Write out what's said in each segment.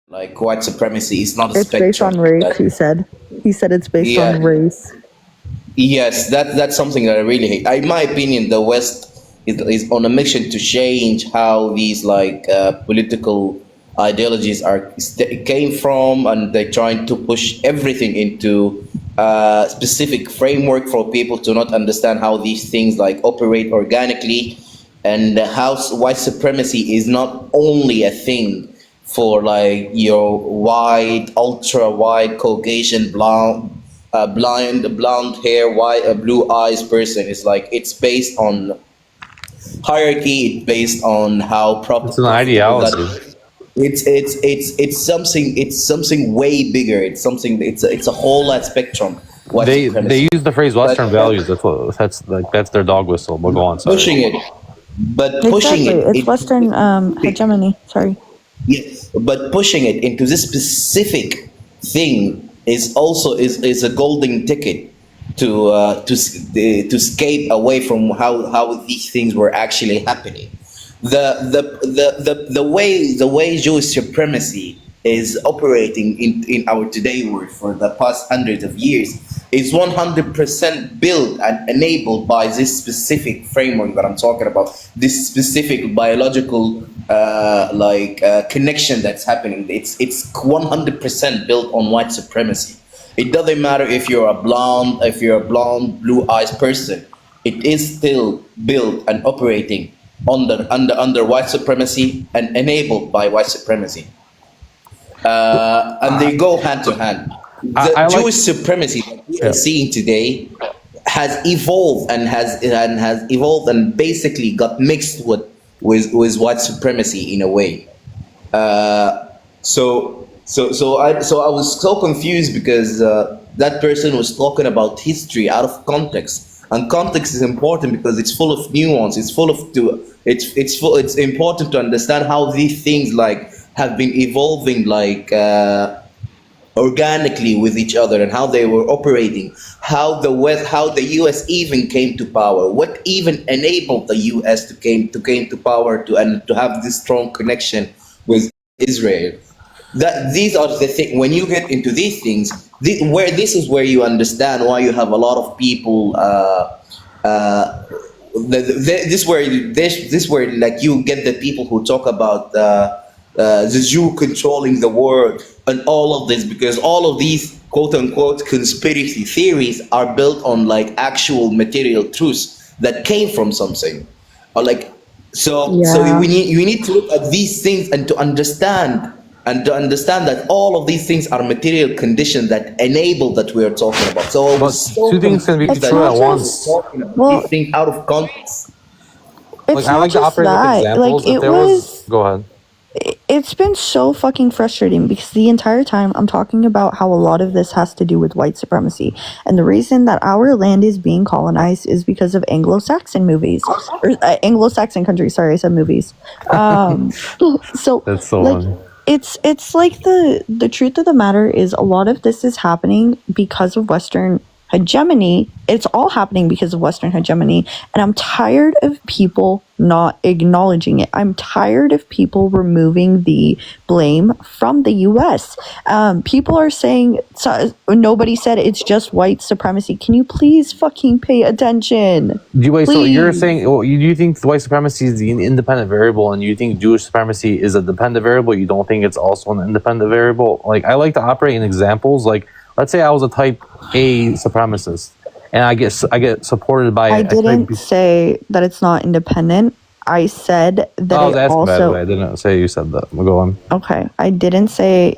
Like white supremacy is not a It's based spectrum. on race, That he said. He said it's based on yeah, race. yes, that's something that I really hate. In my opinion, the West is on a mission to change how these like political ideologies came from, and they're trying to push everything into a specific framework for people to not understand how these things like operate organically, and how white supremacy is not only a thing for like your white, ultra white, Caucasian, blonde hair, white, blue eyes person. It's like it's based on hierarchy. It's based on how It's an profitable that. ideology. It's something way bigger. It's a whole lot spectrum. White They supremacy, use the phrase but Western values. That's their dog whistle. But go on, sorry. pushing it, but pushing Exactly. it It's into Western hegemony. Sorry. yes, but pushing it into this specific thing is a golden ticket to escape away from how these things were actually happening. The way Jewish supremacy is operating in our today world for the past hundreds of years is 100% built and enabled by this specific framework that I'm talking about, this specific biological connection that's happening. It's 100% built on white supremacy. It doesn't matter if you're a blonde, blue eyes person. It is still built and operating under white supremacy and enabled by white supremacy. And they go hand to hand. The I like. Jewish supremacy that we are Yeah. seeing today has evolved and basically got mixed with white supremacy in a way. So I was so confused because that person was talking about history out of context, and context is important because it's full of nuance. It's full of it's important to understand how these things like have been evolving organically with each other, and how they were operating, how the US even came to power, what even enabled the US to came to power, and to have this strong connection with Israel. That these are the thing. When you get into these things, this is where you understand why you have a lot of people. This where like you get the people who talk about the Jew controlling the world and all of this, because all of these quote unquote conspiracy theories are built on like actual material truths that came from something, or like so Yeah. we need to look at these things and to understand that all of these things are material conditions that enable that we are talking about. So I But was so two things can be confused It's that true not at everyone was once. just, talking about these well, things out of context. Like it's I not like to just operate with that. Like, examples. If there was, go ahead. it's been so fucking frustrating because the entire time I'm talking about how a lot of this has to do with white supremacy. And the reason that our land is being colonized is because of Anglo-Saxon movies. Or Anglo-Saxon countries, sorry, I said movies. Um, so, That's so like, funny. it's like the truth of the matter is a lot of this is happening because of Western hegemony. It's all happening because of Western hegemony, and I'm tired of people not acknowledging it. I'm tired of people removing the blame from the US. People are saying, nobody said it's just white supremacy. Can you please fucking pay attention? Wait, so you're Please. saying, well, you think white supremacy is the independent variable, and you think Jewish supremacy is a dependent variable? You don't think it's also an independent variable? Like, I like to operate in examples. Like, let's say I was a type A supremacist, and I get supported by I a type didn't B. say that it's not independent. I said that I was it asking, by the way. also, I didn't say you said that. Go on. okay, I didn't say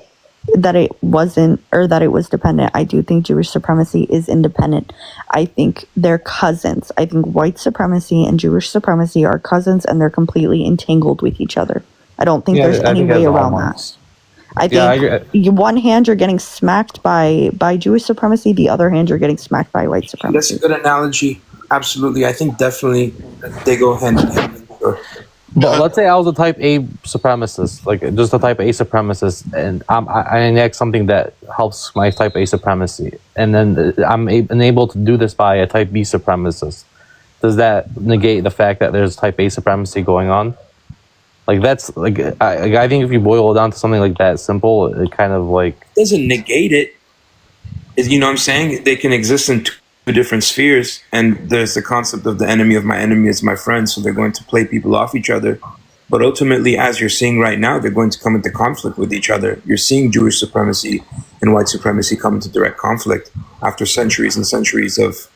that it wasn't, or that it was dependent. I do think Jewish supremacy is independent. I think they're cousins. I think white supremacy and Jewish supremacy are cousins, and they're completely entangled with each other. I don't think Yeah, there's I any think it has way the around that. hallmarks. I Yeah, I think agree. one hand you're getting smacked by Jewish supremacy, the other hand you're getting smacked by white That's a supremacy. good analogy. Absolutely. I think definitely they go hand in hand. Sure. But let's say I was a type A supremacist, like just a type A supremacist, and I enact something that helps my type A supremacy, and then I'm enabled to do this by a type B supremacist. Does that negate the fact that there's type A supremacy going on? Like that's like I think if you boil it down to something like that simple, it kind of like Doesn't negate it. You know what I'm saying? They can exist in two different spheres, and there's the concept of the enemy of my enemy is my friend, so they're going to play people off each other. But ultimately, as you're seeing right now, they're going to come into conflict with each other. You're seeing Jewish supremacy and white supremacy come into direct conflict after centuries and centuries of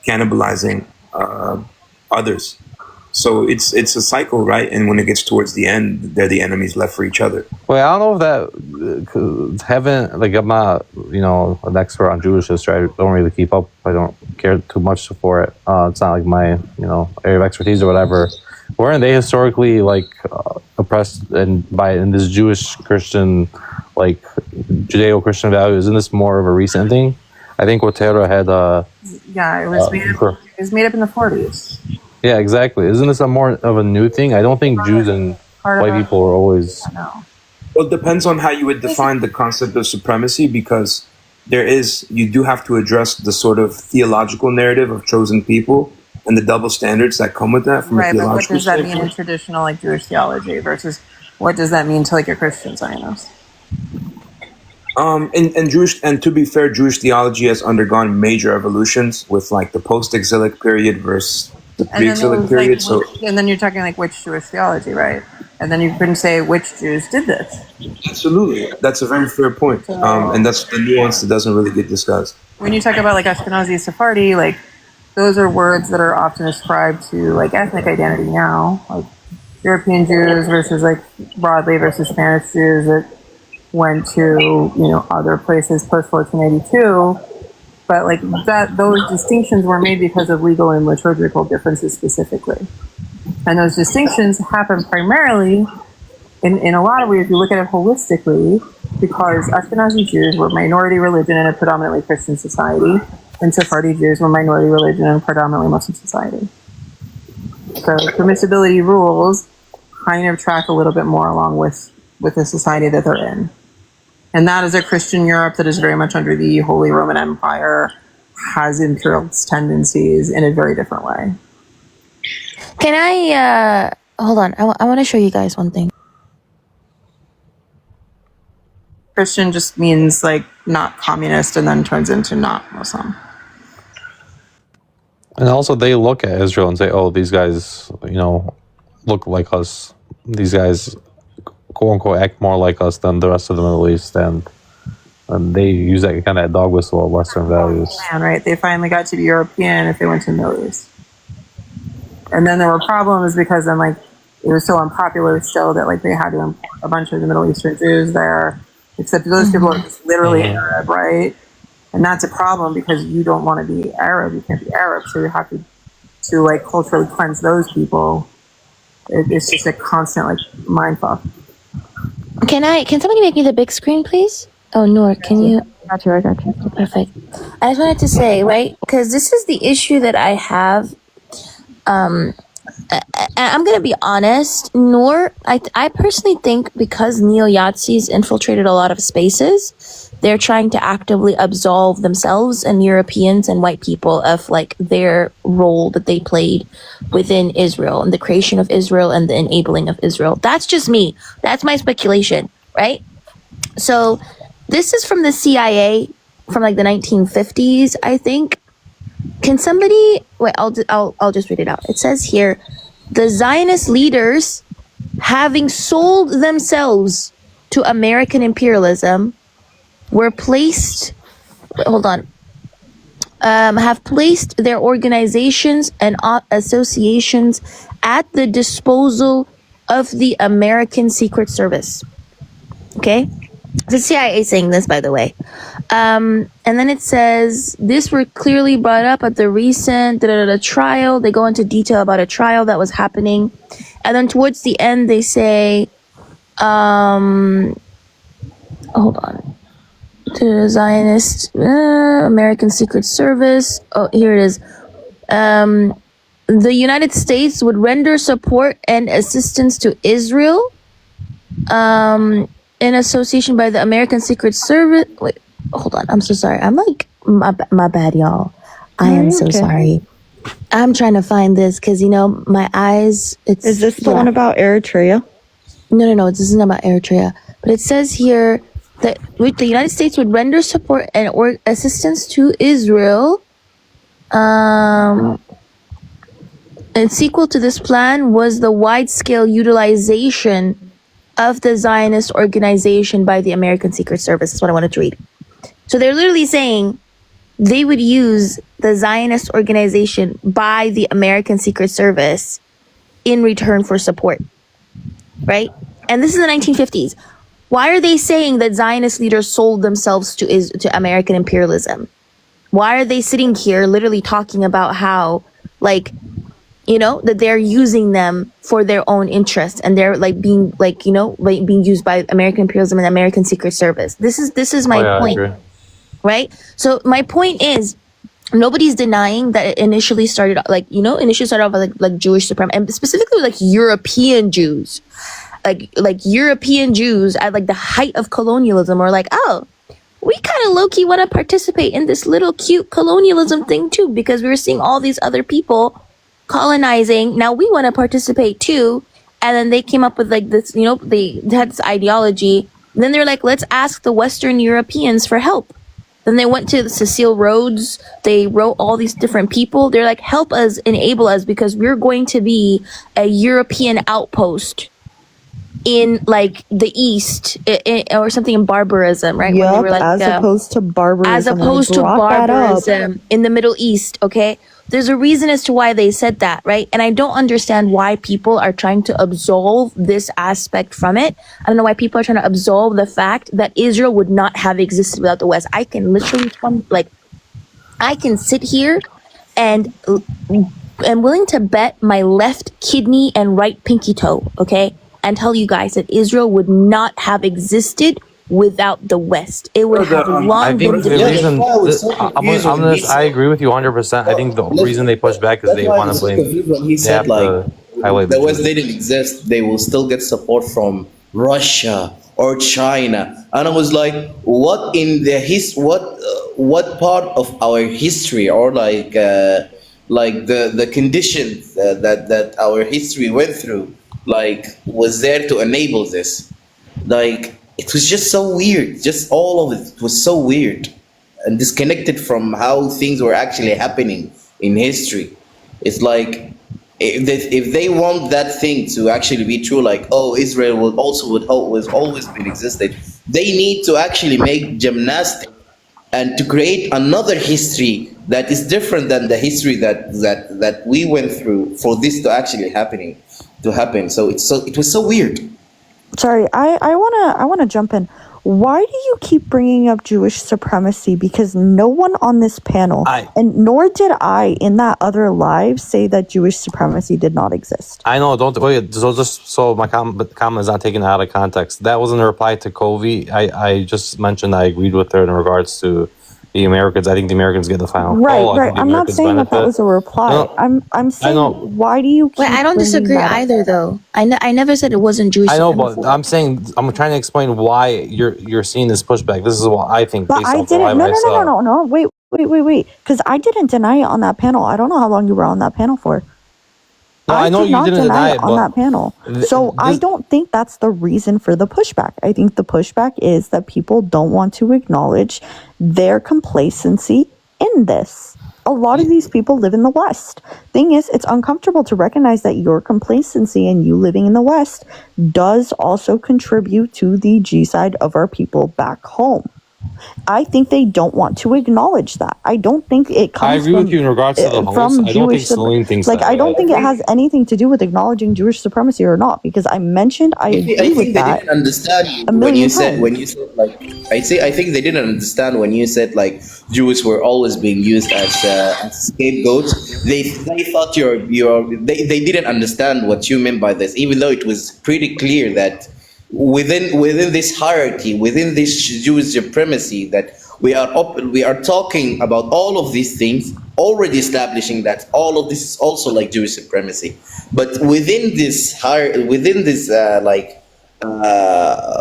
cannibalizing others. So it's a cycle, right? And when it gets towards the end, they're the enemies left for each other. well, I don't know if that haven't like I'm not an expert on Jewish history. I don't really keep up. I don't care too much for it. It's not like my area of expertise or whatever. Weren't they historically like oppressed in this Jewish Christian like Judeo-Christian value? Isn't this more of a recent thing? I think Otero had Yeah, it was made up in the 40s. yeah, exactly. Isn't this a more of a new thing? I don't think Jews and white people are always. No. Well, it depends on how you would define the concept of supremacy, because you do have to address the sort of theological narrative of chosen people and the double standards that come with that from a Right, but theological what does that mean in standpoint. traditional like Jewish theology versus what does that mean to like a Christian Zionist? And Jewish, and to be fair, Jewish theology has undergone major evolutions with like the post-exilic period versus the pre-exilic period. And then you're talking like which Jewish theology, right? And then you couldn't say which Jews did this. Absolutely, that's a very fair point, and that's the nuance that doesn't really get discussed. When you talk about like Ashkenazi, Sephardi, like those are words that are often ascribed to like ethnic identity now, like European Jews versus like broadly versus Spanish Jews that went to other places post 1482. But like that, those distinctions were made because of legal and liturgical differences specifically. And those distinctions happen primarily in a lot of ways, if you look at it holistically, because Ashkenazi Jews were minority religion in a predominantly Christian society, and Sephardi Jews were minority religion in a predominantly Muslim society. So permissibility rules kind of track a little bit more along with the society that they're in. And that is a Christian Europe that is very much under the Holy Roman Empire, has imperialist tendencies in a very different way. Can I, hold on, I want to show you guys one thing. Christian just means like not communist and then turns into not Muslim. And also, they look at Israel and say, "Oh, these guys, look like us. These guys, quote unquote, act more like us than the rest of the Middle East." And they use that kind of dog whistle of Western values. Right? They finally got to be European if they went to the Middle East. And then there were problems because then like it was so unpopular still that like they had to import a bunch of the Middle Eastern Jews there, except those people are just literally Arab, right? And that's a problem because you don't want to be Arab, you can't be Arab, so you have to like culturally cleanse those people. It's just a constant like mindfuck. Can somebody make me the big screen, please? Oh, Noor, can you? I got you. Perfect. I just wanted to say, right, because this is the issue that I have. I'm going to be honest, Noor, I personally think because neo-Yazis infiltrated a lot of spaces, they're trying to actively absolve themselves and Europeans and white people of like their role that they played within Israel and the creation of Israel and the enabling of Israel. That's just me. That's my speculation, right? So this is from the CIA from like the 1950s, I think. Can somebody wait? I'll just read it out. It says here, the Zionist leaders, having sold themselves to American imperialism, were placed. Hold on. Have placed their organizations and associations at the disposal of the American Secret Service. Okay. The CIA saying this, by the way. And then it says, this were clearly brought up at the recent trial. They go into detail about a trial that was happening. And then towards the end, they say, hold on. To the Zionist, American Secret Service. Oh, here it is. The United States would render support and assistance to Israel. In association by the American Secret Service. Wait, hold on. I'm so sorry. I'm like, my bad, y'all. I am so sorry. I'm trying to find this because, my eyes. Is this the one about Eritrea? No. This isn't about Eritrea. But it says here that the United States would render support and or assistance to Israel. And sequel to this plan was the wide-scale utilization of the Zionist organization by the American Secret Service. That's what I wanted to read. So they're literally saying they would use the Zionist organization by the American Secret Service in return for support, right? And this is the 1950s. Why are they saying that Zionist leaders sold themselves to American imperialism? Why are they sitting here literally talking about how, like, you know, that they're using them for their own interests and they're like being like, you know, like being used by American imperialism and American Secret Service? This is my point, right? So my point is, nobody's denying that it initially started off like Jewish supremacy, and specifically like European Jews, like European Jews at like the height of colonialism were like, oh, we kind of low-key want to participate in this little cute colonialism thing too, because we were seeing all these other people colonizing. Now we want to participate too. And then they came up with like this, you know, they had this ideology. And then they're like, let's ask the Western Europeans for help. Then they went to Cecile Rhodes. They wrote all these different people. They're like, help us, enable us, because we're going to be a European outpost in like the East or something in barbarism, right? Yep, When they were like, as opposed to barbarism. as opposed to barbarism in the Middle East, okay? There's a reason as to why they said that, right? And I don't understand why people are trying to absolve this aspect from it. I don't know why people are trying to absolve the fact that Israel would not have existed without the West. I can literally, I can sit here and am willing to bet my left kidney and right pinky toe, okay? And tell you guys that Israel would not have existed without the West. It would have I long think been the defeated. reason I agree with you 100%. I think the reason they push back is they want to blame. When he said highlight the the West Jews. didn't exist, they will still get support from Russia or China, and I was like, what in the what part of our history, or like the conditions that our history went through, like, was there to enable this? Like, it was just so weird. Just all of it was so weird and disconnected from how things were actually happening in history. It's like, if they want that thing to actually be true, like, oh, Israel was always been existed, they need to actually make gymnastics and to create another history that is different than the history that we went through for this to actually happen. So it was so weird. Sorry, I wanna jump in. Why do you keep bringing up Jewish supremacy? Because no one on this panel, and nor did I in that other live, say that Jewish supremacy did not exist. I know. Don't wait. So just so my comment is not taken out of context. That was in a reply to Covey. I just mentioned I agreed with her in regards to the Americans. I think the Americans get the final call. Right. I'm not saying that was a reply. No, I'm saying, why do you keep Wait, I don't bringing disagree that up? either, though. I never said it wasn't Jewish I know, supremacy. but I'm saying I'm trying to explain why you're seeing this pushback. This is what I think. But based I off the didn't. live I saw. No. Wait. Because I didn't deny it on that panel. I don't know how long you were on that panel for. No, I know did you not didn't deny it, on but that panel. So I don't think that's the reason for the pushback. I think the pushback is that people don't want to acknowledge their complacency in this. A lot of these people live in the West. Thing is, it's uncomfortable to recognize that your complacency and you living in the West does also contribute to the G side of our people back home. I think they don't want to acknowledge that. I don't think it comes I agree with you in regards to the host. I don't think Celine thinks like, that. I don't think it has anything to do with acknowledging Jewish supremacy or not, because I mentioned I agree think with they that. didn't understand a when million you said times. like, I think they didn't understand when you said like Jews were always being used as scapegoats. They thought they didn't understand what you meant by this, even though it was pretty clear that within this hierarchy, within this Jewish supremacy, that we are talking about all of these things, already establishing that all of this is also like Jewish supremacy. But within this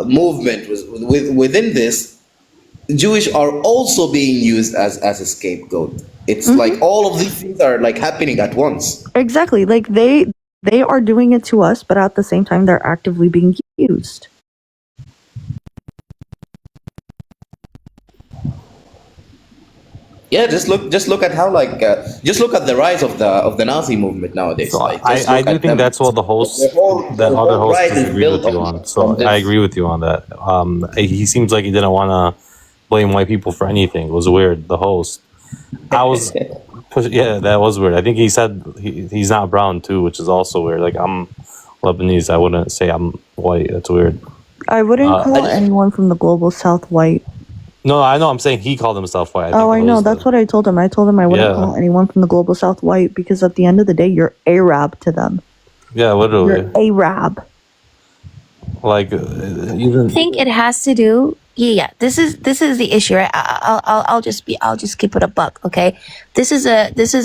movement, within this, Jewish are also being used as a scapegoat. It's like all of these things are like happening at once. Exactly. Like they They are doing it to us, but at the same time, they're actively being used. Yeah, just look at how just look at the rise of the Nazi movement nowadays. So Like just I look do at think them. that's what the The other whole host rise is disagreed built with you on. on So I this. agree with you on that. He seems like he didn't want to blame white people for anything. It was weird. The host, I was, yeah, that was weird. I think he said he's not brown too, which is also weird. Like I'm Lebanese, I wouldn't say I'm white. That's weird. I wouldn't I call just anyone from the global south white. No, I know. I'm saying he called himself white. I think Oh, the I know. host That's did. what I told him. I told him I wouldn't Yeah. call anyone from the global south white because at the end of the day, you're Arab to them. Yeah, literally. You're Arab. Like even. I think it has to do. Yeah. This is the issue, right? I'll just keep it a buck, okay? This is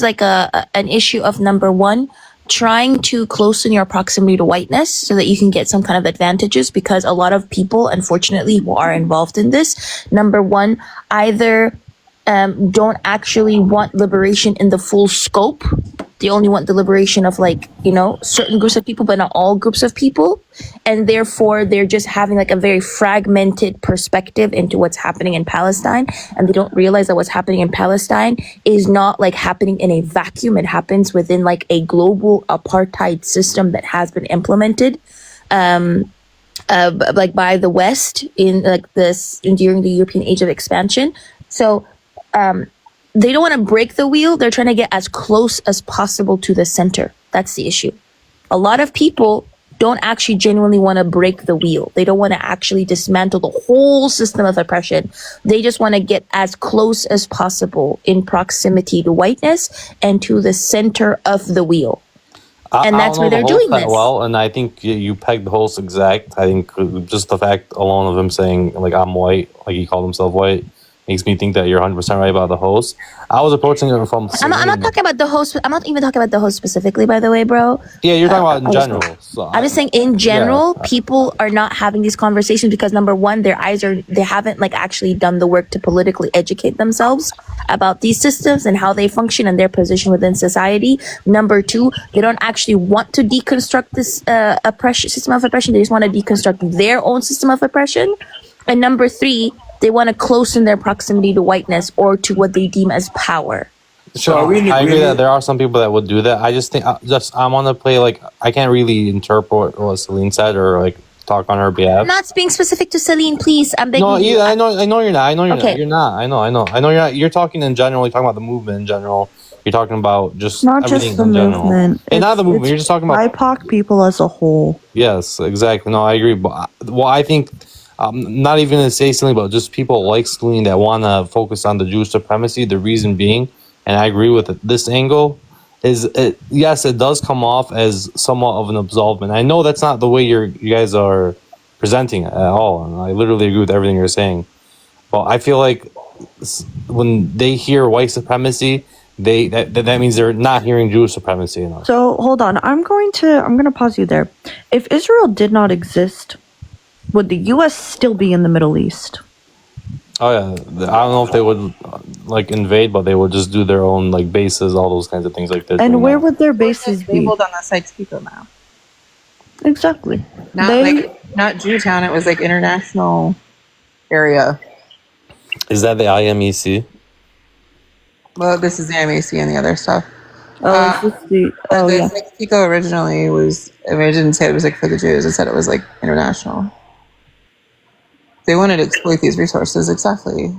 like an issue of number one, trying to closen your proximity to whiteness so that you can get some kind of advantages, because a lot of people, unfortunately, who are involved in this, number one, either don't actually want liberation in the full scope. They only want the liberation of, like, certain groups of people, but not all groups of people. And therefore, they're just having like a very fragmented perspective into what's happening in Palestine. And they don't realize that what's happening in Palestine is not like happening in a vacuum. It happens within like a global apartheid system that has been implemented like by the West in like this during the European age of expansion. So they don't want to break the wheel. They're trying to get as close as possible to the center. That's the issue. A lot of people don't actually genuinely want to break the wheel. They don't want to actually dismantle the whole system of oppression. They just want to get as close as possible in proximity to whiteness and to the center of the wheel. And that's why they're doing this. Well, and I think you pegged the host exact. I think just the fact alone of him saying, like, I'm white, like he called himself white, makes me think that you're 100% right about the host. I was approaching it from... I'm not talking about the host. I'm not even talking about the host specifically, by the way, bro. Yeah, you're talking about in general. So I'm just saying in general, people are not having these conversations because, number one, they haven't like actually done the work to politically educate themselves about these systems and how they function and their position within society. Number two, they don't actually want to deconstruct this system of oppression. They just want to deconstruct their own system of oppression. And number three, they want to closen their proximity to whiteness or to what they deem as power. Sure, are we in I agree agreement? that there are some people that would do that. I just think I want to play like I can't really interpret what Celine said or like talk on her behalf. I'm not being specific to Celine, please. I'm begging you. I know you're not. I know you're Okay. not. You're not. I know you're not. You're talking in general. You're talking about the movement in general. You're talking about just Not everything just the in general. movement. And not the movement. You're just talking about BIPOC people as a whole. Yes, exactly. No, I agree. But well, I think not even to say something about just people like Celine that want to focus on the Jewish supremacy. The reason being, and I agree with it, this angle is yes, it does come off as somewhat of an absolvement. I know that's not the way you guys are presenting it at all, and I literally agree with everything you're saying. But I feel like when they hear white supremacy, that means they're not hearing Jewish supremacy enough. So hold on, I'm going to pause you there. If Israel did not exist, would the U.S. still be in the Middle East? Oh yeah, I don't know if they would like invade, but they would just do their own like bases, all those kinds of things like that. And where would their bases be? Labeled on the Sykes-Picot map. Exactly. Not Jewtown. It was like international area. Is that the IMEC? Well, this is the MAC and the other stuff. Oh, is this the? Oh the yeah. Sykes-Picot originally was. I mean, it didn't say it was like for the Jews. It said it was like international. They wanted to exploit these resources exactly.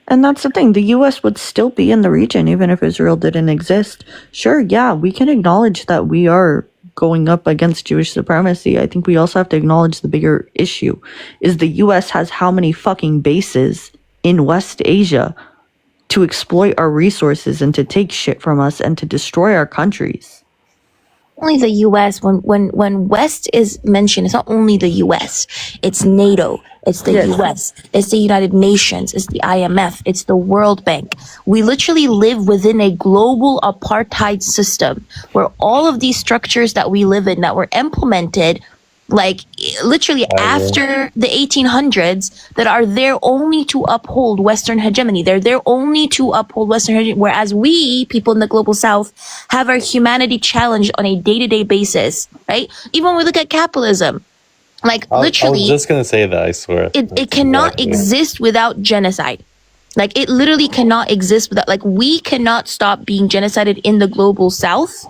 And that's the thing. The U.S. would still be in the region even if Israel didn't exist. Sure, yeah, we can acknowledge that we are going up against Jewish supremacy. I think we also have to acknowledge the bigger issue is the U.S. has how many fucking bases in West Asia to exploit our resources and to take shit from us and to destroy our countries. Only the U.S. When West is mentioned, it's not only the U.S. It's NATO. It's the U.S. It's the United Nations. It's the IMF. It's the World Bank. We literally live within a global apartheid system where all of these structures that we live in that were implemented like literally after the 1800s, that are there only to uphold Western hegemony. They're there only to uphold Western hegemony, whereas we, people in the global South, have our humanity challenged on a day-to-day basis, right? Even when we look at capitalism, like I was literally, just gonna say that. I swear. it That's cannot exactly- exist without genocide. Like it literally cannot exist without, like, we cannot stop being genocided in the global South,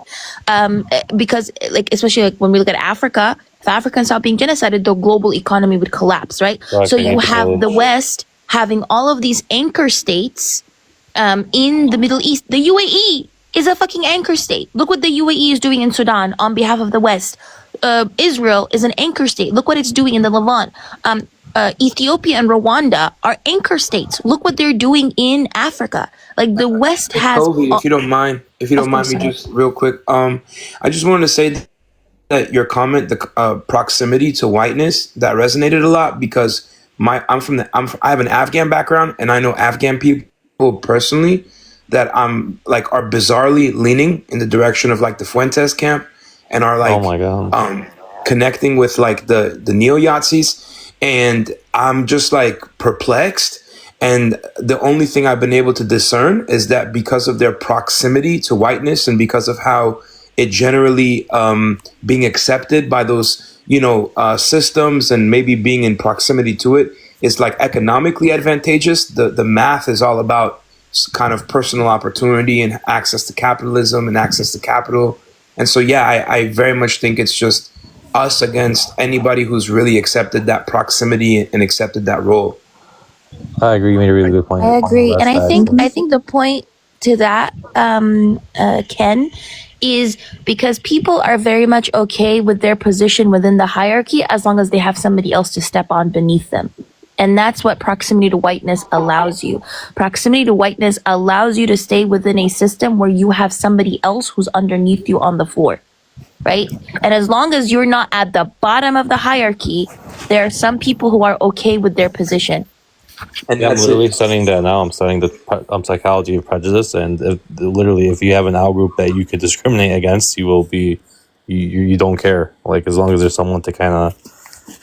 because like, especially like when we look at Africa, if Africa stopped being genocided, the global economy would collapse, right? Right, So you financial have the village. West having all of these anchor states in the Middle East. The UAE is a fucking anchor state. Look what the UAE is doing in Sudan on behalf of the West. Israel is an anchor state. Look what it's doing in the Levant. Ethiopia and Rwanda are anchor states. Look what they're doing in Africa. Like the West has. Kobe, if you don't mind, Of course, me sorry. just real quick, I just wanted to say that your comment, the proximity to whiteness, that resonated a lot because I have an Afghan background, and I know Afghan people personally that are bizarrely leaning in the direction of like the Fuentes camp, and are like, Oh my god. connecting with like the neo-Yazis, and I'm just like perplexed. And the only thing I've been able to discern is that because of their proximity to whiteness, and because of how it generally being accepted by those systems, and maybe being in proximity to it, is like economically advantageous. The math is all about kind of personal opportunity and access to capitalism and access to capital. And so, yeah, I very much think it's just us against anybody who's really accepted that proximity and accepted that role. I agree. You made a really good point. I agree, on and that I side. think the point to that, Ken, is because people are very much okay with their position within the hierarchy as long as they have somebody else to step on beneath them. And that's what proximity to whiteness allows you. Proximity to whiteness allows you to stay within a system where you have somebody else who's underneath you on the floor, right? And as long as you're not at the bottom of the hierarchy, there are some people who are okay with their position. And Yeah, I'm that's literally it. studying that now. I'm studying the psychology of prejudice, and if you have an out group that you could discriminate against, you will be, you don't care. Like as long as there's someone to kind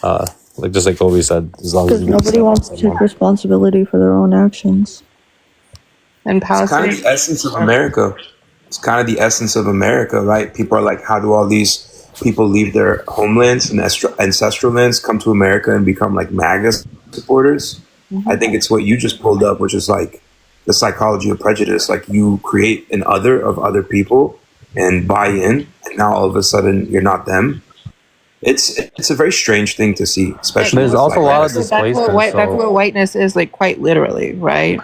of, like just like Kobe said, as long as Because you nobody wants to take responsibility for their own actions. And It's kind of Palestine. the essence of America. It's kind of the essence of America, right? People are like, how do all these people leave their homelands and ancestral lands, come to America and become like MAGA supporters? I think it's what you just pulled up, which is like the psychology of prejudice. Like you create an other of other people and buy in, and now all of a sudden you're not them. It's a very strange thing to see, especially. There's with, also like, a lot of That's displacement. that's So what whiteness is, like, quite literally, right?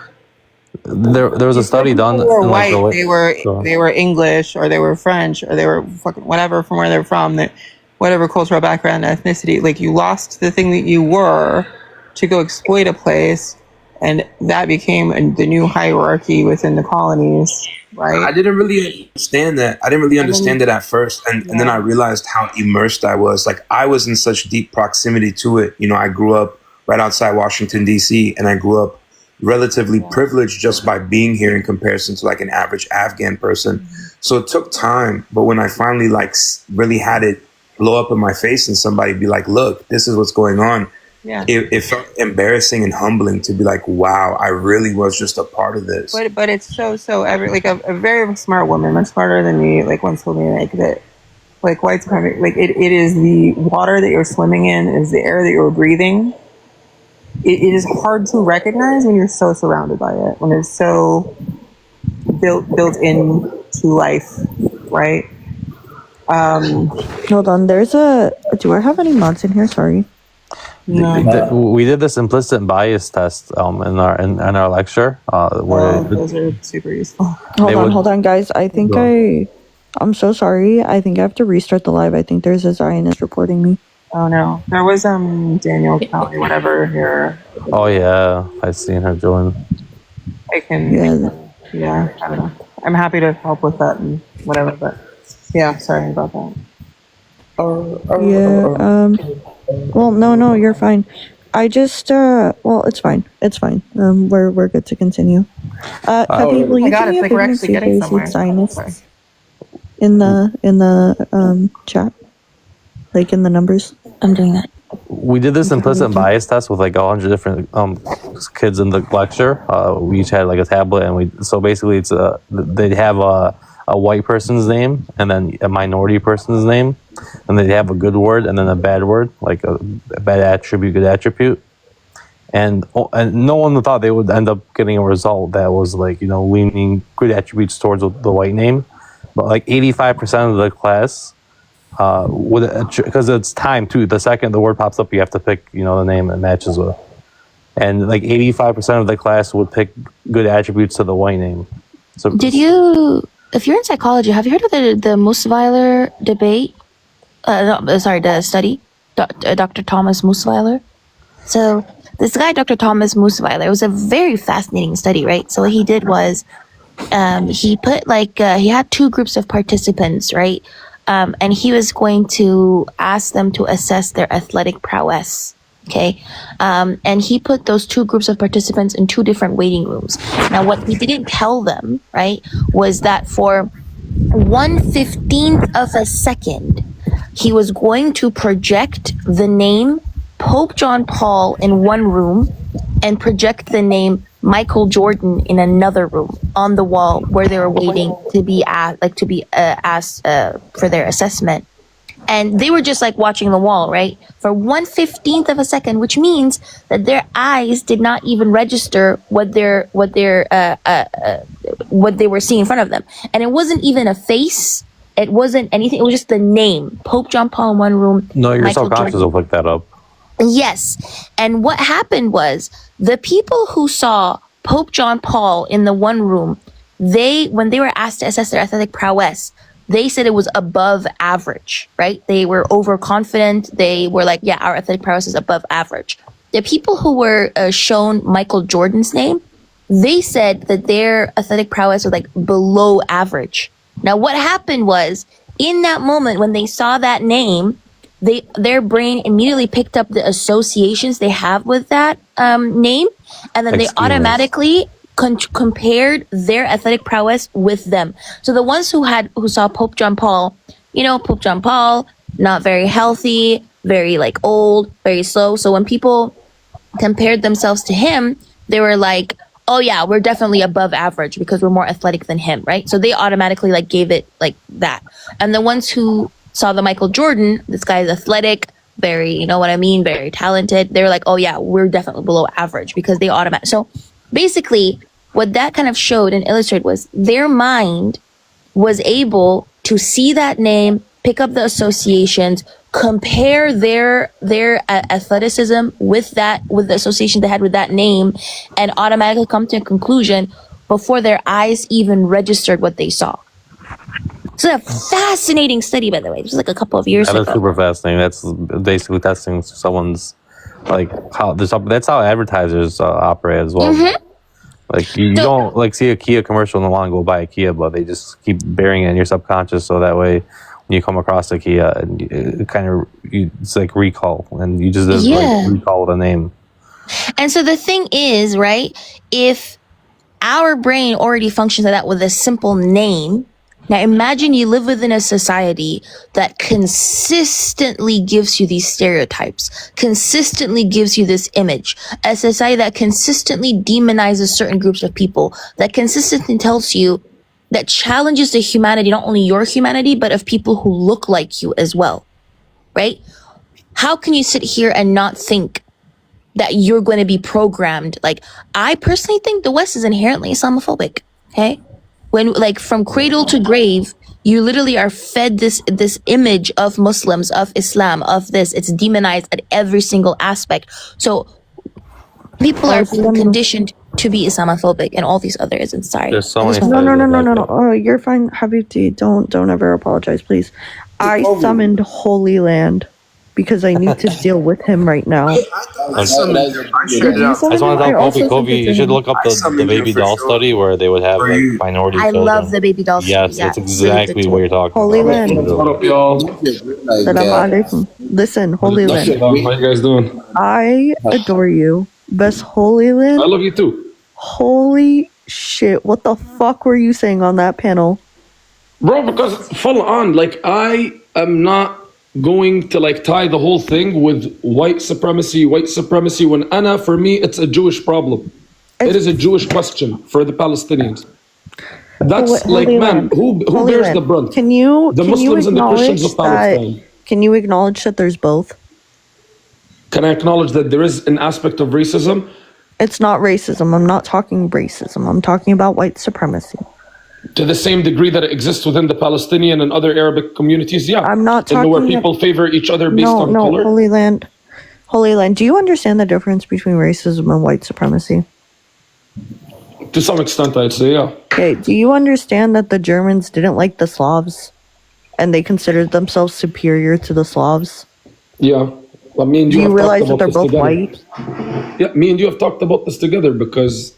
there was a study done People were in like white. so- They were English, or they were French, or they were fucking whatever from where they're from. That whatever cultural background, ethnicity. Like you lost the thing that you were to go exploit a place, and that became the new hierarchy within the colonies, right? I didn't really understand that. I didn't really And then- understand it at first. And then I realized how immersed I was. Like I was in such deep proximity to it. I grew up right outside Washington, D.C., and I grew up relatively privileged just by being here in comparison to like an average Afghan person. So it took time. But when I finally like really had it blow up in my face and somebody be like, look, this is what's going on. Yeah. It felt embarrassing and humbling to be like, wow, I really was just a part of this. But it's so like a very smart woman, much smarter than me, like once told me like that, like white supremacy, like it is the water that you're swimming in, is the air that you're breathing. It is hard to recognize when you're so surrounded by it, when it's so built into life, right? Hold on, do I have any mods in here? Sorry. we did this implicit bias test in our lecture where Those are super useful. Hold on, guys. I think I'm so sorry. I think I have to restart the live. I think there's a Zionist reporting me. Oh no, there was Daniel Kelly, whatever here. oh yeah, I seen her join. I can, yeah, I don't know. I'm happy to help with that and whatever, but yeah, sorry about that. Well, no, you're fine. I just well, it's fine. We're good to continue. Peppy, will you God, do me it's a like favor we're and actually see if getting there's somewhere. Zionists Sorry. in the chat? like in the numbers? I'm doing that. We did this implicit bias test with like 100 different kids in the lecture. We each had like a tablet, and so basically it's they'd have a white person's name and then a minority person's name, and they'd have a good word and then a bad word, like a bad attribute, good attribute. And no one thought they would end up getting a result that was like, leaning good attributes towards the white name. But like 85% of the class because it's time too. The second the word pops up, you have to pick, the name it matches with. And like 85% of the class would pick good attributes to the white name. So If you're in psychology, have you heard of the Musweiler debate? The study, Dr. Thomas Musweiler. So this guy, Dr. Thomas Musweiler, it was a very fascinating study, right? So what he did was, he put he had two groups of participants, right? And he was going to ask them to assess their athletic prowess. Okay. And he put those two groups of participants in two different waiting rooms. Now, what he didn't tell them, right, was that for 1/15th of a second, he was going to project the name Pope John Paul in one room and project the name Michael Jordan in another room on the wall where they were waiting to be asked for their assessment. And they were just like watching the wall, right? For 1/15th of a second, which means that their eyes did not even register what they were seeing in front of them. And it wasn't even a face. It wasn't anything. It was just the name. Pope John Paul in one room. No, your Michael subconscious Jordan. will pick that up. Yes. And what happened was the people who saw Pope John Paul in the one room, when they were asked to assess their athletic prowess, they said it was above average, right? They were overconfident. They were like, yeah, our athletic prowess is above average. The people who were shown Michael Jordan's name, they said that their athletic prowess was like below average. Now, what happened was in that moment when they saw that name, their brain immediately picked up the associations they have with that name, and then they automatically compared their athletic prowess with them. So the ones who saw Pope John Paul, Pope John Paul, not very healthy, very like old, very slow. So when people compared themselves to him, they were like, oh yeah, we're definitely above average because we're more athletic than him, right? So they automatically like gave it like that. And the ones who saw the Michael Jordan, this guy is athletic, very, very talented. They were like, oh yeah, we're definitely below average because they automatically. So basically what that kind of showed and illustrated was their mind was able to see that name, pick up the associations, compare their athleticism with the association they had with that name, and automatically come to a conclusion before their eyes even registered what they saw. So a fascinating study, by the way. This was like a couple of years ago. That's super fascinating. That's basically testing someone's that's how advertisers operate as well. Mm-hmm. Like you don't like see a Kia commercial and want to go buy a Kia, but they just keep burying it in your subconscious so that way when you come across a Kia, and it's like recall, and you just like recall the name. And so the thing is, right? If our brain already functions like that with a simple name. Now imagine you live within a society that consistently gives you these stereotypes, consistently gives you this image, a society that consistently demonizes certain groups of people, that consistently tells you, that challenges the humanity, not only your humanity, but of people who look like you as well, right? How can you sit here and not think that you're going to be programmed? Like, I personally think the West is inherently Islamophobic, okay? When from cradle to grave, you literally are fed this image of Muslims, of Islam, of this. It's demonized at every single aspect. So people are being conditioned to be Islamophobic and all these other isms. Sorry. There's so many. No. Oh, you're fine, Habibti. Don't ever apologize, please. I summoned Holy Land because I need to deal with him right now. I just want to tell Kobe, you should look up the baby doll study where they would have like minority children. I love the baby doll study. Yes, that's exactly what you're talking Holy about. Land. What up, y'all? Listen, Holy Land. How you guys doing? I adore you. Best Holy Land. I love you too. Holy shit. What the fuck were you saying on that panel? Bro, because follow on, like I am not going to like tie the whole thing with white supremacy, when Anna, for me, it's a Jewish problem. It is a Jewish question for the Palestinians. That's like, Holy man, Land. who Holy bears Land. the brunt? Can you The can you Muslims and the Christians of acknowledge Palestine. that? Can you acknowledge that there's both? Can I acknowledge that there is an aspect of racism? It's not racism. I'm not talking racism. I'm talking about white supremacy. To the same degree that it exists within the Palestinian and other Arabic communities, yeah. I'm not and where talking- people favor each other based on No, color. Holy Land. Holy Land. Do you understand the difference between racism and white supremacy? To some extent, I'd say, yeah. Okay. Do you understand that the Germans didn't like the Slavs, and they considered themselves superior to the Slavs? Yeah. Well, me and Do you you have realize talked that about they're this both together. white? Yeah, me and you have talked about this together because,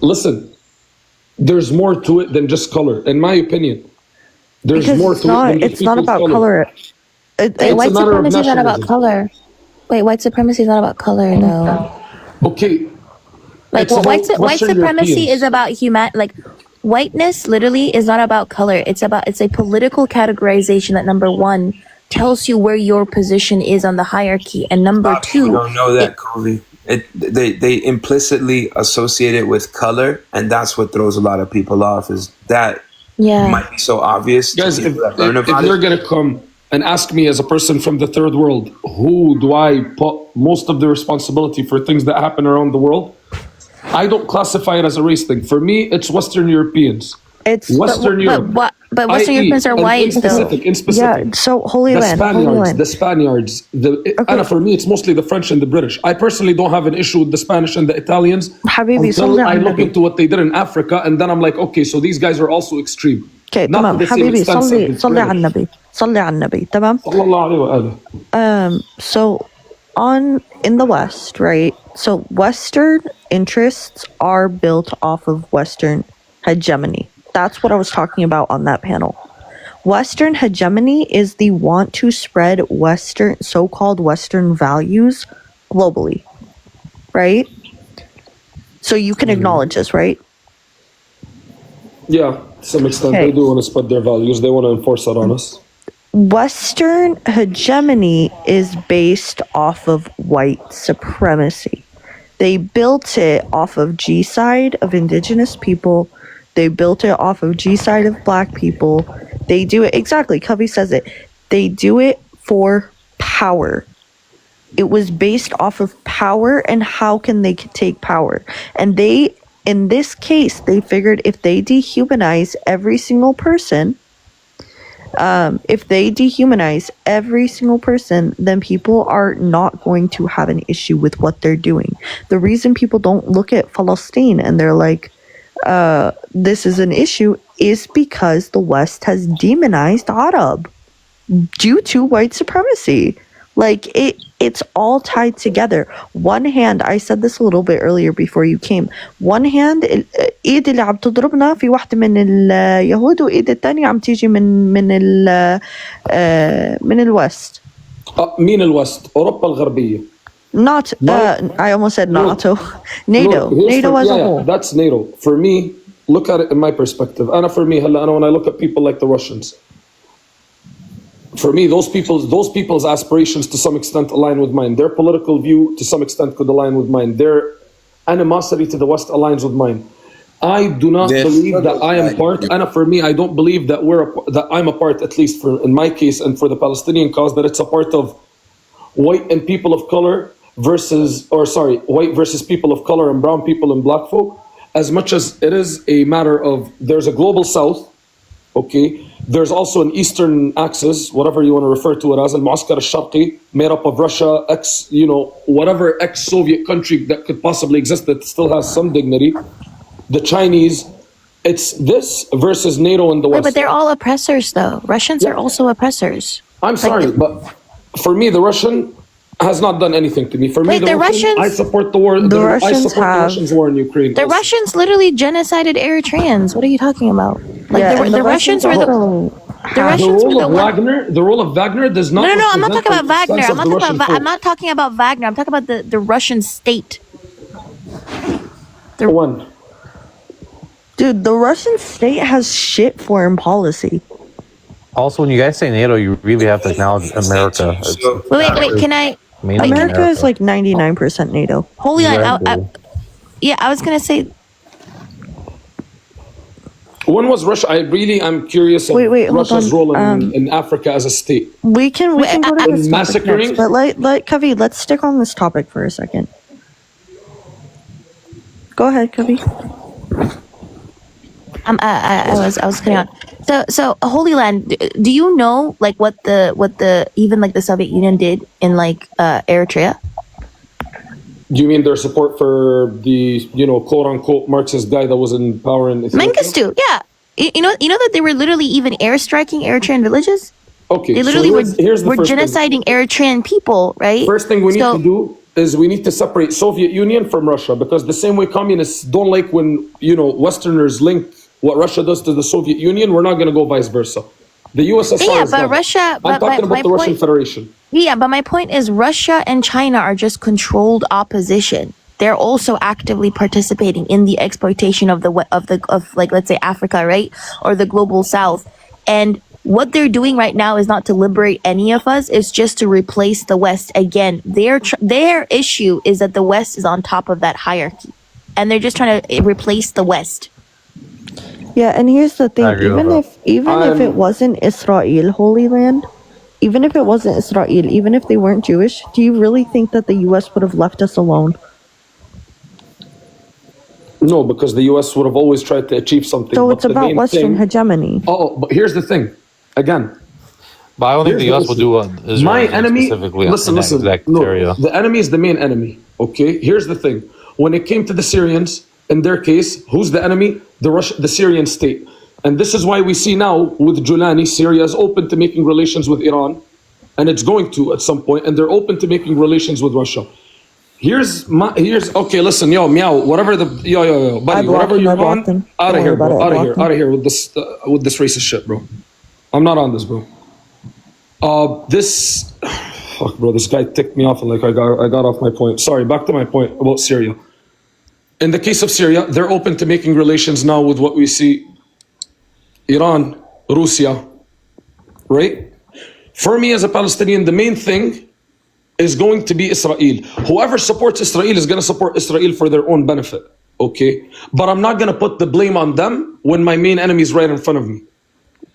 listen, there's more to it than just color, in my opinion. There's Because more it's to not. it than just It's not people's about color. It's Wait, a white matter of supremacy is not about nationalism. color. Wait, white supremacy is not about color, though. Okay. Like, It's well, about white Western supremacy Europeans. is about like whiteness. Literally, is not about color. It's a political categorization that, number one, tells you where your position is on the hierarchy, and number two, You don't know that, Colby. They implicitly associate it with color, and that's what throws a lot of people off. Is that yeah. might be so obvious to Guys, if people that learn if about you're it. going to come and ask me as a person from the third world, who do I put most of the responsibility for things that happen around the world? I don't classify it as a race thing. For me, it's Western Europeans. It's Western Europe. But Western i.e., Europeans are and white, though. in specific. yeah. So Holy The Land. Holy Spaniards, Land. the Spaniards. Anna, for me, it's mostly the French and the British. I personally don't have an issue with the Spanish and the Italians Habibi, until صلي I على look النبي. into what they did in Africa, and then I'm like, okay, so these guys are also extreme. Okay, Not تمام to the same حبيبي extent as صلي the صلي على British. النبي صلي على النبي تمام. صلى الله عليه وآله. So in the West, right? So Western interests are built off of Western hegemony. That's what I was talking about on that panel. Western hegemony is the want to spread Western, so-called Western values globally, right? So you can acknowledge this, right? Yeah, to some extent, Okay. they do want to spread their values. They want to enforce that on us. Western hegemony is based off of white supremacy. They built it off of G-side of indigenous people. They built it off of G-side of black people. They do it, exactly, Covey says it. They do it for power. It was based off of power and how can they take power. And they, in this case, they figured if they dehumanize every single person, then people are not going to have an issue with what they're doing. The reason people don't look at Palestine and they're like, this is an issue is because the West has demonized Arab due to white supremacy. Like it's all tied together. One hand, I said this a little bit earlier before you came. One hand ايد اللي عم تضربنا في واحدة من اليهود وايد الثانية عم تيجي من الوست. مين الوست؟ أوروبا الغربية. Not I almost said NATO. NATO. Look, NATO as a whole. That's NATO. For me, look at it in my perspective. أنا for me, هلا أنا when I look at people like the Russians, for me, those people's aspirations to some extent align with mine. Their political view to some extent could align with mine. Their animosity to the West aligns with mine. I do not believe that I am part. And for me, I don't believe that I'm a part, at least for in my case and for the Palestinian cause, that it's a part of white and people of color white versus people of color and brown people and black folk. As much as it is a matter of there's a global South, okay. There's also an Eastern axis, whatever you want to refer to it as, al-Mu'askar al-Sharqi, made up of Russia, whatever ex-Soviet country that could possibly exist that still has some dignity. The Chinese, it's this versus NATO and the West. But they're all oppressors, though. Russians are also oppressors. I'm sorry, but for me, the Russian has not done anything to me. For me, the Russians, I support the war. I support the Russians' war in Ukraine. The Russians literally genocided Eritreans. What are you talking about? Like the Russians were the Russians were the Wagner. The role of Wagner does not. No, I'm not talking about Wagner. I'm not talking about Wagner. I'm talking about the Russian state. One. Dude, the Russian state has shit foreign policy. Also, when you guys say NATO, you really have to acknowledge America. It's So, Wait. Can I? mainly America is like 99% NATO. Holy on. Exactly. Yeah, I was gonna say. When was Russia? I'm curious of Wait, hold Russia's on. role in Africa as a state. We can go to this topic massacring? next, but let Kavi, let's stick on this topic for a second. Go ahead, Kavi. I was cutting on. So Holy Land. Do you know like what the even like the Soviet Union did in like Eritrea? Do you mean their support for the quote unquote Marxist guy that was in power in Ethiopia? Mengistu, yeah. You know that they were literally even airstriking Eritrean villages. Okay, They literally here's the were first genociding Eritrean people, right? First thing we need to do is we need to separate Soviet Union from Russia, because the same way communists don't like when Westerners link what Russia does to the Soviet Union, we're not going to go vice versa. The USSR Yeah, is but done. Russia. I'm talking about the Russian Federation. Yeah, but my point is Russia and China are just controlled opposition. They're also actively participating in the exploitation of like let's say Africa, right, or the global South. And what they're doing right now is not to liberate any of us; it's just to replace the West again. Their issue is that the West is on top of that hierarchy, and they're just trying to replace the West. Yeah, and here's the thing: I agree with even if it wasn't Israel, Holy Land, even if it wasn't Israel, even if they weren't Jewish, do you really think that the U.S. would have left us alone? No, because the US would have always tried to achieve something. So but it's the about main Western thing- hegemony. Oh, but here's the thing. Again, But I don't think Here's the the US will issue. do what Israel my is doing enemy. specifically Listen, in that listen. exact No, area. the enemy is the main enemy. Okay, here's the thing. When it came to the Syrians, in their case, who's the enemy? The Syrian state. And this is why we see now with Julani, Syria is open to making relations with Iran, and it's going to at some point, and they're open to making relations with Russia. Here's okay. Listen, yo, meow, whatever yo, buddy, whatever you're on, out of here, bro, out of here with this racist shit, bro. I'm not on this, bro. Fuck, bro, this guy ticked me off, and like I got off my point. Sorry, back to my point about Syria. In the case of Syria, they're open to making relations now with what we see, Iran, Russia, right? For me as a Palestinian, the main thing is going to be Israel. Whoever supports Israel is going to support Israel for their own benefit, okay? But I'm not going to put the blame on them when my main enemy is right in front of me.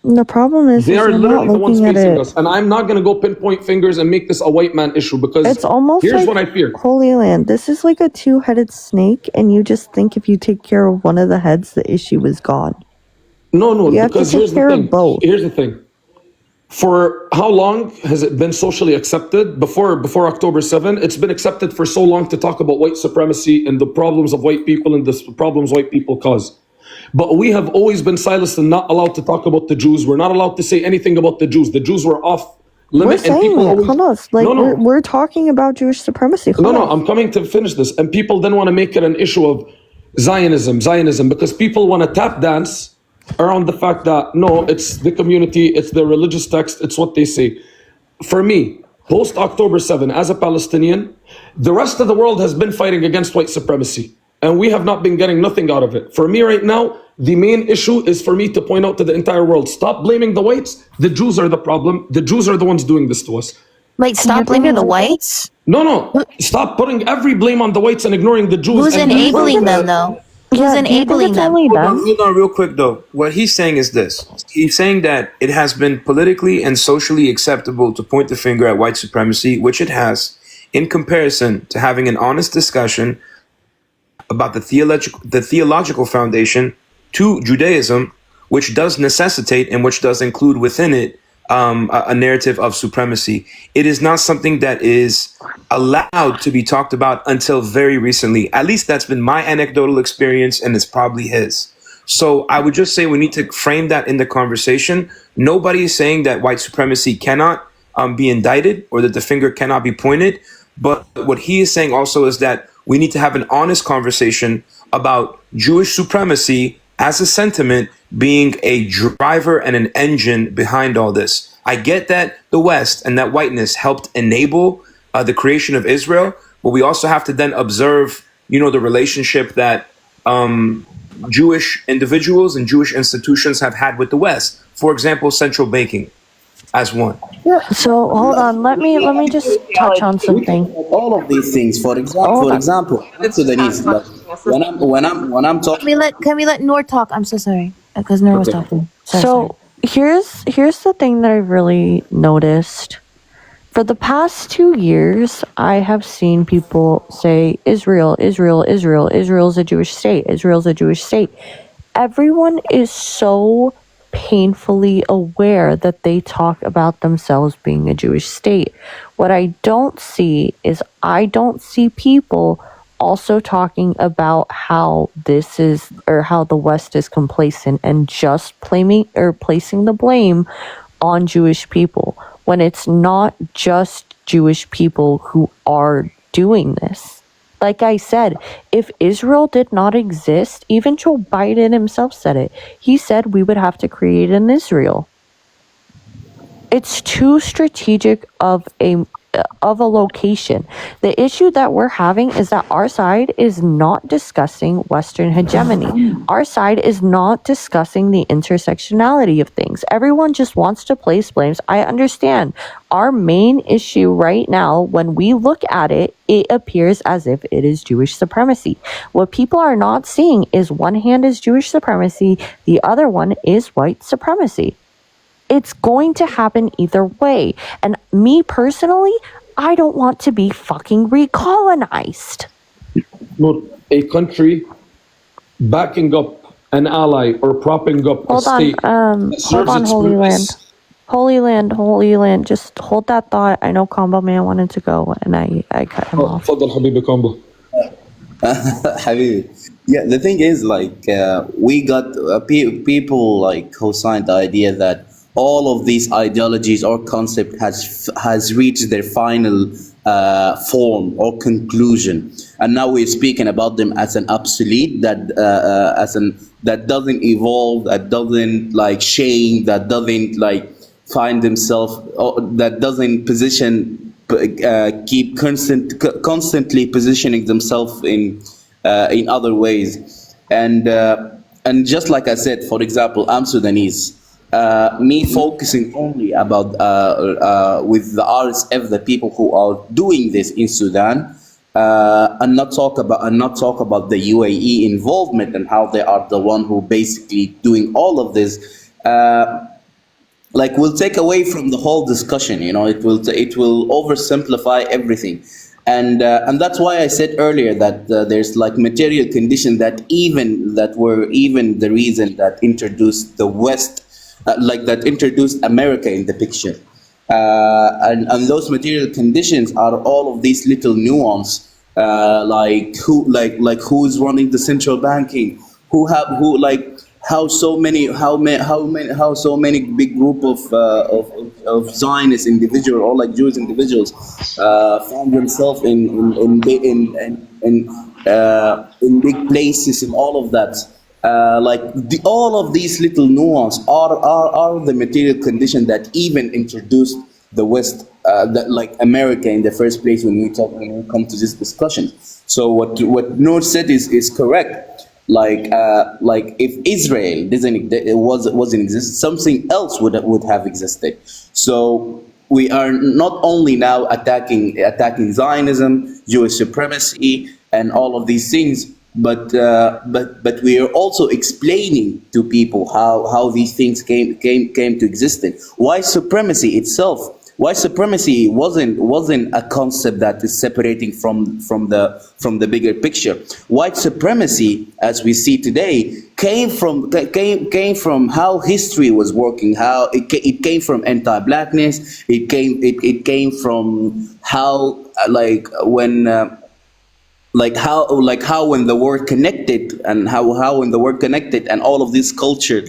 The problem is They are you're literally not the ones looking at facing it. us. And I'm not going to go pinpoint fingers and make this a white man issue, because It's almost here's like what I fear. Holy Land. This is like a two-headed snake, and you just think if you take care of one of the heads, the issue is gone. No, You have to because take here's the care of thing. both. Here's the thing. For how long has it been socially accepted? Before October 7, it's been accepted for so long to talk about white supremacy and the problems of white people and the problems white people cause. But we have always been silenced and not allowed to talk about the Jews. We're not allowed to say anything about the Jews. The Jews were off We're limit, and saying people it. always, Khalas. Like, no. we're talking about Jewish supremacy. No, Khalas. I'm coming to finish this. And people then want to make it an issue of Zionism, because people want to tap dance around the fact that, no, it's the community, it's the religious text, it's what they say. For me, post October 7, as a Palestinian, the rest of the world has been fighting against white supremacy, and we have not been getting nothing out of it. For me right now, the main issue is for me to point out to the entire world, stop blaming the whites. The Jews are the problem. The Jews are the ones doing this to us. Wait, stop blaming the whites. No. Stop putting every blame on the whites and ignoring the Jews. Who's and enabling them though? Who's Yeah, do you think enabling it's them? only them? Hold on real quick though. What he's saying is this. He's saying that it has been politically and socially acceptable to point the finger at white supremacy, which it has, in comparison to having an honest discussion about the theological foundation to Judaism, which does necessitate and which does include within it a narrative of supremacy. It is not something that is allowed to be talked about until very recently. At least that's been my anecdotal experience, and it's probably his. So I would just say we need to frame that in the conversation. Nobody is saying that white supremacy cannot be indicted or that the finger cannot be pointed. But what he is saying also is that we need to have an honest conversation about Jewish supremacy as a sentiment being a driver and an engine behind all this. I get that the West and that whiteness helped enable the creation of Israel, but we also have to then observe, the relationship that Jewish individuals and Jewish institutions have had with the West. for example, central banking as one. So hold on, let me just touch on We talk something. about all of these things. Hold For on. example, I'm Sudanese. Like when I'm talking. Can we let Noor talk? I'm so sorry because Noor was Okay. talking. Sorry, So here's the thing that I really noticed. For the past 2 years, I have seen people say Israel, Israel, Israel, Israel's a Jewish state, Israel's a Jewish state. Everyone is so painfully aware that they talk about themselves being a Jewish state. What I don't see is I don't see people also talking about how this is or how the West is complacent and just blaming or placing the blame on Jewish people when it's not just Jewish people who are doing this. Like I said, if Israel did not exist, even Joe Biden himself said it. He said we would have to create an Israel. It's too strategic of a location. The issue that we're having is that our side is not discussing Western hegemony. Our side is not discussing the intersectionality of things. Everyone just wants to place blames. I understand. Our main issue right now, when we look at it, it appears as if it is Jewish supremacy. What people are not seeing is one hand is Jewish supremacy, the other one is white supremacy. It's going to happen either way. And me personally, I don't want to be fucking recolonized. Not a country backing up an ally or propping up a Hold on, state that hold serves on, its Holy Land. purpose. Holy Land, just hold that thought. I know Combo Man wanted to go and I cut him off. تفضل حبيبي كومبو. Habibi. Yeah, the thing is, like, we got people like who signed the idea that all of these ideologies or concept has reached their final form or conclusion, and now we're speaking about them as an obsolete that doesn't evolve, that doesn't like change, that doesn't like find themselves, or that doesn't keep constantly positioning themselves in other ways, and just like I said, for example, I'm Sudanese. Me focusing only about with the RSF, the people who are doing this in Sudan, and not talk about the UAE involvement and how they are the one who basically doing all of this. Like, will take away from the whole discussion. It will oversimplify everything, and that's why I said earlier that there's like material conditions that were even the reason that introduced the West, like that introduced America in the picture, and those material conditions are all of these little nuance, like who's running the central banking, who like how so many big group of Zionist individual or like Jewish individuals found themselves in big places and all of that. Like all of these little nuance are the material condition that even introduced the West, that like America in the first place when we come to this discussion. So what Noor said is correct. Like if Israel wasn't exist, something else would have existed. So we are not only now attacking Zionism, Jewish supremacy, and all of these things, but we are also explaining to people how these things came to existence. Why supremacy wasn't a concept that is separating from the bigger picture. White supremacy, as we see today, came from how history was working, how it came from anti-blackness. It came from how how when the word connected, and how when the word connected and all of this culture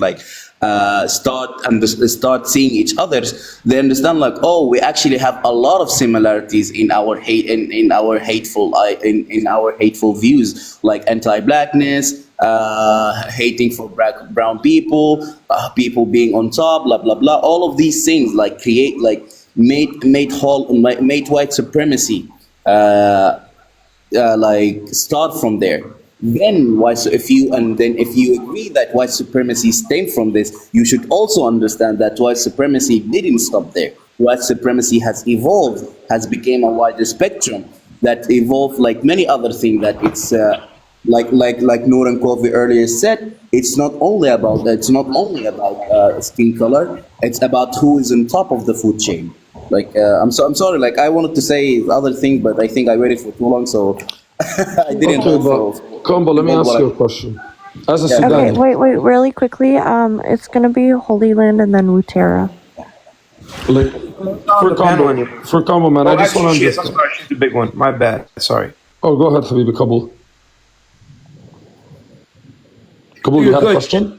start seeing each others, they understand like, oh, we actually have a lot of similarities in our hateful views, like anti-blackness, hating for brown people, people being on top, blah blah blah. All of these things like create like made white supremacy like start from there. then if you agree that white supremacy stemmed from this, you should also understand that white supremacy didn't stop there. White supremacy has evolved, has become a wider spectrum that evolved like many other things. That it's like Noor and Kofi earlier said, it's not only about skin color. It's about who is on top of the food chain. I'm sorry. Like I wanted to say other things, but I think I waited for too long, so I didn't. Okay, but Combo, let me ask you a question. As a Yeah. Okay, Sudan, wait, really quickly. It's gonna be Holy Land and then Wutera. like for Combo, man, I just want to actually, she's, I'm understand. sorry, she's the big one. My bad. Sorry. Oh, go ahead, Habibi, Kabul. Kabul, you You're had a good. question?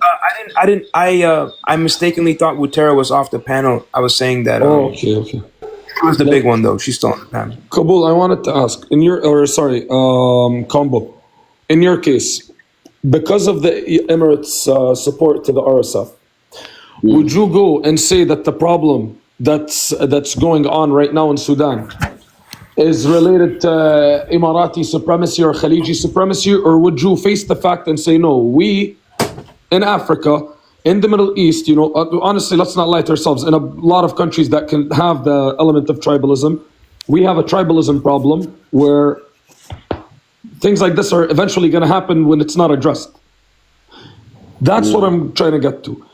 I mistakenly thought Wutera was off the panel. I was saying that Oh, okay. she was the big one though. She's still on the panel. Kabul, I wanted to ask, Combo, in your case, because of the Emirates' support to the RSF, would you go and say that the problem that's going on right now in Sudan is related to Emirati supremacy or Khaliji supremacy, or would you face the fact and say, no, we in Africa, in the Middle East, honestly, let's not lie to ourselves, in a lot of countries that can have the element of tribalism, we have a tribalism problem where things like this are eventually going to happen when it's not addressed. That's what I'm trying to get to.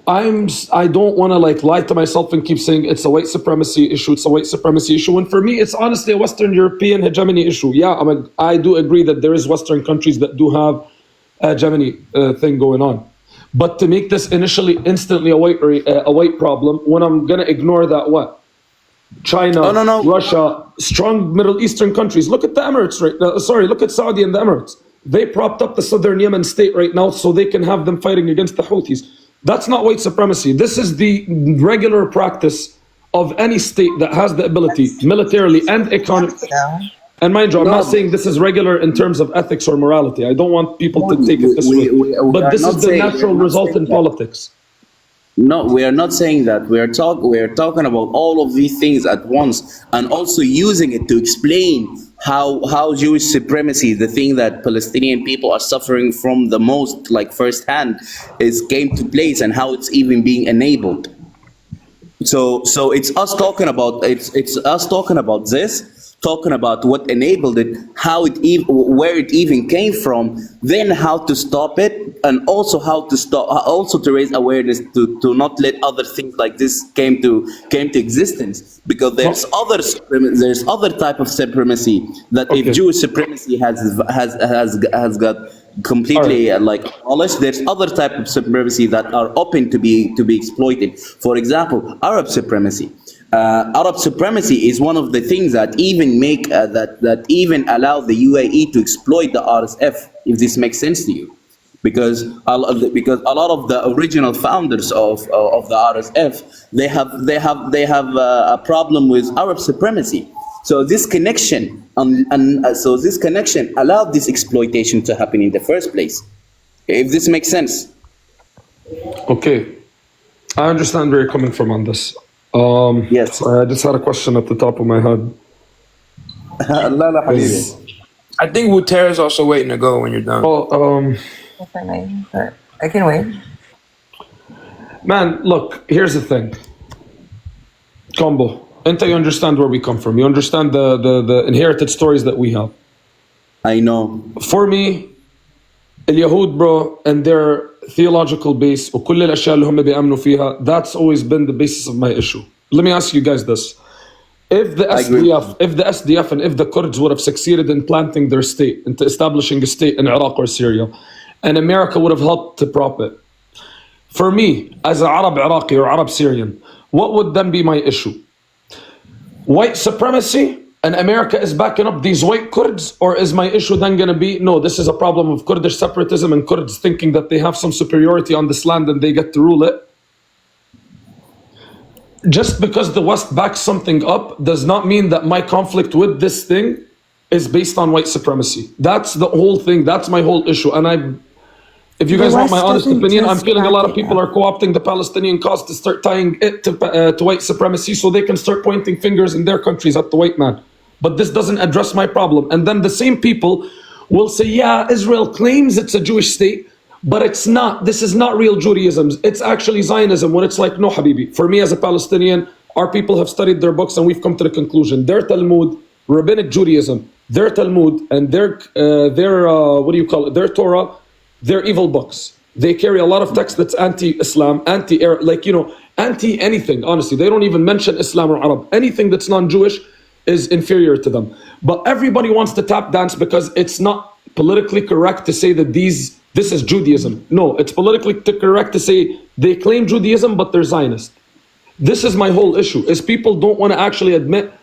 I don't want to lie to myself and keep saying it's a white supremacy issue, and for me it's honestly a Western European hegemony issue. Yeah, I do agree that there is Western countries that do have a hegemony thing going on, but to make this instantly a white problem, when I'm gonna ignore that, what China, Oh, no, no. Russia, strong Middle Eastern countries. Look at the Emirates right now. Sorry, look at Saudi and the Emirates. They propped up the southern Yemen state right now so they can have them fighting against the Houthis. That's not white supremacy. This is the regular practice of any state that has the ability, militarily and economically. And mind you, I'm not saying this is regular in terms of ethics or morality. I don't want people to take it this way. But this is the natural result in politics. No, we are not saying that. We are talking about all of these things at once, and also using it to explain how Jewish supremacy, the thing that Palestinian people are suffering from the most, like firsthand, came to place, and how it's even being enabled. So it's us talking about this, talking about what enabled it, where it even came from, then how to stop it, and also also to raise awareness to not let other things like this came to existence, because there's other type of supremacy that Okay. if Jewish supremacy has got completely abolished, there's other type of supremacy that are open to be exploited. For example, Arab supremacy. Arab supremacy is one of the things that even make that even allow the UAE to exploit the RSF, if this makes sense to you, because a lot of the original founders of the RSF, they have a problem with Arab supremacy. So this connection allowed this exploitation to happen in the first place, if this makes sense. Okay, I understand where you're coming from on this. Yes. I just had a question at the top of my head. لا لا حبيبي. I think Wutera is also waiting to go when you're done. Well, If I may, but I can wait. man, look, here's the thing. Combo, Enta, you understand where we come from. You understand the inherited stories that we have. I know. For me, اليهود, bro, and their theological base وكل الأشياء اللي هم بيأمنوا فيها, that's always been the basis of my issue. Let me ask you guys this. If the SDF and if the Kurds would have succeeded in planting their state, into establishing a state in Iraq or Syria, and America would have helped to prop it, for me, as an Arab Iraqi or Arab Syrian, what would then be my issue? White supremacy and America is backing up these white Kurds, or is my issue then going to be, no, this is a problem of Kurdish separatism and Kurds thinking that they have some superiority on this land and they get to rule it? Just because the West backs something up does not mean that my conflict with this thing is based on white supremacy. That's the whole thing. That's my whole issue. And if you guys want my honest opinion, I'm feeling a lot of people are co-opting the Palestinian cause to start tying it to white supremacy so they can start pointing fingers in their countries at the white man. But this doesn't address my problem. And then the same people will say, yeah, Israel claims it's a Jewish state, but it's not. This is not real Judaism. It's actually Zionism. When it's like, no, Habibi. For me as a Palestinian, our people have studied their books and we've come to the conclusion. Their Talmud, Rabbinic Judaism, their Talmud, and their what do you call it? Their Torah, they're evil books. They carry a lot of text that's anti-Islam, anti-Arab, like, anti-anything, honestly. They don't even mention Islam or Arab. Anything that's non-Jewish is inferior to them. But everybody wants to tap dance because it's not politically correct to say that this is Judaism. No, it's politically correct to say they claim Judaism, but they're Zionist. This is my whole issue, is people don't want to actually admit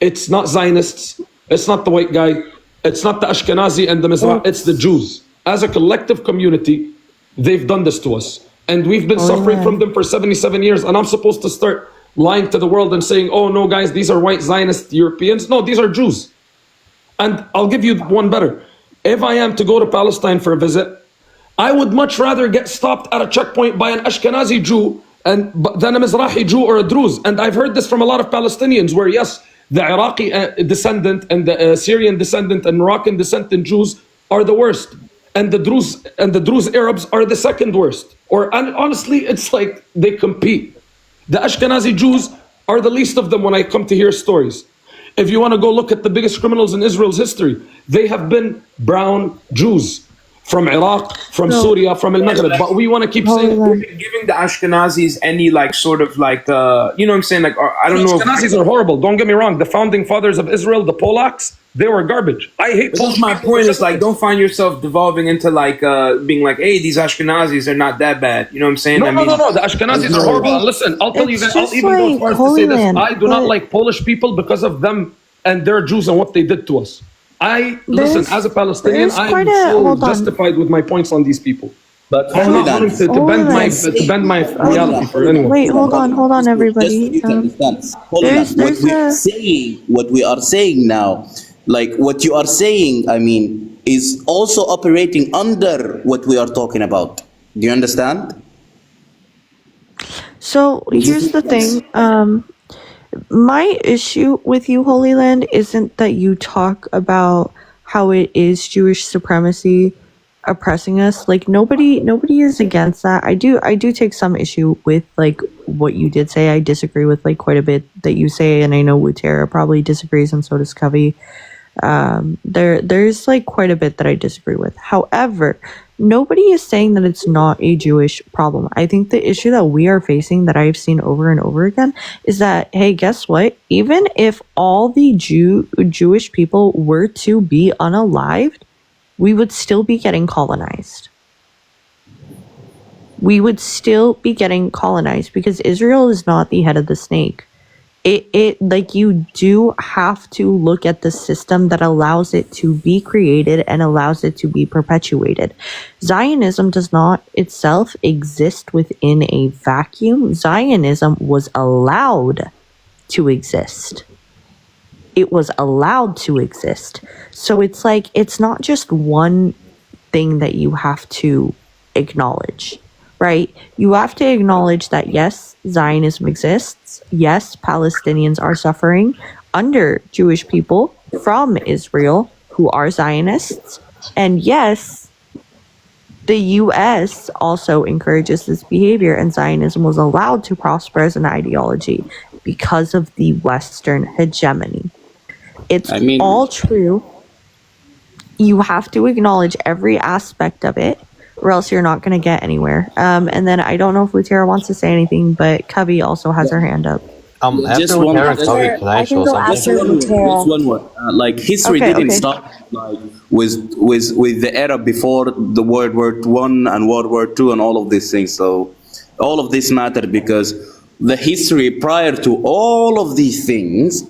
it's not Zionists, it's not the white guy, it's not the Ashkenazi and the Mizrah, it's the Jews. As a collective community, they've done this to us. And we've been suffering from them for 77 years. And I'm supposed to start lying to the world and saying, oh, no, guys, these are white Zionist Europeans. No, these are Jews. And I'll give you one better. If I am to go to Palestine for a visit, I would much rather get stopped at a checkpoint by an Ashkenazi Jew than a Mizrahi Jew or a Druze. And I've heard this from a lot of Palestinians where, yes, the Iraqi descendant and the Syrian descendant and Moroccan descendant Jews are the worst. And the Druze Arabs are the second worst. And honestly, it's like they compete. The Ashkenazi Jews are the least of them when I come to hear stories. If you want to go look at the biggest criminals in Israel's history, they have been brown Jews from Iraq, from Syria, from Al-Maghrib. But we want to keep saying... Giving the Ashkenazis any sort of you know what I'm saying? I don't know. Ashkenazis are horrible. Don't get me wrong. The founding fathers of Israel, the Polacks, they were garbage. I hate Polish. My point is don't find yourself devolving into being like, hey, these Ashkenazis are not that bad. You know what I'm saying? No. The Ashkenazis are horrible. And listen, I'll tell you guys, I'll even go as far as to say this. I do not like Polish people because of them and their Jews and what they did to us. Listen, as a Palestinian, I'm so justified with my points on these people. But I'm not willing to bend my reality for anyone. Wait, hold on, everybody. Just you understand. What we are saying now, like what you are saying, I mean, is also operating under what we are talking about. Do you understand? So here's the thing. My issue with you, Holy Land, isn't that you talk about how it is Jewish supremacy oppressing us. Like nobody is against that. I do take some issue with what you did say. I disagree with quite a bit that you say, and I know Wutera probably disagrees, and so does Covey. There's quite a bit that I disagree with. However, nobody is saying that it's not a Jewish problem. I think the issue that we are facing, that I've seen over and over again, is that, hey, guess what? Even if all the Jewish people were to be unalived, we would still be getting colonized. We would still be getting colonized because Israel is not the head of the snake. You do have to look at the system that allows it to be created and allows it to be perpetuated. Zionism does not itself exist within a vacuum. Zionism was allowed to exist. It was allowed to exist. So it's not just one thing that you have to acknowledge, right? You have to acknowledge that, yes, Zionism exists. Yes, Palestinians are suffering under Jewish people from Israel who are Zionists. And yes, the U.S. also encourages this behavior, and Zionism was allowed to prosper as an ideology because of the Western hegemony. It's all true. You have to acknowledge every aspect of it, or else you're not going to get anywhere. And then I don't know if Lutera wants to say anything, but Cubby also has her hand up. After Lutera, Cubby, can I show something? Just one word. History didn't start with the era before the World War I and World War II and all of these things. So all of this mattered because the history prior to all of these things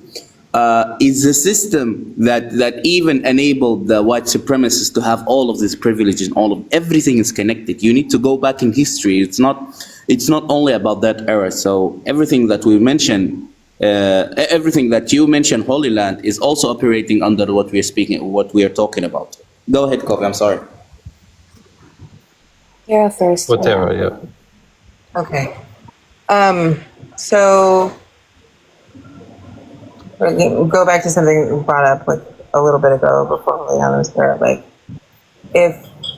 is a system that even enabled the white supremacists to have all of these privileges and everything is connected. You need to go back in history. It's not only about that era. So everything that we mentioned, everything that you mentioned, Holy Land, is also operating under what we are talking about. Go ahead, Kofi. I'm sorry. Yeah, first. Wutera, yeah. Okay. So we'll go back to something brought up a little bit ago before Leon was there. if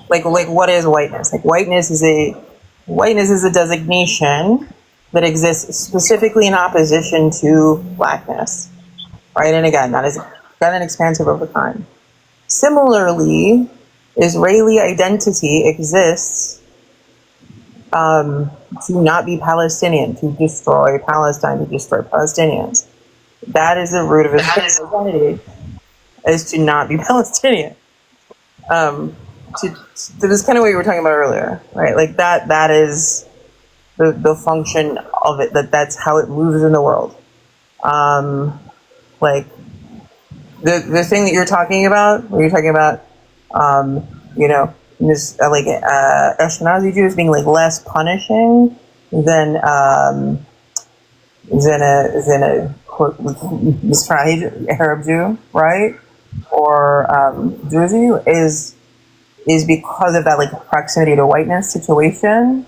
like what is whiteness? Like whiteness is a designation that exists specifically in opposition to blackness, right? And again, that is got an expansive over time. Similarly, Israeli identity exists to not be Palestinian, to destroy Palestine, to destroy Palestinians. That is the root of Israeli identity, is to not be Palestinian. That is kind of what you were talking about earlier, right? Like that is the function of it, that's how it moves in the world. Like the thing that you're talking about, where you're talking about, you know, this Ashkenazi Jews being like less punishing than a Mizrahi Arab Jew, right? Or Druzi is because of that like proximity to whiteness situation.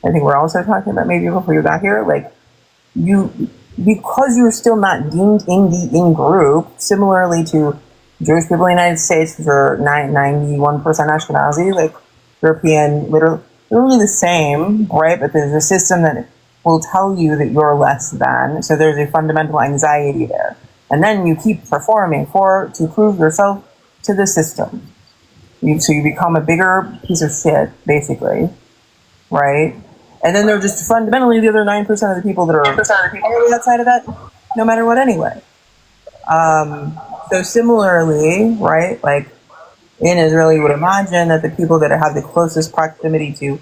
I think we're also talking about maybe before you got here, like because you're still not deemed in group, similarly to Jewish people in the United States, which are 91% Ashkenazi, like European, literally the same, right? But there's a system that will tell you that you're less than, so there's a fundamental anxiety there. And then you keep performing to prove yourself to the system. So you become a bigger piece of shit, basically, right? And then they're just fundamentally the other 9% of the people that are outside of that, no matter what anyway. So similarly, right, like in Israel, you would imagine that the people that have the closest proximity to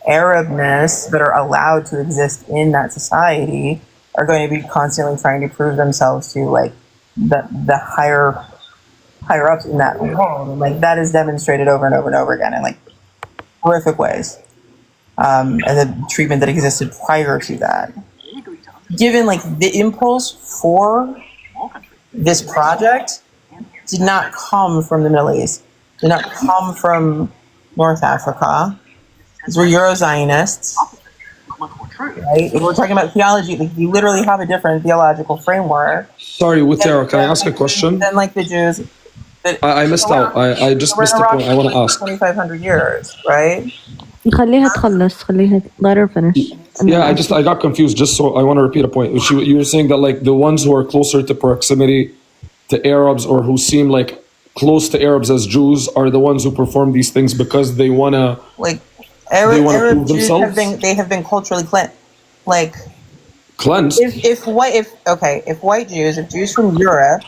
Arabness that are allowed to exist in that society are going to be constantly trying to prove themselves to like the higher ups in that world. And like that is demonstrated over and over and over again in like horrific ways. And the treatment that existed prior to that. Given like the impulse for this project did not come from the Middle East, did not come from North Africa. These were Euro-Zionists, right? If we're talking about theology, like you literally have a different theological framework. Sorry, Wutera, can I ask a question? Then like the Jews. I missed out. I just missed the point I want to ask. 2,500 years, right? خليها let her finish. Yeah, I got confused. Just so I want to repeat a point. You were saying that like the ones who are closer to proximity to Arabs or who seem like close to Arabs as Jews are the ones who perform these things because they want to like Arab Jews themselves? have been culturally cleansed. If Jews from Europe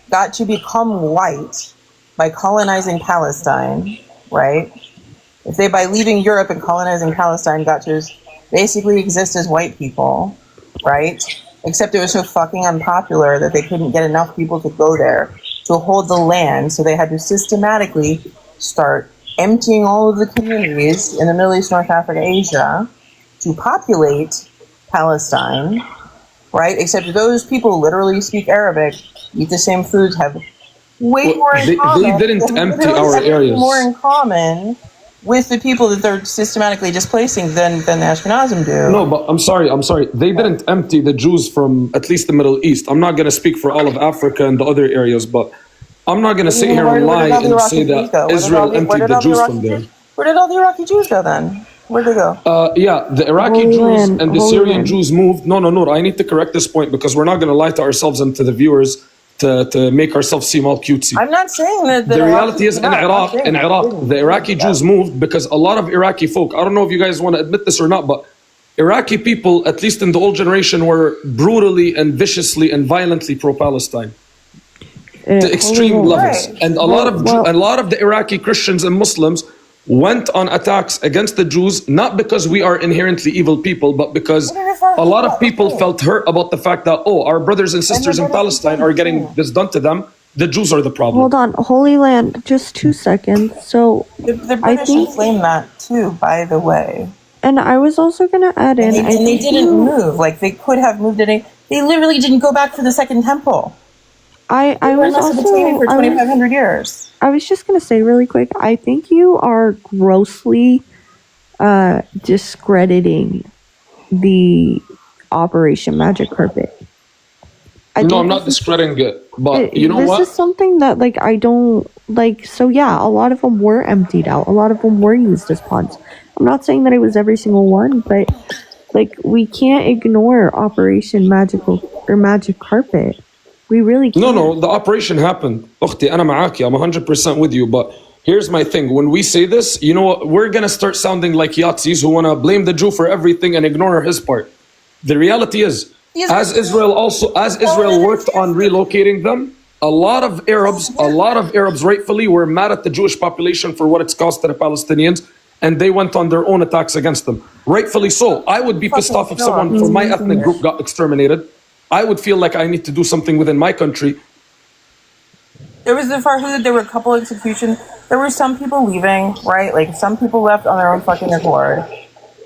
got to become white by colonizing Palestine, right? If they, by leaving Europe and colonizing Palestine, got to basically exist as white people, right? Except it was so fucking unpopular that they couldn't get enough people to go there to hold the land, so they had to systematically start emptying all of the communities in the Middle East, North Africa, Asia to populate Palestine, right? Except those people literally speak Arabic, eat the same foods, have way more in common. They didn't empty our areas. More in common with the people that they're systematically displacing than the Ashkenazim do. No, but I'm sorry. They didn't empty the Jews from at least the Middle East. I'm not going to speak for all of Africa and the other areas, but I'm not going to sit here and lie and say that Israel emptied the Jews from there. Where did all the Iraqi Jews go then? Where'd they go? Yeah, the Iraqi Jews and the Syrian Jews moved. No, I need to correct this point because we're not going to lie to ourselves and to the viewers to make ourselves seem all cutesy. I'm not saying that the reality is in Iraq, the Iraqi Jews moved because a lot of Iraqi folk, I don't know if you guys want to admit this or not, but Iraqi people, at least in the old generation, were brutally and viciously and violently pro-Palestine. To extreme levels. Right. And a lot of the Iraqi Christians and Muslims went on attacks against the Jews, not because we are inherently evil people, but because a lot of people felt hurt about the fact that, our brothers and sisters in Palestine are getting this done to them. The Jews are the problem. Hold on, Holy Land, just 2 seconds. So the British claim that too, by the way. And I was also going to add in... And they didn't move. Like, they could have moved it. They literally didn't go back to the Second Temple. I was also for 2,500 years. I was just going to say really quick, I think you are grossly discrediting the Operation Magic Carpet. I'm not discrediting it, but you know what? This is something that, like, I don't like, so yeah, a lot of them were emptied out. A lot of them were used as ponds. I'm not saying that it was every single one, but like, we can't ignore Operation Magical or Magic Carpet. We really can't. No, the operation happened. أختي أنا معاكي. I'm 100% with you. But here's my thing. When we say this, you know what? We're gonna start sounding like Yahtzees who wanna blame the Jew for everything and ignore his part. The reality is, as Israel worked on relocating them, a lot of Arabs rightfully were mad at the Jewish population for what it's cost to the Palestinians, and they went on their own attacks against them. Rightfully so. I would be pissed off if someone from my ethnic group got exterminated. I would feel like I need to do something within my country. There was the Farhud, there were a couple executions. There were some people leaving, right? Like, some people left on their own fucking accord,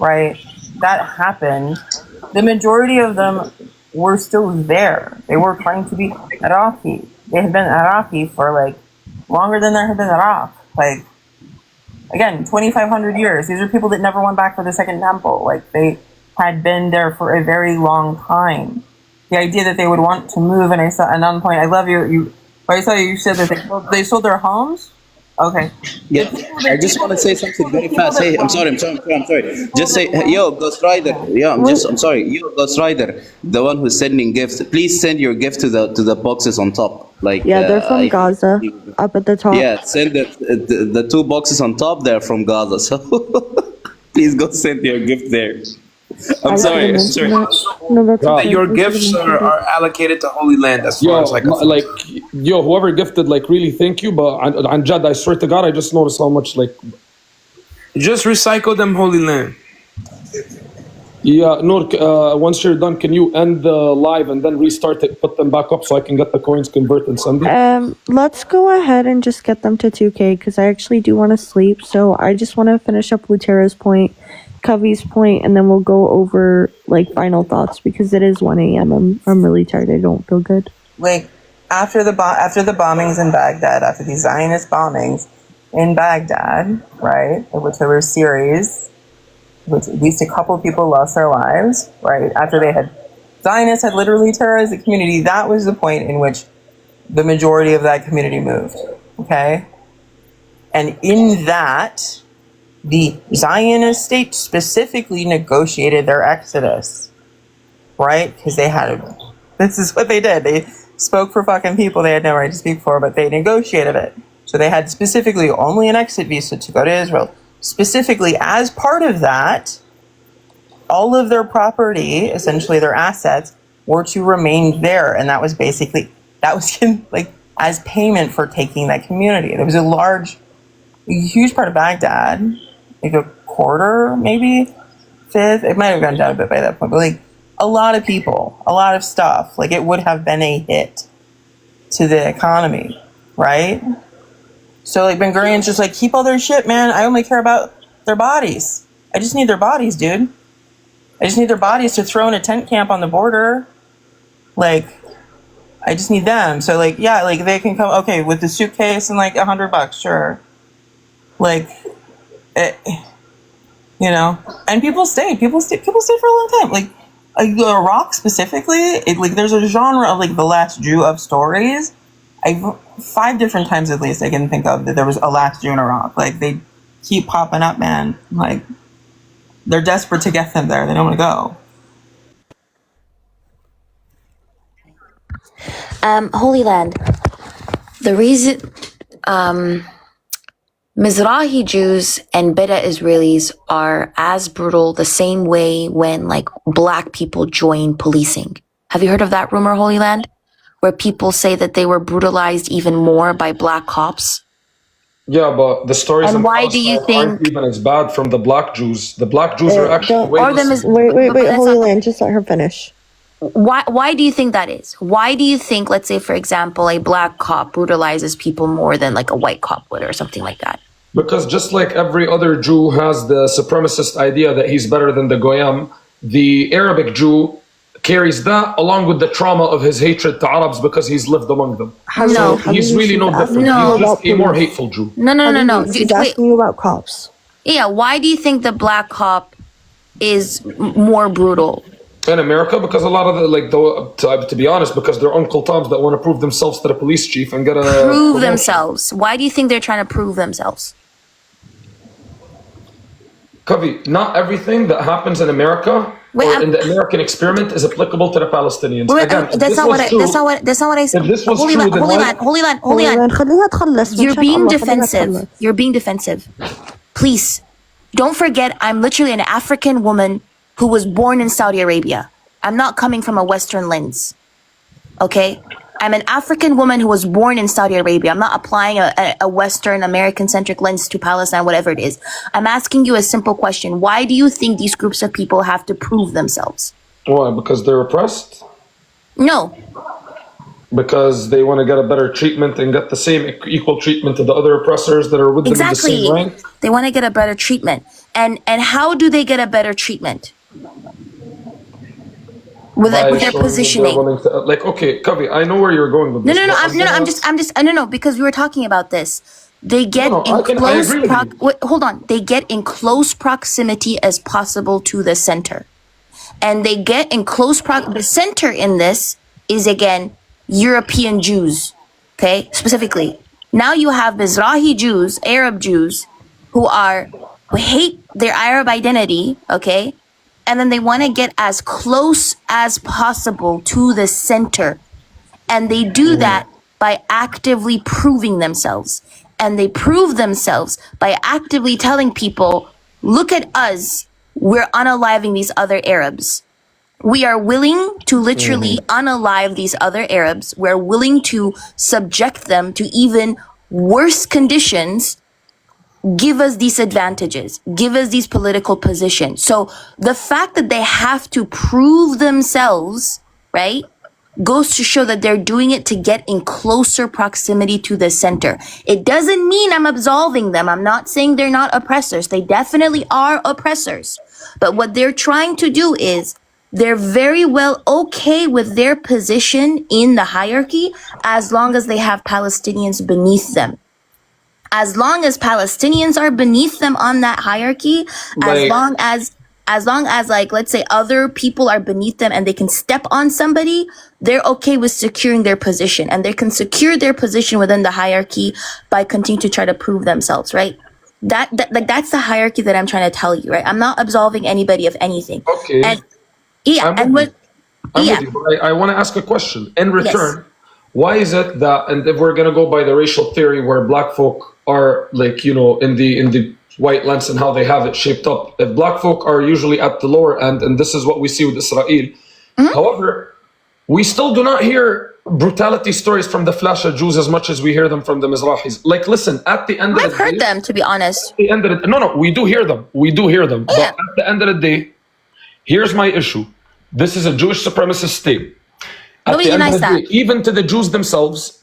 right? That happened. The majority of them were still there. They were trying to be Iraqi. They had been Iraqi for, like, longer than there had been Iraq. Like, again, 2,500 years. These are people that never went back for the Second Temple. Like, they had been there for a very long time. The idea that they would want to move, and I saw at one point, I love I saw you said that they sold their homes. Okay. Yeah, I just want to say something very fast. Hey, I'm sorry. Just say, yo, Ghost Rider. Yeah, I'm sorry. Yo, Ghost Rider, the one who's sending gifts. Please send your gift to the boxes on top. Like, Yeah, they're from Gaza, up at the top. yeah, send the two boxes on top. They're from Gaza. So please go send your gift there. I'm sorry. No, that's okay. Your gifts are allocated to Holy Land as far as Whoever gifted, like, really thank you. But on Jad, I swear to God, I just noticed how much, like, just recycle them Holy Land. Yeah, Noor, once you're done, can you end the live and then restart it, put them back up so I can get the coins converted and send it? Let's go ahead and just get them to 2K because I actually do want to sleep. So I just want to finish up Lutera's point, Covey's point, and then we'll go over like final thoughts because it is 1 a.m. I'm really tired. I don't feel good. Like, after the bombings in Baghdad, after the Zionist bombings in Baghdad, right, in which there were a series, which at least a couple of people lost their lives, right, after Zionists had literally terrorized the community, that was the point in which the majority of that community moved, okay? And in that, the Zionist state specifically negotiated their exodus, right? Because this is what they did. They spoke for fucking people they had no right to speak for, but they negotiated it. So they had specifically only an exit visa to go to Israel. Specifically, as part of that, all of their property, essentially their assets, were to remain there. And that was like as payment for taking that community. There was a huge part of Baghdad, like a quarter, maybe, fifth. It might have gone down a bit by that point, but like a lot of people, a lot of stuff. Like, it would have been a hit to the economy, right? So like Ben Gurion's just like, keep all their shit, man. I only care about their bodies. I just need their bodies, dude. I just need their bodies to throw in a tent camp on the border. Like, I just need them. So like, yeah, like they can come, okay, with the suitcase and like $100, sure. Like, and people stayed for a long time. Like Iraq specifically, there's a genre of like the Last Jew of stories. 5 different times at least I can think of that there was a Last Jew in Iraq. Like, they keep popping up, man. Like, they're desperate to get them there. They don't want to go. Holy Land. The reason Mizrahi Jews and Beta Israelis are as brutal the same way when like black people join policing. Have you heard of that rumor, Holy Land? Where people say that they were brutalized even more by black cops? Yeah, but the stories and why do you think aren't even as bad from the black Jews. The black Jews are actually way less. Wait, Holy Land, just let her finish. Why do you think that is? Why do you think, let's say, for example, a black cop brutalizes people more than like a white cop would or something like that? Because just like every other Jew has the supremacist idea that he's better than the Goyim, the Arabic Jew carries that along with the trauma of his hatred to Arabs because he's lived among them. He's really no different. He's just a more hateful Jew. No. He's asking you about cops. Yeah, why do you think the black cop is more brutal? In America, because a lot of the to be honest, because they're Uncle Toms that want to prove themselves to the police chief and get a Prove promotion. themselves. Why do you think they're trying to prove themselves? Kavi, not everything that happens in America in the American experiment is applicable to the Palestinians. Again, that's not what I said. If this was Holy true, land, then holy why- land, holy land, holy خليها land. تخلص. You're من being شان الله، خليها defensive. تخلص. You're being defensive. Please, don't forget I'm literally an African woman who was born in Saudi Arabia. I'm not coming from a Western lens. Okay? I'm an African woman who was born in Saudi Arabia. I'm not applying a Western American-centric lens to Palestine, whatever it is. I'm asking you a simple question. Why do you think these groups of people have to prove themselves? Why? Because they're oppressed? No. Because they want to get a better treatment and get the same equal treatment to the other oppressors that are with them in the Exactly. same rank? They want to get a better treatment. And how do they get a better treatment? With their By showing that they're positioning. willing to- okay, Kavi, I know where you're going with No, this. because we were talking about this. They get No, in I close agree with you. wait, hold on. They get in close proximity as possible to the center. And they get in close the center in this is again European Jews. Okay? Specifically. Now you have Mizrahi Jews, Arab Jews, who hate their Arab identity, okay? And then they want to get as close as possible to the center. And they do that by actively proving themselves. And they prove themselves by actively telling people, look at us, we're unaliving these other Arabs. We are willing to literally unalive these other Arabs. We're willing to subject them to even worse conditions. Give us these advantages, give us these political positions. So the fact that they have to prove themselves, right, goes to show that they're doing it to get in closer proximity to the center. It doesn't mean I'm absolving them. I'm not saying they're not oppressors. They definitely are oppressors. But what they're trying to do is they're very well okay with their position in the hierarchy as long as they have Palestinians beneath them. As long as Palestinians are beneath them on that hierarchy, as long as like, let's say other people are beneath them and they can step on somebody, they're okay with securing their position, and they can secure their position within the hierarchy by continuing to try to prove themselves, right? That's the hierarchy that I'm trying to tell you, right? I'm not absolving anybody of anything. Okay. And yeah, I'm and with what you. I'm with you, but I want to ask a question. In return, why is it that, and if we're going to go by the racial theory where black folk are like, in the white lens and how they have it shaped up, if black folk are usually at the lower end, and this is what we see with Israel. However, we still do not hear brutality stories from the Flasha Jews as much as we hear them from the Mizrahis. Like, listen, at the end of the day... I've heard them, to be honest. At the end of the, no, we do hear them. We do hear them. Yeah. But at the end of the day, here's my issue. This is a Jewish supremacist state. At Nobody the end of denies the day, that. even to the Jews themselves,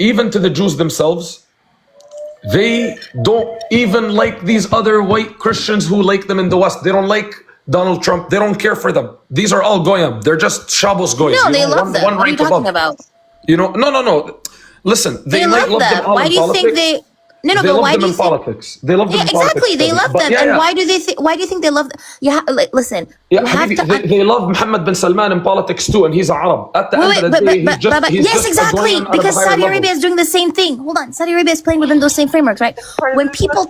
they don't even like these other white Christians who like them in the West. They don't like Donald Trump. They don't care for them. These are all goyim. They're just Shabbos goyim. No, they love them. What are you talking about? No. Listen, They might love them. all Why in do you think politics. they? No, They but love why them do you in think? politics. They love them Yeah, in politics. exactly. They love But them, and why do they? Why do you think they love them? Listen. Yeah, you have Habibi, to. they love Mohammed bin Salman in politics too, and he's an Arab. At the end of the day, he's just yes, just a exactly. goyim at a Because higher Saudi level. Arabia is doing the same thing. Hold on, Saudi Arabia is playing within those same frameworks, right? When people,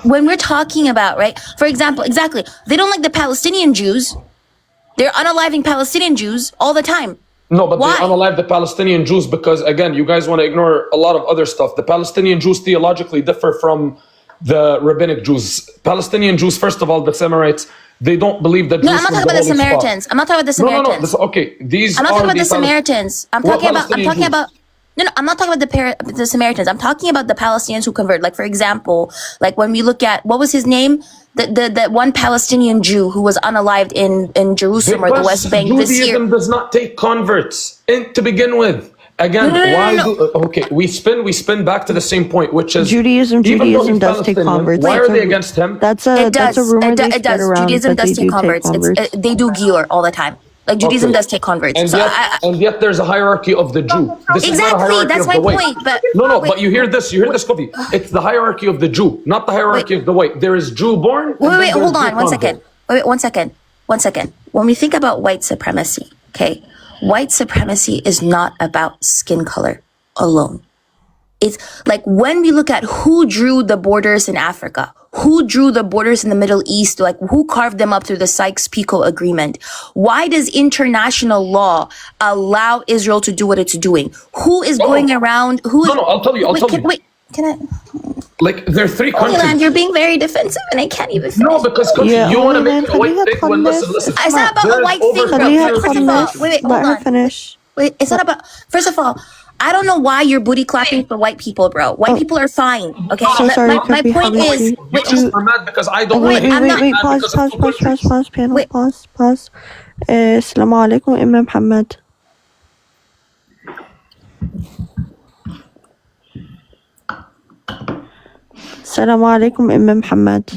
when we're talking about, right? For example, exactly, they don't like the Palestinian Jews. They're unaliving Palestinian Jews all the time. No, but Why? they unalive the Palestinian Jews because, again, you guys want to ignore a lot of other stuff. The Palestinian Jews theologically differ from the rabbinic Jews. Palestinian Jews, first of all, the Semirites, they don't believe that No, Jews I'm not talking about the Samaritans. I'm not talking about the Samaritans. Okay, these I'm not are talking about the Pal- Samaritans. I'm What talking about. I'm Palestinian talking Jews? about. No, I'm not talking about the Samaritans. I'm talking about the Palestinians who convert. Like, for example, like when we look at, what was his name? The one Palestinian Jew who was unalived in Jerusalem or the West Bank this year. Judaism does not take converts to begin with. Again, okay, we spin back to the same point, which is Judaism even though he's does take Palestinian, converts. Why are they against him? That's It does. a rumor they It spread does. around Judaism that does they take do converts. take converts. They do gior all the time. Like Judaism Okay. does take converts. And So yet there's a hierarchy of the Jew. This is not a exactly, hierarchy that's of my the white. point. But But you hear this, Kofi. It's the hierarchy of the Jew, not the hierarchy of the white. There is Jew born. Wait, hold on, 1 second. Wait, 1 second. one second. When we think about white supremacy, okay, white supremacy is not about skin color alone. It's like when we look at who drew the borders in Africa, who drew the borders in the Middle East, like who carved them up through the Sykes-Picot Agreement? Why does international law allow Israel to do what it's doing? Who is going around? Who is? No, I'll tell you. Wait, can I? Like, there are three Holy countries. Land, you're being very defensive, and I can't even finish. No, because you want to make it a white thing. Well, listen. It's not about a white thing, bro. First of all, wait, hold Let her on. finish. Wait, it's not about. First of all, I don't know why you're booty clapping for white people, bro. White people are fine, okay? So sorry, my Kabi, point is, Habibti. wait, You are mad because I don't Wait, like I'm it. not- Wait, Mad pause, because of pause, two pause, countries. pause, panel, Wait. pause. السلام عليكم إمام محمد. السلام عليكم إمام محمد.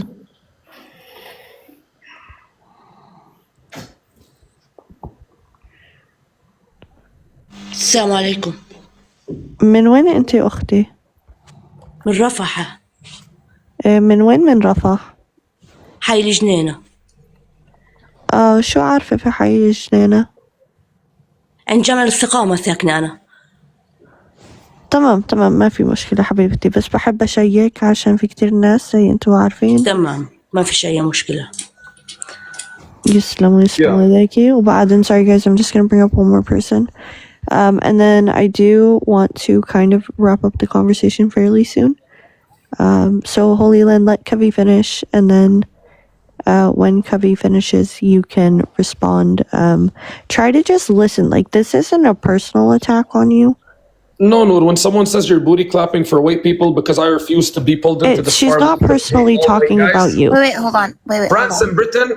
السلام عليكم. من وين أنت أختي؟ من رفح، من وين من رفح؟ حي الجنينة، شو عارفة في حي الجنينة؟ عند جمل الاستقامة ساكنة أنا. تمام ما في مشكلة حبيبتي، بس بحب أشيك عشان في كتير ناس زي انتوا عارفين. تمام، ما فيش أي مشكلة. يسلموا إليكي. وبعدين sorry guys, I'm just gonna bring up one more person. And then I do want to kind of wrap up the conversation fairly soon. So Holy Land, let Kavi finish, and then when Kavi finishes, you can respond. Try to just listen. Like, this isn't a personal attack on you. No, when someone says you're booty clapping for white people because I refuse to be pulled into the She's not personally talking about you. wait, hold on. Wait, France hold on. and Britain,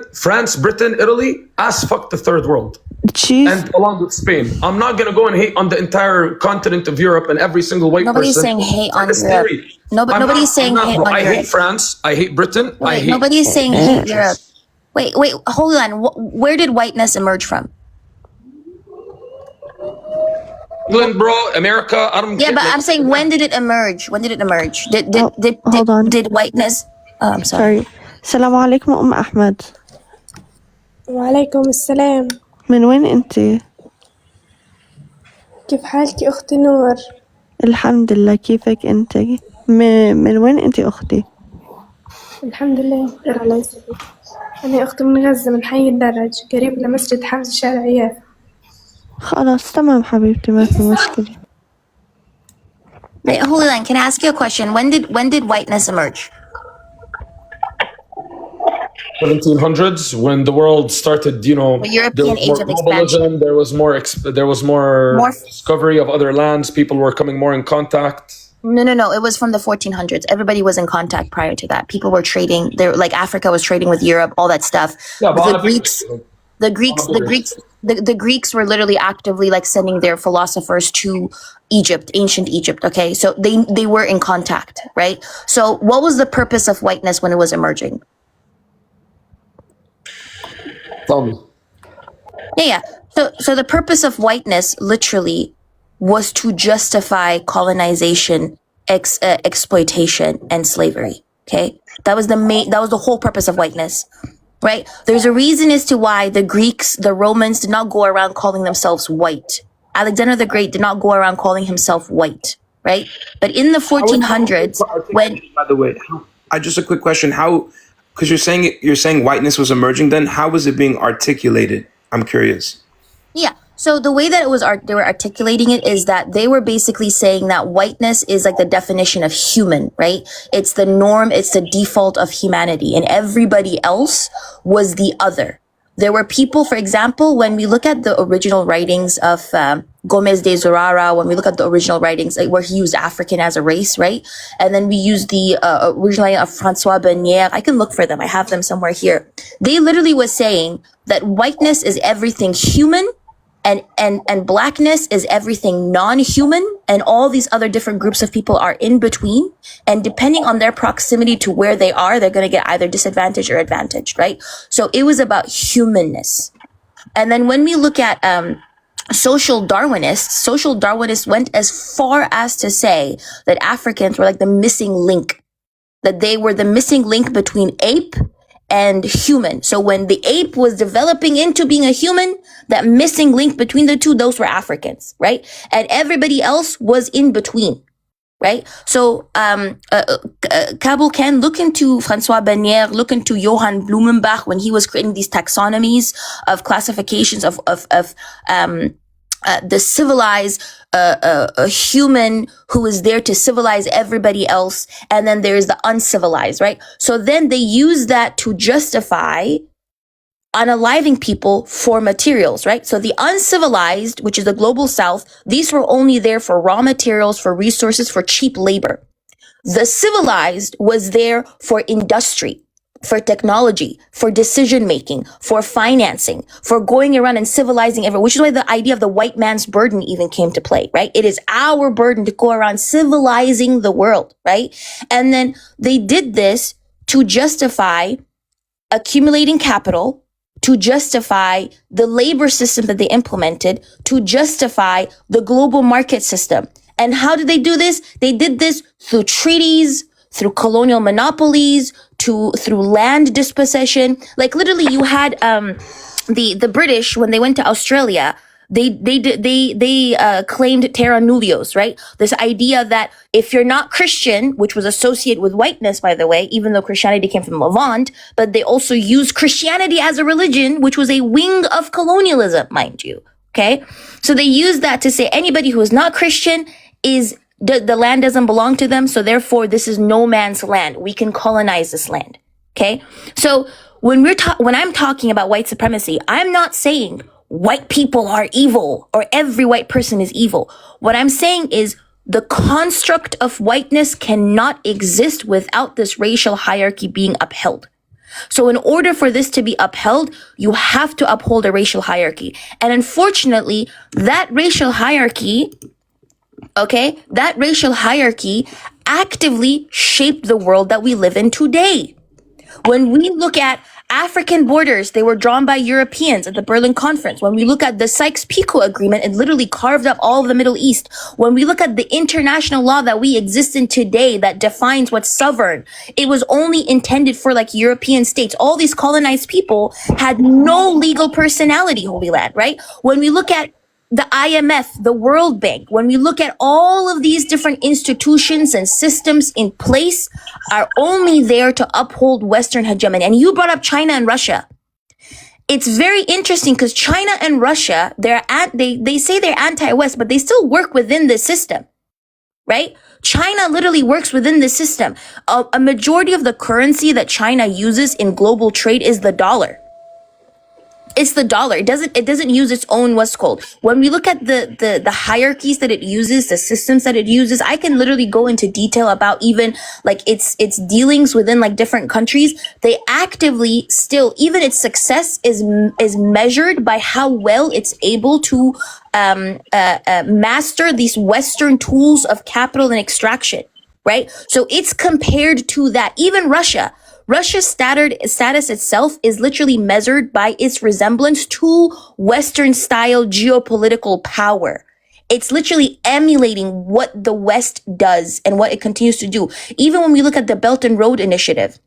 Britain, Italy, ass fuck the third world. And along with Spain. I'm not going to go and hate on the entire continent of Europe and every single white Nobody's person. saying hate for on this Europe. theory. Nobody's saying hate on I Europe. hate France. I hate Britain. I hate. Nobody's saying hate Europe. Wait, hold on. Where did whiteness emerge from? England, bro, America. I don't. Yeah, but I'm saying, when did it emerge? When did it emerge? Hold on. Did whiteness? Oh, I'm sorry. السلام عليكم أم أحمد. وعليكم السلام. من وين أنتِ؟ كيف حالك أختي نور؟ الحمد لله، كيفك أنتِ؟ من وين أنتِ أختي؟ الحمد لله يقدر على يسعدك. أنا أختي من غزة، من حي الدرج، قريب لمسجد حمزة شارع يافا. خلاص تمام حبيبتي، ما في مشكلة. Wait, hold on. Can I ask you a question? When did whiteness emerge? 1700s, when the world started, The European there was age more of expansion. globalism, there was more discovery of other lands. People were coming more in contact. No. It was from the 1400s. Everybody was in contact prior to that. People were trading. They like Africa was trading with Europe, all that stuff. Yeah, but The Greeks were literally actively like sending their philosophers to Egypt, ancient Egypt. Okay, so they were in contact, right? So what was the purpose of whiteness when it was emerging? Tell me. Yeah. So the purpose of whiteness literally was to justify colonization, exploitation, and slavery. Okay, that was the whole purpose of whiteness. Right? There's a reason as to why the Greeks, the Romans did not go around calling themselves white. Alexander the Great did not go around calling himself white, right? But in the 1400s, by the way, just a quick question: how? Because you're saying whiteness was emerging. Then how was it being articulated? I'm curious. Yeah. So the way that they were articulating it is that they were basically saying that whiteness is like the definition of human, right? It's the norm, it's the default of humanity, and everybody else was the other. There were people, for example, when we look at the original writings of Gomez de Zurara, when we look at the original writings, like where he used African as a race, right? And then we use the original writing of Francois Bernier. I can look for them. I have them somewhere here. They literally was saying that whiteness is everything human, and blackness is everything non-human, and all these other different groups of people are in between, and depending on their proximity to where they are, they're going to get either disadvantaged or advantaged, right? So it was about humanness. And then when we look at social Darwinists went as far as to say that Africans were like the missing link, that they were the missing link between ape and human. So when the ape was developing into being a human, that missing link between the two, those were Africans, right? And everybody else was in between. Right? So, Kabul can look into Francois Bernier, look into Johann Blumenbach when he was creating these taxonomies of classifications of the civilized, a human who is there to civilize everybody else. And then there's the uncivilized, right? So then they use that to justify unaliving people for materials, right? So the uncivilized, which is the global south, these were only there for raw materials, for resources, for cheap labor. The civilized was there for industry, for technology, for decision making, for financing, for going around and civilizing everyone, which is why the idea of the white man's burden even came to play, right? It is our burden to go around civilizing the world, right? And then they did this to justify accumulating capital, to justify the labor system that they implemented, to justify the global market system. And how did they do this? They did this through treaties, through colonial monopolies, through land dispossession. Like literally you had the British when they went to Australia, they claimed terra nullius, right? This idea that if you're not Christian, which was associated with whiteness, by the way, even though Christianity came from Levant, but they also used Christianity as a religion, which was a wing of colonialism, mind you. Okay. So they used that to say anybody who is not Christian is the land doesn't belong to them. So therefore this is no man's land. We can colonize this land. Okay. So when I'm talking about white supremacy, I'm not saying white people are evil or every white person is evil. What I'm saying is the construct of whiteness cannot exist without this racial hierarchy being upheld. So in order for this to be upheld, you have to uphold a racial hierarchy. And unfortunately, that racial hierarchy actively shaped the world that we live in today. When we look at African borders, they were drawn by Europeans at the Berlin Conference. When we look at the Sykes-Picot Agreement, it literally carved up all of the Middle East. When we look at the international law that we exist in today that defines what's sovereign, it was only intended for like European states. All these colonized people had no legal personality, Holy Land, right? When we look at the IMF, the World Bank, when we look at all of these different institutions and systems in place are only there to uphold Western hegemony. And you brought up China and Russia. It's very interesting because China and Russia, they say they're anti-West, but they still work within the system, right? China literally works within the system. A majority of the currency that China uses in global trade is the dollar. It's the dollar. It doesn't use its own what's called. When we look at the hierarchies that it uses, the systems that it uses, I can literally go into detail about even like its dealings within like different countries. They actively still, even its success is measured by how well it's able to master these Western tools of capital and extraction, right? So it's compared to that. Even Russia's status itself is literally measured by its resemblance to Western-style geopolitical power. It's literally emulating what the West does and what it continues to do. Even when we look at the Belt and Road Initiative,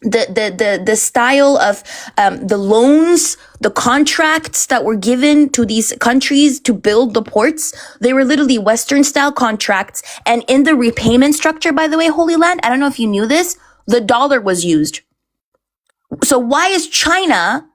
the style of the loans, the contracts that were given to these countries to build the ports, they were literally Western-style contracts. And in the repayment structure, by the way, Holy Land, I don't know if you knew this, the dollar was used. So why is China,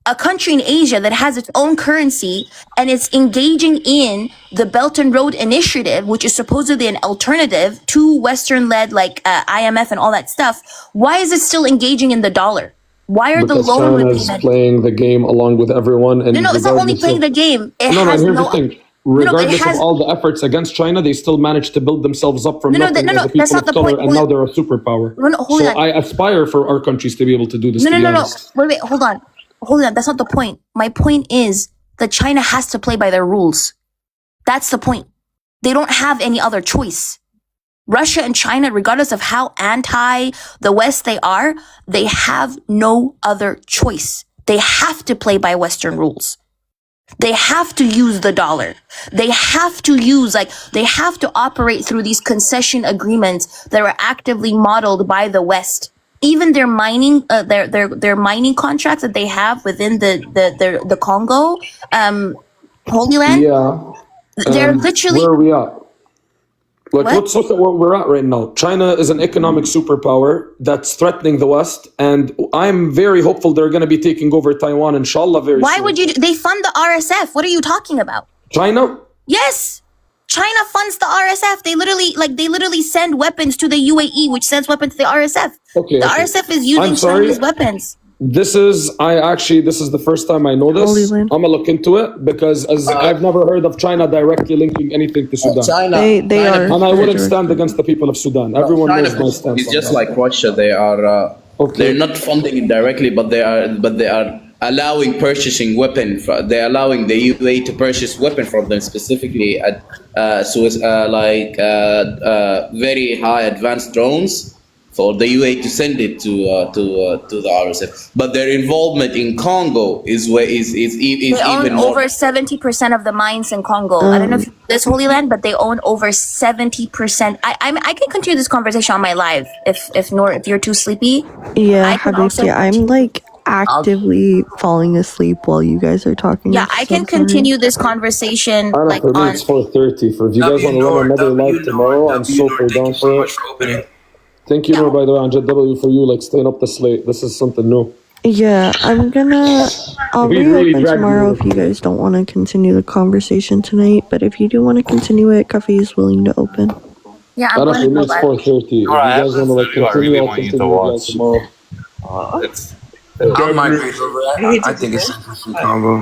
a country in Asia that has its own currency and it's engaging in the Belt and Road Initiative, which is supposedly an alternative to Western-led like IMF and all that stuff, why is it still engaging in the dollar? Why are Because the loan China's repayment playing the game along with everyone. And No, it's not only regardless playing of- the game. It No, has here's no. the thing. No, it Regardless has- of all the efforts against China, they still managed to build themselves up from nothing as a that's people not of the color, point. and now they're a superpower. Hold So on. I aspire for our countries to be able to do this. No. Wait, hold on. That's not the point. My point is that China has to play by their rules. That's the point. They don't have any other choice. Russia and China, regardless of how anti the West they are, they have no other choice. They have to play by Western rules. They have to use the dollar. They have to operate through these concession agreements that are actively modeled by the West. even their mining, their mining contracts that they have within the Congo, Holy Land. Yeah. They're And literally where are we at? Like, what? let's look at what we're at right now. China is an economic superpower that's threatening the West, and I'm very hopeful they're going to be taking over Taiwan, inshallah, very Why soon. would you? They fund the RSF. What are you talking about? China? Yes. China funds the RSF. They literally send weapons to the UAE, which sends weapons to the RSF. Okay, The okay. RSF is using I'm sorry. Chinese weapons. This is the first time I know Holy this. Land. I'm gonna look into it because I've never heard of China directly linking anything to Sudan. China, They China, are. And I wouldn't They're stand against the people of Sudan. Everyone China knows my stance is on just that. like Russia. They are Okay. they're not funding it directly, but they are allowing purchasing weapon. They're allowing the UAE to purchase weapon from them, specifically at very high advanced drones for the UAE to send it to the RSF. But their involvement in Congo is They own even more. over 70% of the mines in Congo. I don't know if this Holy Land, but they own over 70%. I can continue this conversation on my live if you're too sleepy. Yeah, I can also Habibti, I'm like actively falling asleep while you guys are talking. Yeah, I'm I so can sorry. continue this conversation Anna, like for me, on. it's 4:30. For if you guys want to run another live tomorrow, I'm super down Thank you so for much it. for opening. Thank you, Noor, by the way, and JW for you, like staying up this late. This is something new. Yeah, I'll We really reopen dragged tomorrow you if you guys don't want to continue the conversation tonight. But if you do want to continue it, Coffee is willing to open. Yeah, I'm Anna, going for to me, go it's live. 4:30. If Alright, you I have guys want to this like video I continue, really I'll want you to continue with watch. tomorrow. It's I migrate over. I think it's interesting combo.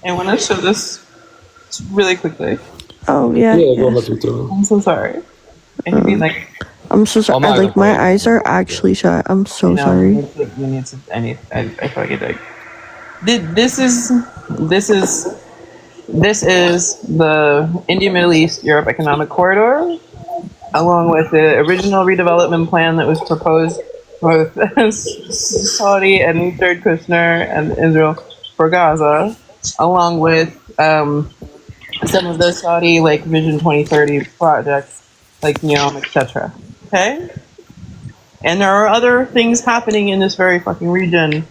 I want to show this really quickly. Oh yeah, Yeah, go yes. ahead, Victoria. I'm so sorry. I can be like, I'm so sorry. I'm not Like gonna my play it. eyes are actually shut. I'm so you know, sorry. you need to, I feel like it, like, this is the India, Middle East, Europe Economic Corridor, along with the original redevelopment plan that was proposed with Saudi and Jared Kushner and Israel for Gaza, along with some of the Saudi like Vision 2030 projects, like NEOM, etc. Okay, and there are other things happening in this very fucking region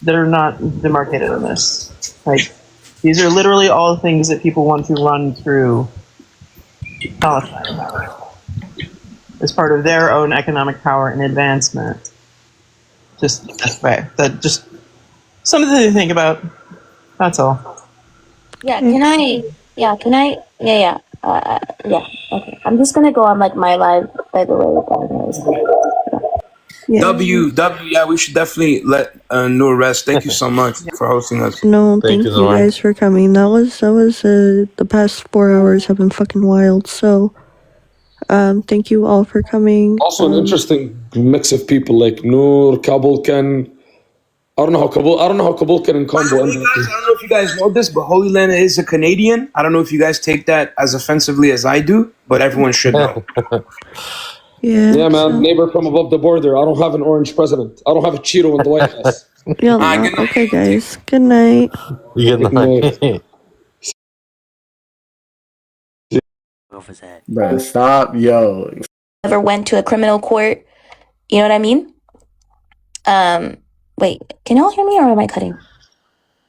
that are not demarcated in this. Like, these are literally all things that people want to run through Palestine as part of their own economic power and advancement. Just this way. That just something to think about. That's all. Yeah, can I? Yeah, can I? Yeah. Yeah. Okay. I'm just gonna go on like my live. By the way, Yeah. W, yeah, we should definitely let Noor rest. Thank you so much for hosting us. No, Thank thank you, you Nora. guys for coming. That was the past 4 hours have been fucking wild. So, thank you all for coming. Also, an interesting mix of people like Noor, Kabulkan. I don't know how Kabulkan and By the Combo way, ended guys, I don't know if you guys know this, but Holy Land is a Canadian. I don't know if you guys take that as offensively as I do, but everyone should know. Yeah. Yeah, man, so- neighbor from above the border. I don't have an orange president. I don't have a Cheeto in the White House. Yeah. good night. Okay, guys. Good night. Good night. Bro, stop, yo. ever went to a criminal court, you know what I mean? Wait, can y'all hear me or am I cutting?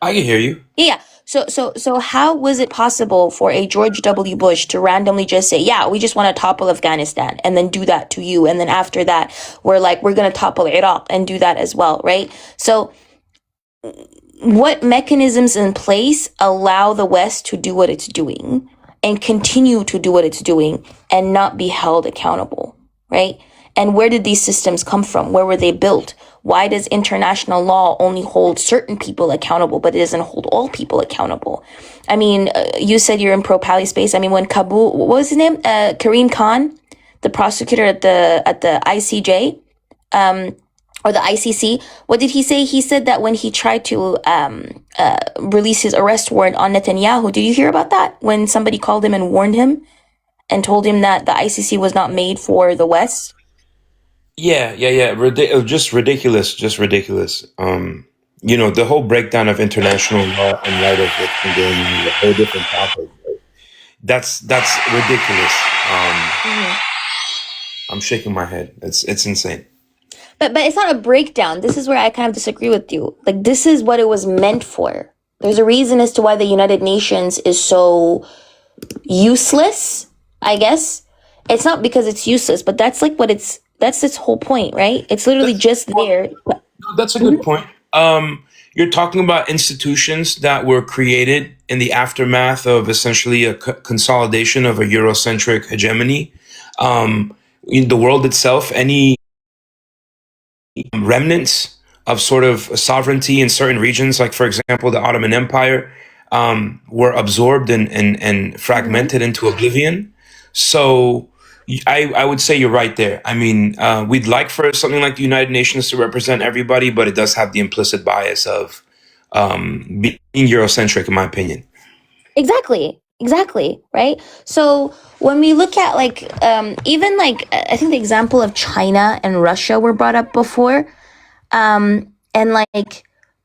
I can hear you. Yeah. So how was it possible for a George W. Bush to randomly just say, yeah, we just want to topple Afghanistan and then do that to you. And then after that, we're going to topple Iraq and do that as well, right? So what mechanisms in place allow the West to do what it's doing and continue to do what it's doing and not be held accountable, right? And where did these systems come from? Where were they built? Why does international law only hold certain people accountable, but it doesn't hold all people accountable? I mean, you said you're in pro-Pali space. I mean, when Kabul, what was his name? Kareem Khan, the prosecutor at the ICJ, or the ICC, what did he say? He said that when he tried to release his arrest warrant on Netanyahu, did you hear about that? When somebody called him and warned him and told him that the ICC was not made for the West? Yeah. Just ridiculous. The whole breakdown of international law and right of it can go into a whole different topic. That's ridiculous. I'm shaking my head. It's insane. but it's not a breakdown. This is where I kind of disagree with you. Like, this is what it was meant for. There's a reason as to why the United Nations is so useless, I guess. It's not because it's useless, but that's like that's its whole point, right? It's literally just there. That's a good point. You're talking about institutions that were created in the aftermath of essentially a consolidation of a Eurocentric hegemony. In the world itself, any remnants of sort of sovereignty in certain regions, like for example, the Ottoman Empire, were absorbed and fragmented into oblivion. So I would say you're right there. I mean, we'd like for something like the United Nations to represent everybody, but it does have the implicit bias of being Eurocentric, in my opinion. Exactly, right? So when we look at like even like I think the example of China and Russia were brought up before, and like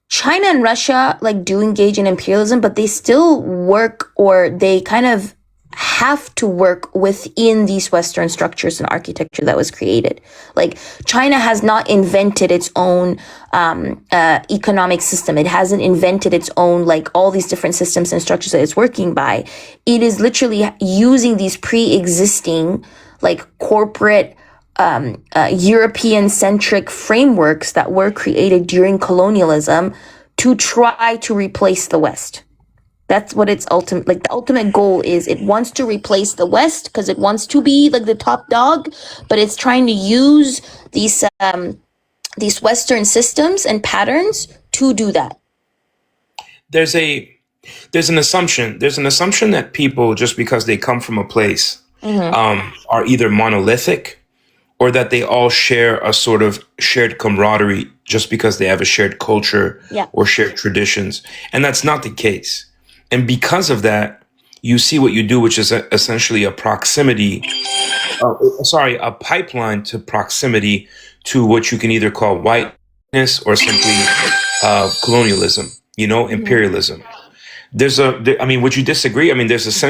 China and Russia like do engage in imperialism, but they still work, or they kind of have to work within these Western structures and architecture that was created. Like, China has not invented its own economic system. It hasn't invented its own, like, all these different systems and structures that it's working by. It is literally using these pre-existing, like, corporate European-centric frameworks that were created during colonialism to try to replace the West. That's what its ultimate, like, the ultimate goal is. It wants to replace the West because it wants to be like the top dog, but it's trying to use these Western systems and patterns to do that. There's an assumption that people, just because they come from a place, are either monolithic, or that they all share a sort of shared camaraderie just because they have a shared culture or shared traditions. And that's not the case. And because of that, you see what you do, which is essentially a pipeline to proximity to what you can either call whiteness or simply colonialism, imperialism. Would you disagree? I mean, there's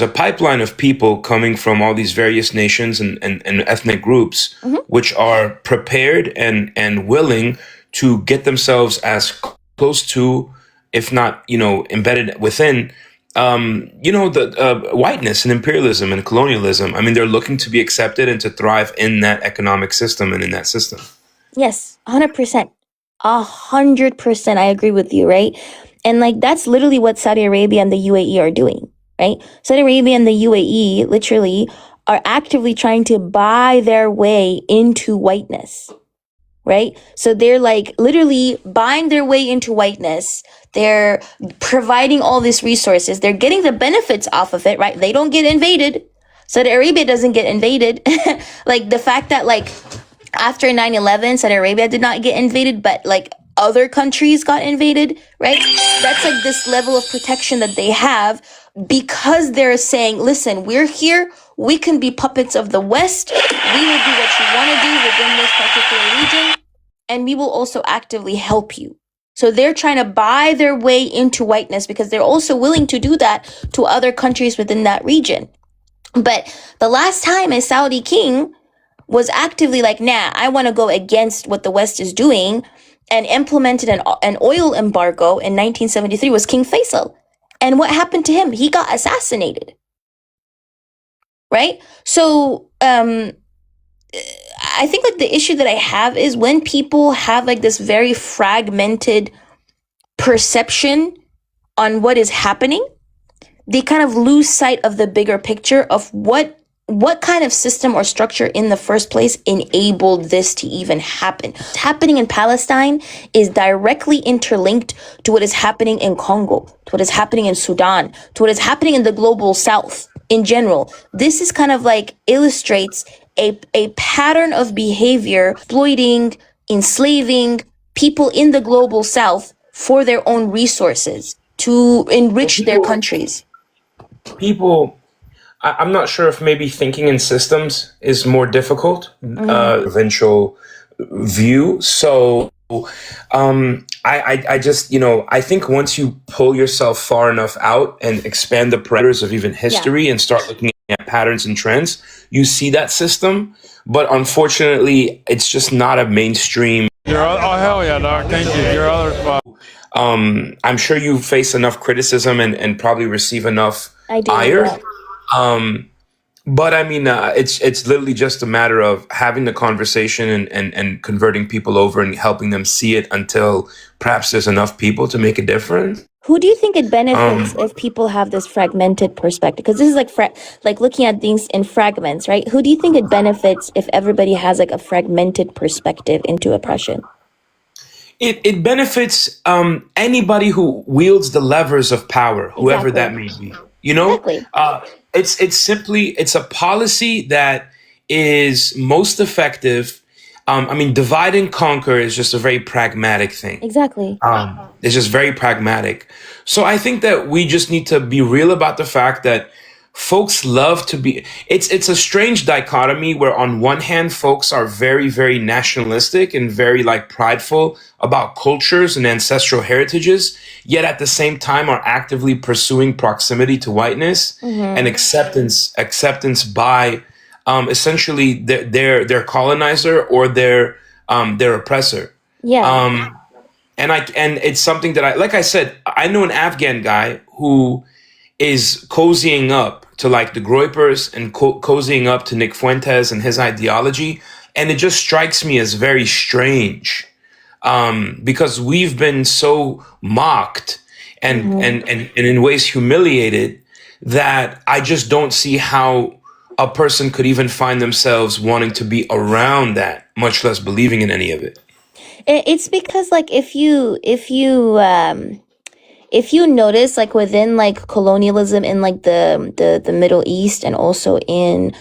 a pipeline of people coming from all these various nations and ethnic groups, which are prepared and willing to get themselves as close to, if not, embedded within, the whiteness and imperialism and colonialism. I mean, they're looking to be accepted and to thrive in that economic system and in that system. Yes, 100%. 100%. I agree with you, right? And like, that's literally what Saudi Arabia and the UAE are doing, right? Saudi Arabia and the UAE literally are actively trying to buy their way into whiteness. Right? So they're like literally buying their way into whiteness. They're providing all these resources. They're getting the benefits off of it, right? They don't get invaded. Saudi Arabia doesn't get invaded. Like, the fact that, like, after 9/11, Saudi Arabia did not get invaded, but like other countries got invaded, right? That's like this level of protection that they have, because they're saying, listen, we're here. We can be puppets of the West. We will do what you want to do within this particular region, and we will also actively help you. So they're trying to buy their way into whiteness because they're also willing to do that to other countries within that region. But the last time a Saudi king was actively like, nah, I want to go against what the West is doing, and implemented an oil embargo in 1973 was King Faisal. And what happened to him? He got assassinated. Right? So, I think like the issue that I have is when people have like this very fragmented perception on what is happening, they kind of lose sight of the bigger picture of what kind of system or structure in the first place enabled this to even happen. What's happening in Palestine is directly interlinked to what is happening in Congo, to what is happening in Sudan, to what is happening in the global South in general. This is kind of like illustrates a pattern of behavior, exploiting, enslaving people in the global South for their own resources to enrich their countries. I'm not sure if maybe thinking in systems is more difficult, eventual view. So I just, I think once you pull yourself far enough out and expand the parameters of even history and start looking at patterns and trends, you see that system. But unfortunately, it's just not a mainstream. Oh, hell yeah, dog. Thank you. Your other spot. I'm sure you face enough criticism and probably receive enough I do. ire. Yeah. But I mean, it's literally just a matter of having the conversation and converting people over and helping them see it until perhaps there's enough people to make a difference. Who do you think it benefits if people have this fragmented perspective? Because this is like looking at things in fragments, right? Who do you think it benefits if everybody has like a fragmented perspective into oppression? It benefits anybody who wields the levers of power, whoever that may be. You know, Exactly. it's a policy that is most effective. I mean, divide and conquer is just a very pragmatic thing. Exactly. It's just very pragmatic. So I think that we just need to be real about the fact that folks love to be. It's a strange dichotomy where on one hand, folks are very, very nationalistic and very like prideful about cultures and ancestral heritages, yet at the same time are actively pursuing proximity to whiteness and acceptance by essentially their colonizer or their oppressor. Yeah. And it's something that like I said, I know an Afghan guy who is cozying up to like the Groypers and cozying up to Nick Fuentes and his ideology, and it just strikes me as very strange because we've been so mocked and in ways humiliated that I just don't see how a person could even find themselves wanting to be around that, much less believing in any of it. It's because like if you notice like within like colonialism in like the Middle East and also in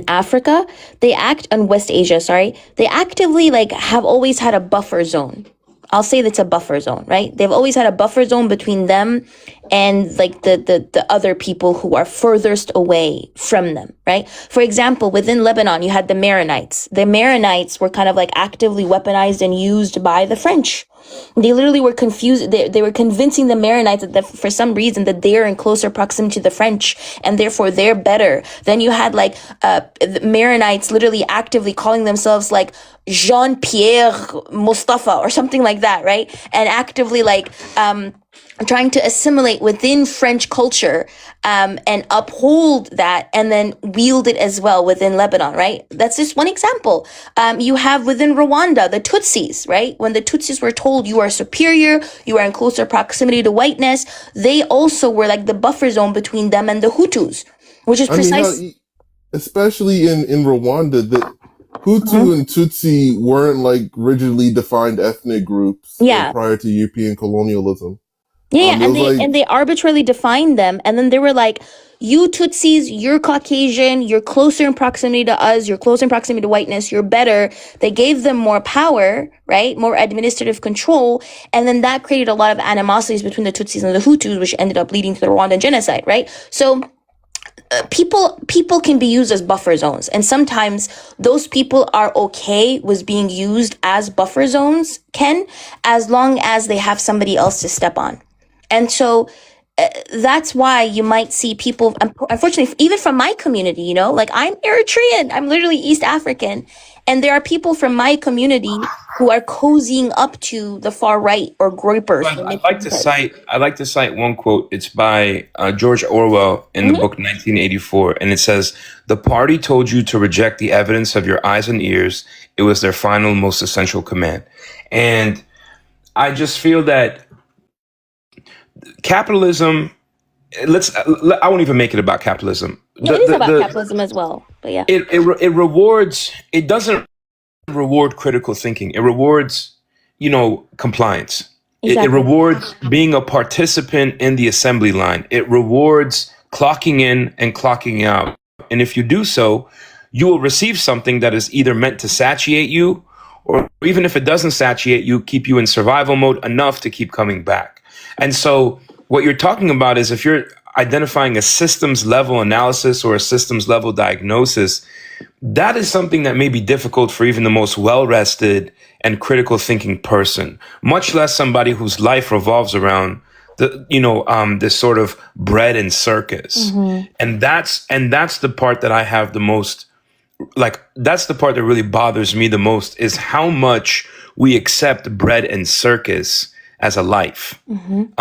Africa, and West Asia, sorry, they actively like have always had a buffer zone. I'll say that's a buffer zone, right? They've always had a buffer zone between them and like the other people who are furthest away from them, right? For example, within Lebanon, you had the Maronites. The Maronites were kind of like actively weaponized and used by the French. They literally were confused. They were convincing the Maronites that for some reason that they're in closer proximity to the French and therefore they're better. Then you had like the Maronites literally actively calling themselves like Jean-Pierre Mustafa or something like that, right? And actively like trying to assimilate within French culture and uphold that and then wield it as well within Lebanon, right? That's just one example. You have within Rwanda, the Tutsis, right? When the Tutsis were told you are superior, you are in closer proximity to whiteness, they also were like the buffer zone between them and the Hutus, which is precise. Especially in Rwanda, the Hutu and Tutsi weren't like rigidly defined ethnic groups prior to European colonialism. Yeah, and they arbitrarily defined them, and then they were like, you Tutsis, you're Caucasian, you're closer in proximity to us, you're closer in proximity to whiteness, you're better. They gave them more power, right? More administrative control, and then that created a lot of animosities between the Tutsis and the Hutus, which ended up leading to the Rwandan genocide, right? So people can be used as buffer zones, and sometimes those people are okay with being used as buffer zones, as long as they have somebody else to step on. And so that's why you might see people, unfortunately, even from my community, you know, like I'm Eritrean, I'm literally East African. And there are people from my community who are cozying up to the far right or Groypers. I'd like to cite one quote. It's by George Orwell in the book 1984. And it says, "The party told you to reject the evidence of your eyes and ears. It was their final, most essential command." And I just feel that capitalism, I won't even make it about capitalism. Yeah, it is about capitalism as well, but yeah. It doesn't reward critical thinking. It rewards, compliance. Exactly. It rewards being a participant in the assembly line. It rewards clocking in and clocking out. And if you do so, you will receive something that is either meant to satiate you, or even if it doesn't satiate you, keep you in survival mode enough to keep coming back. And so what you're talking about is if you're identifying a systems level analysis or a systems level diagnosis, that is something that may be difficult for even the most well-rested and critical thinking person, much less somebody whose life revolves around this sort of bread and circus. And that's the part that I have the most, like, that's the part that really bothers me the most, is how much we accept bread and circus as a life. And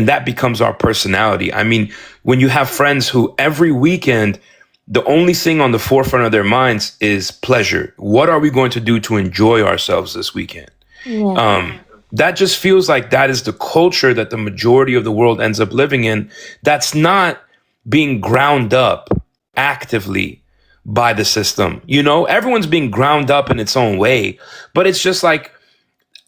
that becomes our personality. I mean, when you have friends who every weekend, the only thing on the forefront of their minds is pleasure. What are we going to do to enjoy ourselves this weekend? That just feels like that is the culture that the majority of the world ends up living in. That's not being ground up actively by the system. Everyone's being ground up in its own way, but it's just like,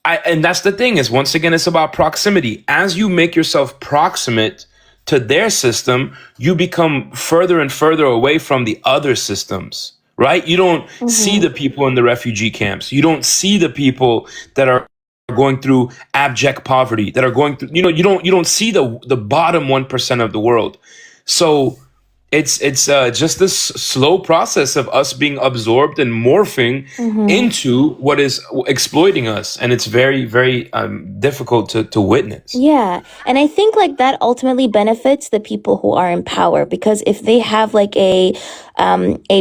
and that's the thing, is, once again, it's about proximity. As you make yourself proximate to their system, you become further and further away from the other systems, right? You don't see the people in the refugee camps. You don't see the people that are going through abject poverty, that are going through, you don't see the bottom 1% of the world. So it's just this slow process of us being absorbed and morphing into what is exploiting us, and it's very, very difficult to witness. Yeah. And I think like that ultimately benefits the people who are in power, because if they have like a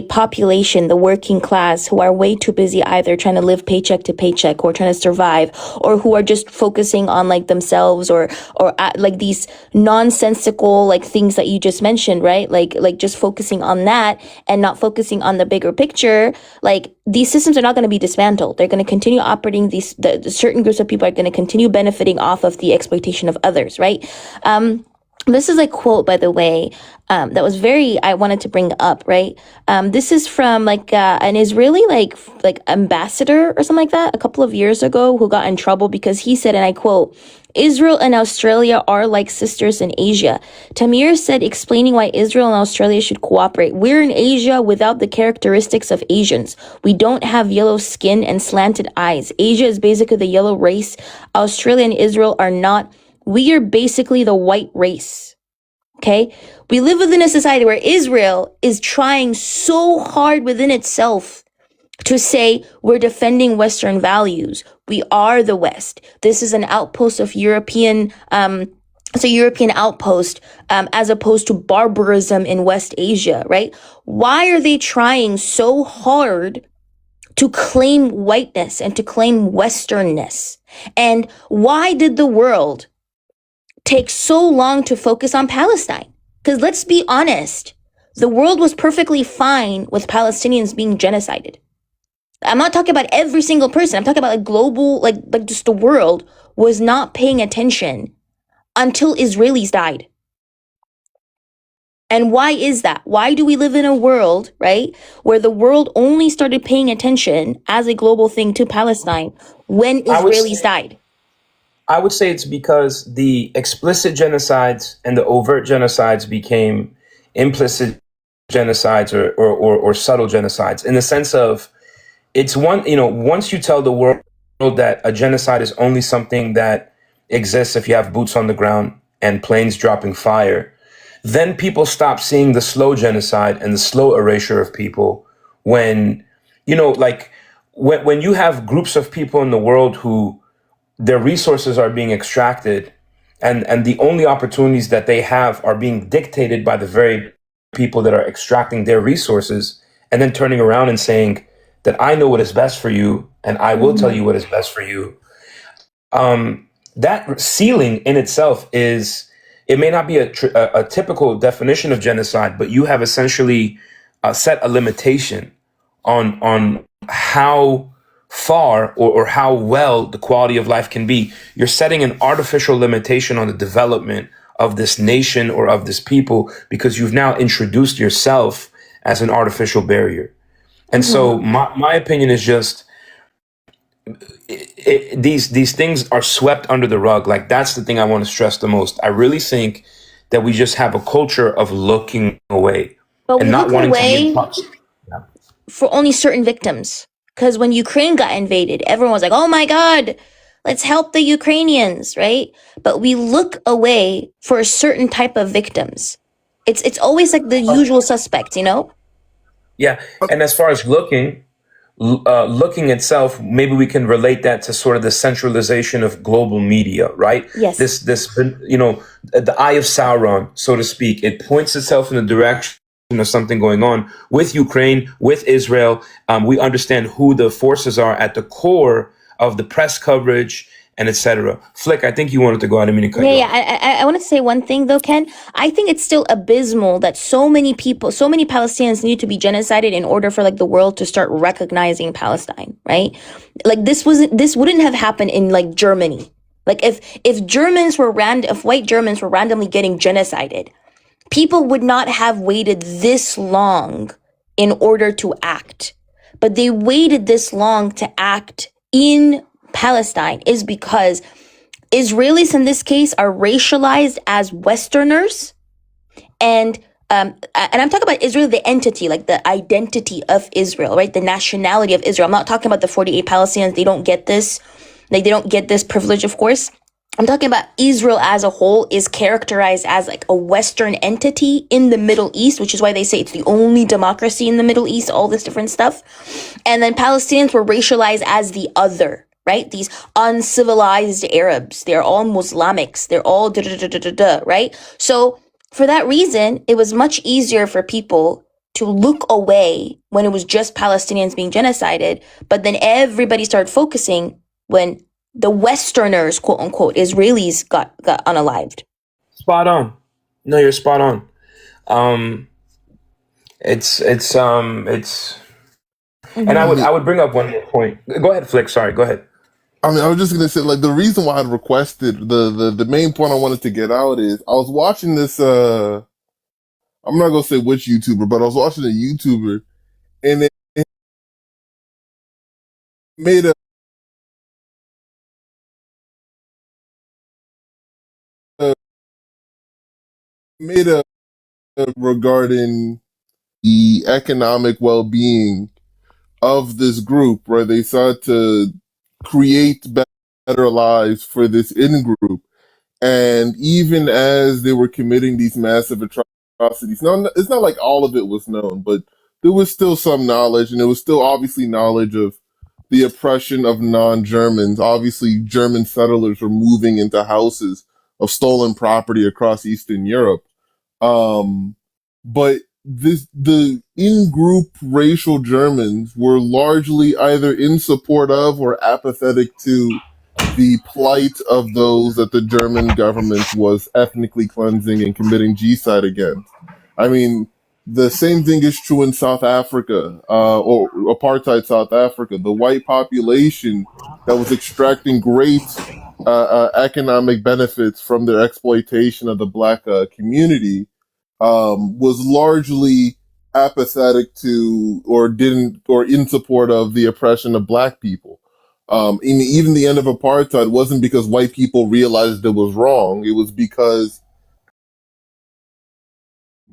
population, the working class, who are way too busy either trying to live paycheck to paycheck or trying to survive, or who are just focusing on like themselves or like these nonsensical like things that you just mentioned, right? Like just focusing on that and not focusing on the bigger picture, like these systems are not going to be dismantled. They're going to continue operating. The certain groups of people are going to continue benefiting off of the exploitation of others, right? This is a quote, by the way, that was I wanted to bring up, right? This is from like an Israeli like ambassador or something like that a couple of years ago, who got in trouble because he said, and I quote, "Israel and Australia are like sisters in Asia." Tamir said, explaining why Israel and Australia should cooperate. "We're in Asia without the characteristics of Asians. We don't have yellow skin and slanted eyes. Asia is basically the yellow race. Australia and Israel are not. We are basically the white race." Okay? We live within a society where Israel is trying so hard within itself to say we're defending Western values. We are the West. This is an outpost of European, it's a European outpost, as opposed to barbarism in West Asia, right? Why are they trying so hard to claim whiteness and to claim Westernness? And why did the world take so long to focus on Palestine? Because let's be honest, the world was perfectly fine with Palestinians being genocided. I'm not talking about every single person. I'm talking about like global, like just the world was not paying attention until Israelis died. And why is that? Why do we live in a world, right, where the world only started paying attention as a global thing to Palestine when Israelis died? I would say it's because the explicit genocides and the overt genocides became implicit genocides or subtle genocides, in the sense of, it's once you tell the world that a genocide is only something that exists if you have boots on the ground and planes dropping fire, then people stop seeing the slow genocide and the slow erasure of people. When when you have groups of people in the world who their resources are being extracted, and the only opportunities that they have are being dictated by the very people that are extracting their resources, and then turning around and saying that I know what is best for you and I will tell you what is best for you. That ceiling in itself it may not be a typical definition of genocide, but you have essentially set a limitation on how far or how well the quality of life can be. You're setting an artificial limitation on the development of this nation or of this people, because you've now introduced yourself as an artificial barrier. And so my opinion is just, these things are swept under the rug. Like, that's the thing I want to stress the most. I really think that we just have a culture of looking away, but and not wanting to be for only certain victims. Because when Ukraine got invaded, everyone was like, "Oh my God, let's help the Ukrainians," right? But we look away for a certain type of victims. It's always like the usual suspects, Yeah, and as far as looking, looking itself, maybe we can relate that to sort of the centralization of global media, right? Yes. This the eye of Sauron, so to speak. It points itself in the direction of something going on with Ukraine, with Israel. We understand who the forces are at the core of the press coverage and etc. Flick, I think you wanted to go out. I mean to cut you off. I want to say one thing though, Ken. I think it's still abysmal that so many people, so many Palestinians need to be genocided in order for like the world to start recognizing Palestine, right? Like this wouldn't have happened in like Germany. Like if white Germans were randomly getting genocided, people would not have waited this long in order to act. But they waited this long to act in Palestine is because Israelis in this case are racialized as Westerners, and I'm talking about Israel, the entity, like the identity of Israel, right? The nationality of Israel. I'm not talking about the 48 Palestinians. They don't get this. Like they don't get this privilege, of course. I'm talking about Israel as a whole is characterized as like a Western entity in the Middle East, which is why they say it's the only democracy in the Middle East, all this different stuff. And then Palestinians were racialized as the other, right? These uncivilized Arabs. They're all Muslimics. They're all right? So for that reason, it was much easier for people to look away when it was just Palestinians being genocided. But then everybody started focusing when the Westerners, quote unquote, Israelis got unalived. Spot on. No, you're spot on. It's and I would bring up one more point. Go ahead, Flick. Sorry, go ahead. I mean, I was just gonna say, like, the reason why I requested the main point I wanted to get out is I was watching this. I'm not gonna say which YouTuber, but I was watching a YouTuber, and it made a regarding the economic well-being of this group, where they sought to create better lives for this in-group. And even as they were committing these massive atrocities, now it's not like all of it was known, but there was still some knowledge, and there was still obviously knowledge of the oppression of non-Germans. Obviously, German settlers were moving into houses of stolen property across Eastern Europe. Um, but the in-group racial Germans were largely either in support of or apathetic to the plight of those that the German government was ethnically cleansing and committing genocide against. I mean, the same thing is true in South Africa, or apartheid South Africa. The white population that was extracting great economic benefits from their exploitation of the black community was largely apathetic to or didn't or in support of the oppression of black people. Even the end of apartheid wasn't because white people realized it was wrong. It was because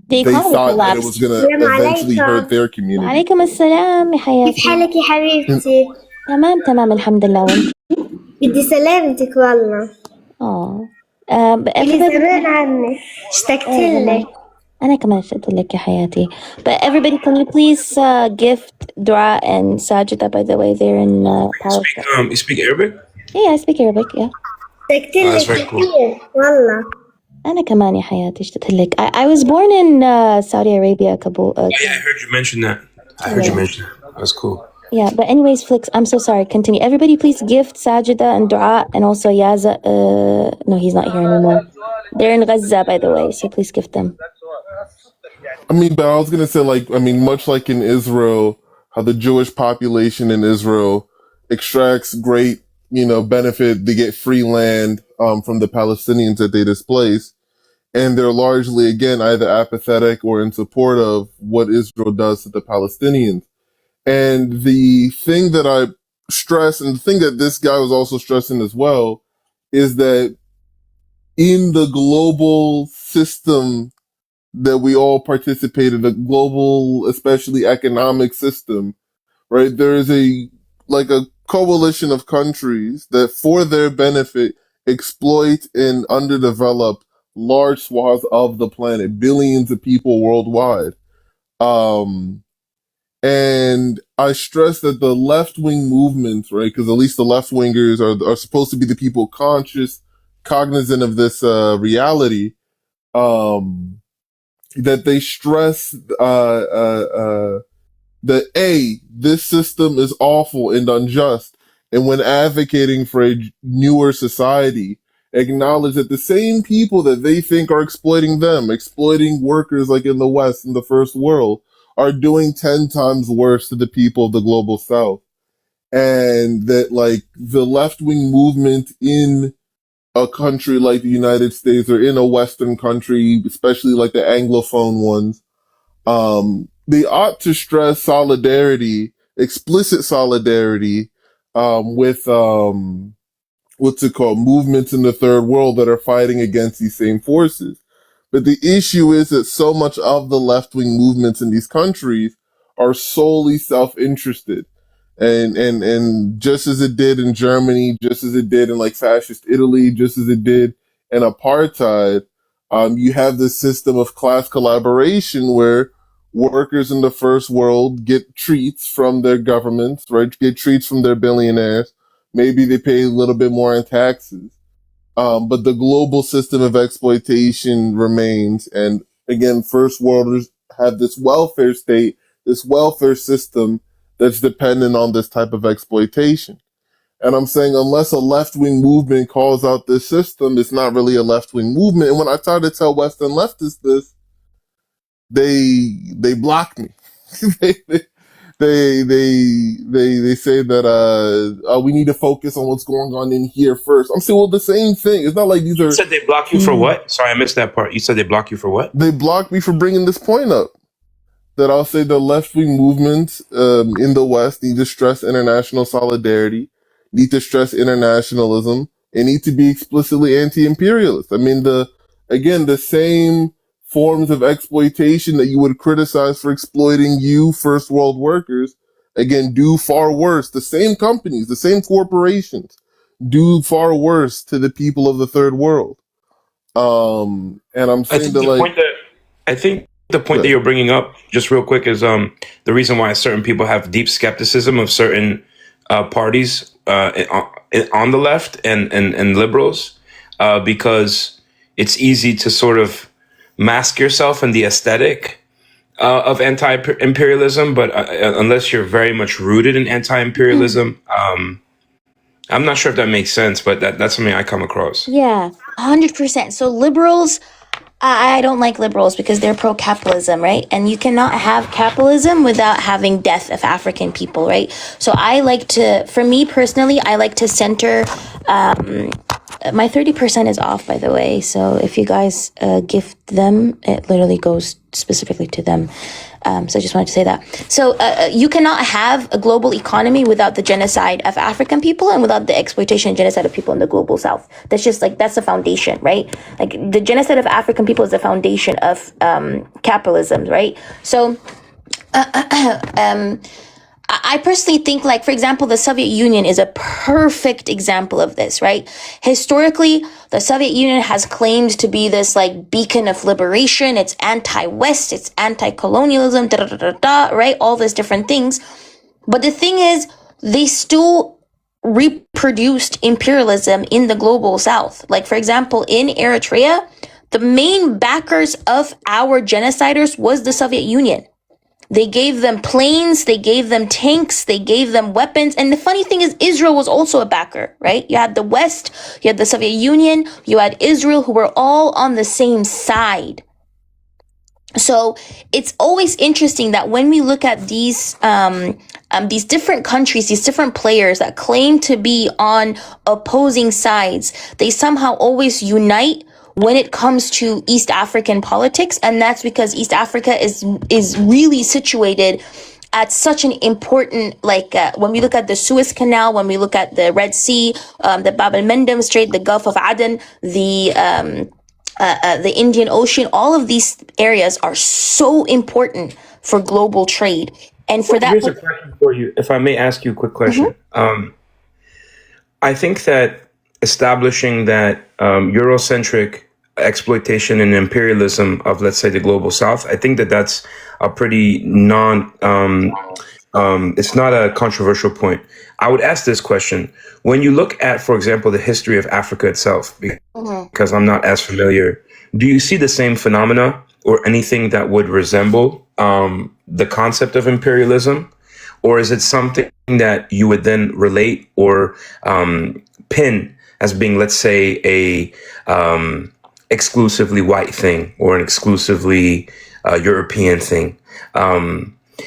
The they economy thought that it was collapsed. going to السلام eventually hurt عليكم. their community. وعليكم السلام يا كيف حياتي. حالك يا حبيبتي؟ تمام الحمد لله. وانت؟ بدي سلامتك والله. But إلي everybody. زمان عنك اشتقت لك. أنا كمان اشتقت لك يا حياتي. But everybody, can you please gift Dua and Sajida, by the way, they're in Palestine. You speak Arabic? Yeah, I speak Arabic, yeah. اشتقت That's لك very cool. كثير والله. أنا كمان يا حياتي اشتقت لك. I was born in Saudi Arabia, Kabul. Oh, yeah, I heard you mention that. That's cool. Yeah, but anyways, Flix, I'm so sorry. Continue. Everybody, please gift Sajida and Dua and also Yaza. No, he's not here anymore. They're in Gaza, by the way, so please gift them. I mean, but I was going to say, like, I mean, much like in Israel, how the Jewish population in Israel extracts great, benefit. They get free land from the Palestinians that they displace. And they're largely, again, either apathetic or in support of what Israel does to the Palestinians. And the thing that I stress, and the thing that this guy was also stressing as well, is that in the global system that we all participate in, the global, especially economic system, right? There is a coalition of countries that for their benefit exploit and underdevelop large swaths of the planet, billions of people worldwide. And I stress that the left-wing movements, right, because at least the left-wingers are supposed to be the people cognizant of this reality, that they stress that this system is awful and unjust, and when advocating for a newer society, acknowledge that the same people that they think are exploiting them, exploiting workers like in the West, in the first world, are doing 10 times worse to the people of the global South. And that like the left-wing movement in a country like the United States or in a Western country, especially like the Anglophone ones, they ought to stress solidarity, explicit solidarity, with, what's it called, movements in the third world that are fighting against these same forces. But the issue is that so much of the left-wing movements in these countries are solely self-interested. And just as it did in Germany, just as it did in like fascist Italy, just as it did in apartheid, you have this system of class collaboration where workers in the first world get treats from their governments, right? Get treats from their billionaires. Maybe they pay a little bit more in taxes. But the global system of exploitation remains. And again, first worlders have this welfare state, this welfare system that's dependent on this type of exploitation. And I'm saying unless a left-wing movement calls out this system, it's not really a left-wing movement. And when I try to tell Western leftists this, they block me. they, they say that we need to focus on what's going on in here first. I'm saying, well, the same thing. It's not like these are. You said they block you for what? Sorry, I missed that part. You said they block you for what? They block me for bringing this point up. That I'll say the left-wing movements in the West need to stress international solidarity, need to stress internationalism, and need to be explicitly anti-imperialist. I mean, the same forms of exploitation that you would criticize for exploiting you, first world workers, again, do far worse. The same companies, the same corporations do far worse to the people of the third world. And I'm saying I think the point that you're bringing up, just real quick, is the reason why certain people have deep skepticism of certain parties on the left and liberals, because it's easy to sort of mask yourself in the aesthetic of anti-imperialism, but unless you're very much rooted in anti-imperialism, I'm not sure if that makes sense, but that's something I come across. Yeah, 100%. So liberals, I don't like liberals because they're pro-capitalism, right? And you cannot have capitalism without having death of African people, right? So for me personally, I like to center, my 30% is off, by the way. So if you guys gift them, it literally goes specifically to them. So I just wanted to say that. So you cannot have a global economy without the genocide of African people and without the exploitation and genocide of people in the global South. That's just that's the foundation, right? Like the genocide of African people is the foundation of capitalism, right? So I personally think, like, for example, the Soviet Union is a perfect example of this, right? Historically, the Soviet Union has claimed to be this, like, beacon of liberation. It's anti-West, it's anti-colonialism, right? All these different things. But the thing is, they still reproduced imperialism in the global South. Like, for example, in Eritrea, the main backers of our genociders was the Soviet Union. They gave them planes, they gave them tanks, they gave them weapons. And the funny thing is, Israel was also a backer, right? You had the West, you had the Soviet Union, you had Israel, who were all on the same side. So it's always interesting that when we look at these different countries, these different players that claim to be on opposing sides, they somehow always unite when it comes to East African politics. And that's because East Africa is really situated at such an important, when we look at the Suez Canal, when we look at the Red Sea, the Bab el-Mandeb Strait, the Gulf of Aden, the Indian Ocean, all of these areas are so important for global trade. And for that, here's a question for you, if I may ask you a quick question. I think that establishing that Eurocentric exploitation and imperialism of, let's say, the global South, I think that that's a pretty It's not a controversial point. I would ask this question. When you look at, for example, the history of Africa itself, because I'm not as familiar, do you see the same phenomena or anything that would resemble the concept of imperialism? Or is it something that you would then relate or pin as being, let's say, a exclusively white thing or an exclusively European thing?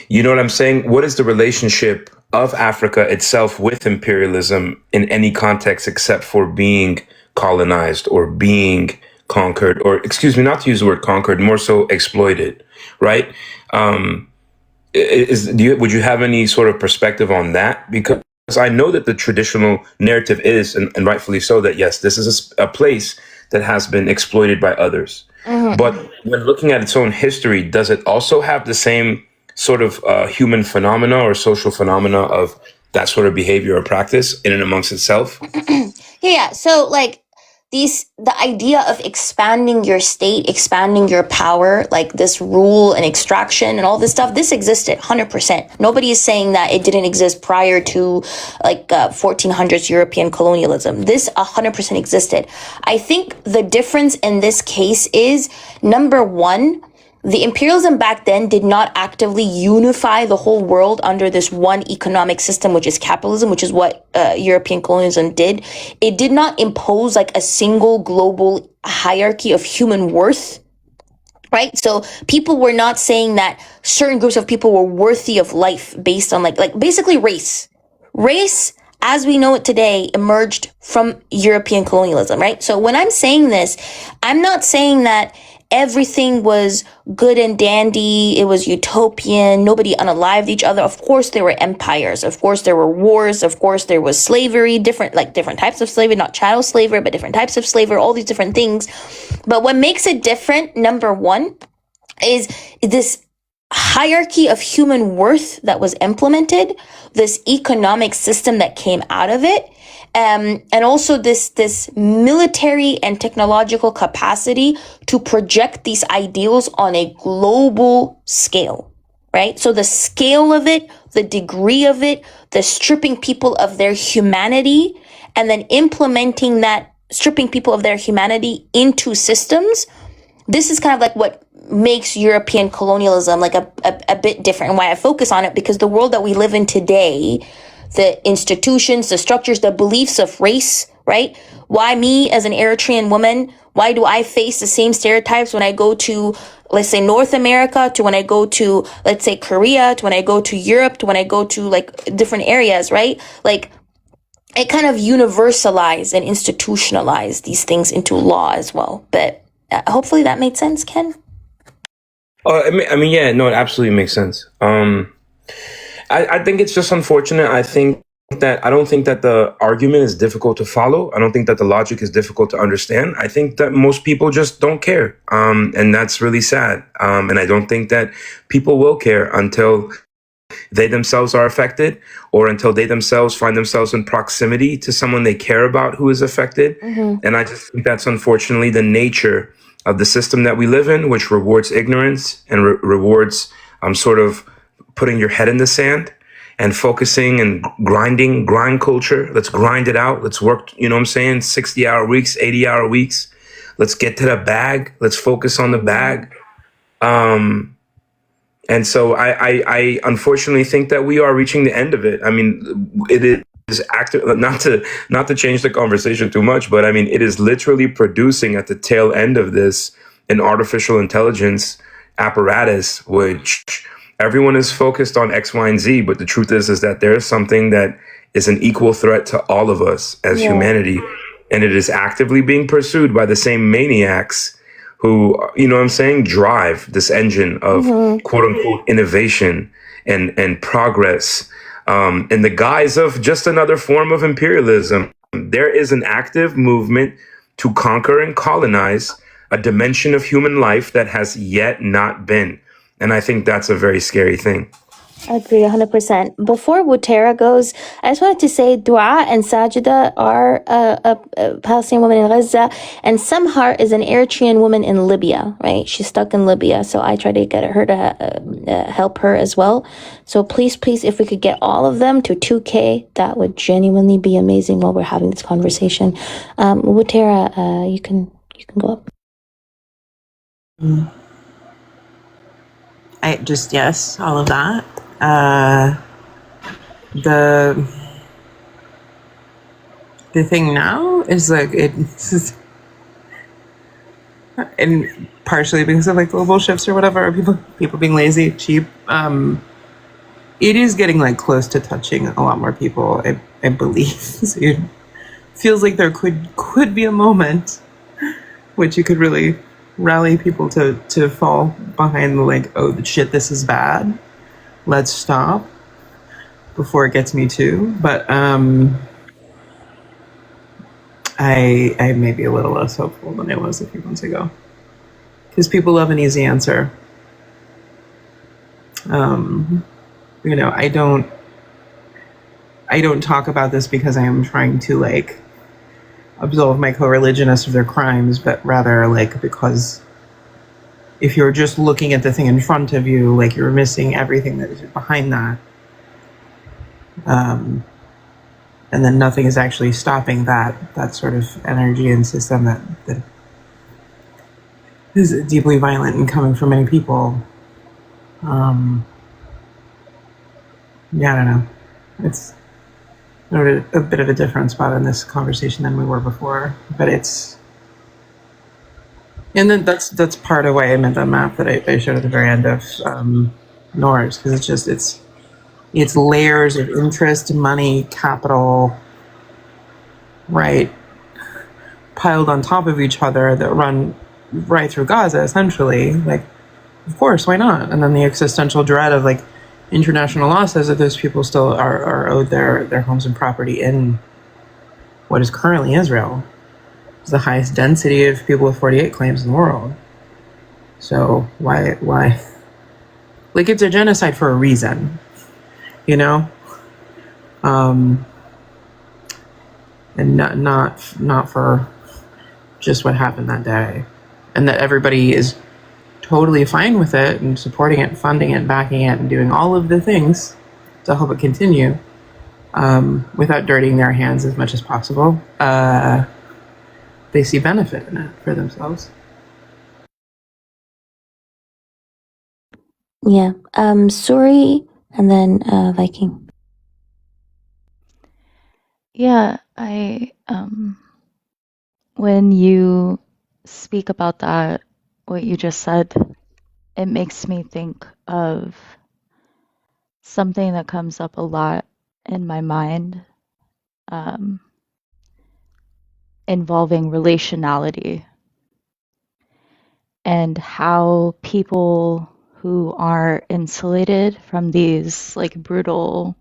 You know what I'm saying? What is the relationship of Africa itself with imperialism in any context except for being colonized or being conquered, or excuse me, not to use the word conquered, more so exploited, right? Would you have any sort of perspective on that? Because I know that the traditional narrative is, and rightfully so, that yes, this is a place that has been exploited by others. But when looking at its own history, does it also have the same sort of human phenomena or social phenomena of that sort of behavior or practice in and amongst itself? Yeah. So like the idea of expanding your state, expanding your power, like this rule and extraction and all this stuff, this existed 100%. Nobody is saying that it didn't exist prior to like 1400s European colonialism. This 100% existed. I think the difference in this case is, number one, the imperialism back then did not actively unify the whole world under this one economic system, which is capitalism, which is what European colonialism did. It did not impose like a single global hierarchy of human worth, right? So people were not saying that certain groups of people were worthy of life based on like basically race. Race, as we know it today, emerged from European colonialism, right? So when I'm saying this, I'm not saying that everything was good and dandy. It was utopian. Nobody unalived each other. Of course, there were empires. Of course, there were wars. Of course, there was slavery, different types of slavery, not chattel slavery, but different types of slavery, all these different things. But what makes it different, number one, is this hierarchy of human worth that was implemented, this economic system that came out of it, and also this military and technological capacity to project these ideals on a global scale, right? So the scale of it, the degree of it, the stripping people of their humanity, and then implementing that, stripping people of their humanity into systems. This is kind of like what makes European colonialism like a bit different, and why I focus on it, because the world that we live in today, the institutions, the structures, the beliefs of race, right? Why me as an Eritrean woman, why do I face the same stereotypes when I go to, let's say, North America, to when I go to, let's say, Korea, to when I go to Europe, to when I go to like different areas, right? Like it kind of universalized and institutionalized these things into law as well. But hopefully that made sense, Ken. I mean, yeah, no, it absolutely makes sense. I think it's just unfortunate. I don't think that the argument is difficult to follow. I don't think that the logic is difficult to understand. I think that most people just don't care. And that's really sad. And I don't think that people will care until they themselves are affected, or until they themselves find themselves in proximity to someone they care about who is affected. And I just think that's unfortunately the nature of the system that we live in, which rewards ignorance and rewards sort of putting your head in the sand and focusing and grind culture. Let's grind it out. Let's work, you know what I'm saying? 60-hour weeks, 80-hour weeks. Let's get to the bag. Let's focus on the bag. And so I unfortunately think that we are reaching the end of it. I mean, it is active, not to change the conversation too much, but I mean, it is literally producing at the tail end of this an artificial intelligence apparatus, which everyone is focused on X, Y, and Z. But the truth is that there is something that is an equal threat to all of us as humanity. And it is actively being pursued by the same maniacs who, you know what I'm saying, drive this engine of quote unquote innovation and progress in the guise of just another form of imperialism. There is an active movement to conquer and colonize a dimension of human life that has yet not been. And I think that's a very scary thing. I agree 100%. Before Butera goes, I just wanted to say Dua and Sajida are a Palestinian woman in Gaza, and Samhar is an Eritrean woman in Libya, right? She's stuck in Libya, so I try to get her to help her as well. So please, if we could get all of them to 2K, that would genuinely be amazing while we're having this conversation. Butera, you can go up. I just, yes, all of that. The thing now is like and partially because of like global shifts or whatever, or people being lazy, cheap. It is getting like close to touching a lot more people, I believe. So it feels like there could be a moment which you could really rally people to fall behind the like, oh shit, this is bad. Let's stop before it gets me too. But I may be a little less hopeful than I was a few months ago. Because people love an easy answer. You know, I don't talk about this because I am trying to like absolve my co-religionists of their crimes, but rather like because if you're just looking at the thing in front of you, like you're missing everything that is behind that. And then nothing is actually stopping that sort of energy and system that is deeply violent and coming from many people. Yeah, I don't know. It's a bit of a different spot in this conversation than we were before, but it's, and then that's part of why I meant that map that I showed at the very end of Norse, because it's layers of interest, money, capital, right, piled on top of each other that run right through Gaza, essentially. Like, of course, why not? And then the existential dread of like international law says that those people still are owed their homes and property in what is currently Israel. It's the highest density of people with 48 claims in the world. So why? Like, it's a genocide for a reason, you know, and not for just what happened that day, and that everybody is totally fine with it and supporting it, funding it, backing it, and doing all of the things to help it continue, without dirtying their hands as much as possible. They see benefit in it for themselves. Yeah. Suri and then Viking. Yeah, when you speak about that, what you just said, it makes me think of something that comes up a lot in my mind, um, involving relationality and how people who are insulated from these like brutal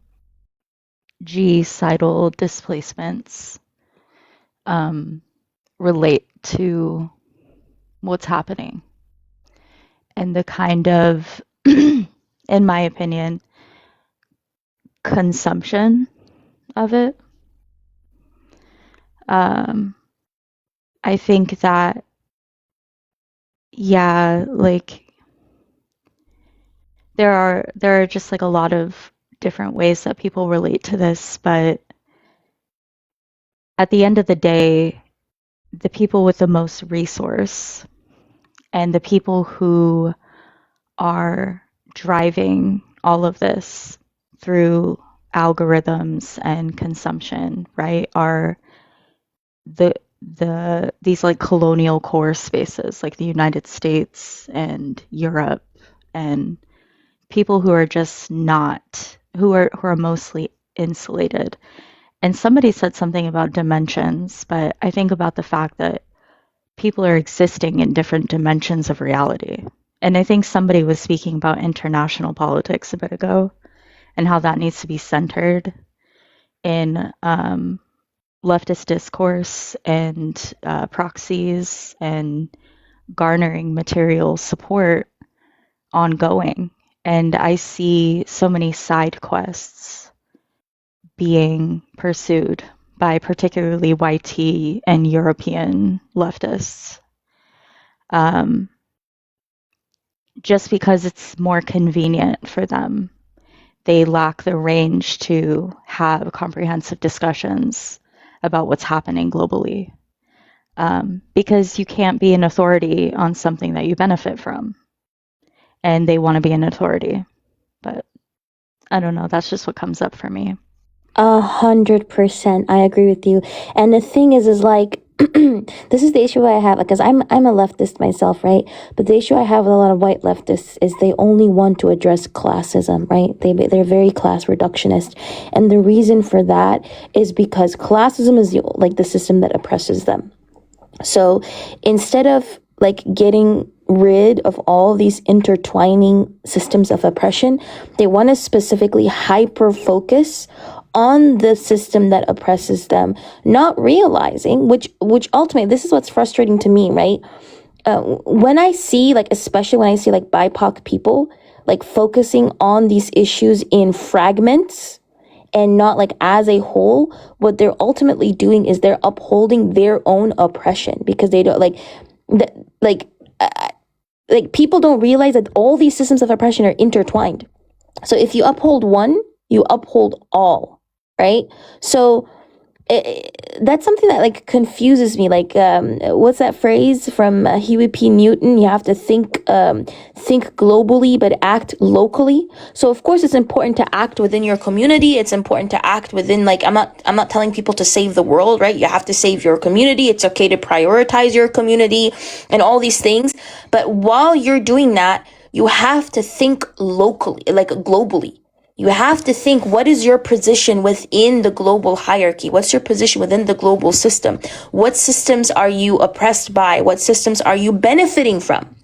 genocidal displacements relate to what's happening and the kind of, in my opinion, consumption of it. I think that, yeah, like there are just like a lot of different ways that people relate to this, but at the end of the day, the people with the most resource and the people who are driving all of this through algorithms and consumption, right, are these like colonial core spaces like the United States and Europe, and people who are just not, who are mostly insulated. And somebody said something about dimensions, but I think about the fact that people are existing in different dimensions of reality. And I think somebody was speaking about international politics a bit ago and how that needs to be centered in leftist discourse and proxies and garnering material support ongoing. And I see so many side quests being pursued by particularly YT and European leftists. Just because it's more convenient for them. They lack the range to have comprehensive discussions about what's happening globally. Because you can't be an authority on something that you benefit from. And they want to be an authority. But I don't know, that's just what comes up for me. 100%. I agree with you. And the thing is like, this is the issue I have, because I'm a leftist myself, right? But the issue I have with a lot of white leftists is they only want to address classism, right? They're very class reductionist, and the reason for that is because classism is the system that oppresses them. So instead of like getting rid of all these intertwining systems of oppression, they want to specifically hyper focus on the system that oppresses them, not realizing, which ultimately, this is what's frustrating to me, right? When I see, like, especially when I see like BIPOC people like focusing on these issues in fragments and not like as a whole, what they're ultimately doing is they're upholding their own oppression, because they don't like people don't realize that all these systems of oppression are intertwined. So if you uphold one, you uphold all, right? So that's something that like confuses me. Like, what's that phrase from Huey P. Newton? You have to think globally, but act locally. So of course, it's important to act within your community. It's important to act within, like, I'm not telling people to save the world, right? You have to save your community. It's okay to prioritize your community and all these things. But while you're doing that, you have to think locally, like globally. You have to think, what is your position within the global hierarchy? What's your position within the global system? What systems are you oppressed by? What systems are you benefiting from?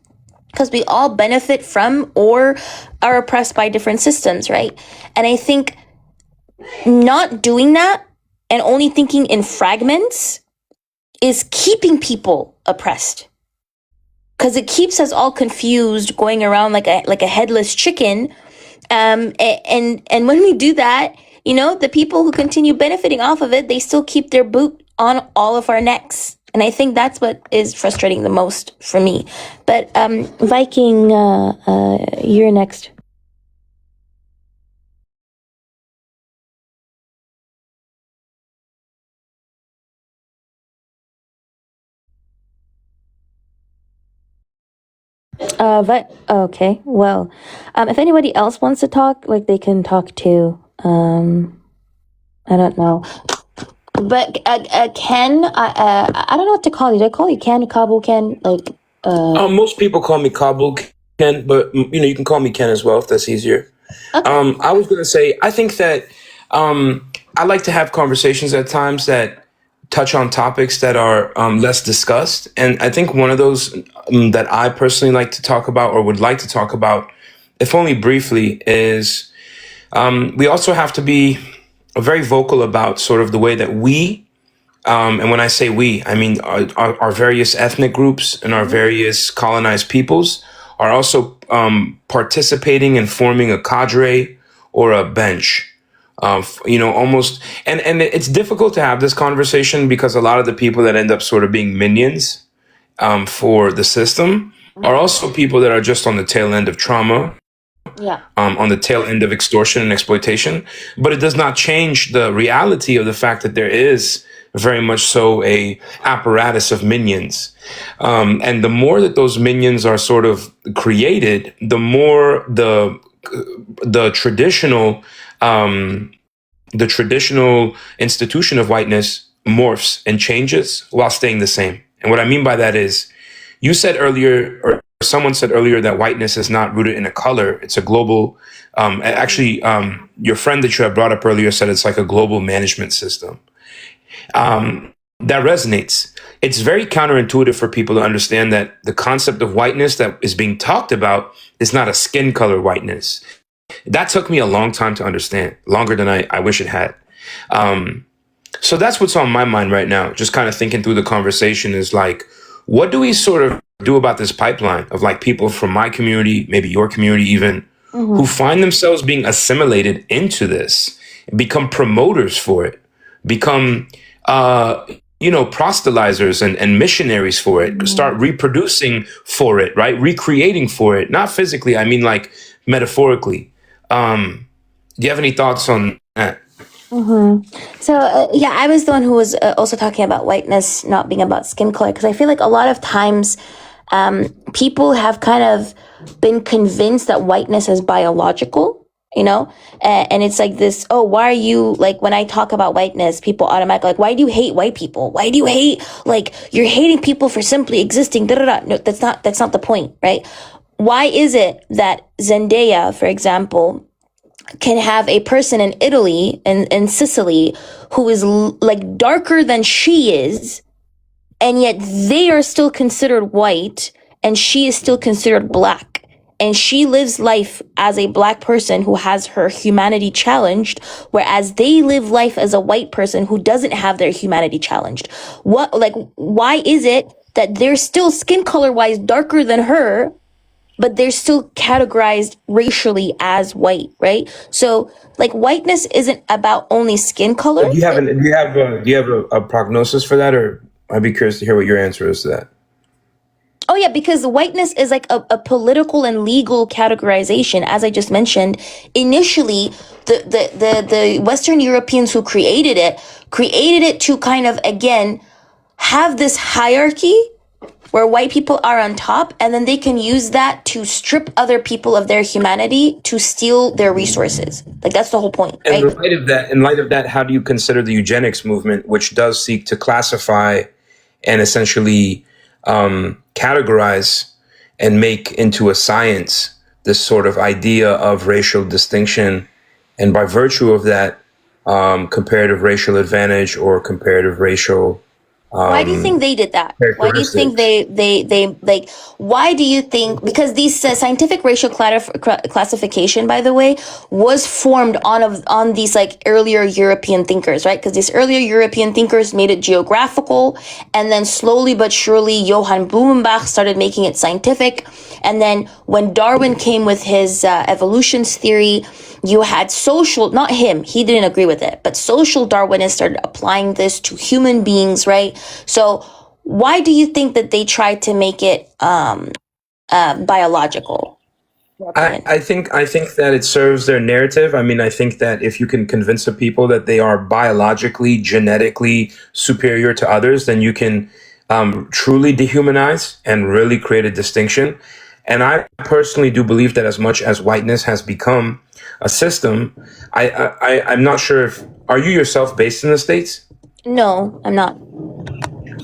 Because we all benefit from or are oppressed by different systems, right? And I think not doing that and only thinking in fragments is keeping people oppressed. Because it keeps us all confused, going around like a headless chicken. And when we do that, the people who continue benefiting off of it, they still keep their boot on all of our necks. And I think that's what is frustrating the most for me. But Viking, you're next. But okay, well, if anybody else wants to talk, like, they can talk too. I don't know. But Ken, I don't know what to call you. Do I call you Ken, Kabul Ken? Like, most people call me Kabul Ken, but you can call me Ken as well if that's easier. Okay. I was going to say, I think that I like to have conversations at times that touch on topics that are less discussed. And I think one of those that I personally like to talk about, or would like to talk about, if only briefly, is we also have to be very vocal about sort of the way that we, and when I say we, I mean our various ethnic groups and our various colonized peoples are also participating in forming a cadre or a bench. Almost, and it's difficult to have this conversation because a lot of the people that end up sort of being minions for the system are also people that are just on the tail end of trauma, on the tail end of extortion and exploitation. But it does not change the reality of the fact that there is very much so a apparatus of minions. And the more that those minions are sort of created, the more the traditional institution of whiteness morphs and changes while staying the same. And what I mean by that is, you said earlier, or someone said earlier, that whiteness is not rooted in a color. It's a global, your friend that you had brought up earlier said it's like a global management system. That resonates. It's very counterintuitive for people to understand that the concept of whiteness that is being talked about is not a skin color whiteness. That took me a long time to understand, longer than I wish it had. So that's what's on my mind right now. Just kind of thinking through the conversation is like, what do we sort of do about this pipeline of like people from my community, maybe your community even, who find themselves being assimilated into this, become promoters for it, become proselytizers and missionaries for it, start reproducing for it, right? Recreating for it, not physically, I mean like metaphorically. Do you have any thoughts on that? So yeah, I was the one who was also talking about whiteness not being about skin color, because I feel like a lot of times people have kind of been convinced that whiteness is biological, and it's like this, oh, why are you, like, when I talk about whiteness, people automatically like, why do you hate white people? Why do you hate, like, you're hating people for simply existing? Da, da, da. No, that's not the point, right? Why is it that Zendaya, for example, can have a person in Italy and in Sicily who is like darker than she is, and yet they are still considered white and she is still considered black, and she lives life as a black person who has her humanity challenged, whereas they live life as a white person who doesn't have their humanity challenged? Why is it that they're still skin color wise darker than her, but they're still categorized racially as white, right? So, like, whiteness isn't about only skin color. Do you have a prognosis for that, or I'd be curious to hear what your answer is to that. Oh yeah, because whiteness is like a political and legal categorization. As I just mentioned, initially the Western Europeans who created it to kind of, again, have this hierarchy where white people are on top, and then they can use that to strip other people of their humanity to steal their resources. Like, that's the whole point, right? In light of that, how do you consider the eugenics movement, which does seek to classify and essentially categorize and make into a science this sort of idea of racial distinction, and by virtue of that, comparative racial advantage or comparative racial why do you think they did that? Why do you think they like, why do you think, because these scientific racial classification, by the way, was formed on these like earlier European thinkers, right? Because these earlier European thinkers made it geographical, and then slowly but surely Johann Blumenbach started making it scientific, and then when Darwin came with his evolutions theory, you had social, not him, he didn't agree with it, but social Darwinists started applying this to human beings, right? So why do you think that they tried to make it biological? I think that it serves their narrative. I mean, I think that if you can convince the people that they are biologically, genetically superior to others, then you can truly dehumanize and really create a distinction. And I personally do believe that as much as whiteness has become a system, I'm not sure if, are you yourself based in the States? No, I'm not.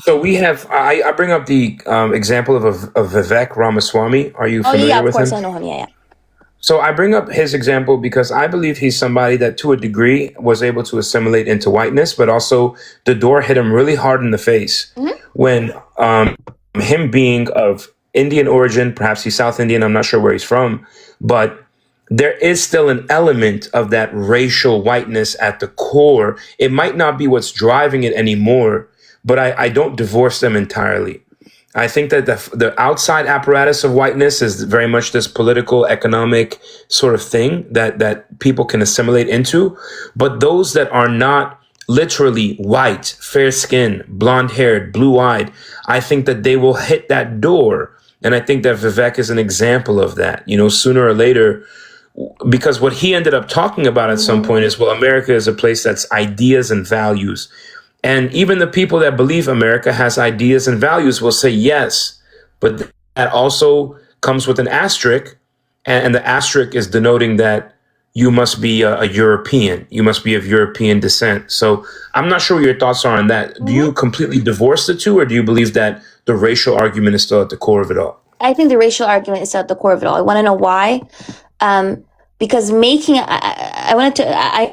So we have, I bring up the example of Vivek Ramaswamy. Are you familiar with him? Oh yeah, of course I know him. Yeah. So I bring up his example because I believe he's somebody that to a degree was able to assimilate into whiteness, but also the door hit him really hard in the face when him being of Indian origin, perhaps he's South Indian, I'm not sure where he's from, but there is still an element of that racial whiteness at the core. It might not be what's driving it anymore, but I don't divorce them entirely. I think that the outside apparatus of whiteness is very much this political, economic sort of thing that people can assimilate into. But those that are not literally white, fair skinned, blonde haired, blue eyed, I think that they will hit that door. And I think that Vivek is an example of that, sooner or later, because what he ended up talking about at some point is, well, America is a place that's ideas and values. And even the people that believe America has ideas and values will say yes, but that also comes with an asterisk, and the asterisk is denoting that you must be a European, you must be of European descent. So I'm not sure what your thoughts are on that. Do you completely divorce the two, or do you believe that the racial argument is still at the core of it all? I think the racial argument is at the core of it all. I want to know why. Because I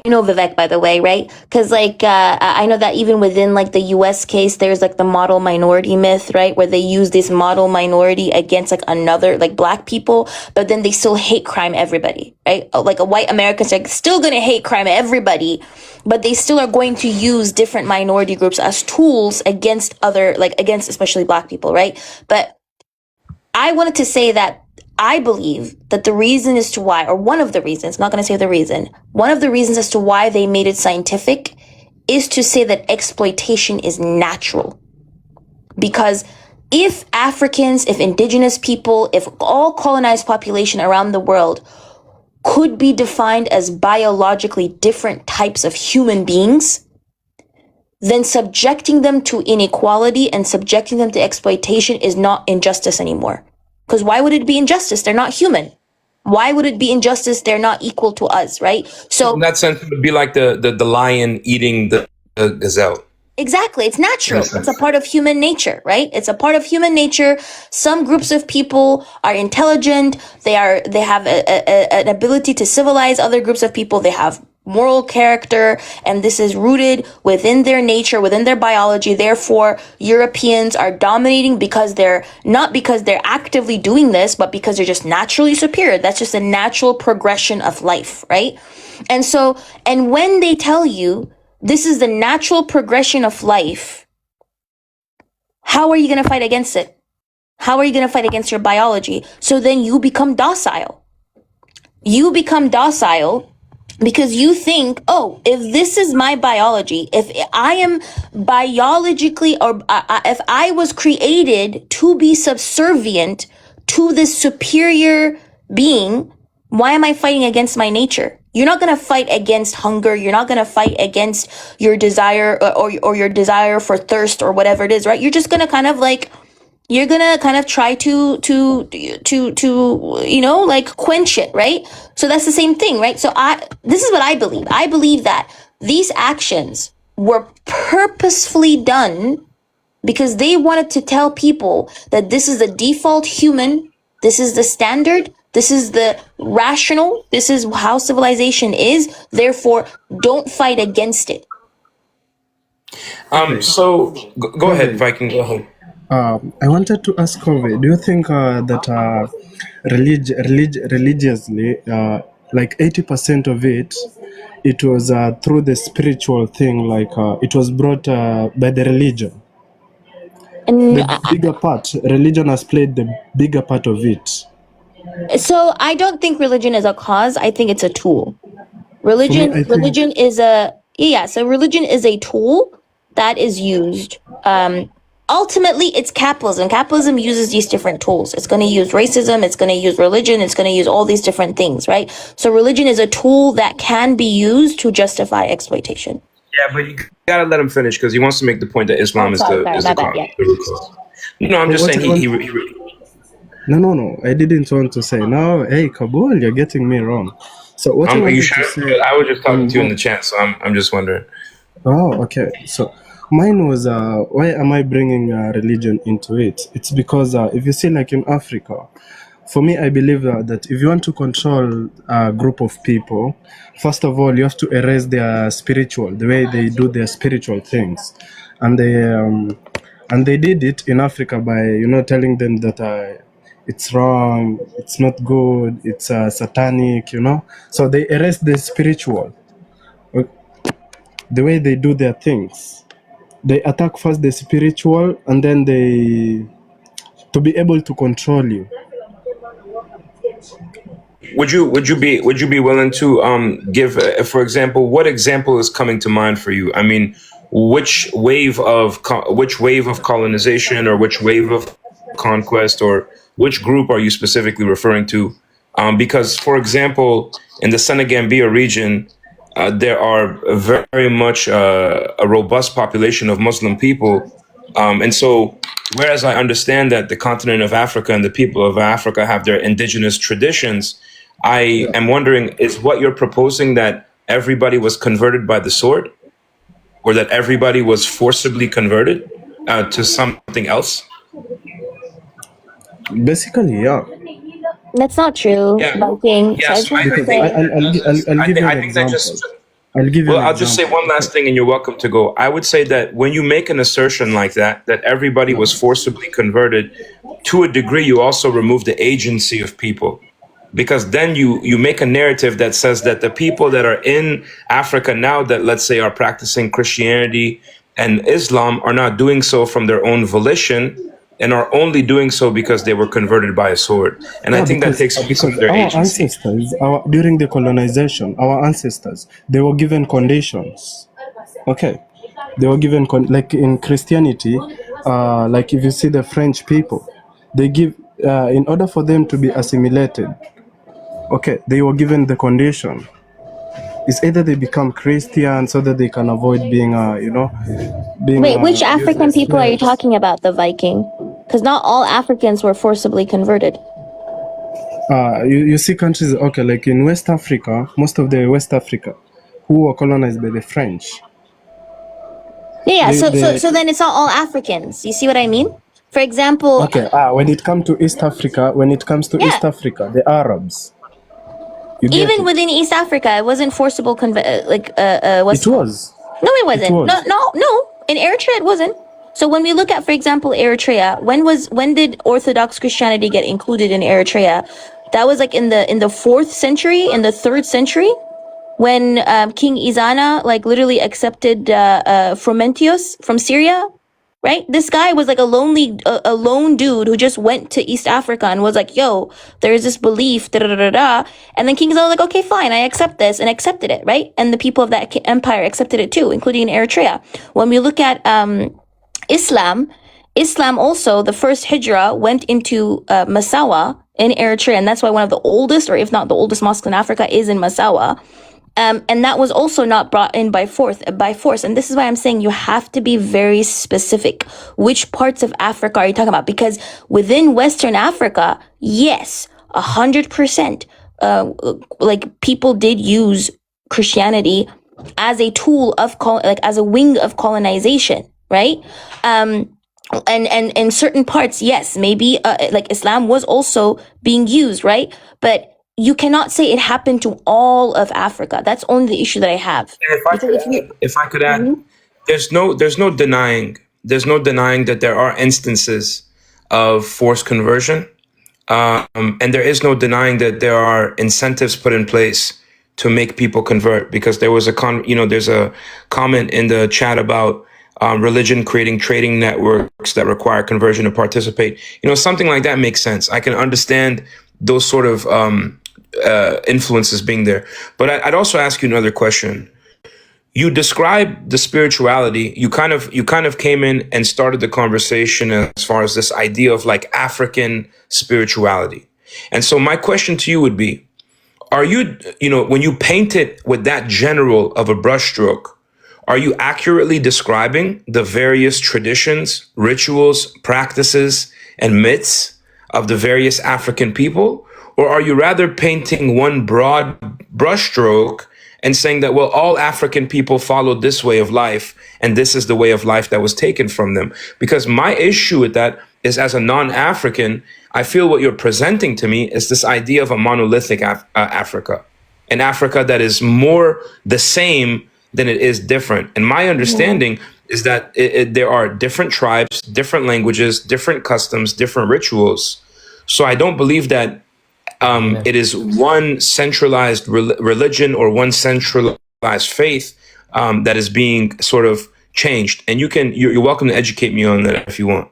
know Vivek, by the way, right? Because I know that even within like the US case, there's like the model minority myth, right? Where they use this model minority against like another, like black people, but then they still hate crime everybody, right? Like a white Americans are still going to hate crime everybody, but they still are going to use different minority groups as tools against against especially black people, right? But I wanted to say that I believe that the reason as to why, or one of the reasons, not going to say the reason, one of the reasons as to why they made it scientific is to say that exploitation is natural. Because if Africans, if indigenous people, if all colonized population around the world could be defined as biologically different types of human beings, then subjecting them to inequality and subjecting them to exploitation is not injustice anymore. Because why would it be injustice? They're not human. Why would it be injustice? They're not equal to us, right? So in that sense, it would be like the lion eating the gazelle. exactly, it's natural. Makes sense. It's a part of human nature, right? It's a part of human nature. Some groups of people are intelligent. They have an ability to civilize other groups of people. They have moral character, and this is rooted within their nature, within their biology. Therefore, Europeans are dominating because they're not because they're actively doing this, but because they're just naturally superior. That's just a natural progression of life, right? And so, and when they tell you this is the natural progression of life, how are you going to fight against it? How are you going to fight against your biology? So then you become docile. You become docile because you think, oh, if this is my biology, if I am biologically, or if I was created to be subservient to this superior being, why am I fighting against my nature? You're not going to fight against hunger. You're not going to fight against your desire or your desire for thirst or whatever it is, right? You're just going to kind of like, you're gonna kind of try to like quench it, right? So that's the same thing, right? So this is what I believe. I believe that these actions were purposefully done because they wanted to tell people that this is the default human, this is the standard, this is the rational, this is how civilization is. Therefore, don't fight against it. So go ahead, Viking. Go ahead. I wanted to ask Kove, do you think that religiously, like 80% of it, it was through the spiritual thing, like it was brought by the religion? And The bigger part, religion has played the bigger part of it. so I don't think religion is a cause. I think it's a tool. For me, I think Religion is so religion is a tool that is used. Ultimately, it's capitalism. Capitalism uses these different tools. It's going to use racism. It's going to use religion. It's going to use all these different things, right? So religion is a tool that can be used to justify exploitation. Yeah, but you gotta let him finish because he wants to make the point that Islam is the root cause. No, I'm just what saying I he No, I didn't want to say. No, hey, Kabul, you're getting me wrong. So what I are you wanted sure? to say, I was just talking to you in the chat, so I'm just wondering. oh, okay. So mine was, why am I bringing religion into it? It's because if you see, like in Africa, for me, I believe that if you want to control a group of people, first of all, you have to erase their spiritual, the way they do their spiritual things, and they did it in Africa by telling them that it's wrong, it's not good, it's satanic. So they erase the spiritual, the way they do their things. They attack first the spiritual, and then to be able to control you. Would you be willing to give for example, what example is coming to mind for you? I mean, which wave of colonization or which wave of conquest or which group are you specifically referring to? Because for example, in the Senegambia region, there are very much a robust population of Muslim people, and so whereas I understand that the continent of Africa and the people of Africa have their indigenous traditions, I am wondering, is what you're proposing that everybody was converted by the sword, or that everybody was forcibly converted to something else? Basically, yeah. That's not true, Yeah. Viking. So I Yes, just want to Because say, I'll give you an I think that example. just. I'll give you Well, an I'll just say example. one last thing, and you're welcome to go. I would say that when you make an assertion like that, that everybody was forcibly converted, to a degree, you also remove the agency of people, because then you make a narrative that says that the people that are in Africa now, that let's say are practicing Christianity and Islam, are not doing so from their own volition. and are only doing so because they were converted by a sword. And I Yeah, think that takes away some of their our agency. ancestors, during the colonization, our ancestors, they were given conditions. Okay, they were given like in Christianity, like if you see the French people, they give in order for them to be assimilated. Okay, they were given the condition. It's either they become Christian so that they can avoid being, being Wait, which used African as people are you slaves. talking about, the Viking? Because not all Africans were forcibly converted. You see countries, okay, like in West Africa, most of the West Africa, who were colonized by the French. Yeah, They, they so then it's not all Africans. You see what I mean? For example, okay. When it comes to East Africa, yeah, the Arabs, you get even it. within East Africa, it wasn't forcible It was. No, it It wasn't. was. No. In Eritrea, it wasn't. So when we look at, for example, Eritrea, when did Orthodox Christianity get included in Eritrea? That was like in the 4th century, in the 3rd century, when King Izana like literally accepted Frumentius from Syria. Right? This guy was like a lone dude who just went to East Africa and was like, yo, there's this belief, da da da da. And then King Zala was like, okay, fine, I accept this, and accepted it, right? And the people of that empire accepted it too, including in Eritrea. When we look at Islam also, the first hijrah went into Massawa in Eritrea, and that's why one of the oldest, or if not the oldest mosque in Africa is in Massawa. And that was also not brought in by force. And this is why I'm saying you have to be very specific. Which parts of Africa are you talking about? Because within Western Africa, yes, 100%, like people did use Christianity as a tool of as a wing of colonization, right? And in certain parts, yes, maybe like Islam was also being used, right? But you cannot say it happened to all of Africa. That's only the issue that I have. If I could add, there's no denying that there are instances of forced conversion, and there is no denying that there are incentives put in place to make people convert. Because there was there's a comment in the chat about religion creating trading networks that require conversion to participate. Something like that makes sense. I can understand those sort of influences being there. But I'd also ask you another question. You described the spirituality. You kind of came in and started the conversation as far as this idea of like African spirituality. And so my question to you would be, are you, when you paint it with that general of a brushstroke, are you accurately describing the various traditions, rituals, practices, and myths of the various African people? Or are you rather painting one broad brushstroke and saying that, well, all African people followed this way of life, and this is the way of life that was taken from them? Because my issue with that is, as a non-African, I feel what you're presenting to me is this idea of a monolithic Africa, an Africa that is more the same than it is different. And my understanding is that there are different tribes, different languages, different customs, different rituals. So I don't believe that it is one centralized religion or one centralized faith that is being sort of changed. And you're welcome to educate me on that if you want.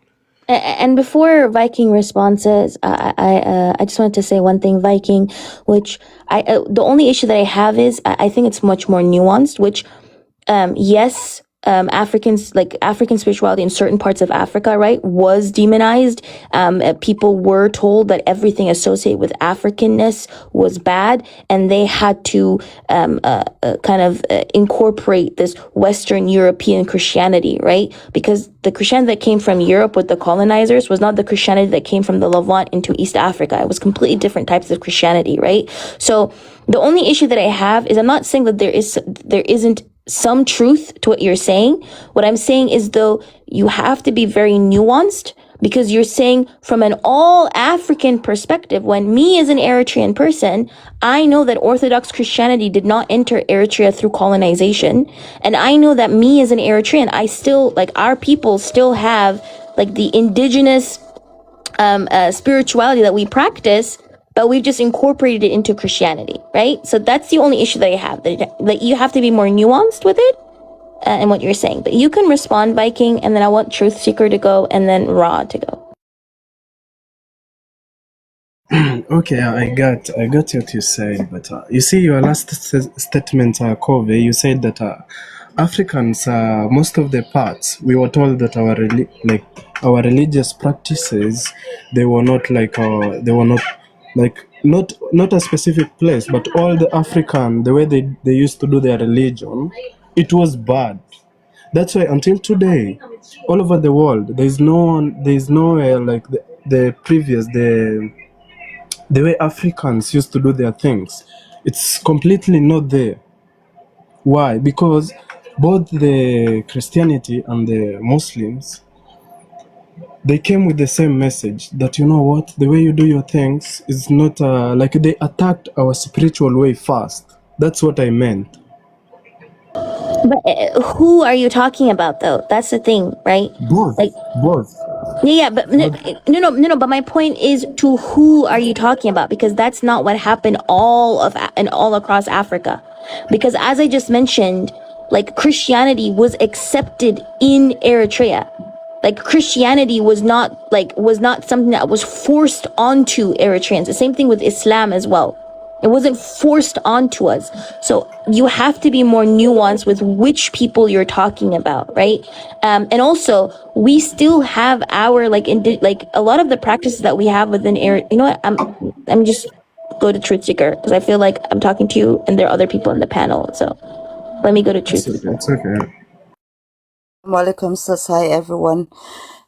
And before Viking responses, I just wanted to say one thing, Viking, which the only issue that I have is I think it's much more nuanced, which yes, African spirituality in certain parts of Africa, right, was demonized. People were told that everything associated with Africanness was bad, and they had to incorporate this Western European Christianity, right? Because the Christianity that came from Europe with the colonizers was not the Christianity that came from the Levant into East Africa. It was completely different types of Christianity, right? So the only issue that I have is I'm not saying that there isn't some truth to what you're saying. What I'm saying is, though, you have to be very nuanced, because you're saying from an all African perspective, when me as an Eritrean person, I know that Orthodox Christianity did not enter Eritrea through colonization. And I know that me as an Eritrean, I still, like, our people still have like the indigenous spirituality that we practice, but we've just incorporated it into Christianity, right? So that's the only issue that I have, that you have to be more nuanced with it and what you're saying. But you can respond, Viking, and then I want Truth Seeker to go, and then Ra to go. Okay, I got what you said, but you see, your last statement, Kobe, you said that Africans, most of the parts, we were told that like our religious practices, they were not like they were not like not a specific place, but all the African, the way they used to do their religion, it was bad. That's why until today, all over the world, there's nowhere like the way Africans used to do their things. It's completely not there. Why? Because both the Christianity and the Muslims, they came with the same message that, you know what, the way you do your things is not like they attacked our spiritual way first. That's what I meant. But who are you talking about, though? That's the thing, right? Both, Like, both. yeah, but no. But my point is, to who are you talking about? Because that's not what happened all across Africa. Because as I just mentioned, like Christianity was accepted in Eritrea. Like Christianity was not something that was forced onto Eritreans. The same thing with Islam as well. It wasn't forced onto us. So you have to be more nuanced with which people you're talking about, right? And also, we still have our like a lot of the practices that we have within You know what? I'm just go to Truth Seeker because I feel like I'm talking to you and there are other people in the panel. So let me go to Truth Seeker. It's okay. Walaikum sis, hi everyone.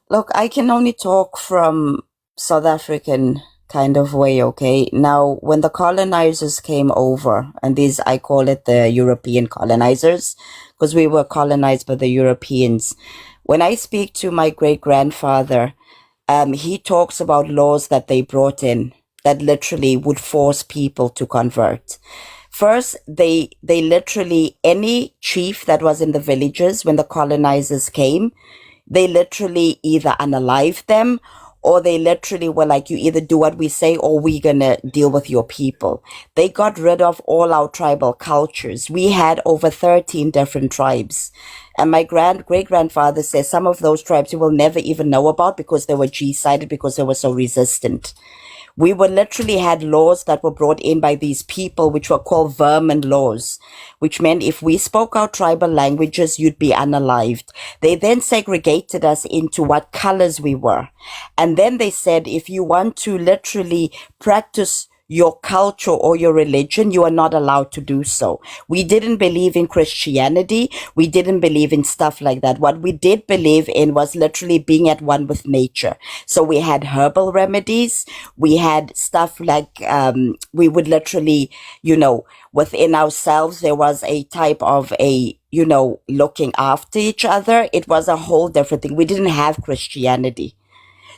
Look, I can only talk from South African kind of way, okay? Now, when the colonizers came over, and these, I call it the European colonizers, because we were colonized by the Europeans. When I speak to my great-grandfather, he talks about laws that they brought in that literally would force people to convert. First, they literally, any chief that was in the villages when the colonizers came, they literally either unalived them or they literally were like, you either do what we say or we're going to deal with your people. They got rid of all our tribal cultures. We had over 13 different tribes. And my great-grandfather says some of those tribes you will never even know about because they were G-sided because they were so resistant. We were literally had laws that were brought in by these people, which were called vermin laws, which meant if we spoke our tribal languages, you'd be unalived. They then segregated us into what colors we were. And then they said, if you want to literally practice your culture or your religion, you are not allowed to do so. We didn't believe in Christianity. We didn't believe in stuff like that. What we did believe in was literally being at one with nature. So we had herbal remedies. We had stuff like, we would literally, within ourselves, there was a type of looking after each other. It was a whole different thing. We didn't have Christianity.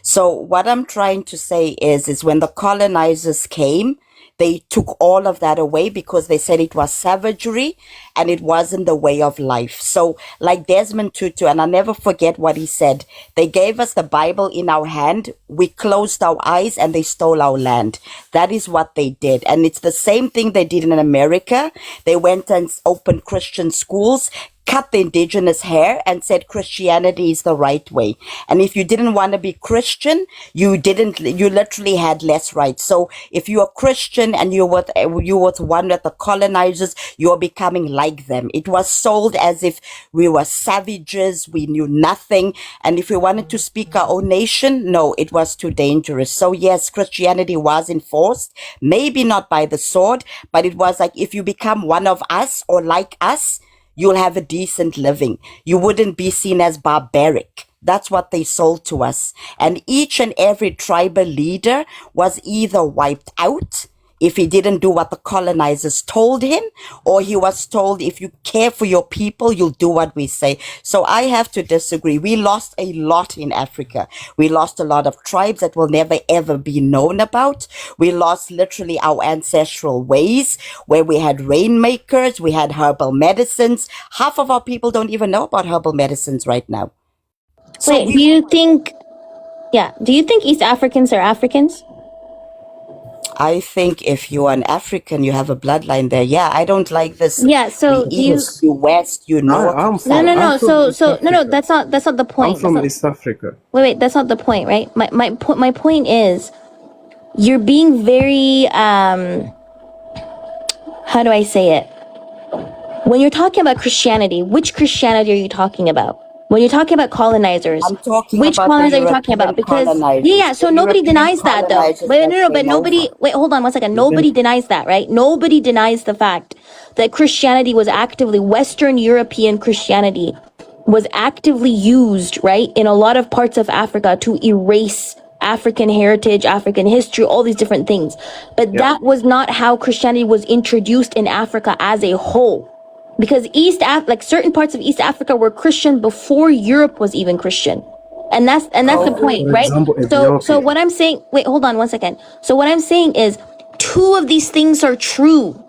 So what I'm trying to say is when the colonizers came, they took all of that away because they said it was savagery and it wasn't the way of life. So like Desmond Tutu, and I'll never forget what he said, they gave us the Bible in our hand, we closed our eyes and they stole our land. That is what they did. And it's the same thing they did in America. They went and opened Christian schools, cut the indigenous hair and said Christianity is the right way. And if you didn't want to be Christian, you literally had less rights. So if you're Christian and you were one of the colonizers, you're becoming like them. It was sold as if we were savages, we knew nothing. And if we wanted to speak our own nation, no, it was too dangerous. So yes, Christianity was enforced, maybe not by the sword, but it was like, if you become one of us or like us, you'll have a decent living. You wouldn't be seen as barbaric. That's what they sold to us. And each and every tribal leader was either wiped out if he didn't do what the colonizers told him, or he was told, if you care for your people, you'll do what we say. So I have to disagree. We lost a lot in Africa. We lost a lot of tribes that will never ever be known about. We lost literally our ancestral ways where we had rainmakers, we had herbal medicines. Half of our people don't even know about herbal medicines right now. So Wait, do you think East Africans are Africans? I think if you're an African, you have a bloodline there. Yeah, I don't like this. Yeah, so do you East, you West, you North. I'm No. from East No, Africa. that's not the point. I'm from East Africa. Wait, that's not the point, right? My point is, you're being very, how do I say it? When you're talking about Christianity, which Christianity are you talking about? When you're talking about colonizers, I'm talking which about the colonizers are you talking European about? Because colonizers. so The nobody European denies that though. colonizers Wait, that no, but came over. wait, hold on one second. Even Nobody denies that, right? Nobody denies the fact that Christianity was actively, Western European Christianity was actively used, right, in a lot of parts of Africa to erase African heritage, African history, all these different things. But that was not how Christianity was introduced in Africa as a whole. Because like certain parts of East Africa were Christian before Europe was even Christian. And that's the point, for right? example, So Ethiopia. what I'm saying, wait, hold on one second. So what I'm saying is two of these things are true.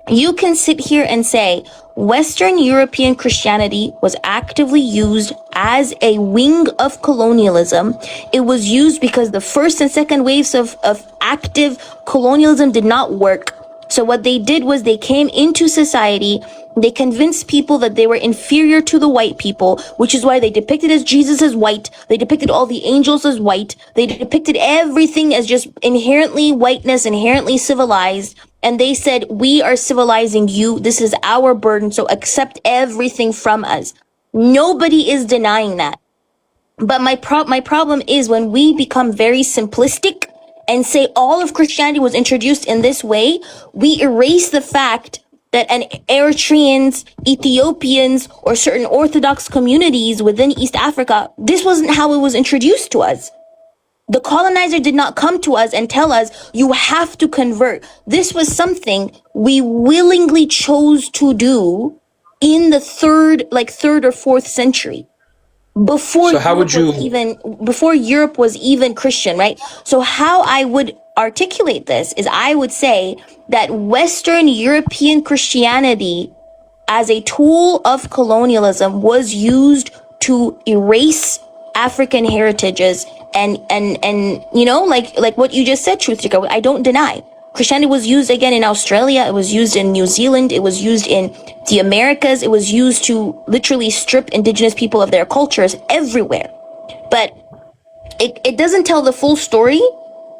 You can sit here and say Western European Christianity was actively used as a wing of colonialism. It was used because the first and second waves of active colonialism did not work. So what they did was they came into society, they convinced people that they were inferior to the white people, which is why they depicted as Jesus as white. They depicted all the angels as white. They depicted everything as just inherently whiteness, inherently civilized. And they said, we are civilizing you. This is our burden. So accept everything from us. Nobody is denying that. But my problem is when we become very simplistic and say all of Christianity was introduced in this way, we erase the fact that an Eritreans, Ethiopians, or certain Orthodox communities within East Africa, this wasn't how it was introduced to us. The colonizer did not come to us and tell us, you have to convert. This was something we willingly chose to do in the third or fourth century. Before So how would you? Europe was even Christian, right? So how I would articulate this is I would say that Western European Christianity as a tool of colonialism was used to erase African heritages and like what you just said, Truth Seeker, I don't deny. Christianity was used again in Australia, it was used in New Zealand, it was used in the Americas, it was used to literally strip indigenous people of their cultures everywhere. But it doesn't tell the full story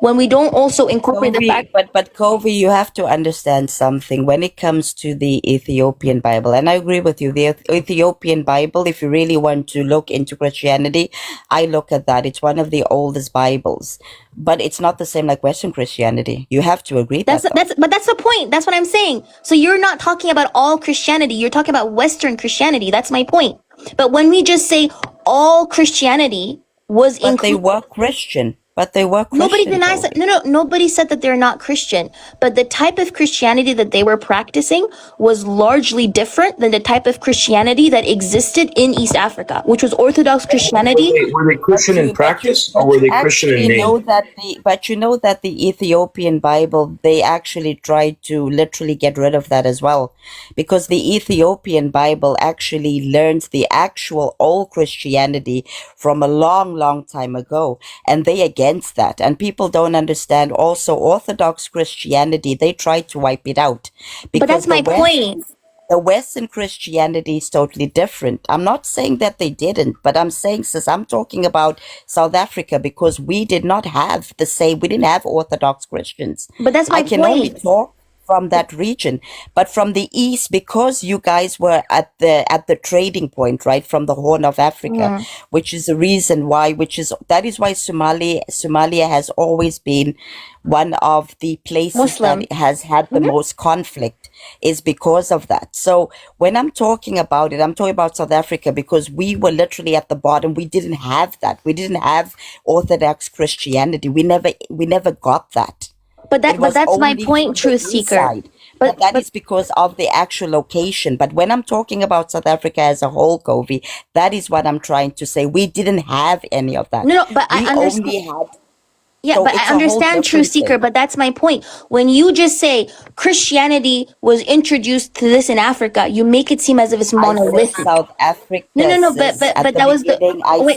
when we don't also incorporate the fact. But Kovi, you have to understand something when it comes to the Ethiopian Bible, and I agree with you. The Ethiopian Bible, if you really want to look into Christianity, I look at that. It's one of the oldest Bibles, but it's not the same like Western Christianity. You have to agree That's that. but that's the point. That's what I'm saying. So you're not talking about all Christianity. You're talking about Western Christianity. That's my point. But when we just say all Christianity was But they were Christian. Nobody denies that. No, nobody said that they're not Christian. But the type of Christianity that they were practicing was largely different than the type of Christianity that existed in East Africa, which was Orthodox Christianity. Were they Christian in practice or were they Christian in name? But you know that the Ethiopian Bible, they actually tried to literally get rid of that as well. Because the Ethiopian Bible actually learns the actual old Christianity from a long, long time ago. And they against that, and people don't understand also Orthodox Christianity, they try to wipe it out, but that's my point. The Western Christianity is totally different. I'm not saying that they didn't, but I'm saying, sis, I'm talking about South Africa, because we did not have we didn't have Orthodox Christians. But that's my point. I can only talk from that region, but from the east, because you guys were at the trading point, right, from the Horn of Africa, which is the reason why, that is why Somalia has always been one of the places that has had the most conflict, is because of that. So when I'm talking about it, I'm talking about South Africa, because we were literally at the bottom. We didn't have that. We didn't have Orthodox Christianity. We never got that. But that's my point, Truth Seeker. But that is because of the actual location. But when I'm talking about South Africa as a whole, Kovi, that is what I'm trying to say. We didn't have any of that. No, but I understand. Only had. Yeah, So but I understand, Truth Seeker, but that's my point. When you just say Christianity was introduced to this in Africa, you make it seem as if it's monolithic. South Africa. No, but that was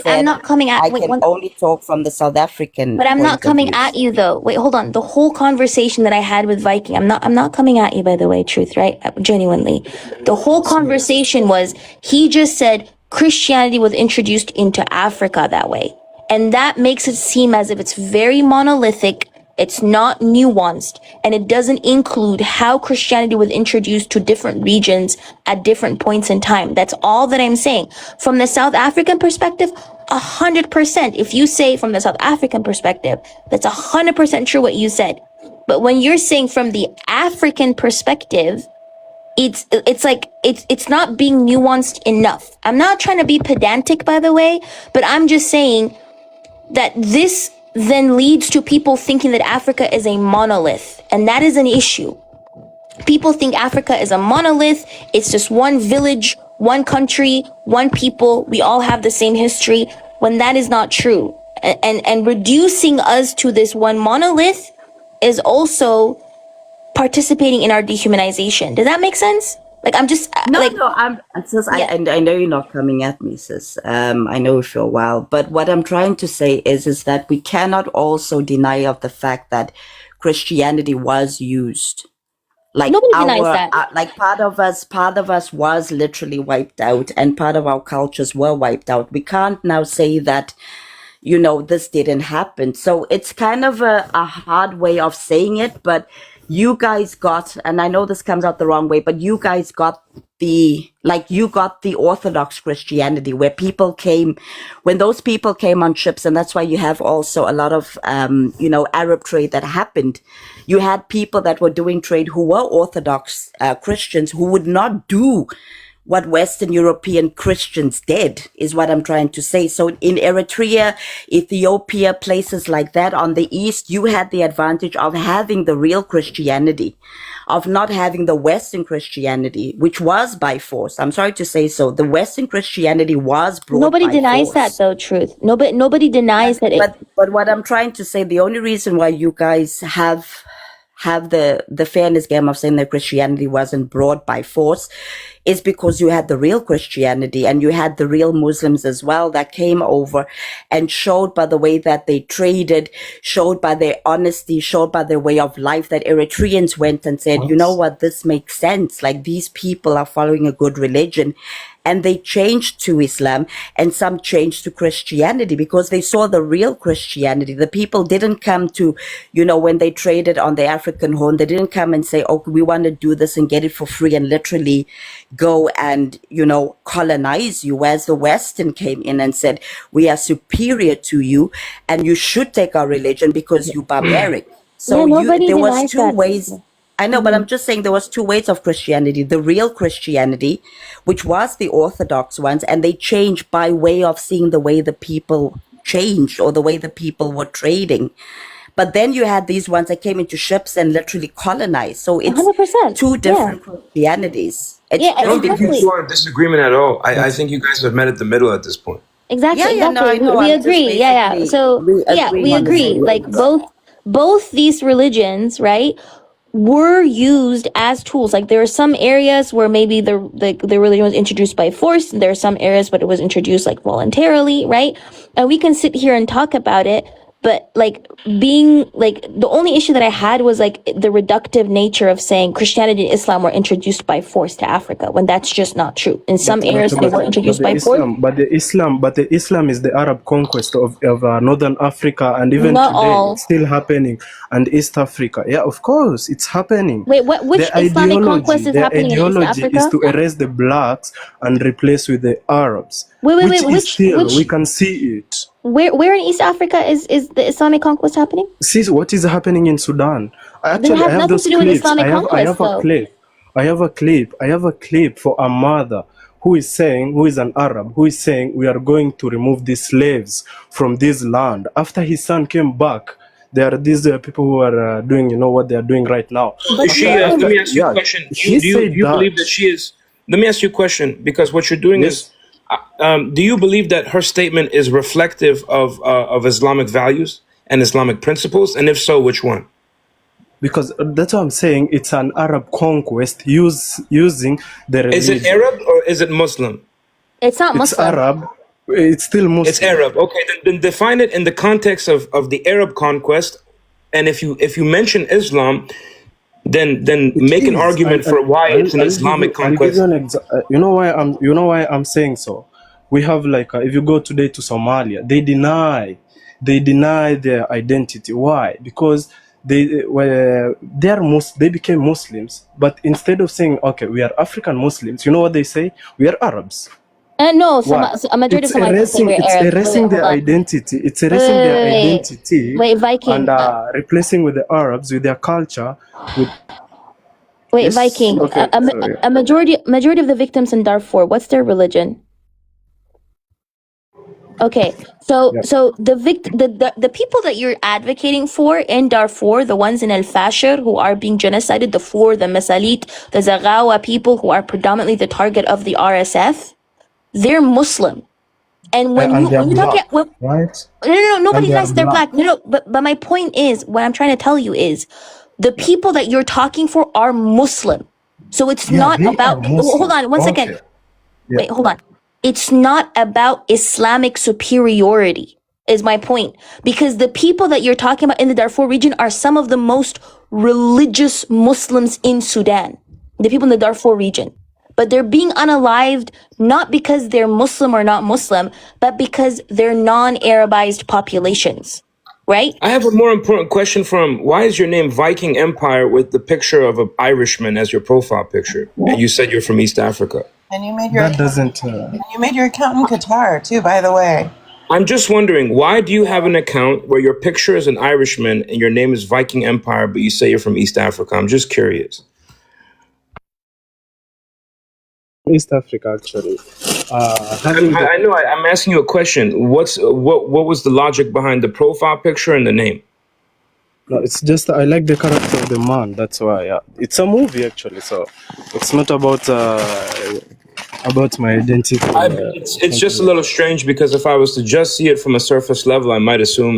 I'm not coming at. I can only talk from the South African. But I'm not coming at you though. Wait, hold on. The whole conversation that I had with Viking, I'm not coming at you, by the way, Truth, right? Genuinely, the whole conversation was he just said Christianity was introduced into Africa that way. And that makes it seem as if it's very monolithic, It's not nuanced, and it doesn't include how Christianity was introduced to different regions at different points in time. That's all that I'm saying. From the South African perspective, 100%. If you say from the South African perspective, that's 100% true what you said. But when you're saying from the African perspective, it's not being nuanced enough. I'm not trying to be pedantic, by the way, but I'm just saying that this then leads to people thinking that Africa is a monolith, and that is an issue. People think Africa is a monolith. It's just one village, one country, one people. We all have the same history, when that is not true. And reducing us to this one monolith is also participating in our dehumanization. Does that make sense? Like, I'm just No, like, no, sis, yeah. I know you're not coming at me, sis. I know for a while, but what I'm trying to say is that we cannot also deny of the fact that Christianity was used. Like Nobody denies that. like part of us was literally wiped out, and part of our cultures were wiped out. We can't now say that, you know, this didn't happen. So it's kind of a hard way of saying it, but you guys got, and I know this comes out the wrong way, but you guys got you got the Orthodox Christianity, where people came, when those people came on ships, and that's why you have also a lot of, Arab trade that happened. You had people that were doing trade who were Orthodox Christians, who would not do what Western European Christians did, is what I'm trying to say. So in Eritrea, Ethiopia, places like that on the east, you had the advantage of having the real Christianity, of not having the Western Christianity, which was by force. I'm sorry to say so. The Western Christianity was brought Nobody by denies force. that, though. Truth. Nobody denies that. But what I'm trying to say, the only reason why you guys have the fairness game of saying that Christianity wasn't brought by force is because you had the real Christianity, and you had the real Muslims as well that came over and showed by the way that they traded, showed by their honesty, showed by their way of life, that Eritreans went and said, you know what, this makes sense. Like, these people are following a good religion. And they changed to Islam, and some changed to Christianity because they saw the real Christianity. The people didn't come to, when they traded on the African Horn, they didn't come and say, oh, we want to do this and get it for free and literally go and, colonize you. Whereas the Western came in and said, we are superior to you and you should take our religion because you're barbaric. So there was two ways. I know, but I'm just saying there was two ways of Christianity. The real Christianity, which was the Orthodox ones, and they changed by way of seeing the way the people changed or the way the people were trading. But then you had these ones that came into ships and literally colonized. So it's 100%. two different Christianities. I don't think you two are in disagreement at all. I think you guys have met at the middle at this point. Exactly. Yeah, no, I know. We I'm just agree. Yeah. basically So we on the agree. same Like page. both these religions, right, were used as tools. Like, there are some areas where maybe the religion was introduced by force, and there are some areas but it was introduced like voluntarily, right? And we can sit here and talk about it, but like, being like, the only issue that I had was like the reductive nature of saying Christianity and Islam were introduced by force to Africa, when that's just not true. In some areas they were introduced by force. But the Islam is the Arab conquest of Northern Africa, and even Not today all. it's still happening, and East Africa. Yeah, of course, it's happening. Wait, which Islamic conquest is Their happening in East ideology Africa? is to erase the blacks and replace with the Arabs. Wait, We can see it. Where in East Africa is the Islamic conquest happening? See what is happening in Sudan. Actually, That I has have nothing those to do with clips. Islamic conquest, though. I have a clip for a mother who is an Arab, who is saying, we are going to remove these slaves from this land. After his son came back, there are these people who are doing, what they are doing right now. But let me ask you a question. Do you believe that she is? Let me ask you a question, because what you're doing is, do you believe that her statement is reflective of Islamic values and Islamic principles? And if so, which one? Because that's what I'm saying. It's an Arab conquest using the religion. Is it Arab or is it Muslim? It's not Muslim. It's Arab. It's still Muslim. It's Arab. Okay, then define it in the context of the Arab conquest. And if you mention Islam, then make an argument for why it's an Islamic conquest. You know why I'm saying so. We have if you go today to Somalia, they they deny their identity. Why? Because they became Muslims, but instead of saying, okay, we are African Muslims, you know what they say? We are Arabs. No, Why? a majority of Somali people say we're It's Arab. erasing Hold their on. identity. It's erasing their identity Wait, Viking. and replacing with the Arabs, with their culture, with Wait, yes. Viking. Okay, sorry. A majority of the victims in Darfur, what's their religion? Okay, so Yeah. the people that you're advocating for in Darfur, the ones in El Fasher who are being genocided, the Masalit, the Zaghawa people who are predominantly the target of the RSF, they're Muslim. And And they are when you talk black, right? no, And nobody they are likes they're black. black. No, but my point is, what I'm trying to tell you is, the Yeah. people that you're talking for are Muslim. So it's Yeah, not they are about. Hold Muslim. on, one second. Okay. Yeah. Wait, hold on. It's not about Islamic superiority, is my point. Because the people that you're talking about in the Darfur region are some of the most religious Muslims in Sudan. The people in the Darfur region. But they're being unalived not because they're Muslim or not Muslim, but because they're non-Arabized populations. Right? I have a more important question for him. Why is your name Viking Empire with the picture of an Irishman as your profile picture? And you said you're from East Africa. And you made your That doesn't. you made your account in Qatar too, by the way. I'm just wondering, why do you have an account where your picture is an Irishman and your name is Viking Empire, but you say you're from East Africa? I'm just curious. East Africa, actually. Having the, I know. I'm asking you a question. What was the logic behind the profile picture and the name? no, it's just I like the character of the man. That's why. Yeah. It's a movie actually, so it's not about my identity. It's just a little strange because if I was to just see it from a surface level, I might assume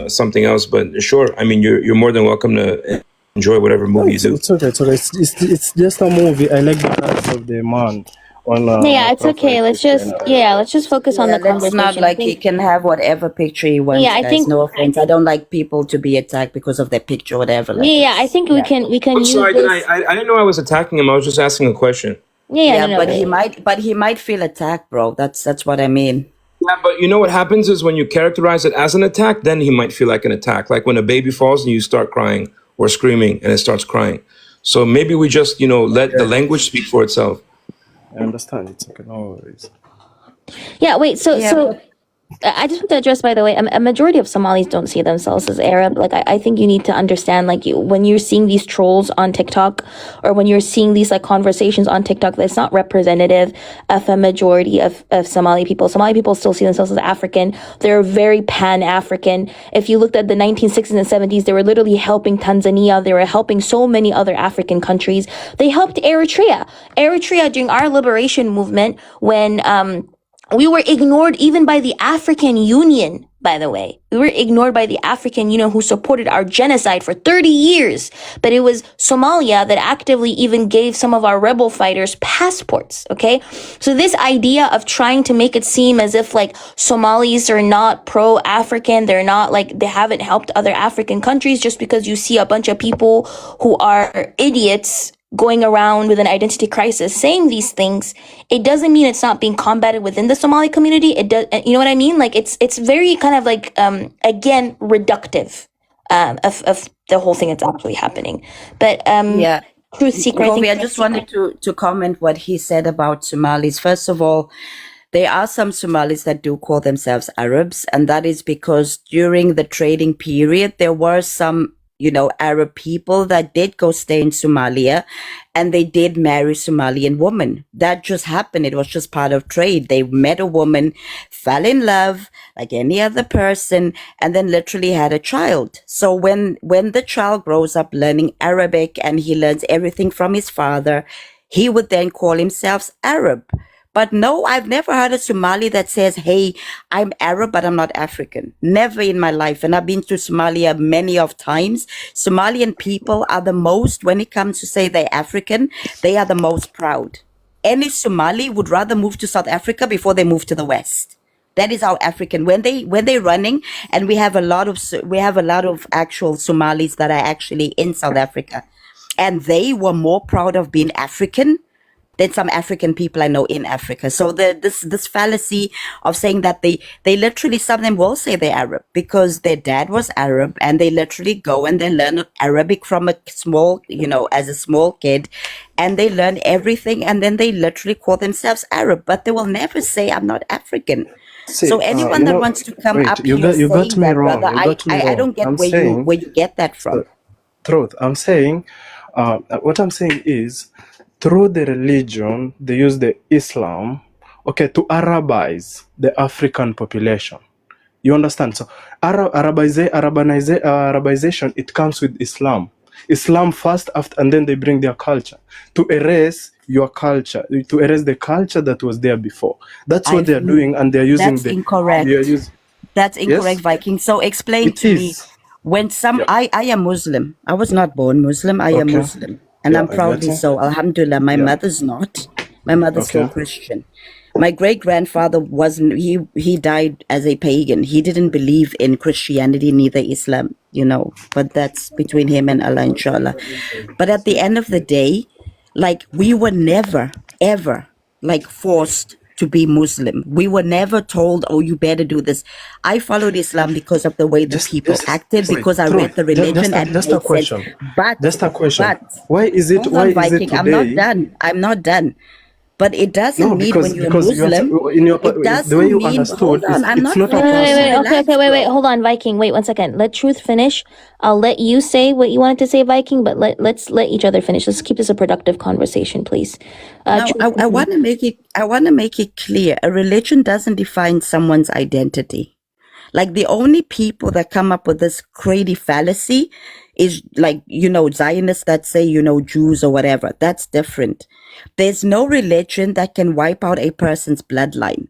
something else. But sure, I mean, you're more than welcome to enjoy whatever movie you do. It's okay. It's okay. It's just a movie. I like the character of the man. On Yeah, it's okay. Let's just focus on the Let's conversation. not like he can have whatever picture he wants. Yeah, I guys. think- No offense. I don't like people to be attacked because of their picture or whatever. Like Yeah, I think we can I'm use sorry, this. I didn't know I was attacking him. I was just asking a question. Yeah, no, but he might feel attacked, bro. That's what I mean. Yeah, but you know what happens is when you characterize it as an attack, then he might feel like an attack. Like when a baby falls and you start crying or screaming and it starts crying. So maybe we just, let the language speak for itself. I understand. It's okay. No worries. Yeah, wait. So I just want to address, by the way, a majority of Somalis don't see themselves as Arab. Like, I think you need to understand, like, when you're seeing these trolls on TikTok, or when you're seeing these like conversations on TikTok, that's not representative of a majority of Somali people. Somali people still see themselves as African. They're very pan-African. If you looked at the 1960s and 70s, they were literally helping Tanzania. They were helping so many other African countries. They helped Eritrea. Eritrea during our liberation movement, when we were ignored even by the African Union, by the way. We were ignored by the African Union, who supported our genocide for 30 years. But it was Somalia that actively even gave some of our rebel fighters passports, okay? So this idea of trying to make it seem as if like Somalis are not pro-African, they're not like, they haven't helped other African countries just because you see a bunch of people who are idiots going around with an identity crisis saying these things, it doesn't mean it's not being combated within the Somali community. It does, you know what I mean? Like it's very kind of like again reductive of the whole thing that's actually happening. But Yeah. Truth Seeker, Kobe, I just wanted to comment what he said about Somalis. First of all, there are some Somalis that do call themselves Arabs, and that is because during the trading period, there were some, Arab people that did go stay in Somalia, and they did marry Somalian women. That just happened. It was just part of trade. They met a woman, fell in love like any other person, and then literally had a child. So when the child grows up learning Arabic and he learns everything from his father, he would then call himself Arab. But no, I've never heard a Somali that says, hey, I'm Arab, but I'm not African. Never in my life. And I've been to Somalia many of times. Somalian people are the most, when it comes to say they're African, they are the most proud. Any Somali would rather move to South Africa before they move to the West. That is how African, when they're running, and we have a lot of actual Somalis that are actually in South Africa, and they were more proud of being African than some African people I know in Africa. So this fallacy of saying that they literally, some of them will say they're Arab because their dad was Arab, and they literally go and they learn Arabic from a small, as a small kid, and they learn everything, and then they literally call themselves Arab, but they will never say I'm not African. See, So anyone that wants to come up here you got saying me that, wrong. brother, You got me I wrong. don't get I'm where saying, you get that from. truth. I'm saying, what I'm saying is, through the religion, they use the Islam, okay, to Arabize the African population. You understand? So Arabization, it comes with Islam. Islam first, after, and then they bring their culture to erase your culture, to erase the culture that was there before. That's what they're doing, and they're using That's incorrect. That's incorrect, Yes, Viking. So explain it to me, is. when Yeah. I am Muslim. I was not born Muslim. I am Okay. Muslim, and Yeah, I'm I got proudly you. so. Alhamdulillah. My Yeah. mother's not. My mother's still Okay. Christian. My great grandfather wasn't. He died as a pagan. He didn't believe in Christianity, neither Islam. But that's between him and Allah, inshallah. But at the end of the day, like, we were never ever like forced to be Muslim. We were never told, oh, you better do this. I followed Islam because of the way the people acted, Wait, because I truth. read the religion and it Just a made sense. question. But Just a question. but Why is it? hold Why on, is it Viking. I'm not today? done. I'm not done. But it doesn't No, mean when you're a because you are Muslim, in your it the way doesn't you mean, understood hold on, is I'm it's not not a finished. person. Wait. Hold on, Viking. Wait 1 second. Let Truth finish. I'll let you say what you wanted to say, Viking, but let's let each other finish. Let's keep this a productive conversation, please. Now, I want to make it. I want to make it clear. A religion doesn't define someone's identity. Like, the only people that come up with this crazy fallacy is, like, Zionists that say, Jews or whatever. That's different. There's no religion that can wipe out a person's bloodline.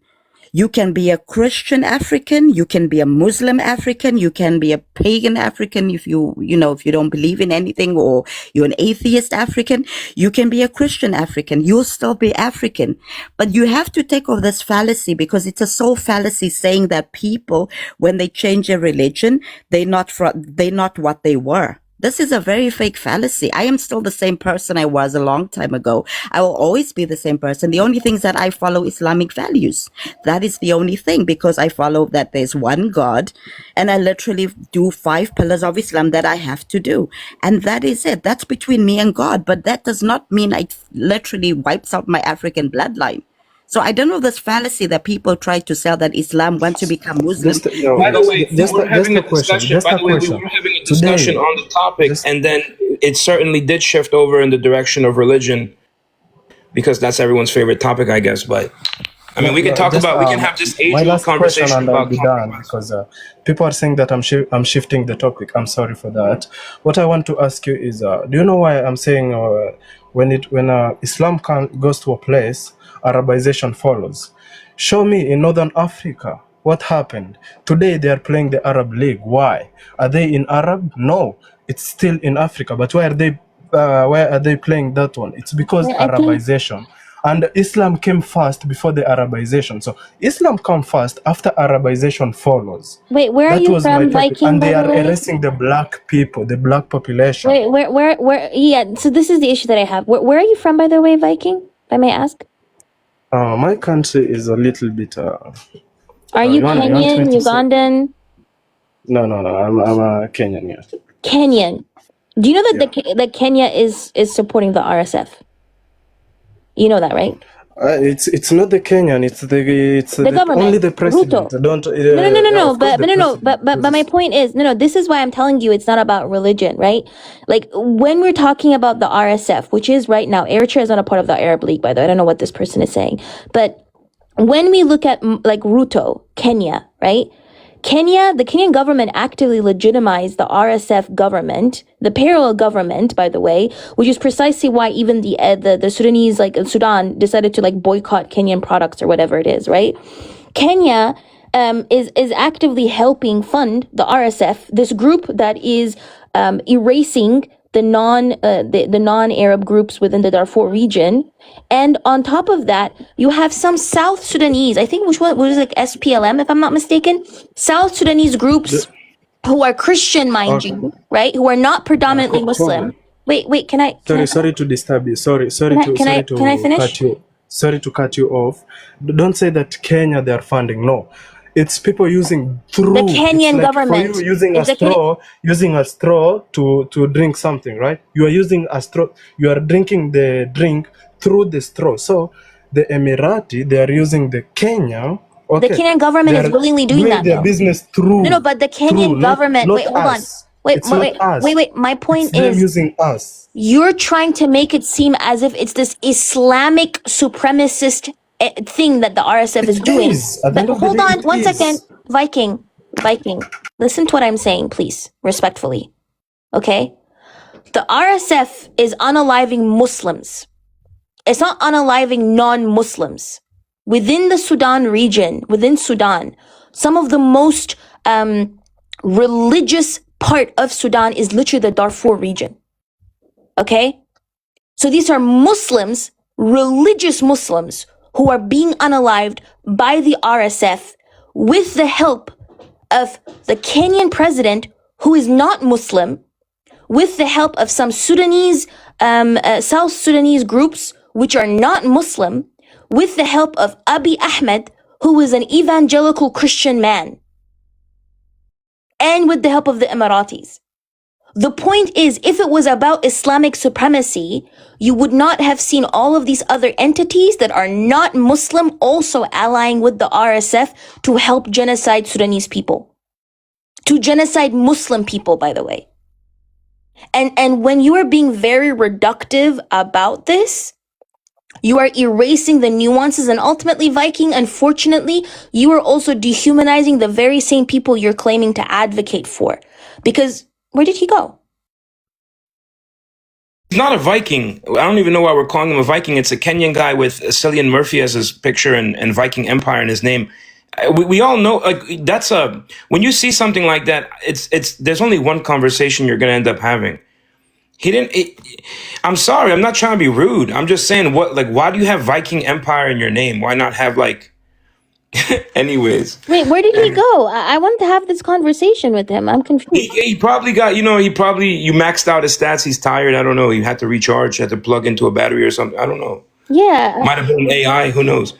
You can be a Christian African, you can be a Muslim African, you can be a pagan African if if you don't believe in anything, or you're an atheist African. You can be a Christian African, you'll still be African. But you have to take off this fallacy, because it's a soul fallacy saying that people, when they change their religion, they're not what they were. This is a very fake fallacy. I am still the same person I was a long time ago. I will always be the same person. The only thing is that I follow Islamic values. That is the only thing, because I follow that there's one God, and I literally do 5 pillars of Islam that I have to do. And that is it. That's between me and God. But that does not mean I literally wipes out my African bloodline. So I don't know this fallacy that people try to sell, that Islam wants to become Muslim. By the way, we were having a discussion. By the way, we were having a discussion on the topic, and then it certainly did shift over in the direction of religion, because that's everyone's favorite topic, I guess. But I mean, we can talk about. We can have this my age-old last question, conversation and I'll about be done, because people are saying that I'm shifting the topic. I'm sorry for that. What I want to ask you is, do you know why I'm saying when Islam goes to a place, Arabization follows? Show me in Northern Africa what happened. Today they are playing the Arab League. Why? Are they in Arab? No, it's still in Africa. But why are they playing that one? It's because Arabization. And Islam came first before the Arabization. So Islam come first, after Arabization follows. Wait, where are That you was my from, topic. Viking, And by they the are way? erasing the black people, the black population. Wait, where? Yeah, so this is the issue that I have. Where are you from, by the way, Viking? If I may ask. My country is a little bit. Are you you want me Kenyan, to say? Ugandan? No. I'm a Kenyan, yeah. Kenyan. Do you know that that Kenya is supporting the RSF? You know that, right? It's not the Kenyan. It's The government. only the president. Ruto. Don't. No. Of course the president. But my point is, no. This is why I'm telling you, it's not about religion, right? Like, when we're talking about the RSF, which is right now, Eritrea is not a part of the Arab League, by the way. I don't know what this person is saying, but when we look at like Ruto, Kenya, right? The Kenyan government actively legitimized the RSF government, the parallel government, by the way, which is precisely why even the Sudanese, like Sudan, decided to like boycott Kenyan products or whatever it is, right? Kenya is actively helping fund the RSF, this group that is erasing the non-Arab groups within the Darfur region. And on top of that, you have some South Sudanese, I think, which was like SPLM, if I'm not mistaken, South Sudanese groups who are Christian, mind you, right? Who are not predominantly Muslim. Wait. Sorry to disturb you. Sorry Can I finish? cut you. Sorry to cut you off. Don't say that Kenya they are funding. No, it's people using through. The It's Kenyan like government. for you using It's a the Kenyan. straw to drink something, right? You are using a straw. You are drinking the drink through the straw. So the Emirati they are using the Kenya. The Okay, Kenyan government they is are willingly doing doing that their though. business No, but the Kenyan government. not Wait, hold on. us. Wait. It's not us. My It's point them is, using us. you're trying to make it seem as if it's this Islamic supremacist thing that the RSF is It doing. is. At the end of the Hold day, on it one second. is. Viking. Listen to what I'm saying, please, respectfully. Okay? The RSF is unaliving Muslims. It's not unaliving non-Muslims. Within the Sudan region, within Sudan, some of the most religious part of Sudan is literally the Darfur region. Okay? So these are Muslims, religious Muslims, who are being unalived by the RSF with the help of the Kenyan president, who is not Muslim, with the help of some Sudanese, South Sudanese groups, which are not Muslim, with the help of Abiy Ahmed, who is an evangelical Christian man, and with the help of the Emiratis. The point is, if it was about Islamic supremacy, you would not have seen all of these other entities that are not Muslim also allying with the RSF to help genocide Sudanese people. To genocide Muslim people, by the way. And when you are being very reductive about this, you are erasing the nuances, and ultimately, Viking, unfortunately, you are also dehumanizing the very same people you're claiming to advocate for. Because where did he go? He's not a Viking. I don't even know why we're calling him a Viking. It's a Kenyan guy with Cillian Murphy as his picture and Viking Empire in his name. We all know, like, that's when you see something like that, it's there's only one conversation you're going to end up having. I'm sorry, I'm not trying to be rude. I'm just saying, why do you have Viking Empire in your name? Why not have anyways? Wait, where did he go? I wanted to have this conversation with him. I'm confused. He probably got, you maxed out his stats. He's tired. I don't know. He had to recharge, had to plug into a battery or something. I don't know. Yeah. Might have been AI. Who knows?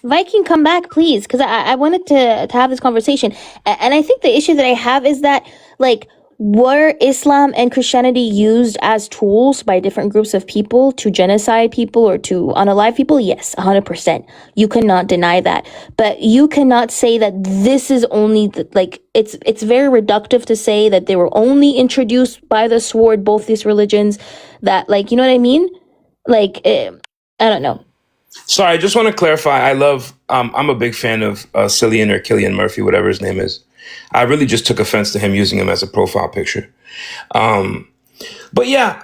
Viking, come back, please, because I wanted to have this conversation. And I think the issue that I have is that, were Islam and Christianity used as tools by different groups of people to genocide people or to unalive people? Yes, 100%. You cannot deny that. But you cannot say that this is only, it's very reductive to say that they were only introduced by the sword, both these religions, that, you know what I mean? I don't know. Sorry, I just want to clarify. I'm a big fan of Cillian or Killian Murphy, whatever his name is. I really just took offense to him using him as a profile picture. But yeah,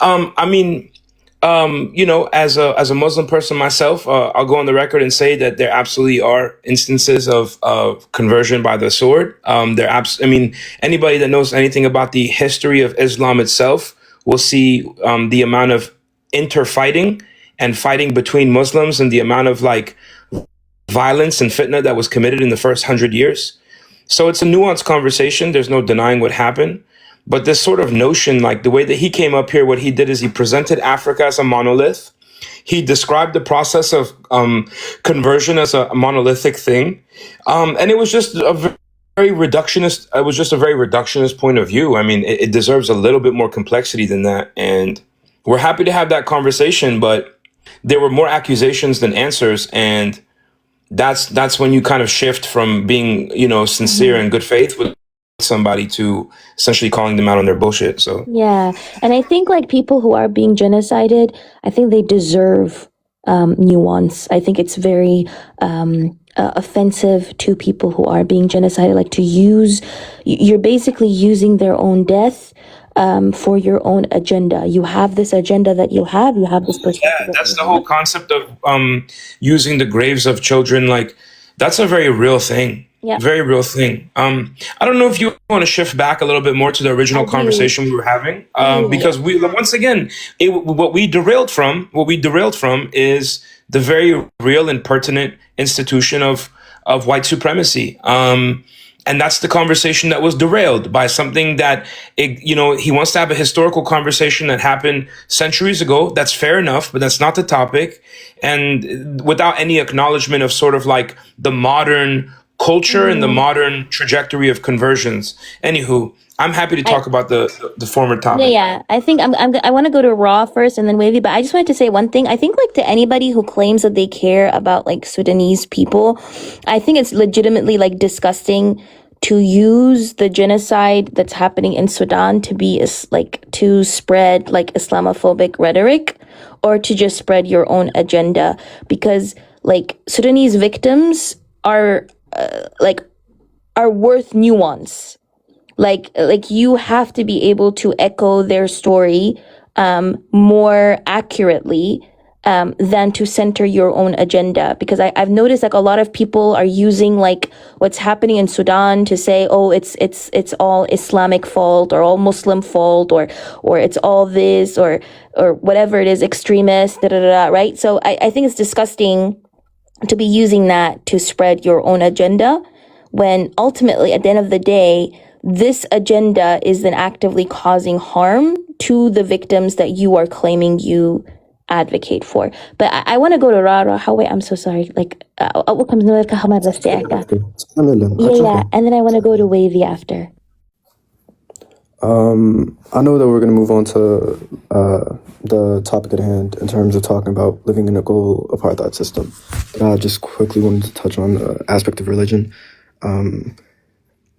as a Muslim person myself, I'll go on the record and say that there absolutely are instances of conversion by the sword. Anybody that knows anything about the history of Islam itself will see the amount of interfighting and fighting between Muslims and the amount of violence and fitna that was committed in the first 100 years. So it's a nuanced conversation. There's no denying what happened. But this sort of notion, the way that he came up here, what he did is he presented Africa as a monolith. He described the process of conversion as a monolithic thing. And it was just a very reductionist. It was just a very reductionist point of view. I mean, it deserves a little bit more complexity than that. And we're happy to have that conversation, but there were more accusations than answers. And that's when you kind of shift from being, sincere and good faith with somebody to essentially calling them out on their bullshit. So yeah, and I think people who are being genocided, I think they deserve nuance. I think it's very offensive to people who are being genocided, you're basically using their own death for your own agenda. You have this agenda that you have this perspective. Yeah, that's the whole concept of using the graves of children. That's a very real thing. Yeah. Very real thing. I don't know if you want to shift back a little bit more to the original conversation we were having, because once again, what we derailed from is the very real and pertinent institution of white supremacy. And that's the conversation that was derailed by something that, he wants to have a historical conversation that happened centuries ago. That's fair enough, but that's not the topic. And without any acknowledgement of sort of like the modern culture and the modern trajectory of conversions. Anywho, I'm happy to talk about the former Yeah, topic. yeah. I think I want to go to Raw first and then Wavy, but I just wanted to say one thing. I think like to anybody who claims that they care about like Sudanese people, I think it's legitimately like disgusting to use the genocide that's happening in Sudan to be to spread like Islamophobic rhetoric or to just spread your own agenda, because like Sudanese victims are are worth nuance. Like you have to be able to echo their story more accurately than to center your own agenda, because I've noticed like a lot of people are using like what's happening in Sudan to say, oh, it's all Islamic fault or all Muslim fault or it's all this or whatever it is, extremist, da da da, right? So I think it's disgusting to be using that to spread your own agenda, when ultimately at the end of the day, this agenda is then actively causing harm to the victims that you are claiming you advocate for. But I want to go to Rara. How wait, I'm so sorry. Like, أول كم نقول لك هم بس تأكل. Yeah, and then I want to go to Wavy after. I know that we're going to move on to the topic at hand in terms of talking about living in a global apartheid system. But I just quickly wanted to touch on the aspect of religion.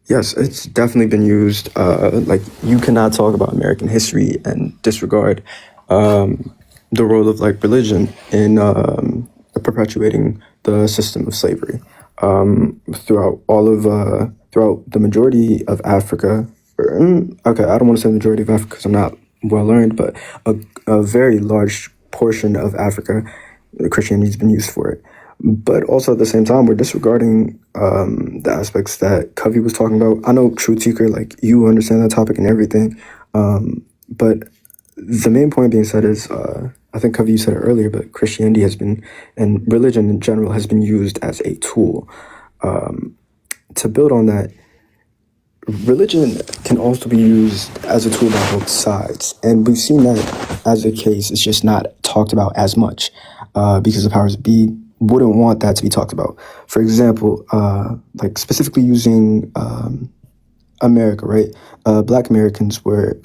Yes, it's definitely been used. Like, you cannot talk about American history and disregard the role of like religion in perpetuating the system of slavery throughout the majority of Africa. Okay, I don't want to say the majority of Africa because I'm not well learned, but a very large portion of Africa, Christianity has been used for it. But also at the same time, we're disregarding the aspects that Covey was talking about. I know, Truth Seeker, like, you understand that topic and everything. But the main point being said is, I think Covey, you said it earlier, but Christianity has been, and religion in general, has been used as a tool. To build on that, religion can also be used as a tool by both sides. And we've seen that as a case. It's just not talked about as much because the powers that be wouldn't want that to be talked about. For example, like specifically using America, right? Black Americans were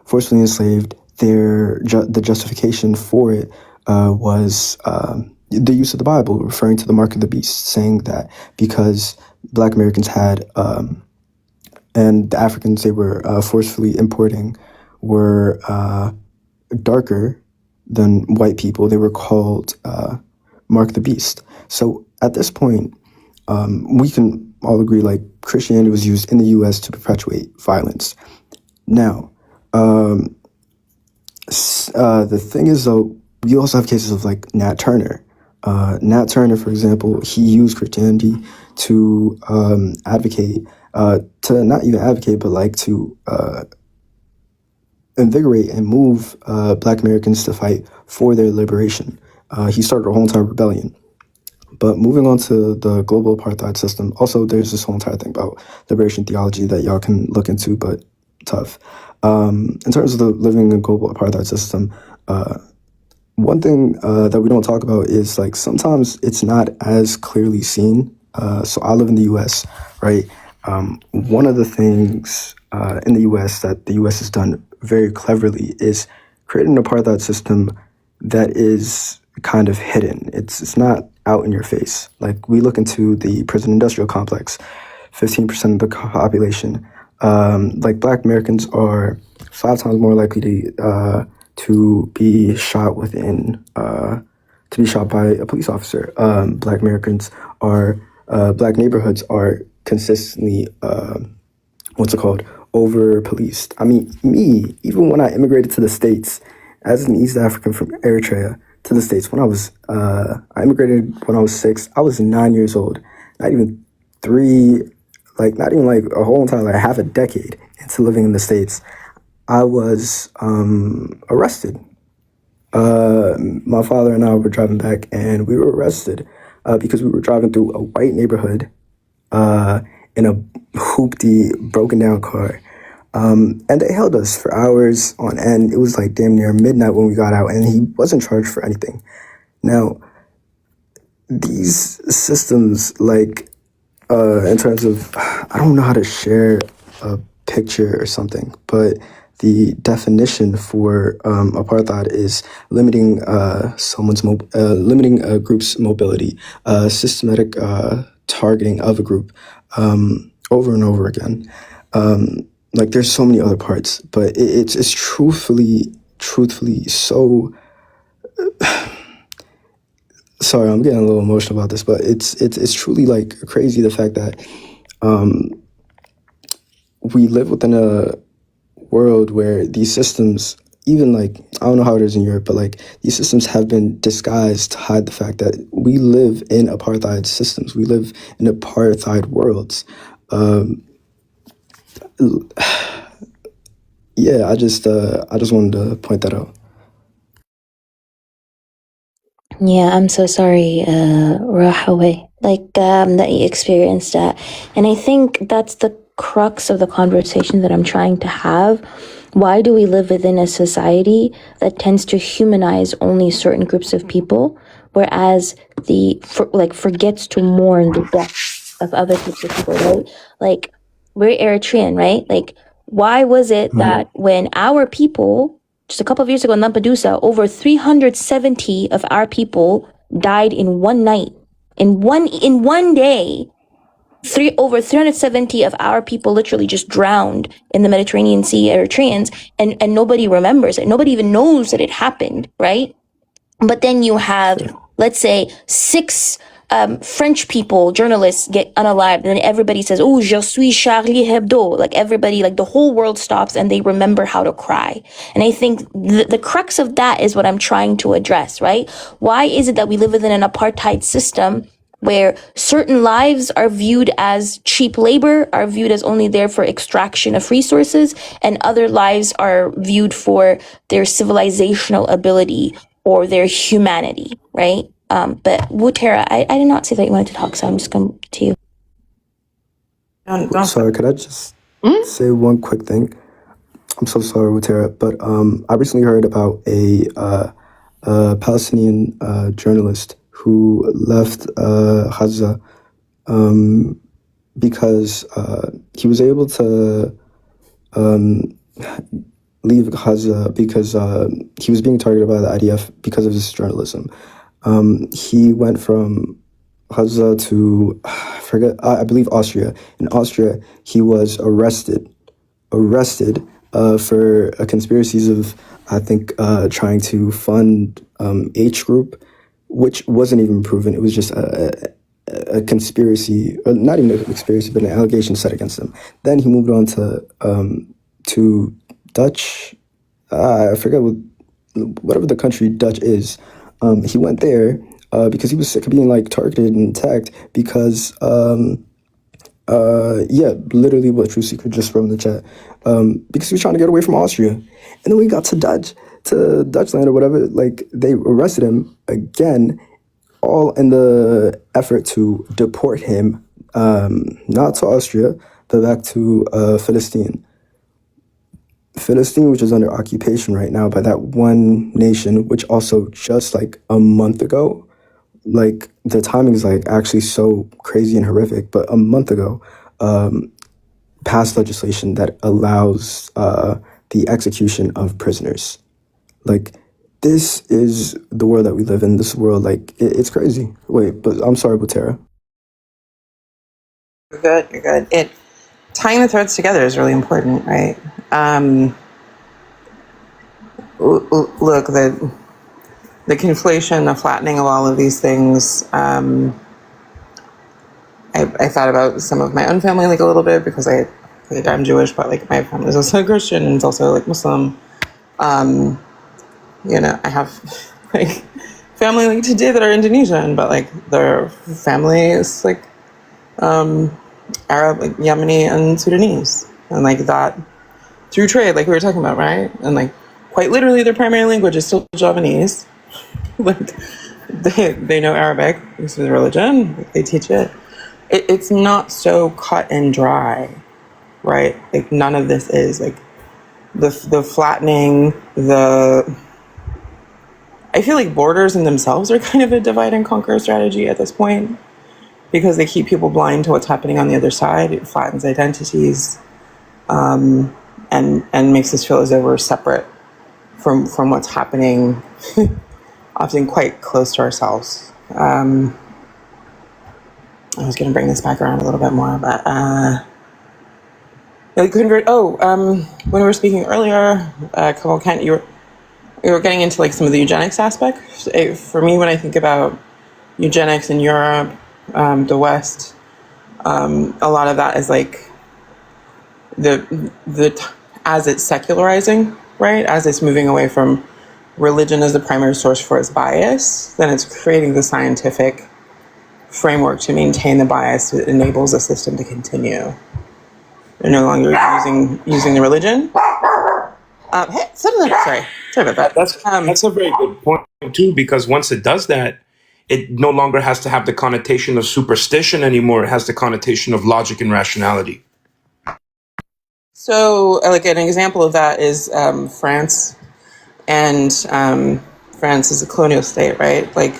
forcibly enslaved. The justification for it was the use of the Bible, referring to the mark of the beast, saying that because Black Americans had and the Africans they were forcefully importing were darker than white people, they were called Mark the Beast. So at this point, we can all agree like Christianity was used in the U.S. to perpetuate violence. Now, the thing is though, we also have cases of like Nat Turner. Nat Turner, for example, he used Christianity to advocate, to not even advocate, but like to invigorate and move Black Americans to fight for their liberation. He started a whole entire rebellion. But moving on to the global apartheid system, also there's this whole entire thing about liberation theology that y'all can look into, but tough. In terms of the living in a global apartheid system, one thing that we don't talk about is like sometimes it's not as clearly seen. So I live in the U.S., right? One of the things in the U.S. that the U.S. has done very cleverly is create an apartheid system that is kind of hidden. It's not out in your face. Like we look into the prison industrial complex, 15% of the population, like Black Americans are 5 times more likely to be shot to be shot by a police officer. Black Americans are Black neighborhoods are consistently over policed. I mean, me, even when I immigrated to the States as an East African from Eritrea to the States, when I immigrated when I was 6, I was 9 years old, not even 3, like not even like a whole entire, like half a decade into living in the States, I was arrested. My father and I were driving back and we were arrested because we were driving through a white neighborhood in a hoopty, broken down car. And they held us for hours on end. It was like damn near midnight when we got out, and he wasn't charged for anything. Now, these systems, like, in terms of, I don't know how to share a picture or something, but the definition for apartheid is limiting limiting a group's mobility, systematic targeting of a group over and over again. Like, there's so many other parts, but it's truthfully so. Sorry, I'm getting a little emotional about this, but it's truly like crazy the fact that we live within a world where these systems, even like, I don't know how it is in Europe, but like these systems have been disguised to hide the fact that we live in apartheid systems. We live in apartheid worlds. Yeah, I just wanted to point that out. Yeah, I'm so sorry, Rahaway, that you experienced that. And I think that's the crux of the conversation that I'm trying to have. Why do we live within a society that tends to humanize only certain groups of people, whereas forgets to mourn the death of other groups of people, right? Like, we're Eritrean, right? Like, why was it that when our people, just a couple of years ago in Lampedusa, over 370 of our people died in one night. In one day, over 370 of our people literally just drowned in the Mediterranean Sea, Eritreans, and nobody remembers it. Nobody even knows that it happened, right? But then you have, let's say, 6 French people, journalists, get unalived, and then everybody says, "Oh, je suis Charlie Hebdo." Like, everybody, like the whole world stops and they remember how to cry. And I think the crux of that is what I'm trying to address, right? Why is it that we live within an apartheid system where certain lives are viewed as cheap labor, are viewed as only there for extraction of resources, and other lives are viewed for their civilizational ability or their humanity, right? But Wutera, I did not say that you wanted to talk, so I'm just going to you. Sorry, could I just say one quick thing? I'm so sorry, Wutera, but I recently heard about a Palestinian journalist who left Gaza because he was able to leave Gaza because he was being targeted by the IDF because of his journalism. He went from Gaza to, I believe Austria. In Austria, he was arrested for conspiracies of, I think, trying to fund H group, which wasn't even proven. It was just a conspiracy, or not even a conspiracy, but an allegation set against him. Then he moved on to Dutch. I forget whatever the country Dutch is. He went there because he was sick of being like targeted and attacked because literally what True Secret just wrote in the chat. Because he was trying to get away from Austria. And then we got to Dutchland or whatever, like they arrested him again, all in the effort to deport him, not to Austria, but back to Philistine, which is under occupation right now by that one nation, which also just like a month ago, like the timing is like actually so crazy and horrific, but a month ago, passed legislation that allows the execution of prisoners. Like, this is the world that we live in. This world, like, it's crazy. Wait, but I'm sorry, Butera. You're good. Tying the threads together is really important, right? Look, the conflation, the flattening of all of these things. I thought about some of my own family like a little bit because I'm Jewish, but like my family is also Christian and it's also like Muslim. I have like family like today that are Indonesian, but like their family is like Arab, like Yemeni and Sudanese, and like that through trade, like we were talking about, right? And like quite literally, their primary language is still Javanese. Like they know Arabic. This is religion. Like, they teach it. it's not so cut and dry, right? Like none of this is like the flattening, I feel like borders in themselves are kind of a divide and conquer strategy at this point because they keep people blind to what's happening on the other side. It flattens identities, and makes us feel as though we're separate from what's happening, often quite close to ourselves. I was going to bring this back around a little bit more, but when we were speaking earlier, Kent, you were getting into like some of the eugenics aspect. For me, when I think about eugenics in Europe, the West, a lot of that is like as it's secularizing, right? As it's moving away from religion as the primary source for its bias, then it's creating the scientific framework to maintain the bias that enables the system to continue. They're no longer using the religion. Sorry about that. That's a very good point too, because once it does that, it no longer has to have the connotation of superstition anymore. It has the connotation of logic and rationality. So, like an example of that is France, and France is a colonial state, right? Like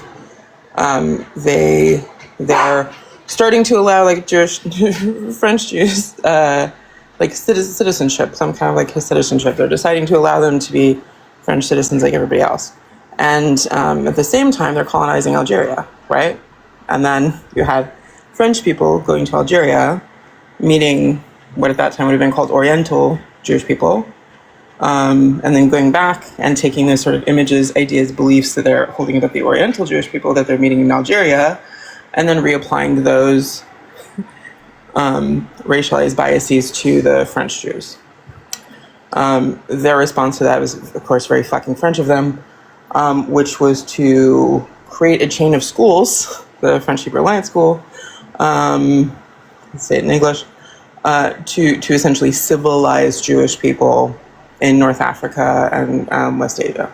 they're starting to allow like Jewish French Jews like citizenship, some kind of like citizenship. They're deciding to allow them to be French citizens like everybody else, and at the same time they're colonizing Algeria, right? And then you have French people going to Algeria, meeting what at that time would have been called Oriental Jewish people, and then going back and taking those sort of images, ideas, beliefs that they're holding about the Oriental Jewish people that they're meeting in Algeria, and then reapplying those racialized biases to the French Jews. Their response to that was, of course, very fucking French of them, which was to create a chain of schools, the French Hebrew Alliance School, let's say it in English, to essentially civilize Jewish people in North Africa and West Asia.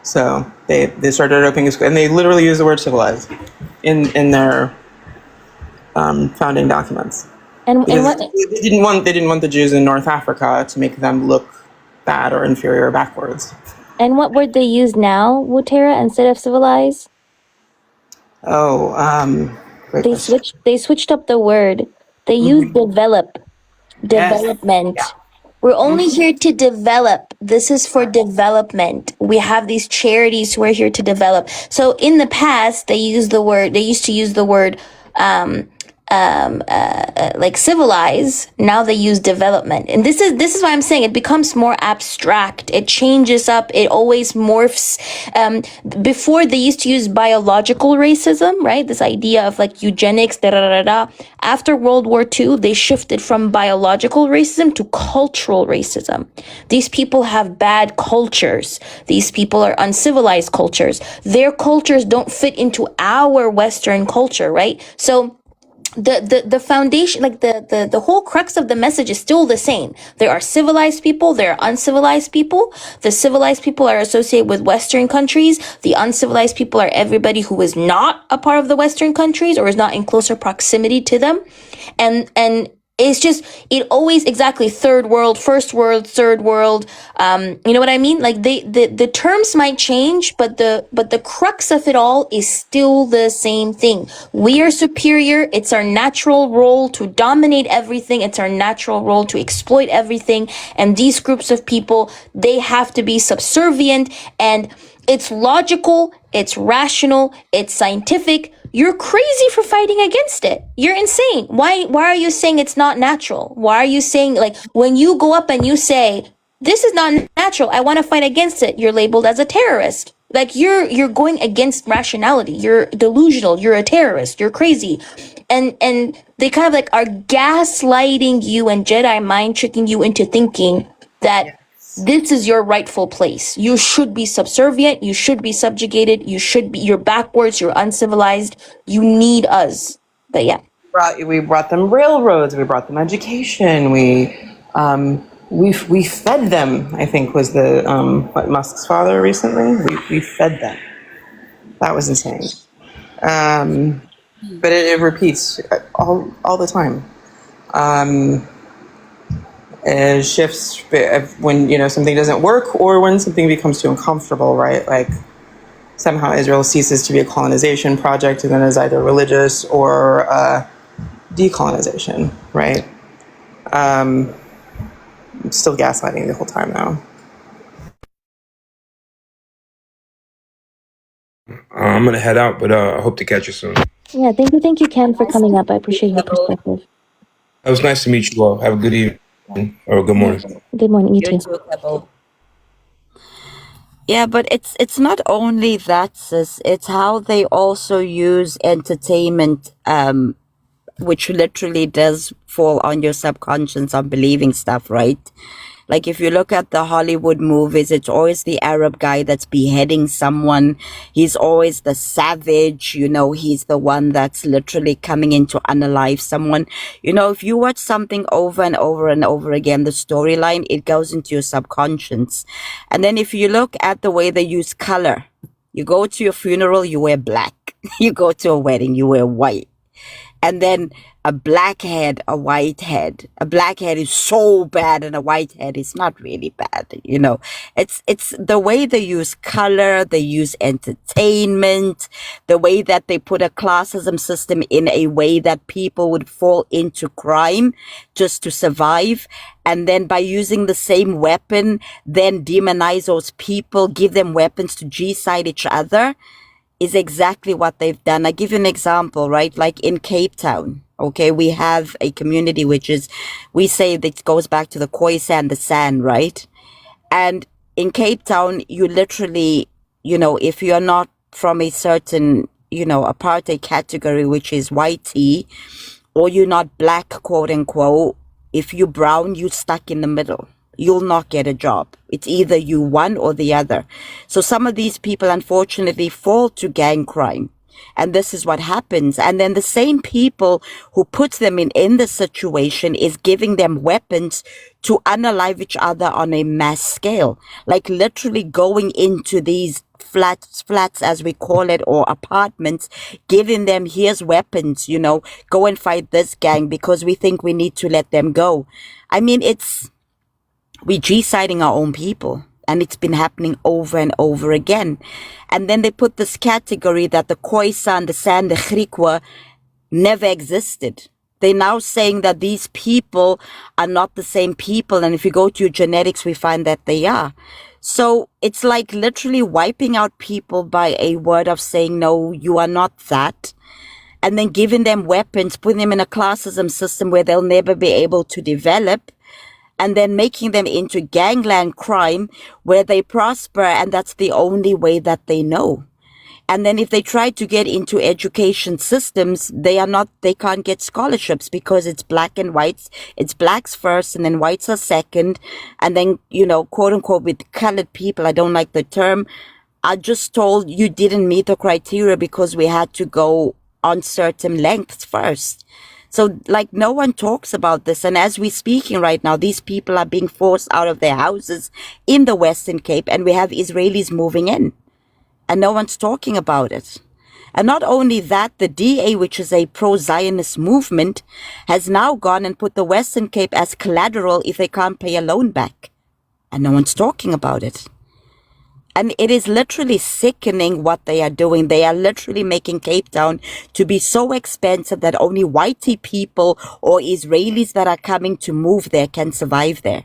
So they started opening a school, and they literally use the word civilized in their founding documents. And Because what they didn't want the Jews in North Africa to make them look bad or inferior or backwards. and what word they use now, Wutera, instead of civilize? Oh, great They question. switched up the word. They use development. Yeah. We're only here to develop. This is for development. We have these charities who are here to develop. So in the past, they used to use the word like civilize. Now they use development, and this is why I'm saying it becomes more abstract. It changes up. It always morphs. Before they used to use biological racism, right? This idea of like eugenics. Da da da da. After World War II, they shifted from biological racism to cultural racism. These people have bad cultures. These people are uncivilized cultures. Their cultures don't fit into our Western culture, right? So the foundation, like the whole crux of the message is still the same. There are civilized people, there are uncivilized people. The civilized people are associated with Western countries. The uncivilized people are everybody who is not a part of the Western countries or is not in closer proximity to them. And it's just, it always exactly third world, first world, third world. You know what I mean? Like the terms might change, but the crux of it all is still the same thing. We are superior. It's our natural role to dominate everything. It's our natural role to exploit everything. And these groups of people, they have to be subservient, and it's logical, it's rational, it's scientific. You're crazy for fighting against it. You're insane. Why are you saying it's not natural? Why are you saying, like, when you go up and you say, this is not natural, I want to fight against it, you're labeled as a terrorist. Like, you're going against rationality. You're delusional. You're a terrorist. You're crazy. And they kind of like are gaslighting you and Jedi mind tricking you into thinking that this is your rightful place. You should be subservient. You should be subjugated. You're backwards. You're uncivilized. You need us. But yeah. We brought them railroads. We brought them education. We fed them. I think was the what Musk's father recently. We fed them. That was insane. but it repeats all the time. Shifts when something doesn't work or when something becomes too uncomfortable, right? Like somehow Israel ceases to be a colonization project and then is either religious or decolonization, right? Still gaslighting the whole time now. I'm gonna head out, but I hope to catch you soon. Yeah, thank you, Ken, for coming up. I appreciate your perspective. It was nice to meet you all. Have a good evening or good morning. Good morning, you You too. too, Kebo. Yeah, but it's not only that, sis. It's how they also use entertainment, which literally does fall on your subconscious on believing stuff, right? Like if you look at the Hollywood movies, it's always the Arab guy that's beheading someone. He's always the savage, he's the one that's literally coming in to unalive someone. If you watch something over and over and over again, the storyline, it goes into your subconscious. And then if you look at the way they use color, you go to your funeral, you wear black. You go to a wedding, you wear white. And then a black head, a white head. A black head is so bad and a white head is not really bad, It's the way they use color, they use entertainment, the way that they put a classism system in a way that people would fall into crime just to survive. And then by using the same weapon, then demonize those people, give them weapons to G-side each other. Is exactly what they've done. I give you an example, right? Like in Cape Town, okay, we have a community we say that goes back to the Khoisan and the San, right? And in Cape Town, you literally, if you're not from a certain, apartheid category, which is white tea, or you're not black, quote unquote, if you're brown, you're stuck in the middle. You'll not get a job. It's either you one or the other. So some of these people, unfortunately, fall to gang crime. And this is what happens. And then the same people who put them in the situation is giving them weapons to unalive each other on a mass scale. Like literally going into these flats as we call it, or apartments, giving them, here's weapons, go and fight this gang because we think we need to let them go. I mean, we G-siding our own people. And it's been happening over and over again. And then they put this category that the Khoisan, the San, the Griqua never existed. They're now saying that these people are not the same people. And if you go to your genetics, we find that they are. So it's like literally wiping out people by a word of saying, no, you are not that. And then giving them weapons, putting them in a classism system where they'll never be able to develop. And then making them into gangland crime where they prosper, and that's the only way that they know. And then if they try to get into education systems, they can't get scholarships because it's black and whites. It's blacks first and then whites are second. And then, quote unquote, with colored people, I don't like the term, are just told you didn't meet the criteria because we had to go on certain lengths first. So like no one talks about this. And as we're speaking right now, these people are being forced out of their houses in the Western Cape, and we have Israelis moving in and no one's talking about it. And not only that, the DA, which is a pro-Zionist movement, has now gone and put the Western Cape as collateral if they can't pay a loan back. And no one's talking about it. And it is literally sickening what they are doing. They are literally making Cape Town to be so expensive that only whitey people or Israelis that are coming to move there can survive there.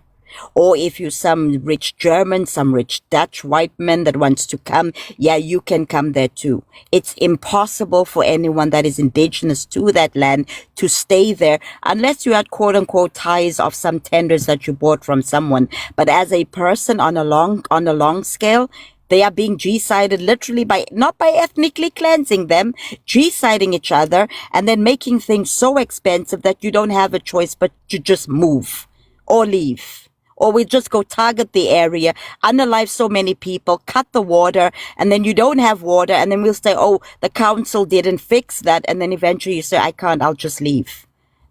Or if you're some rich German, some rich Dutch white man that wants to come, yeah, you can come there too. It's impossible for anyone that is indigenous to that land to stay there unless you had quote unquote ties of some tenders that you bought from someone. But as a person on a long scale, they are being G-sided literally not by ethnically cleansing them, G-siding each other and then making things so expensive that you don't have a choice but to just move or leave. Or we just go target the area, unalive so many people, cut the water, and then you don't have water, and then we'll say, oh, the council didn't fix that, and then eventually you say, I can't, I'll just leave.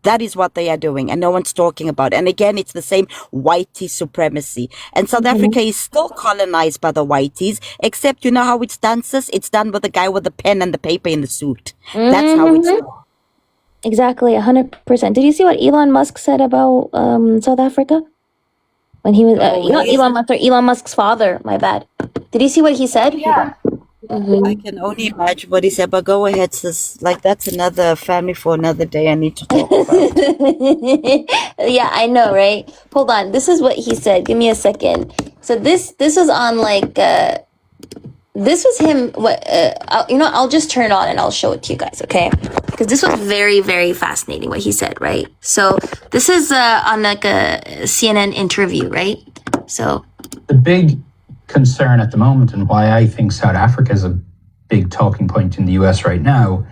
That is what they are doing, and no one's talking about it. And again, it's the same whitey supremacy. And South Africa is still colonized by the whiteys, except you know how it's done, sis? It's done with the guy with the pen and the paper in the suit. That's how it's done. Exactly, 100%. Did you see what Elon Musk said about South Africa? When he was Elon Musk's father, my bad. Did you see what he said? Yeah. I can only imagine what he said, but go ahead, sis. Like, that's another family for another day I need to talk about. Yeah, I know, right? Hold on. This is what he said. Give me a second. So this was on like this was him. I'll just turn it on and I'll show it to you guys, okay? Because this was very, very fascinating what he said, right? So this is on like a CNN interview, right? So the big concern at the moment, and why I think South Africa is a big talking point in the US right now,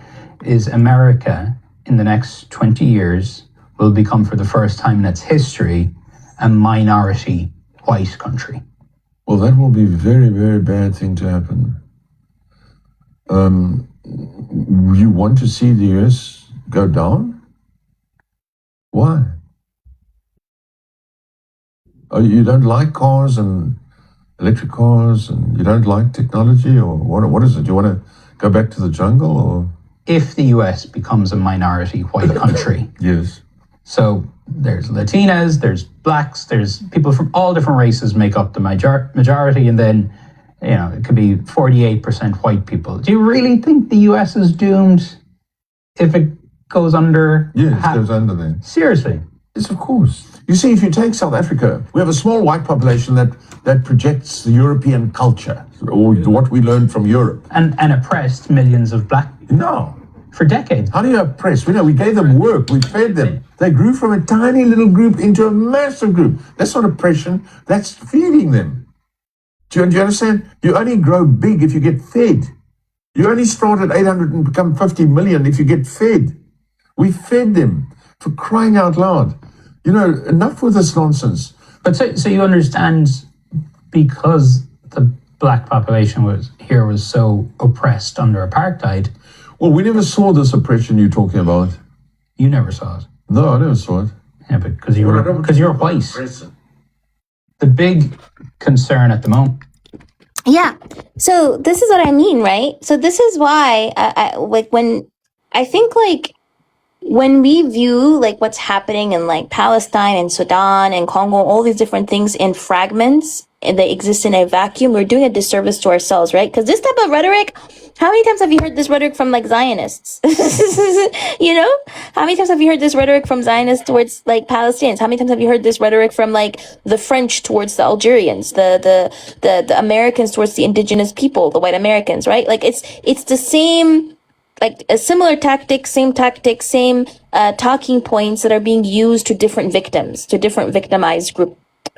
is America in the next 20 years will become, for the first time in its history, a minority white country. Well, that will be a very, very bad thing to happen. You want to see the US go down? Why? Oh, you don't like cars and electric cars, and you don't like technology, or what is it? Do you want to go back to the jungle, or? If the US becomes a minority white country. Yes. So there's Latinas, there's blacks, there's people from all different races make up the majority, and then, it could be 48% white people. Do you really think the US is doomed if it goes under? Yes, it goes under then. Seriously? Yes, of course. You see, if you take South Africa, we have a small white population that projects the European culture, or what we learned from Europe. And oppressed millions of black people. No. For decades. How do you oppress? We gave them work, we fed them. They grew from a tiny little group into a massive group. That's not oppression, that's feeding them. Do you understand? You only grow big if you get fed. You only start at 800 and become 50 million if you get fed. We fed them, for crying out loud. Enough with this nonsense. But so you understand, because the black population was so oppressed under apartheid. Well, we never saw this oppression you're talking about. You never saw it. No, I never saw it. Yeah, but because you're white. The big concern at the moment. yeah. So this is what I mean, right? So this is why I think when we view like what's happening in like Palestine and Sudan and Congo, all these different things in fragments and they exist in a vacuum, we're doing a disservice to ourselves, right? Because this type of rhetoric, how many times have you heard this rhetoric from like Zionists? How many times have you heard this rhetoric from Zionists towards like Palestinians? How many times have you heard this rhetoric from like the French towards the Algerians, the Americans towards the indigenous people, the white Americans, right? Like it's the same, like a similar tactic, same talking points that are being used to different victims, to different victimized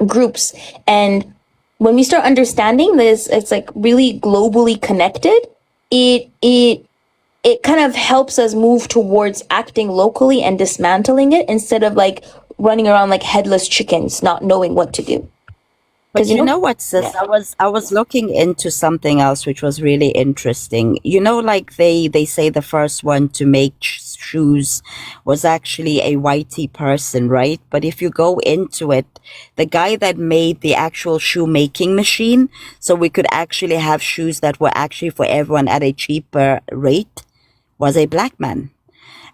groups. And when we start understanding this, it's like really globally connected. It kind of helps us move towards acting locally and dismantling it instead of like running around like headless chickens, not knowing what to do. But you know what, sis? Yeah. I was looking into something else which was really interesting. Like they say the first one to make shoes was actually a whitey person, right? But if you go into it, the guy that made the actual shoe making machine, so we could actually have shoes that were actually for everyone at a cheaper rate, was a black man.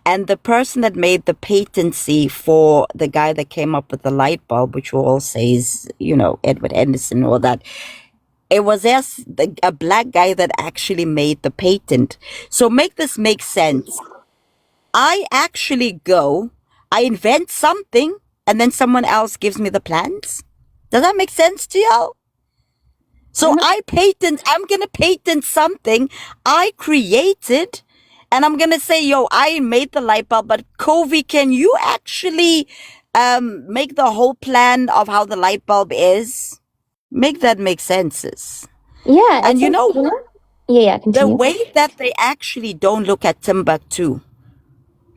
And the person that made the patency for the guy that came up with the light bulb, which we all say is, Edward Edison and all that, it was a black guy that actually made the patent. So make this make sense. I actually I invent something, and then someone else gives me the plans. Does that make sense to y'all? So I'm going to patent something I created. And I'm going to say, I made the light bulb, but Kovi, can you actually make the whole plan of how the light bulb is? Make that make sense. Yeah. And Yeah, continue. The way that they actually don't look at Timbuktu,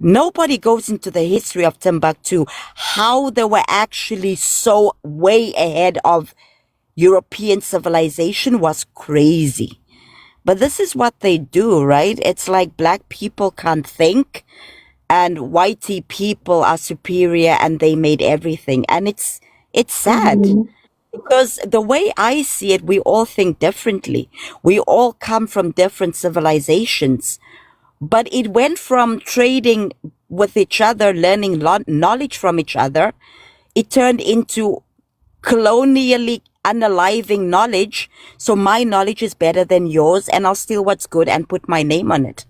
nobody goes into the history of Timbuktu, how they were actually so way ahead of European civilization was crazy. But this is what they do, right? It's like black people can't think. and whitey people are superior and they made everything. And it's sad. Because the way I see it, we all think differently. We all come from different civilizations. But it went from trading with each other, learning knowledge from each other, it turned into colonially unaliving knowledge. So my knowledge is better than yours, and I'll steal what's good and put my name on it.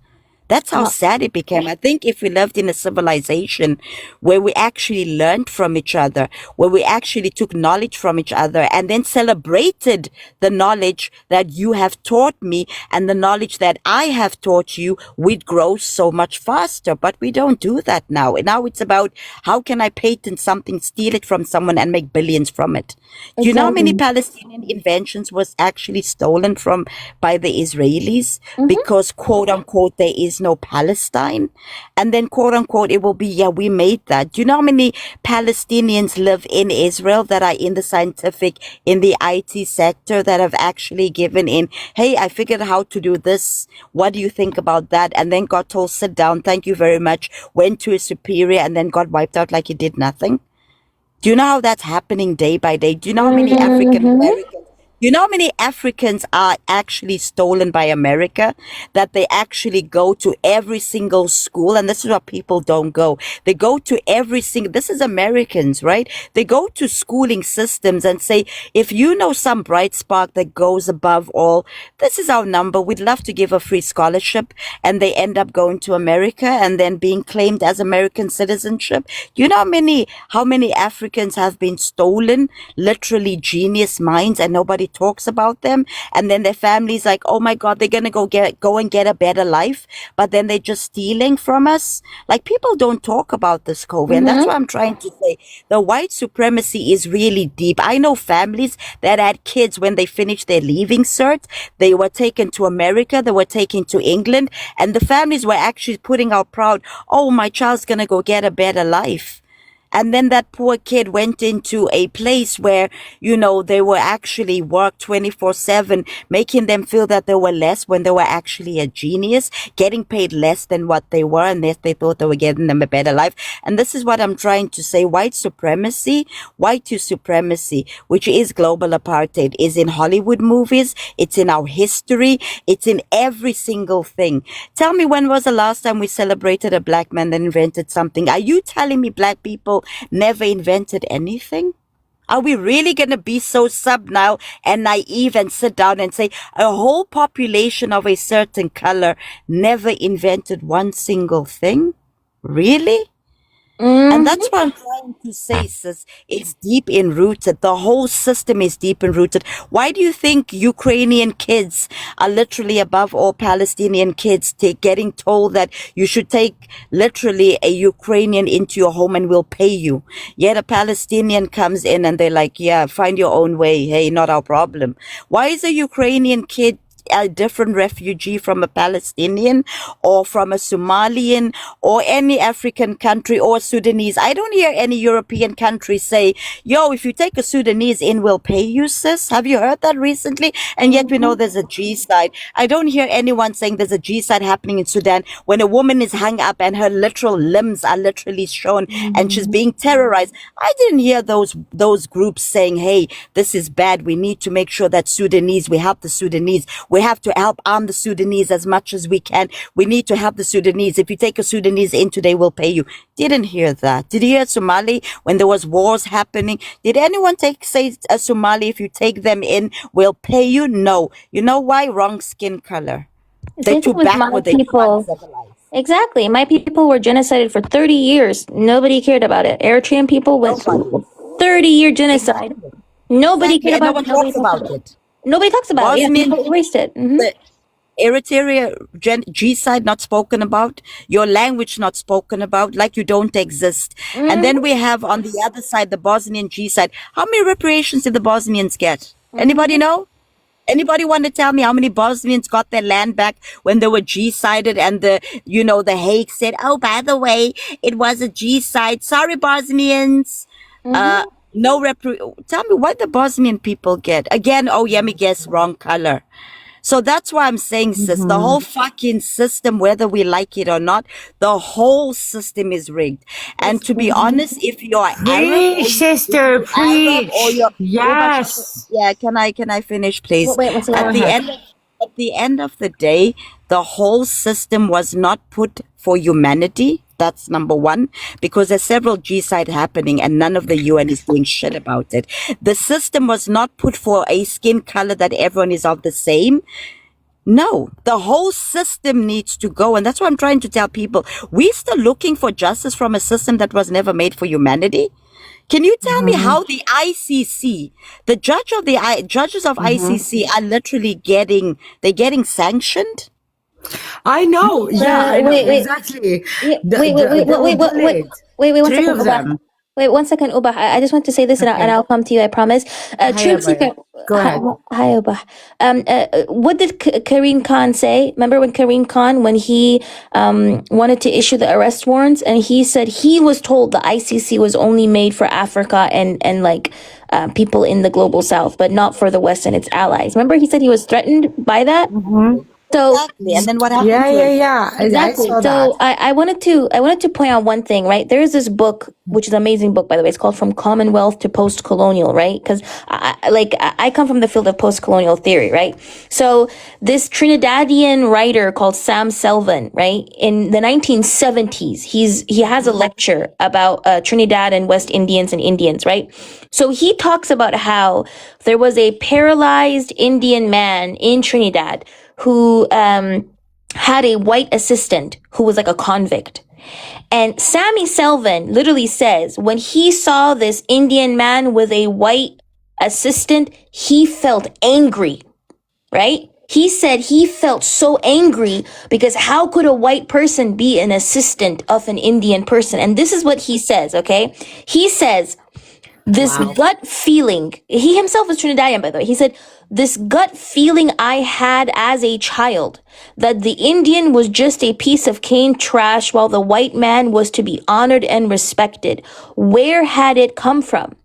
That's how sad it became. I think if we lived in a civilization where we actually learned from each other, where we actually took knowledge from each other and then celebrated the knowledge that you have taught me and the knowledge that I have taught you, we'd grow so much faster. But we don't do that now. Now it's about how can I patent something, steal it from someone and make billions from it. Do you know how many Palestinian inventions was actually stolen from by the Israelis? Because quote unquote there is no Palestine, and then quote unquote it will be, yeah, we made that. Do you know how many Palestinians live in Israel that are in the scientific, in the IT sector, that have actually given in, hey, I figured out how to do this, what do you think about that? And then got told, sit down, thank you very much, went to a superior and then got wiped out like he did nothing. Do you know how that's happening day by day? Do you know how many African Americans? You know how many Africans are actually stolen by America? That they actually go to every single school, and this is what people don't go. They go to every single, this is Americans, right? They go to schooling systems and say, if you know some bright spark that goes above all, this is our number. We'd love to give a free scholarship. And they end up going to America and then being claimed as American citizenship. You know how many Africans have been stolen, literally genius minds, and nobody talks about them, and then their families like, oh my god, they're gonna go and get a better life, but then they're just stealing from us. Like, people don't talk about this, Kobe, and that's what I'm trying to say. The white supremacy is really deep. I know families that had kids when they finished their leaving cert, they were taken to America, they were taken to England, and the families were actually putting out proud, oh, my child's gonna go get a better life. And then that poor kid went into a place where, they were actually worked 24/7, making them feel that they were less when they were actually a genius, getting paid less than what they were, and they thought they were getting them a better life. And this is what I'm trying to say. White supremacy, which is global apartheid, is in Hollywood movies. It's in our history. It's in every single thing. Tell me, when was the last time we celebrated a black man that invented something? Are you telling me black people never invented anything? Are we really going to be so subnal and naive and sit down and say a whole population of a certain color never invented one single thing? Really? And that's what I'm trying to say, sis. It's deep enrooted. The whole system is deep enrooted. Why do you think Ukrainian kids are literally above all Palestinian kids getting told that you should take literally a Ukrainian into your home and we'll pay you? Yet a Palestinian comes in and they're like, yeah, find your own way. Hey, not our problem. Why is a Ukrainian kid a different refugee from a Palestinian or from a Somalian or any African country or Sudanese? I don't hear any European country say, yo, if you take a Sudanese in, we'll pay you, sis. Have you heard that recently? And yet we know there's a G-side. I don't hear anyone saying there's a G-side happening in Sudan when a woman is hung up and her literal limbs are literally shown and she's being terrorized. I didn't hear those groups saying, hey, this is bad. We need to make sure that Sudanese, we help the Sudanese. We have to help arm the Sudanese as much as we can. We need to help the Sudanese. If you take a Sudanese in today, we'll pay you. Didn't hear that. Did you hear Somali when there was wars happening? Did anyone say a Somali, if you take them in, we'll pay you? No. You know why? Wrong skin color. They're too backward. They're too uncivilized. Exactly. My people were genocided for 30 years. Nobody cared about it. Eritrean people went through 30-year genocide. Nobody cared about it. No one talks about it. Nobody talks about it. Yeah, Bosnian, people erased it. the Eritrea G-side not spoken about, your language not spoken about, like you don't exist. And then we have on the other side, the Bosnian G-side. How many reparations did the Bosnians get? Anybody know? Anybody want to tell me how many Bosnians got their land back when they were G-sided and the Hague said, oh, by the way, it was a G-side. Sorry, Bosnians. Tell me what the Bosnian people get. Again, oh, yeah, me guess, wrong color. So that's why I'm saying, sis, the whole fucking system, whether we like it or not, the whole system is rigged. And to be honest, if you're Arab or Preach, sister, Arab or preach. you're Yes. yeah, can I finish, please? Wait, one second. Go At the ahead. end of at the end of the day, the whole system was not put for humanity. That's number one, because there's several G-side happening and none of the UN is doing shit about it. The system was not put for a skin color that everyone is of the same. No, the whole system needs to go. And that's what I'm trying to tell people. We're still looking for justice from a system that was never made for humanity. Can you tell me how the ICC, the judges of ICC are literally getting sanctioned? I know. Yeah, I know Wait, wait. exactly. Yeah, wait, one Three second, of Uba. them. Wait, 1 second, Uba. I just want to say this, and Okay. I'll come to you. I promise. Hiya, Truth seeker. Baya. Go ahead. Hi, Uba. What did Kareem Khan say? Remember when Kareem Khan, when he wanted to issue the arrest warrants, and he said he was told the ICC was only made for Africa and like people in the global South, but not for the West and its allies. Remember, he said he was threatened by that. So Exactly. And then what happened Yeah, to yeah, him? yeah. I exactly. saw that. So I wanted to point out one thing, right? There is this book, which is an amazing book, by the way. It's called From Commonwealth to Post-Colonial, right? Because I come from the field of post-colonial theory, right? So this Trinidadian writer called Sam Selvin, right? In the 1970s, he has a lecture about Trinidad and West Indians and Indians, right? So he talks about how there was a paralyzed Indian man in Trinidad who had a white assistant who was like a convict. And Sammy Selvin literally says when he saw this Indian man with a white assistant, he felt angry, right? He said he felt so angry because how could a white person be an assistant of an Indian person? And this is what he says, okay? He says, this gut feeling, he himself is Trinidadian, by the way. He said, this gut feeling I had as a child that the Indian was just a piece of cane trash while the white man was to be honored and respected. Where had it come from?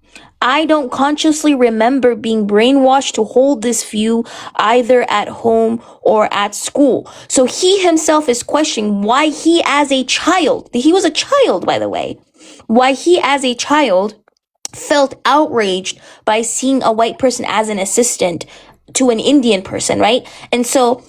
I don't consciously remember being brainwashed to hold this view either at home or at school. So he himself is questioning why he as a child, he was a child, by the way, why he as a child felt outraged by seeing a white person as an assistant to an Indian person, right? And so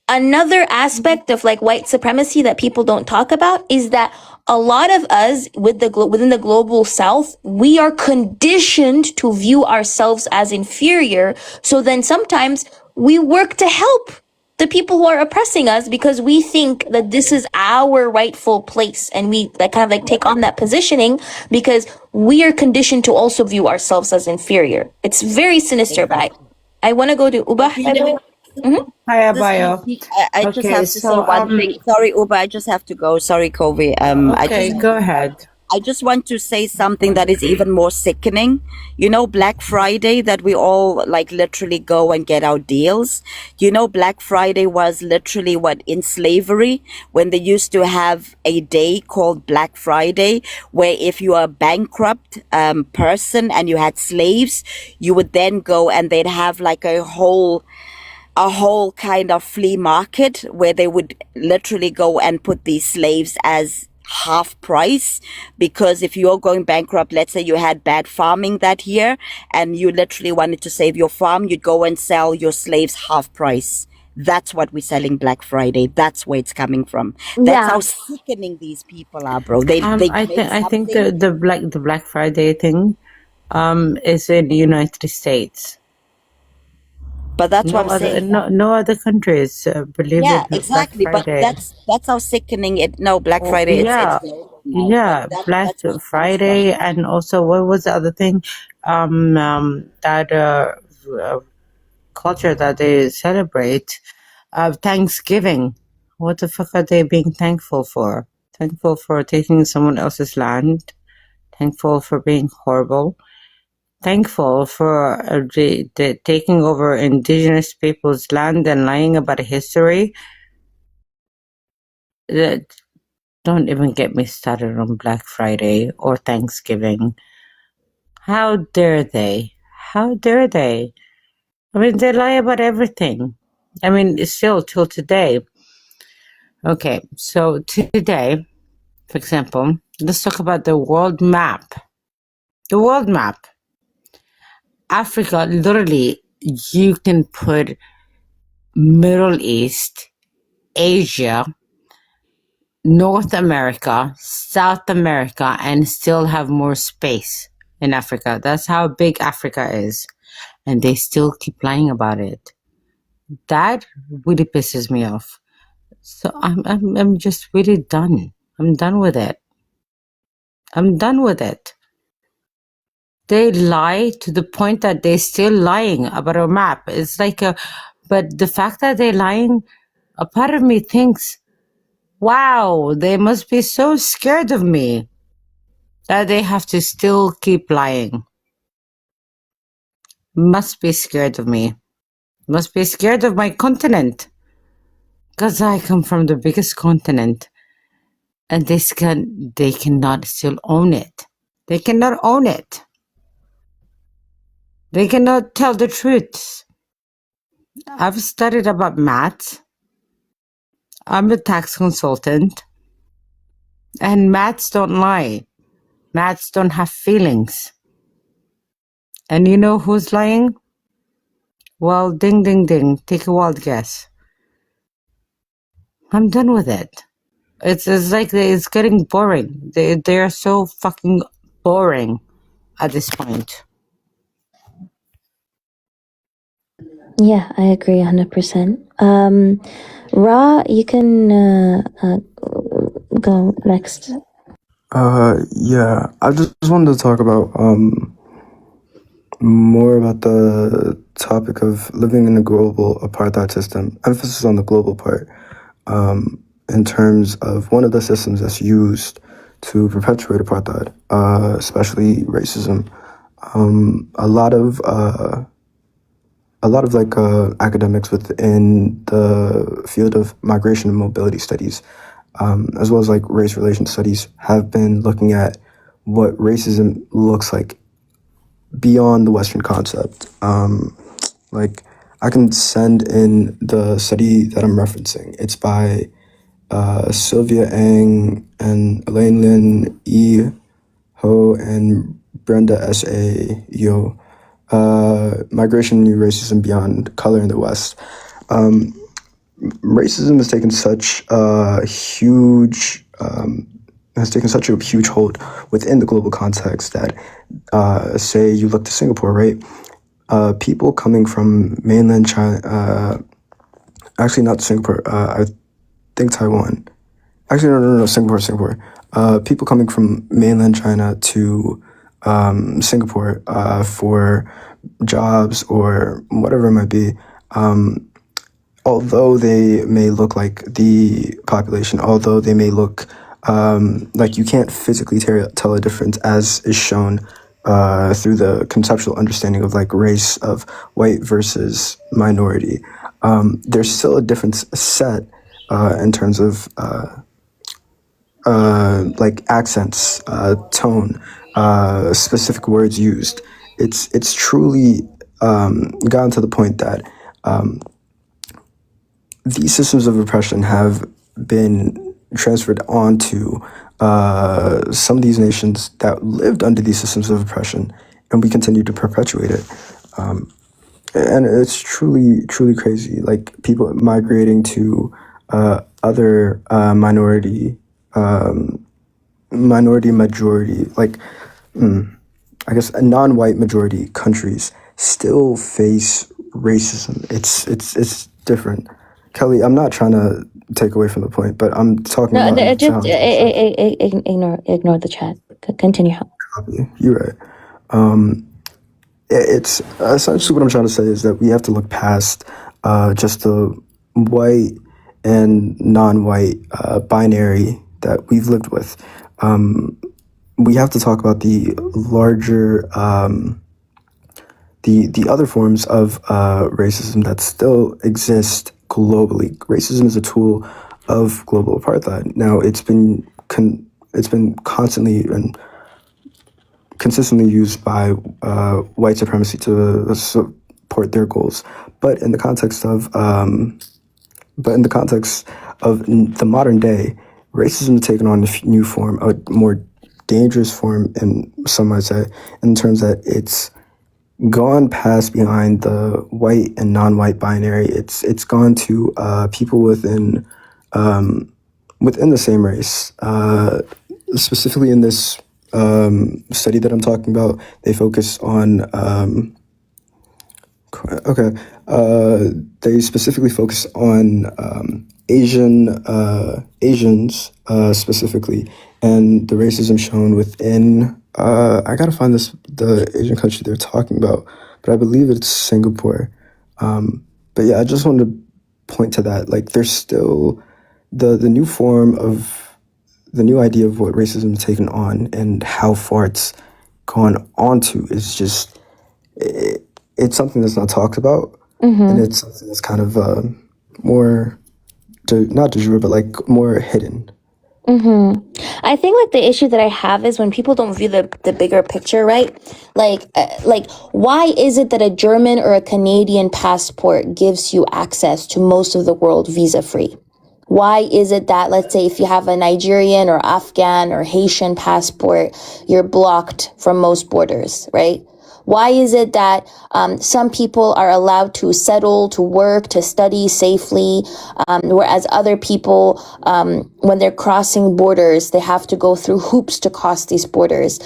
another aspect of like white supremacy that people don't talk about is that a lot of us within the global South, we are conditioned to view ourselves as inferior. So then sometimes we work to help the people who are oppressing us because we think that this is our rightful place, and we like kind of like take on that positioning because we are conditioned to also view ourselves as inferior. It's very sinister, but I want to go to Uba. Hiya, This Bio. I just Okay, have to say so one thing. Sorry, Uba, I just have to go. Sorry, Kobe. okay, go ahead. I just want to say something that is even more sickening. You know, Black Friday, that we all like literally go and get our deals. You know, Black Friday was literally what in slavery, when they used to have a day called Black Friday, where if you are a bankrupt person and you had slaves, you would then go and they'd have like a whole kind of flea market where they would literally go and put these slaves as half price, because if you're going bankrupt, let's say you had bad farming that year and you literally wanted to save your farm, you'd go and sell your slaves half price. That's what we're selling Black Friday. That's where it's coming from. That's how sickening these people are, bro. They I think the Black Friday thing is in the United States. But that's what I'm saying. No other countries believe Yeah, in Black exactly. But Friday. that's how sickening it. No, Black Friday. Yeah, It's global now. yeah, Black That's what Friday, and also what was the other thing? That culture that they celebrate, Thanksgiving. What the fuck are they being thankful for? Thankful for taking someone else's land. Thankful for being horrible. Thankful for the taking over indigenous people's land and lying about history. Don't even get me started on Black Friday or Thanksgiving. How dare they? How dare they? I mean, they lie about everything. I mean, it's still till today. Okay, so today, for example, let's talk about the world map. The world map. Africa, literally, you can put Middle East, Asia, North America, South America, and still have more space in Africa. That's how big Africa is. And they still keep lying about it. That really pisses me off. So I'm just really done. I'm done with it. I'm done with it. They lie to the point that they're still lying about a map. It's like but the fact that they're lying, a part of me thinks, wow, they must be so scared of me that they have to still keep lying. Must be scared of me. Must be scared of my continent. Because I come from the biggest continent. And they cannot still own it. They cannot own it. They cannot tell the truth. I've studied about maths. I'm a tax consultant. And maths don't lie. Maths don't have feelings. And you know who's lying? Well, ding, ding, ding. Take a wild guess. I'm done with it. It's like it's getting boring. They're so fucking boring at this point. Yeah, I agree 100%. Ra, you can go next. Yeah, I just wanted to talk about more about the topic of living in a global apartheid system. Emphasis on the global part, in terms of one of the systems that's used to perpetuate apartheid, especially racism. A lot of like academics within the field of migration and mobility studies, as well as like race relations studies, have been looking at what racism looks like beyond the Western concept. Like I can send in the study that I'm referencing. It's by Sylvia Ang and Elaine Lin E. Ho and Brenda S.A. Yo. Migration, New Racism Beyond Color in the West. Racism has taken such a huge hold within the global context that, say, you look to Singapore, right? People coming from mainland China, actually not Singapore, I think Taiwan. Actually, no, Singapore. People coming from mainland China to Singapore for jobs or whatever it might be, although they may look like the population, although they may look like you can't physically tell a difference, as is shown through the conceptual understanding of like race of white versus minority, there's still a difference set in terms of like accents, tone, specific words used. It's truly gotten to the point that these systems of oppression have been transferred onto some of these nations that lived under these systems of oppression, and we continue to perpetuate it. And it's truly, truly crazy. Like people migrating to other minority majority, like I guess non-white majority countries still face racism. It's different. Kelly, I'm not trying to take away from the point, but I'm talking No, about no, just challenges. ignore the chat. Continue. You're right. It's essentially what I'm trying to say is that we have to look past just the white and non-white binary that we've lived with. We have to talk about the larger, the other forms of racism that still exist globally. Racism is a tool of global apartheid. Now, it's been constantly and consistently used by white supremacy to support their goals. But in the context of the modern day, racism has taken on a new form, a more dangerous form, and some might say, in terms that it's gone past behind the white and non-white binary. It's gone to people within the same race. Specifically in this study that I'm talking about, they focus on they specifically focus on Asians specifically, and the racism shown within. I gotta find the Asian country they're talking about, but I believe it's Singapore. But yeah, I just wanted to point to that. Like, there's still the new form of the new idea of what racism has taken on and how far it's gone onto is just it's something that's not talked about, and it's something that's kind of more not de jure, but like more hidden. I think like the issue that I have is when people don't view the bigger picture, right? Like why is it that a German or a Canadian passport gives you access to most of the world visa free? Why is it that, let's say, if you have a Nigerian or Afghan or Haitian passport, you're blocked from most borders, right? Why is it that some people are allowed to settle, to work, to study safely, whereas other people, when they're crossing borders, they have to go through hoops to cross these borders?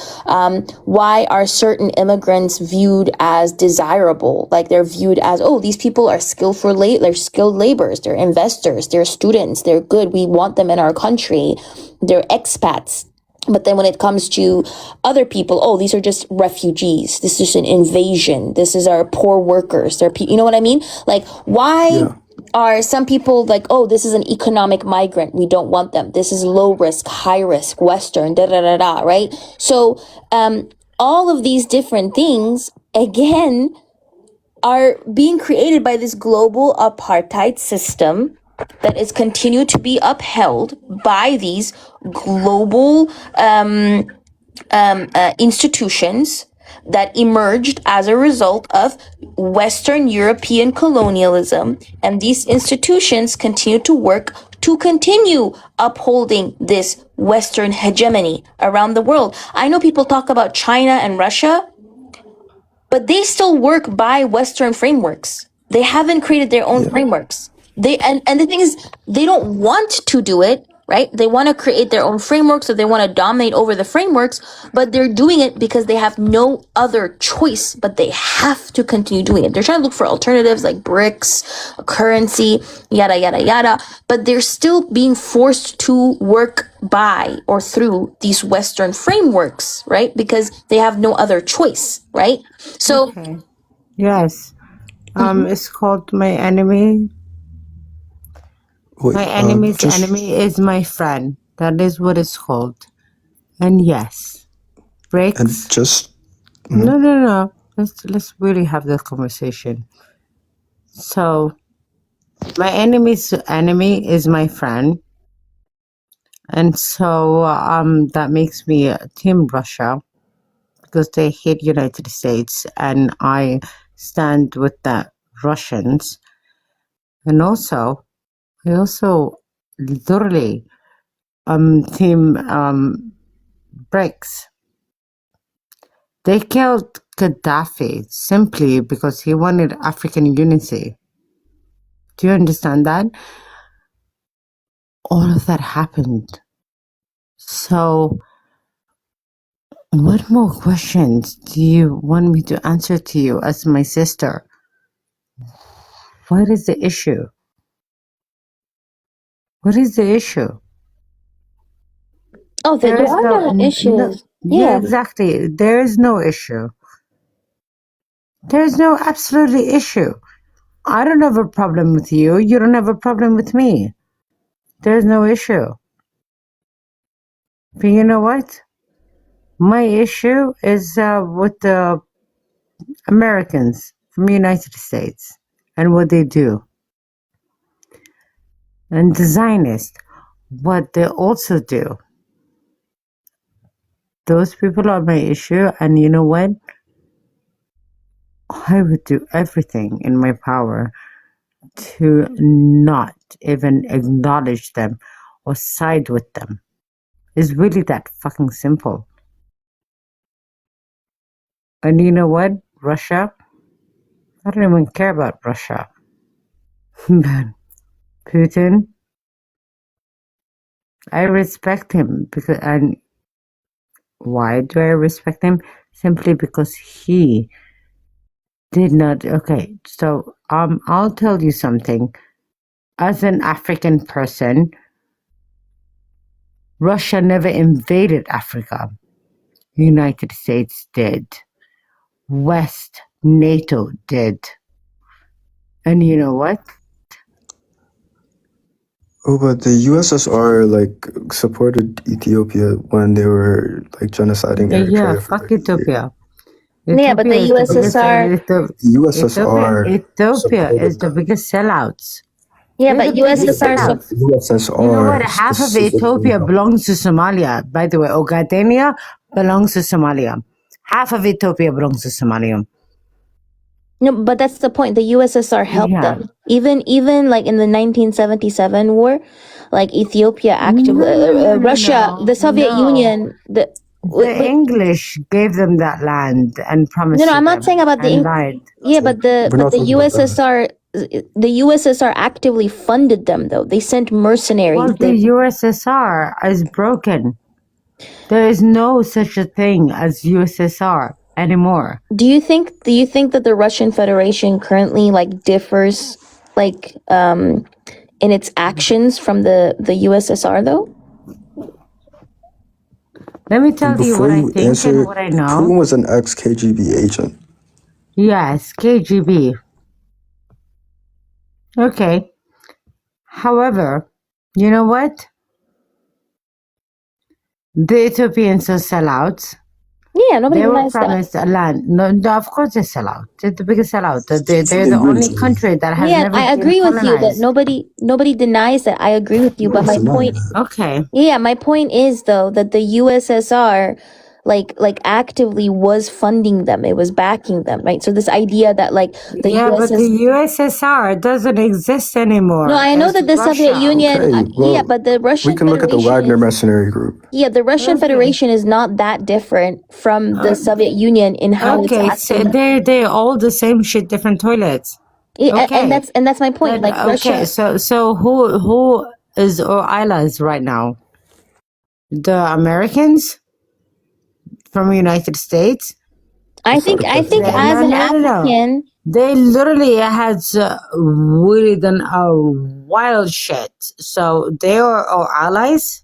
Why are certain immigrants viewed as desirable? Like they're viewed as, oh, these people are they're skilled laborers, they're investors, they're students, they're good, we want them in our country, they're expats. But then when it comes to other people, oh, these are just refugees. This is an invasion. This is our poor workers. You know what I mean? Like, why are some people like, oh, this is an economic migrant. We don't want them. This is low risk, high risk, Western, da da da da, right? So, all of these different things, again, are being created by this global apartheid system that is continued to be upheld by these global institutions that emerged as a result of Western European colonialism. And these institutions continue to work to continue upholding this Western hegemony around the world. I know people talk about China and Russia, but they still work by Western frameworks. They haven't created their own frameworks. And the thing is, they don't want to do it, right? They want to create their own frameworks, so they want to dominate over the frameworks, but they're doing it because they have no other choice, but they have to continue doing it. They're trying to look for alternatives like BRICS, currency, yada, yada, yada, but they're still being forced to work by or through these Western frameworks, right? Because they have no other choice, right? So, Okay. Yes. It's called my enemy. Wait, My enemy's just enemy is my friend. That is what it's called. And yes, and BRICS. just No, no, no. Let's really have this conversation. So my enemy's enemy is my friend, and so that makes me Team Russia because they hate United States, and I stand with the Russians, and also I also literally Team BRICS. They killed Gaddafi simply because he wanted African unity. Do you understand that? All of that happened. So, what more questions do you want me to answer to you as my sister? What is the issue? What is the issue? oh, There there is are no no, issues. yeah, Yeah. exactly. There is no issue. There is no absolutely issue. I don't have a problem with you. You don't have a problem with me. There's no issue. But you know what? My issue is with the Americans from the United States and what they do. And the Zionists, what they also do. Those people are my issue. And you know what? I would do everything in my power to not even acknowledge them or side with them. It's really that fucking simple. And you know what? Russia? I don't even care about Russia. But Putin, I respect him because, and why do I respect him? Simply because he did not. Okay, so I'll tell you something. As an African person, Russia never invaded Africa. United States did. West NATO did. And you know what? Oh, but the USSR like supported Ethiopia when they were like genociding Yeah, Eritrea for fuck like a year. Ethiopia. Yeah, but Ethiopia the is the biggest. USSR. Ethiopia is supported the them. biggest sellouts. Yeah, They're but the biggest USSR. So sellouts. You know what? USSR Half of specifically Ethiopia helped. belongs to Somalia. By the way, Ogaden belongs to Somalia. Half of Ethiopia belongs to Somalia. no, but that's the point. The USSR helped Yeah. them. Even like in the 1977 war, like Ethiopia actively, Russia, the Soviet No. Union, the The English gave them that land and promised no, to I'm not saying them about and lied. yeah, but the USSR, the USSR actively funded them though. They sent mercenaries. Well, the USSR is broken. There is no such a thing as USSR anymore. Do you think that the Russian Federation currently like differs like in its actions from the USSR though? Let me tell you Before what I you think answer, and what I know. Putin was an ex-KGB agent. Yes, KGB. Okay. However, you know what? The Ethiopians are sellouts. Yeah, nobody They were denies that. promised a land. No, of course they're sellout. They're the biggest sellout. They're the only country that has Yeah, never I been agree with you that colonized. nobody denies that. I agree with you, but my point. Okay. Yeah, my point is though that the USSR like actively was funding them. It was backing them, right? So this idea that like the Yeah, but the USSR doesn't exist anymore. No, I know It's that the Soviet Russia. Union Okay, yeah, well, but the we Russian can look at the Federation Wagner is mercenary group. yeah, the Russian Federation is not that different from the Soviet Union in how it's Okay, so acting. they're all the same shit, different toilets. Yeah, Okay, and that's my point. but Like Russia, so who is our allies right now? The Americans from the United States? I think as an African, They literally had really done a wild shit. So they are our allies?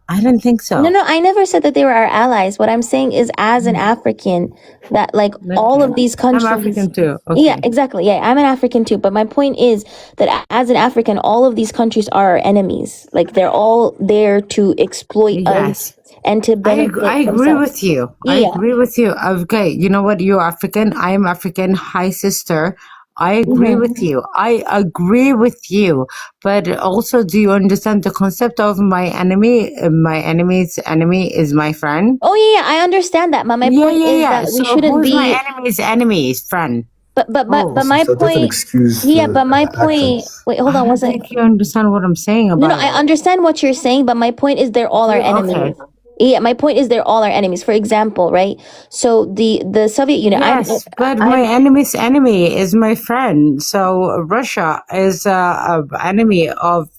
I don't think so. no, I never said that they were our allies. What I'm saying is, as an African, that like all of these countries. I'm African too. Okay. Yeah, exactly. Yeah, I'm an African too. But my point is that as an African, all of these countries are our enemies. Like they're all there to exploit us and to benefit I agree themselves. with you. Yeah, I agree with you. Okay, you know what? You're African. I am African. Hi, sister. I agree with you. I agree with you. But also, do you understand the concept of my enemy? My enemy's enemy is my friend. Oh yeah, I understand that. But my point is that we So shouldn't who's be. my enemy's enemy's friend? But my So that doesn't point. excuse Yeah, the but my point. actions. Wait, hold on I one don't second. think you understand what I'm saying about No, I understand what you're saying, but my point is they're all our enemies. Okay. Yeah, my point is they're all our enemies. For example, right? So the Soviet Union. Yes, but my enemy's enemy is my friend. So Russia is a enemy of,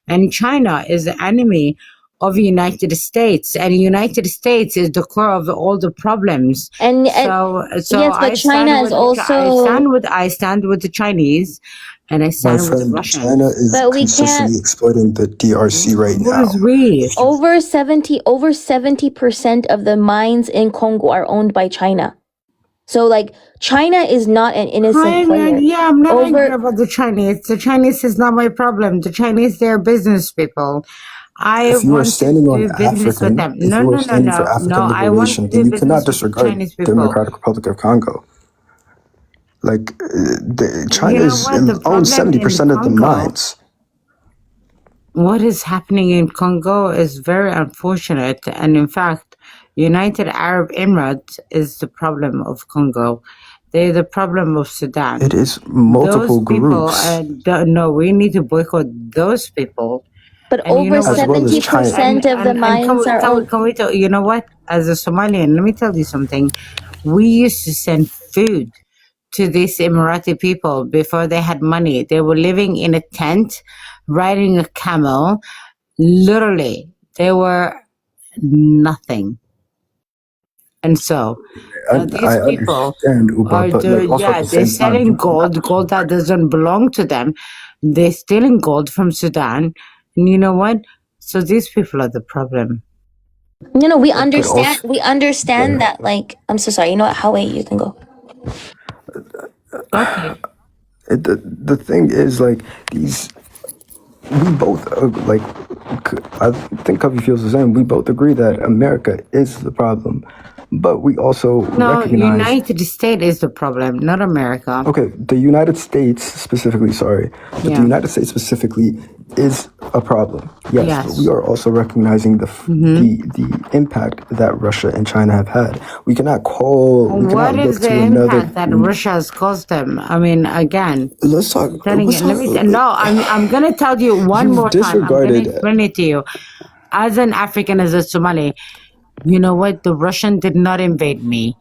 and China is the enemy of the United States, and the United States is the core of all the problems. And so yes, but I stand China is also. I stand with the Chinese, and I My stand with the friend, Russians. China is But we consistently can't. exploiting the DRC right now. Who's we? Over 70% of the mines in Congo are owned by China. So like China is not an innocent player. Yeah, I'm not angry about the Chinese. The Chinese is not my problem. The Chinese, they're business people. I If you are want to standing on do business with them. if you are standing for No. African I want liberation, to then do you cannot business with the disregard Chinese the people. Democratic Republic of Congo. Like China You know what? The owns problem in 70% of the Congo, mines. what is happening in Congo is very unfortunate. And in fact, United Arab Emirates is the problem of Congo. They're the problem of Sudan. It is multiple Those people, groups. no, we need to boycott those people. But And you over know what? as well as China. 70% of the mines are owned. Can we tell, you know what? As a Somalian, let me tell you something. We used to send food to these Emirati people before they had money. They were living in a tent, riding a camel. Literally, they were nothing. And so these I people understand, Uba, are but like also at the they're same time, selling gold that doesn't belong to them. They're stealing gold from Sudan. And you know what? So these people are the problem. We but understand. also, We understand that. Like, I'm so sorry. You know what? How wait? You can go. Okay. the thing is like these. We both like. I think Covey feels the same. We both agree that America is the problem, but we also No, recognize. United States is the problem, not America. Okay, the United States specifically, sorry, but the Yeah. United States specifically is a problem. Yes, but we Yes. are also recognizing the impact that Russia and China have had. We cannot What look is the to another. impact that Russia has caused them? I mean, again, Let's talk. I'm telling Let's you, talk. no, I'm gonna tell you one You've more time. I'm gonna disregarded. explain it to you. As an African, as a Somali, you know what? The Russian did not invade me.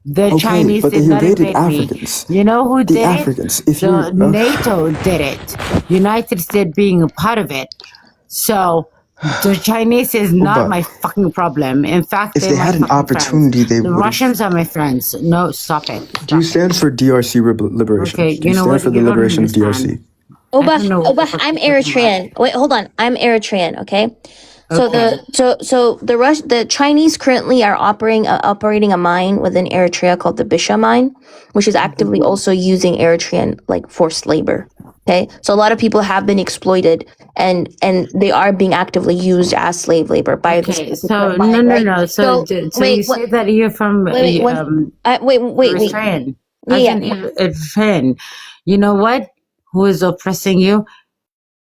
The Okay, Chinese but they did not invaded invade me. Africans. You know who The did Africans. it? If you're The NATO did it. United States being a part of it. So the Chinese is not Uba, my fucking problem. In fact, if they're they my had an fucking friends. opportunity, they The would have. Russians are my friends. No, stop it. Do you Stop it. stand for DRC liberation? Okay, Do you you know stand what? for the You don't liberation of understand. DRC? Obah, I'm Eritrean. Wait, hold on. I'm Eritrean. Okay. So Okay. the Chinese currently are operating a mine within Eritrea called the Bisha mine, which is actively also using Eritrean like forced labor. Okay, so a lot of people have been exploited, and they are being actively used as slave labor by this Okay, particular so mine, right? no. So Wait, you say that you're from wait, wait. Eritrean, Yeah, as yeah. an Eritrean. You know what? Who is oppressing you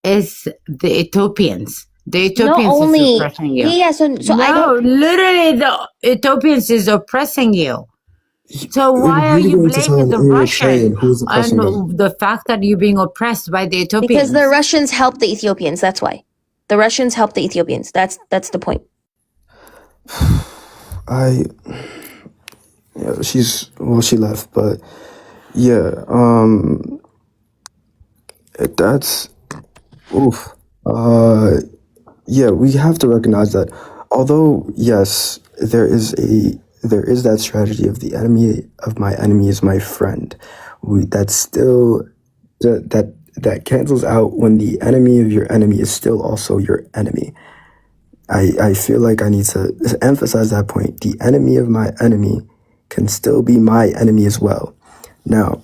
is the Ethiopians. The Not Ethiopians is only, oppressing you. yeah, yeah. So I No, don't. literally, the Ethiopians is oppressing you. So You're why are really you going to tell blaming an the Russian Eritrean who is oppressing them? on the fact that you're being oppressed by the Because Ethiopians? the Russians helped the Ethiopians. That's why. The Russians helped the Ethiopians. That's the point. Yeah, she left, but yeah, that's, oof. Yeah, we have to recognize that although, yes, there is that strategy of the enemy of my enemy is my friend. That's still, that cancels out when the enemy of your enemy is still also your enemy. I feel like I need to emphasize that point. The enemy of my enemy can still be my enemy as well. Now,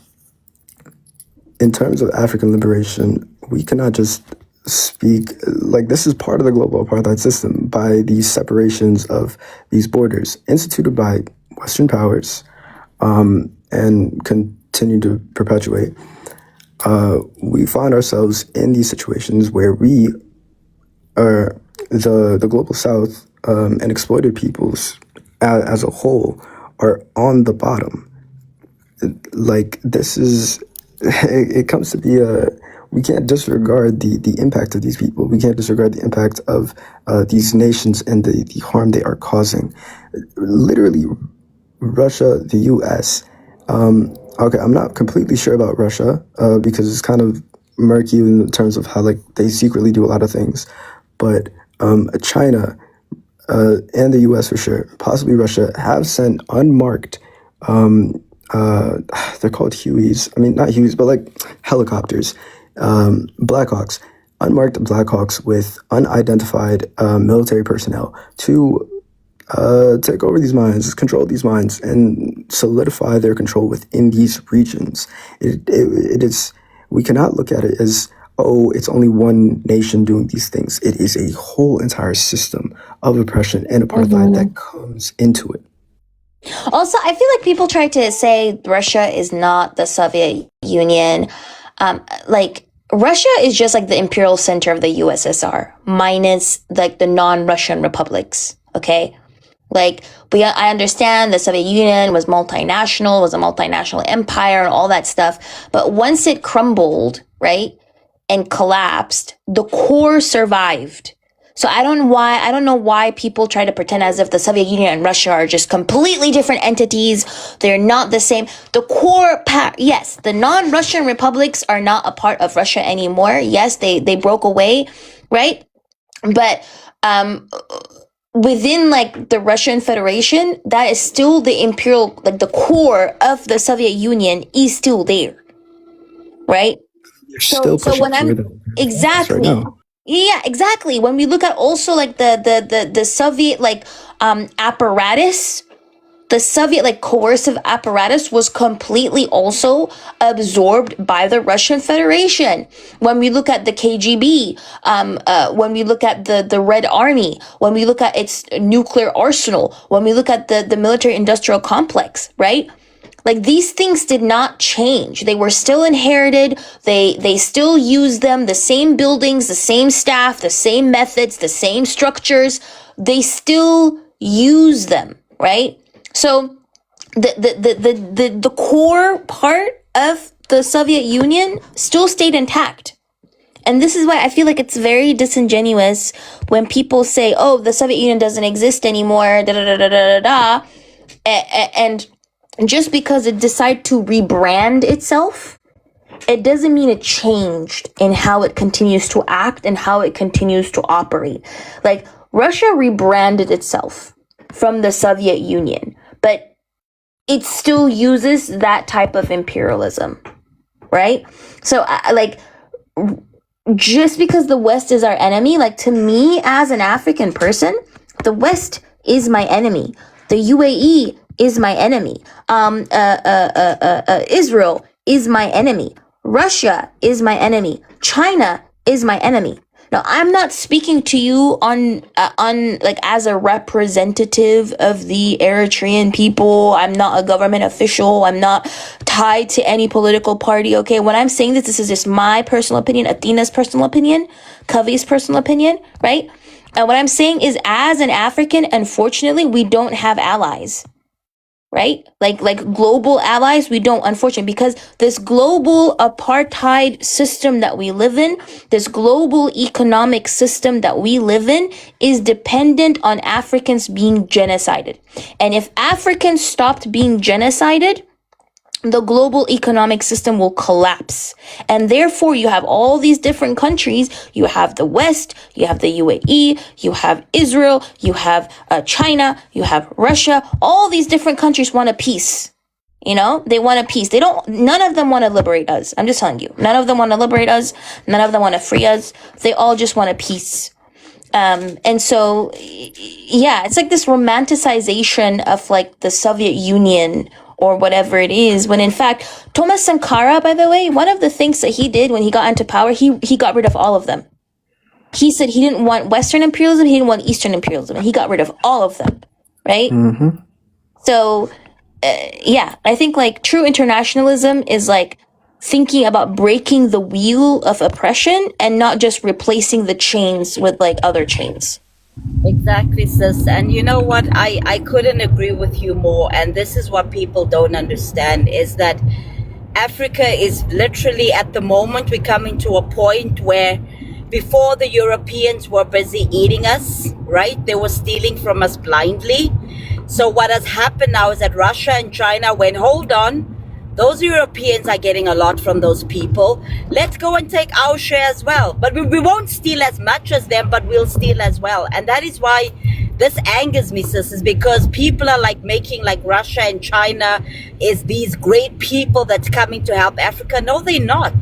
in terms of African liberation, we cannot just speak like this is part of the global apartheid system by these separations of these borders instituted by Western powers and continue to perpetuate. We find ourselves in these situations where we are the global South and exploited peoples as a whole are on the bottom. Like this is, it comes to be we can't disregard the impact of these people. We can't disregard the impact of these nations and the harm they are causing. Literally, Russia, the U.S. Okay, I'm not completely sure about Russia because it's kind of murky in terms of how like they secretly do a lot of things. But China and the U.S. for sure, possibly Russia, have sent unmarked. They're called Hueys. I mean, not Hueys, but like helicopters, Blackhawks, unmarked Blackhawks with unidentified military personnel to take over these mines, control these mines, and solidify their control within these regions. It is. We cannot look at it as, oh, it's only one nation doing these things. It is a whole entire system of oppression and apartheid that comes into it. Also, I feel like people try to say Russia is not the Soviet Union. Like Russia is just like the imperial center of the USSR, minus like the non-Russian republics. Okay, Like, I understand the Soviet Union was multinational, was a multinational empire and all that stuff. But once it crumbled, right, and collapsed, the core survived. So I don't know why people try to pretend as if the Soviet Union and Russia are just completely different entities. They're not the same. The core yes, the non-Russian republics are not a part of Russia anymore. Yes, they broke away, right? But within like the Russian Federation, that is still the imperial, like the core of the Soviet Union is still there, right? They're still So pushing when for I'm the right exactly, now. yeah, exactly. When we look at also like the Soviet like apparatus, the Soviet like coercive apparatus was completely also absorbed by the Russian Federation. When we look at the KGB, when we look at the Red Army, when we look at its nuclear arsenal, when we look at the military industrial complex, right? Like these things did not change. They were still inherited. They still used them, the same buildings, the same staff, the same methods, the same structures. They still use them, right? So the core part of the Soviet Union still stayed intact. And this is why I feel like it's very disingenuous when people say, oh, the Soviet Union doesn't exist anymore, da da da da da da. And just because it decided to rebrand itself, it doesn't mean it changed in how it continues to act and how it continues to operate. Like Russia rebranded itself from the Soviet Union, but it still uses that type of imperialism, right? So like just because the West is our enemy, like to me as an African person, the West is my enemy. The UAE is my enemy. Israel is my enemy. Russia is my enemy. China is my enemy. Now, I'm not speaking to you on like as a representative of the Eritrean people. I'm not a government official. I'm not tied to any political party. Okay, when I'm saying this is just my personal opinion, Athena's personal opinion, Covey's personal opinion, right? And what I'm saying is, as an African, unfortunately, we don't have allies. Right? Like global allies, we don't, unfortunately, because this global apartheid system that we live in, this global economic system that we live in is dependent on Africans being genocided. And if Africans stopped being genocided, the global economic system will collapse. And therefore, you have all these different countries. You have the West, you have the UAE, you have Israel, you have China, you have Russia. All these different countries want a peace. You know, they want a peace. None of them want to liberate us. I'm just telling you. None of them want to liberate us. None of them want to free us. They all just want a peace. And so, yeah, it's like this romanticization of like the Soviet Union or whatever it is, when in fact, Thomas Sankara, by the way, one of the things that he did when he got into power, he got rid of all of them. He said he didn't want Western imperialism, he didn't want Eastern imperialism, and he got rid of all of them, right? Mm-hmm. So, yeah, I think like true internationalism is like thinking about breaking the wheel of oppression and not just replacing the chains with like other chains. Exactly, sis. And you know what? I couldn't agree with you more. And this is what people don't understand is that Africa is literally at the moment we're coming to a point where before the Europeans were busy eating us, right? They were stealing from us blindly. So what has happened now is that Russia and China went, hold on, those Europeans are getting a lot from those people. Let's go and take our share as well. But we won't steal as much as them, but we'll steal as well. And that is why this angers me, sis, is because people are like making like Russia and China is these great people that's coming to help Africa. No, they're not.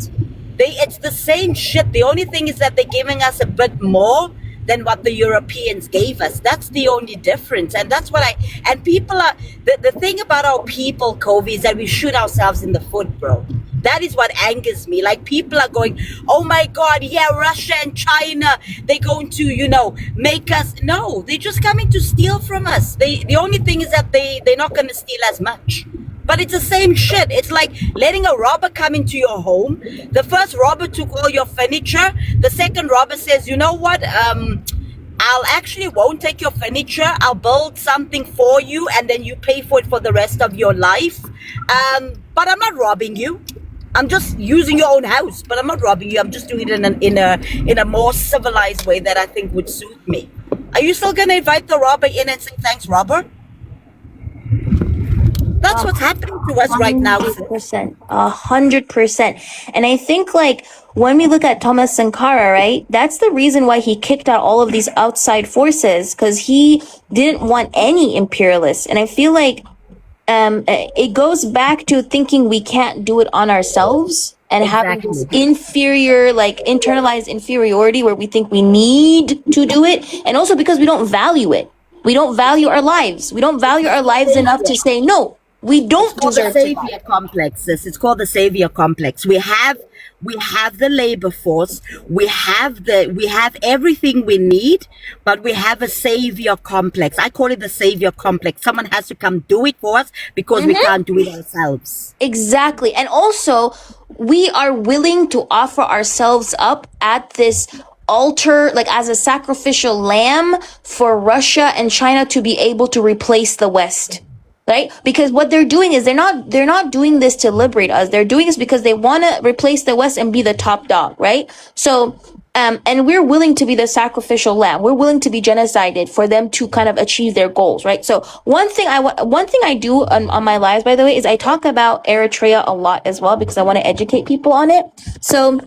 It's the same shit. The only thing is that they're giving us a bit more than what the Europeans gave us. That's the only difference. And that's what and people are, the thing about our people, Kobe, is that we shoot ourselves in the foot, bro. That is what angers me. Like people are going, oh my God, yeah, Russia and China, they're going to, make us. No, they're just coming to steal from us. The only thing is that they're not going to steal as much. But it's the same shit. It's like letting a robber come into your home. The first robber took all your furniture. The second robber says, you know what? I'll actually won't take your furniture. I'll build something for you, and then you pay for it for the rest of your life. But I'm not robbing you. I'm just using your own house, but I'm not robbing you. I'm just doing it in a more civilized way that I think would suit me. Are you still gonna invite the robber in and say thanks, robber? That's what's happening to us right now. 100%. 100%. And I think like when we look at Thomas Sankara, right? That's the reason why he kicked out all of these outside forces, because he didn't want any imperialists. And I feel like it goes back to thinking we can't do it on ourselves and having this inferior, like internalized inferiority where we think we need to do it. And also because we don't value it. We don't value our lives. We don't value our lives enough to say, no, we don't It's called the deserve to die. savior complex, sis. It's called the savior complex. We have the labor force. We have everything we need, but we have a savior complex. I call it the savior complex. Someone has to come do it for us because we can't do it ourselves. Exactly. And also, we are willing to offer ourselves up at this altar, like as a sacrificial lamb for Russia and China to be able to replace the West. Right? Because what they're doing is they're not doing this to liberate us. They're doing this because they want to replace the West and be the top dog, right? So, and we're willing to be the sacrificial lamb. We're willing to be genocided for them to kind of achieve their goals, right? So one thing I do on my lives, by the way, is I talk about Eritrea a lot as well because I want to educate people on it. So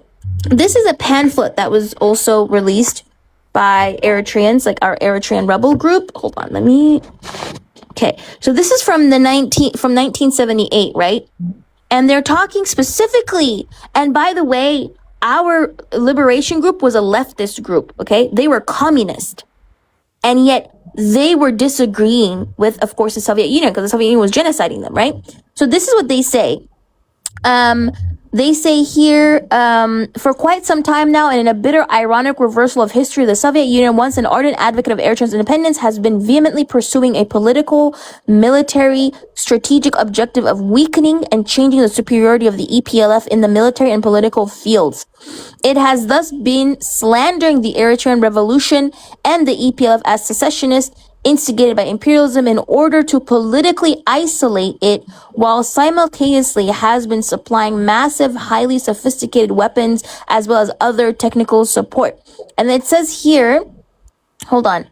this is a pamphlet that was also released by Eritreans, like our Eritrean rebel group. Hold on, let me. Okay, so this is from 1978, right? And they're talking specifically, and by the way, our liberation group was a leftist group, okay? They were communist. And yet they were disagreeing with, of course, the Soviet Union because the Soviet Union was genociding them, right? So this is what they say. They say here, for quite some time now, and in a bitter, ironic reversal of history, the Soviet Union, once an ardent advocate of Eritrea's independence, has been vehemently pursuing a political, military, strategic objective of weakening and changing the superiority of the EPLF in the military and political fields. It has thus been slandering the Eritrean Revolution and the EPLF as secessionist, instigated by imperialism in order to politically isolate it, while simultaneously has been supplying massive, highly sophisticated weapons as well as other technical support. And it says here, hold on,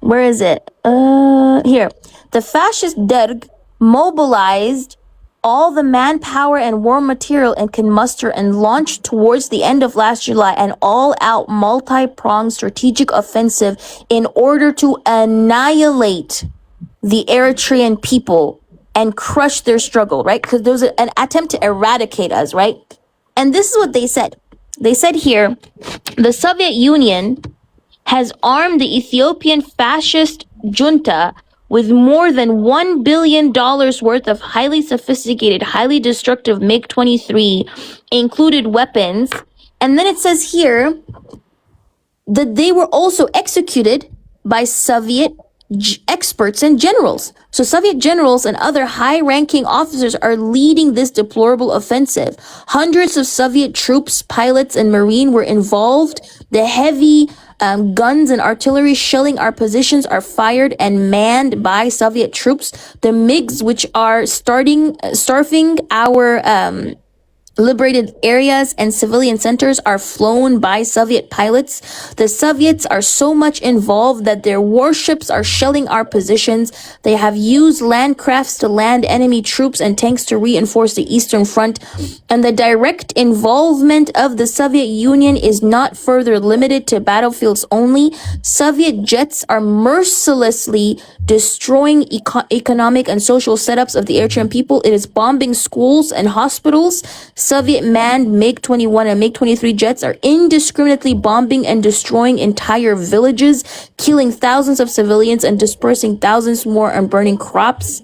where is it? Here. The fascist Derg mobilized all the manpower and war material and can muster and launched towards the end of last July an all-out multi-pronged strategic offensive in order to annihilate the Eritrean people and crush their struggle, right? Because there was an attempt to eradicate us, right? And this is what they said. They said here, the Soviet Union has armed the Ethiopian fascist junta with more than $1 billion worth of highly sophisticated, highly destructive MiG-23 included weapons. And then it says here that they were also executed by Soviet experts and generals. So Soviet generals and other high-ranking officers are leading this deplorable offensive. Hundreds of Soviet troops, pilots, and Marine were involved. The heavy guns and artillery shelling our positions are fired and manned by Soviet troops. The MiGs, which are starving our liberated areas and civilian centers, are flown by Soviet pilots. The Soviets are so much involved that their warships are shelling our positions. They have used land crafts to land enemy troops and tanks to reinforce the Eastern Front. And the direct involvement of the Soviet Union is not further limited to battlefields only. Soviet jets are mercilessly destroying economic and social setups of the Eritrean people. It is bombing schools and hospitals. Soviet manned MiG-21 and MiG-23 jets are indiscriminately bombing and destroying entire villages, killing thousands of civilians and dispersing thousands more and burning crops.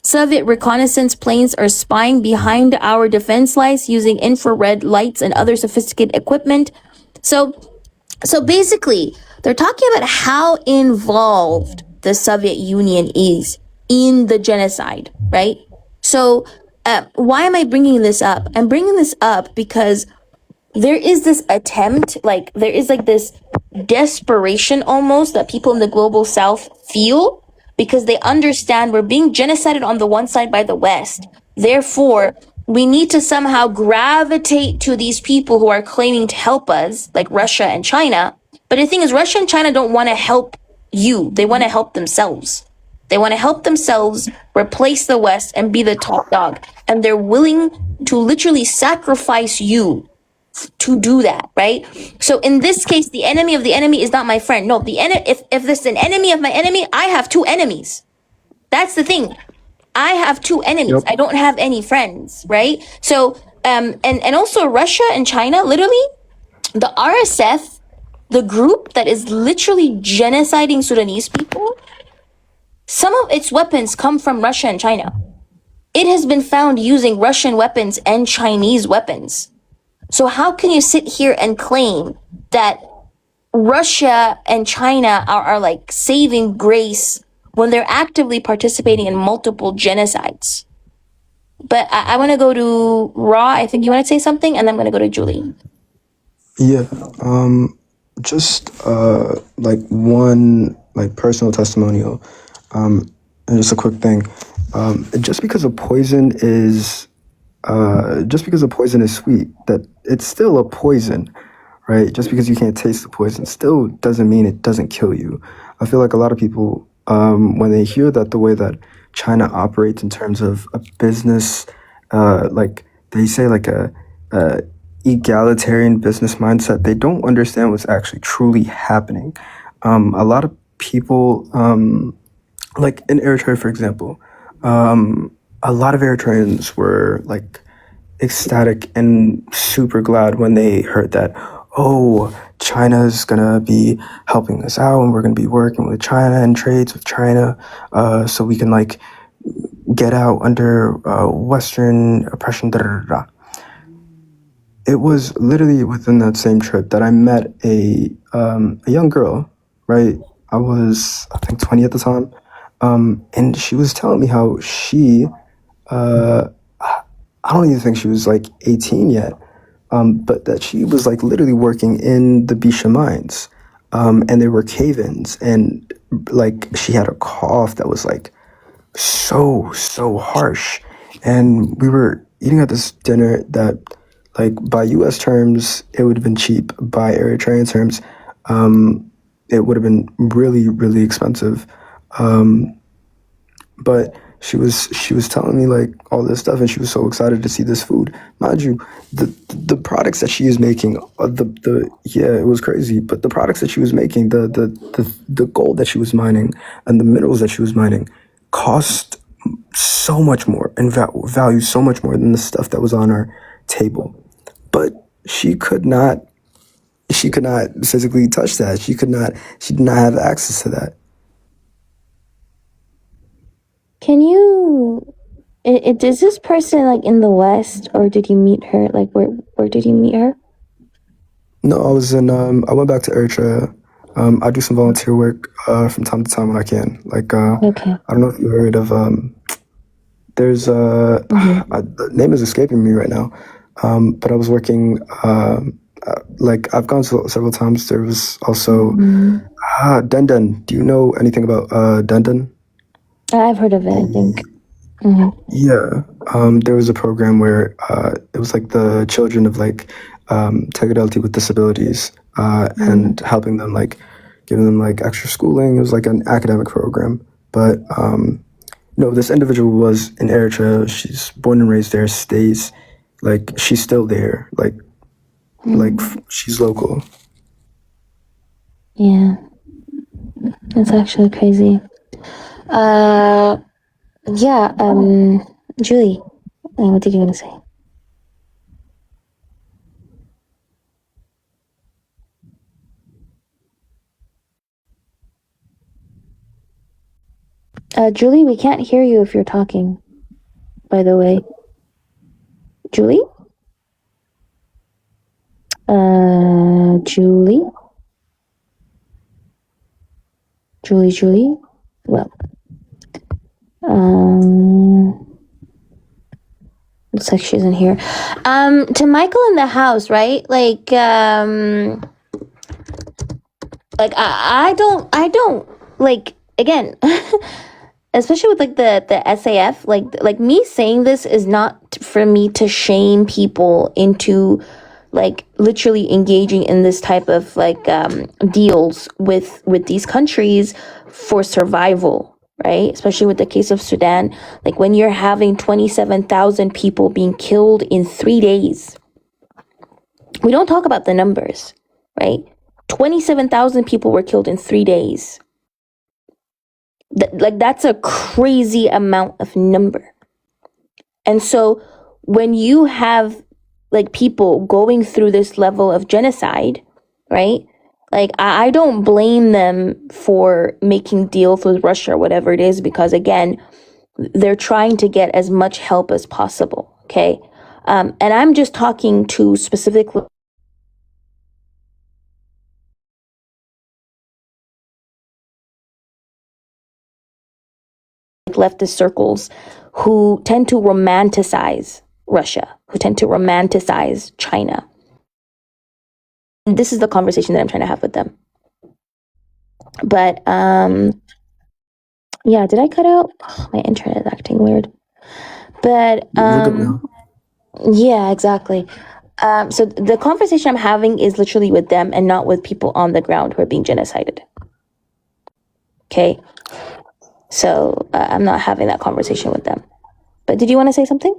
Soviet reconnaissance planes are spying behind our defense lines using infrared lights and other sophisticated equipment. So basically, they're talking about how involved the Soviet Union is in the genocide, right? So why am I bringing this up? I'm bringing this up because there is this attempt, like there is like this desperation almost that people in the global south feel because they understand we're being genocided on the one side by the West. Therefore, we need to somehow gravitate to these people who are claiming to help us, like Russia and China. But the thing is, Russia and China don't want to help you. They want to help themselves. They want to help themselves, replace the West, and be the top dog. And they're willing to literally sacrifice you to do that, right? So in this case, the enemy of the enemy is not my friend. No, if this is an enemy of my enemy, I have two enemies. That's the thing. I have two enemies. Yep. I don't have any friends, right? So and also Russia and China, literally, the RSF, the group that is literally genociding Sudanese people, some of its weapons come from Russia and China. It has been found using Russian weapons and Chinese weapons. So how can you sit here and claim that Russia and China are like saving grace when they're actively participating in multiple genocides? But I want to go to Raw. I think you want to say something, and then I'm going to go to Julie. Yeah. Just like one like personal testimonial, and just a quick thing. Just because a poison is sweet, that it's still a poison, right? Just because you can't taste the poison still doesn't mean it doesn't kill you. I feel like a lot of people, when they hear that the way that China operates in terms of a business, like they say like a egalitarian business mindset, they don't understand what's actually truly happening. A lot of people, like in Eritrea, for example, a lot of Eritreans were like ecstatic and super glad when they heard that, oh, China's gonna be helping us out and we're gonna be working with China and trades with China, so we can like get out under Western oppression. Da, da, da, da. It was literally within that same trip that I met a young girl, right? I was, I think, 20 at the time, and she was telling me how she, I don't even think she was like 18 yet, but that she was like literally working in the Bisha mines, and there were cave-ins, and like she had a cough that was like so harsh, and we were eating at this dinner that, like, by U.S. terms, it would have been cheap. By Eritrean terms, it would have been really expensive. But she was telling me like all this stuff, and she was so excited to see this food. Mind you, the products that she is making, the yeah, it was crazy. But the products that she was making, the gold that she was mining, and the minerals that she was mining, cost so much more and value so much more than the stuff that was on our table. But she could not physically touch that. She did not have access to that. Can you? Is this person like in the West, or did you meet her? Like, where did you meet her? No, I went back to Eritrea. I do some volunteer work from time to time when I can. Like, Okay. I don't know if you heard of, there's the name is escaping me right now. But I was working, like I've gone several times. There was also Denden. Do you know anything about Denden? I've heard of it, I think. Yeah, there was a program where it was like the children of like Tegadalti with disabilities, and helping them, like giving them like extra schooling. It was like an academic program. But no, this individual was in Eritrea. She's born and raised there, stays, like she's still there, like she's local. Yeah, that's actually crazy. Yeah. Julie, what did you want to say? Julie, we can't hear you if you're talking. By the way, Julie. Julie. Julie. Well, Looks like she's in here. To Michael in the house, right? I don't like, again, especially with like the SAF, like me saying this is not for me to shame people into like literally engaging in this type of like deals with these countries for survival, right? Especially with the case of Sudan, like when you're having 27,000 people being killed in 3 days. We don't talk about the numbers, right? 27,000 people were killed in 3 days. That's a crazy amount of number. And so when you have like people going through this level of genocide, right? Like I don't blame them for making deals with Russia or whatever it is, because again, they're trying to get as much help as possible. Okay. And I'm just talking to specifically leftist circles who tend to romanticize Russia, who tend to romanticize China. And this is the conversation that I'm trying to have with them. But yeah, did I cut out? Oh, my internet is acting weird. But You're good now. yeah, exactly. So the conversation I'm having is literally with them and not with people on the ground who are being genocided. Okay. So I'm not having that conversation with them. But did you want to say something?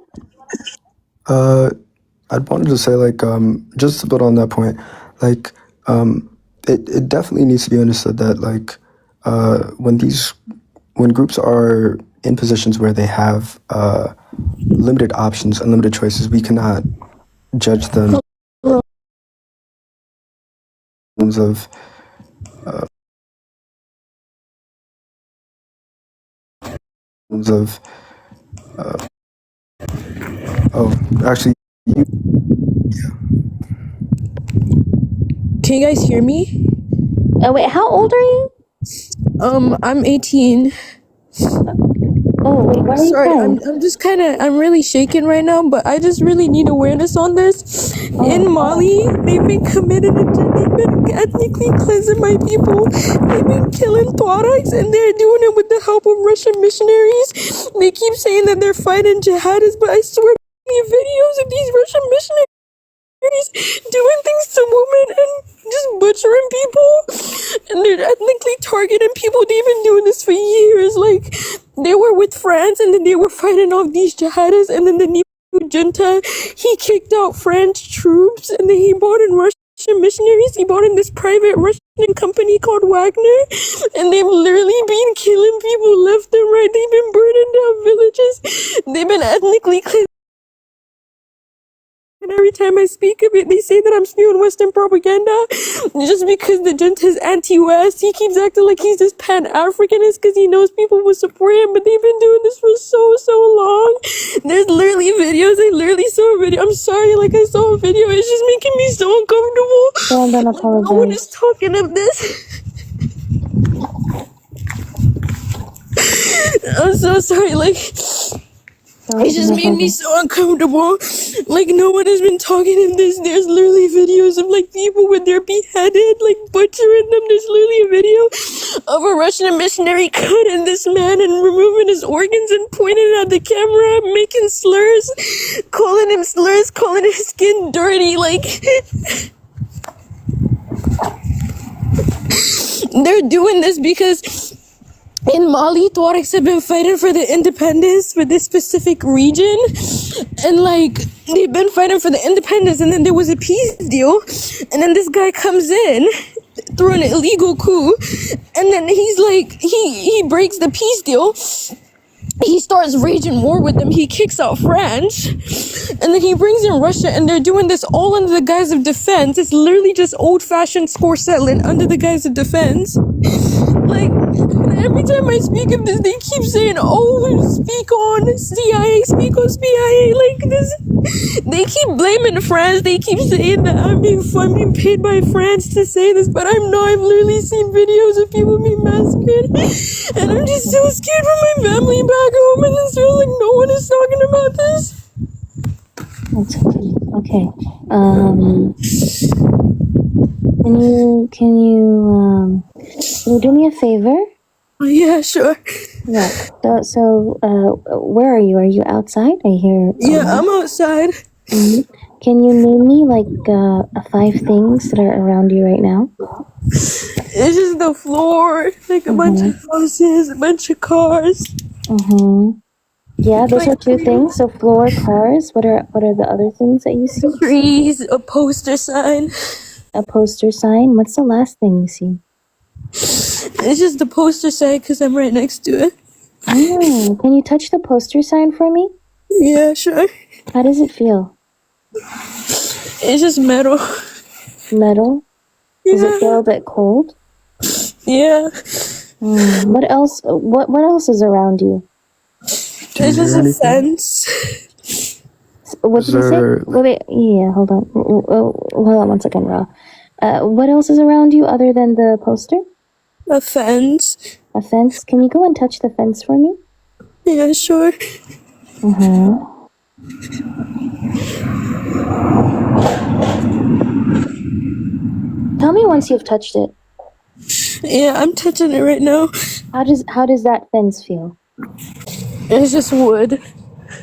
I'd wanted to say, like, just to build on that point, like, it definitely needs to be understood that, like, when groups are in positions where they have limited options, unlimited choices, we cannot judge them in terms of actually, Can you guys hear me? Wait, how old are you? I'm 18. Oh, wait, where are you Sorry, from? I'm just kind of, I'm really shaken right now, but I just really need awareness on this. In Mali, they've been they've been ethnically cleansing my people. They've been killing Tuaregs, and they're doing it with the help of Russian missionaries. They keep saying that they're fighting jihadists, but I swear, videos of these Russian missionaries doing things to women and just butchering people, and they're ethnically targeting people. They've been doing this for years. Like, they were with France, and then they were fighting off these jihadists, and then the new junta, he kicked out French troops, and then he brought in Russian missionaries. He brought in this private Russian company called Wagner, and they've literally been killing people left and right. They've been burning down villages. They've been ethnically cleansing. And every time I speak of it, they say that I'm spewing Western propaganda just because the junta is anti-West. He keeps acting like he's this Pan-Africanist because he knows people will support him, but they've been doing this for so long. There's literally videos. I literally saw a video. I'm sorry, like I saw a video. It's just making me so uncomfortable. Well, then apologize. No one is talking of this. I'm so sorry, like... It just made me so uncomfortable. Like, no one has been talking of this. There's literally videos of, like, people when they're beheaded, like, butchering them. There's literally a video of a Russian missionary cutting this man and removing his organs and pointing it at the camera, making slurs, calling him slurs, calling his skin dirty. Like, they're doing this because... in Mali, Tuaregs have been fighting for the independence for this specific region. And, like, they've been fighting for the independence, and then there was a peace deal. And then this guy comes in through an illegal coup. And then he's like, he breaks the peace deal. He starts raging war with them. He kicks out France. And then he brings in Russia, and they're doing this all under the guise of defense. It's literally just old-fashioned score settling under the guise of defense. Like, every time I speak of this, they keep saying, oh, speak on CIA, speak on CIA. Like, this, they keep blaming France. They keep saying that I'm being paid by France to say this, but I'm not. I've literally seen videos of people being massacred. And I'm just so scared for my family back home, and it's feels like no one is talking about this. That's okay. Okay. Can you do me a favor? Yeah, sure. Yeah. Where are you? Are you outside? I hear. Yeah, I'm outside. Hmm. Can you name me like 5 things that are around you right now? It's just the floor, like a bunch of houses, a bunch of cars. Mm-hmm. Yeah, those are 2 things. So floor, cars. What are the other things that you see? Trees, a poster sign. A poster sign. What's the last thing you see? It's just the poster sign because I'm right next to it. Oh, can you touch the poster sign for me? Yeah, sure. How does it feel? It's just metal. Metal? Does it feel a bit cold? Yeah. What else? What else is around you? It's just a fence. What did you say? Wait, yeah, hold on. Hold on 1 second, Ra. What else is around you other than the poster? A fence. A fence? Can you go and touch the fence for me? Yeah, sure. Tell me once you've touched it. Yeah, I'm touching it right now. How does that fence feel? It's just wood.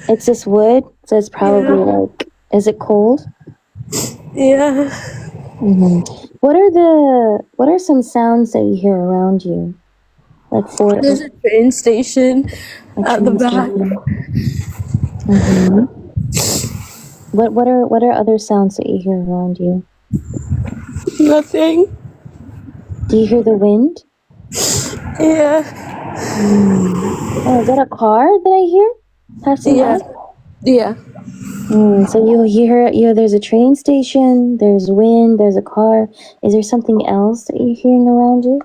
It's just wood, so it's probably like. Is it cold? Yeah. What are some sounds that you hear around you? Like for There's a train station at the back. What are other sounds that you hear around you? Nothing. Do you hear the wind? Yeah. Oh, is that a car that I hear passing Yeah. by? Yeah. So you hear there's a train station, there's wind, there's a car. Is there something else that you're hearing around you?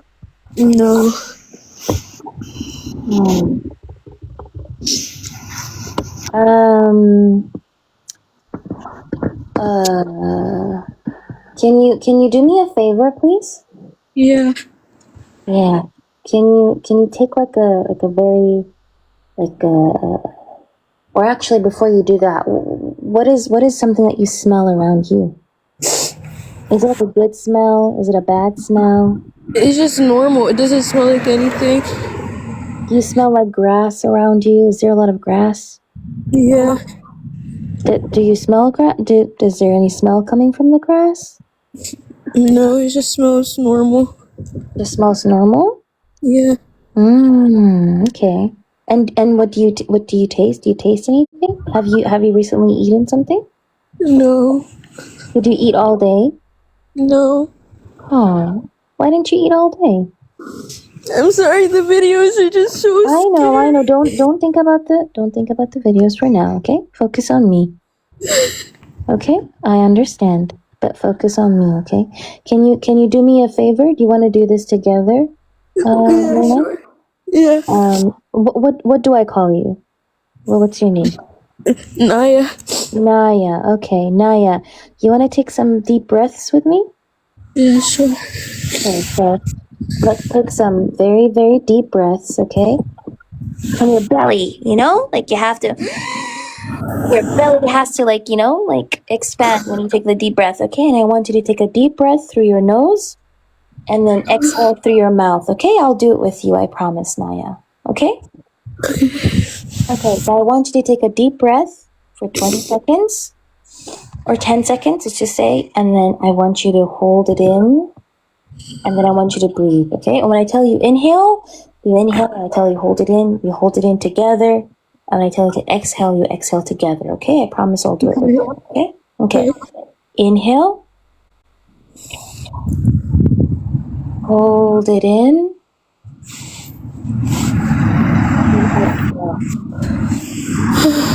No. Um. Can you do me a favor, please? Yeah. Yeah. Can you take like a very like a or actually before you do that, what is something that you smell around you? Is it like a good smell? Is it a bad smell? It's just normal. It doesn't smell like anything. Do you smell like grass around you? Is there a lot of grass? Yeah. Do you smell grass? Is there any smell coming from the grass? No, it just smells normal. Just smells normal? Yeah. Okay. And what do you taste? Do you taste anything? Have you recently eaten something? No. Did you eat all day? No. Oh, why didn't you eat all day? I'm sorry, the videos are just so I know. Don't think about the videos for now, okay? Focus on me. Okay? I understand. But focus on me, okay? Can you do me a favor? Do you want to do this together? Yeah, sure. Yeah. What do I call you? What's your name? Naya. Naya. Okay, Naya. You want to take some deep breaths with me? Yeah, sure. Okay, so let's take some very, very deep breaths, okay? From your belly, like you have to. Your belly has to, like expand when you take the deep breath, okay? And I want you to take a deep breath through your nose and then exhale through your mouth, okay? I'll do it with you, I promise, Naya. Okay? Okay, so I want you to take a deep breath for 20 seconds or 10 seconds, let's just say, and then I want you to hold it in, and then I want you to breathe, okay? And when I tell you inhale, you inhale, and I tell you hold it in together, and I tell you to exhale, you exhale together, okay? I promise I'll do it with you, okay? Okay. Inhale. Hold it in.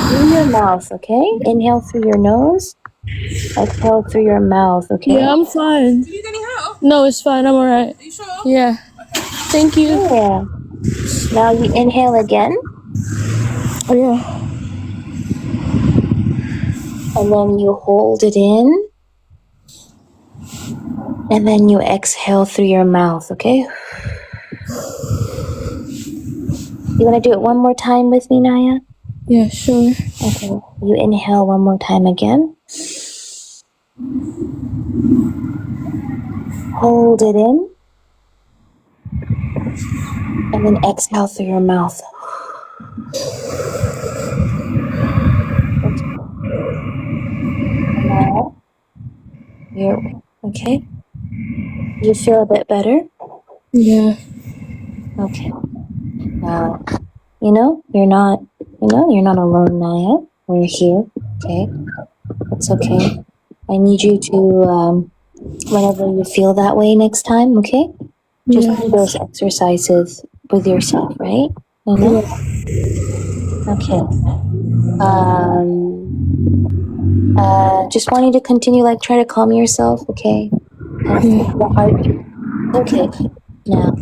Through your mouth, okay? Inhale through your nose. Exhale through your mouth, okay? Yeah, I'm fine. No, it's fine. I'm alright. Are you sure? Yeah. Thank you. Yeah. Now you inhale again. Oh, yeah. And then you hold it in. And then you exhale through your mouth, okay? You want to do it one more time with me, Naya? Yeah, sure. Okay. You inhale one more time again. Hold it in. And then exhale through your mouth. Okay. Now, you're okay. You feel a bit better? Yeah. Okay. Now, you're not alone, Naya. We're here. Okay. It's okay. I need you to, whenever you feel that way next time, okay? Just Yeah. do those exercises with yourself, right? Okay. Just want you to continue, like, try to calm yourself, okay? The heart. Okay. Now,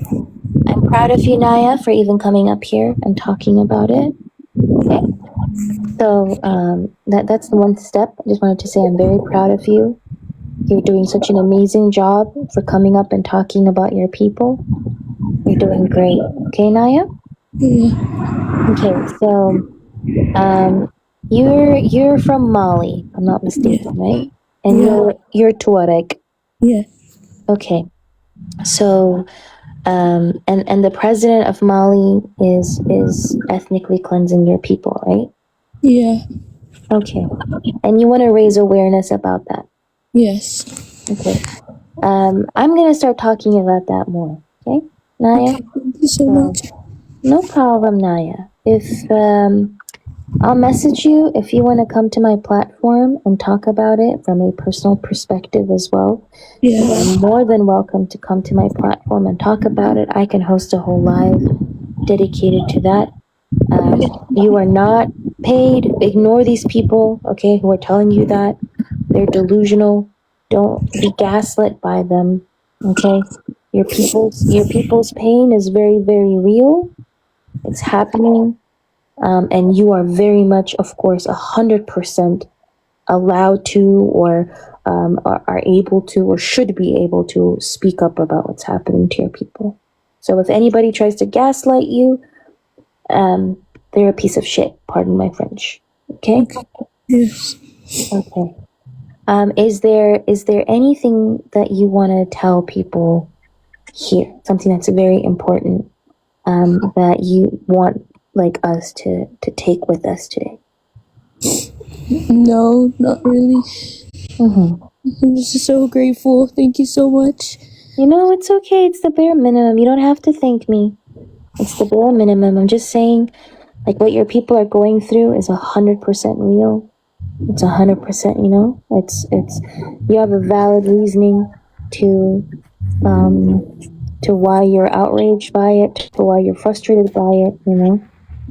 I'm proud of you, Naya, for even coming up here and talking about it. Okay. So, that's the one step. I just wanted to say I'm very proud of you. You're doing such an amazing job for coming up and talking about your people. You're doing great. Okay, Naya? Yeah. Okay, so you're from Mali, if I'm not mistaken, right? And you're Tuareg. Yeah. Okay. So and the president of Mali is ethnically cleansing your people, right? Yeah. Okay. And you want to raise awareness about that. Yes. Okay. I'm gonna start talking about that more. Okay, Naya? Okay, thank you so much. No problem, Naya. If I'll message you if you want to come to my platform and talk about it from a personal perspective as well. Yeah. You're more than welcome to come to my platform and talk about it. I can host a whole live dedicated to that. You are not paid. Ignore these people, okay, who are telling you that. They're delusional. Don't be gaslit by them, okay? Your people's pain is very, very real. It's happening. And you are very much, of course, 100% allowed to or are able to or should be able to speak up about what's happening to your people. So if anybody tries to gaslight you, they're a piece of shit. Pardon my French. Okay? Yes. Okay. Is there anything that you want to tell people here? Something that's very important that you want like us to take with us today? No, not really. I'm just so grateful. Thank you so much. It's okay. It's the bare minimum. You don't have to thank me. It's the bare minimum. I'm just saying, like, what your people are going through is 100% real. It's 100%. It's. You have a valid reasoning to why you're outraged by it, to why you're frustrated by it.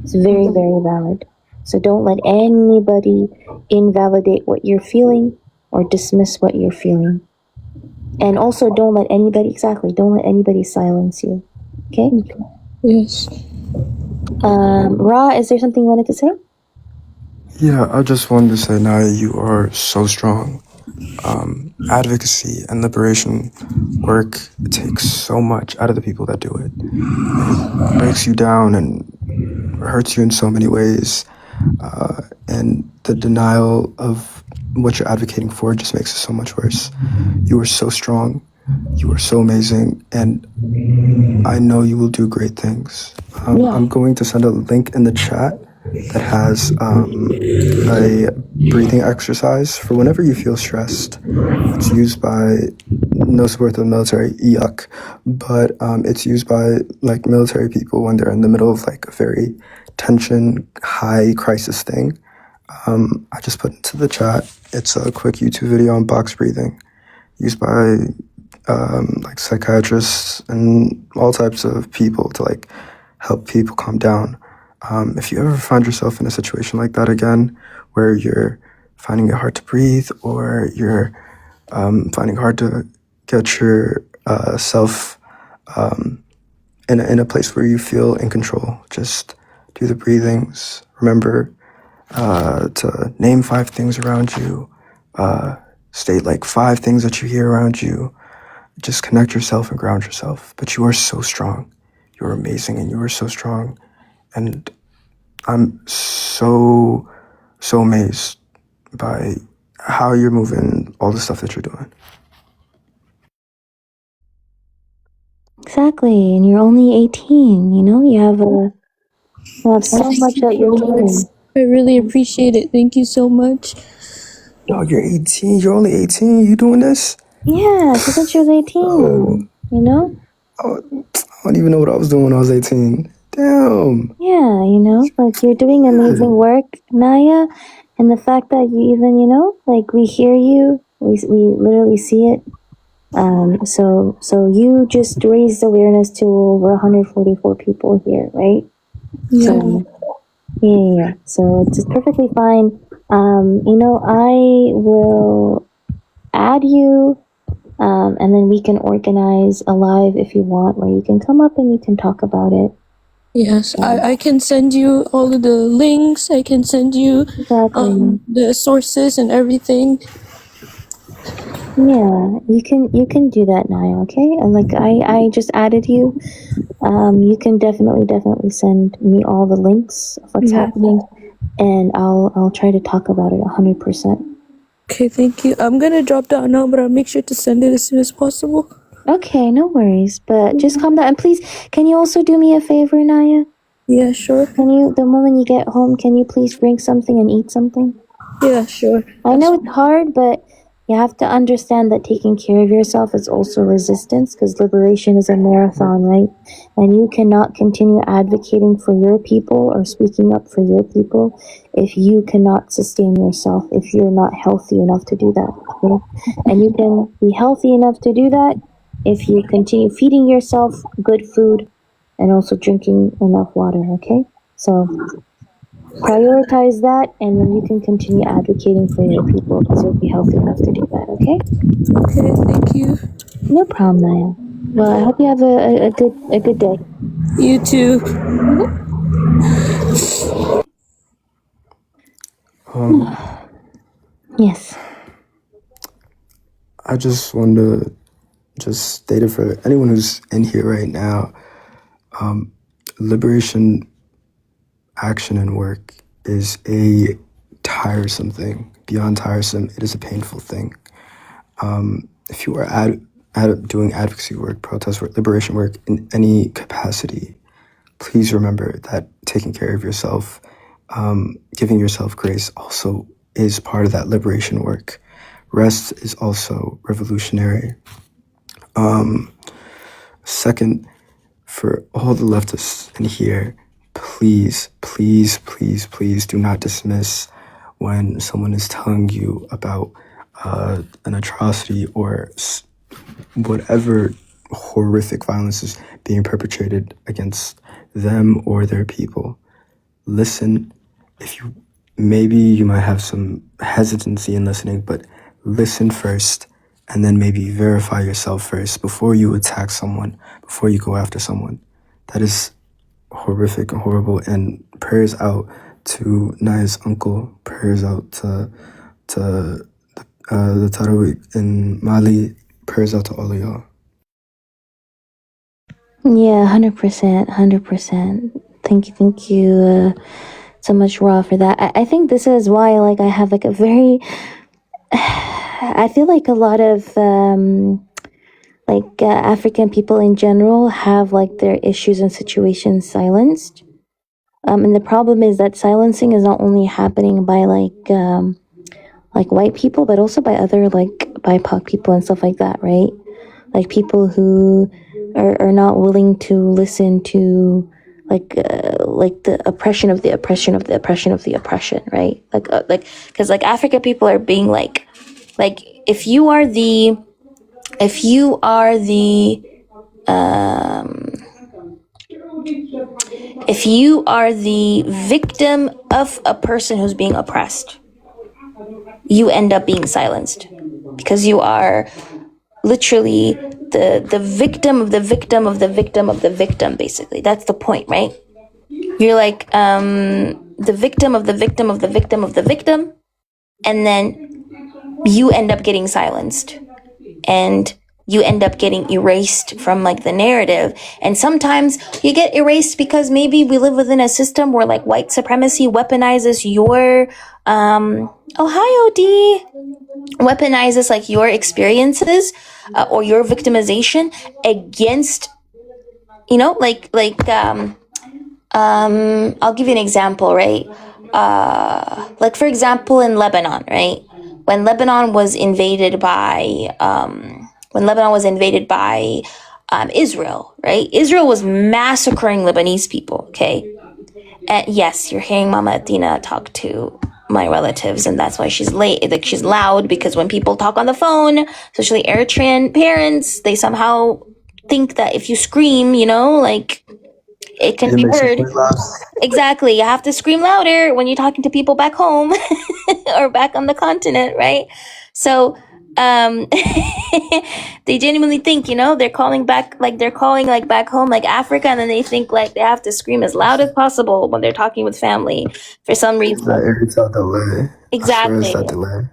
It's very, very valid. So don't let anybody invalidate what you're feeling or dismiss what you're feeling. And also don't let anybody silence you. Okay? Yes. Ra, is there something you wanted to say? Yeah, I just wanted to say, Naya, you are so strong. Advocacy and liberation work, it takes so much out of the people that do it. It breaks you down and hurts you in so many ways. And the denial of what you're advocating for just makes it so much worse. You are so strong. You are so amazing. And I know you will do great things. I'm going to send a link in the chat that has a breathing exercise for whenever you feel stressed. It's used by no support to the military, yuck, but it's used by like military people when they're in the middle of like a very tension, high crisis thing. I just put into the chat. It's a quick YouTube video on box breathing used by like psychiatrists and all types of people to like help people calm down. If you ever find yourself in a situation like that again, where you're finding it hard to breathe or you're finding it hard to get your self in a place where you feel in control, just do the breathings. Remember to name 5 things around you. State like 5 things that you hear around you. Just connect yourself and ground yourself. But you are so strong. You're amazing and you are so strong. And I'm so so amazed by how you're moving, all the stuff that you're doing. Exactly, and you're only 18. You know, you have so much that you're doing. I really appreciate it. Thank you so much. No, you're 18. You're only 18. You doing this? Yeah, she said she was 18. Oh. You know? I don't even know what I was doing when I was 18. Damn. Yeah, you know, like you're doing amazing work, Naya, and the fact that you even, you know, like we hear you, we literally see it. So you just raised awareness to over 144 people here, right? Yeah. So, yeah. So it's perfectly fine. You know, I will add you, and then we can organize a live if you want, where you can come up and you can talk about it. Yes, I can send you all of the links. I can send you the sources and everything. Yeah, you can do that now, okay? And like I just added you. You can definitely send me all the links of what's happening, and I'll try to talk about it 100%. Okay, thank you. I'm gonna drop down now, but I'll make sure to send it as soon as possible. Okay, no worries. But just calm down, and please, can you also do me a favor, Naya? Yeah, sure. Can you, the moment you get home, can you please bring something and eat something? Yeah, sure. I know it's hard, but you have to understand that taking care of yourself is also resistance, because liberation is a marathon, right? And you cannot continue advocating for your people or speaking up for your people if you cannot sustain yourself, if you're not healthy enough to do that, okay? And you can be healthy enough to do that if you continue feeding yourself good food and also drinking enough water, okay? So prioritize that, and then you can continue advocating for your people because you'll be healthy enough to do that, okay? Okay, thank you. No problem, Naya. Well, I hope you have a good day. You too. Yes. I just want to just state it for anyone who's in here right now. Liberation action and work is a tiresome thing. Beyond tiresome, it is a painful thing. If you are doing advocacy work, protest work, liberation work in any capacity, please remember that taking care of yourself, giving yourself grace also is part of that liberation work. Rest is also revolutionary. Second, for all the leftists in here, please do not dismiss when someone is telling you about an atrocity or whatever horrific violence is being perpetrated against them or their people. Listen. Maybe you might have some hesitancy in listening, but listen first, and then maybe verify yourself first before you attack someone, before you go after someone. That is horrific and horrible. And prayers out to Naya's uncle. Prayers out to the Tarawih in Mali. Prayers out to all of y'all. Yeah, 100%. Thank you so much, Raw, for that. I think this is why, like, I have like a very, I feel like a lot of African people in general have like their issues and situations silenced. And the problem is that silencing is not only happening by like white people, but also by other like BIPOC people and stuff like that, right? Like people who are not willing to listen to like the oppression of the oppression of the oppression of the oppression, right? Like because like African people are being like if you are the if you are the victim of a person who's being oppressed, you end up being silenced because you are literally the victim of the victim of the victim of the victim, basically. That's the point, right? You're like the victim of the victim of the victim of the victim, and then you end up getting silenced. And you end up getting erased from like the narrative. And sometimes you get erased because maybe we live within a system where like white supremacy weaponizes your Ohio D weaponizes like your experiences or your victimization against, you know, I'll give you an example, right? Like for example, in Lebanon, right? When Lebanon was invaded by Israel, right? Israel was massacring Lebanese people. Okay, and yes, you're hearing Mama Athena talk to my relatives, and that's why she's late. Like she's loud because when people talk on the phone, especially Eritrean parents, they somehow think that if you scream, you know, like it can It be makes you heard. point loud. Exactly. You have to scream louder when you're talking to people back home or back on the continent, right? So, they genuinely think, you know, they're calling back back home, like Africa, and then they think like they have to scream as loud as possible when they're talking with family for some It's that reason. it's that delay. I swear it's Exactly. that delay.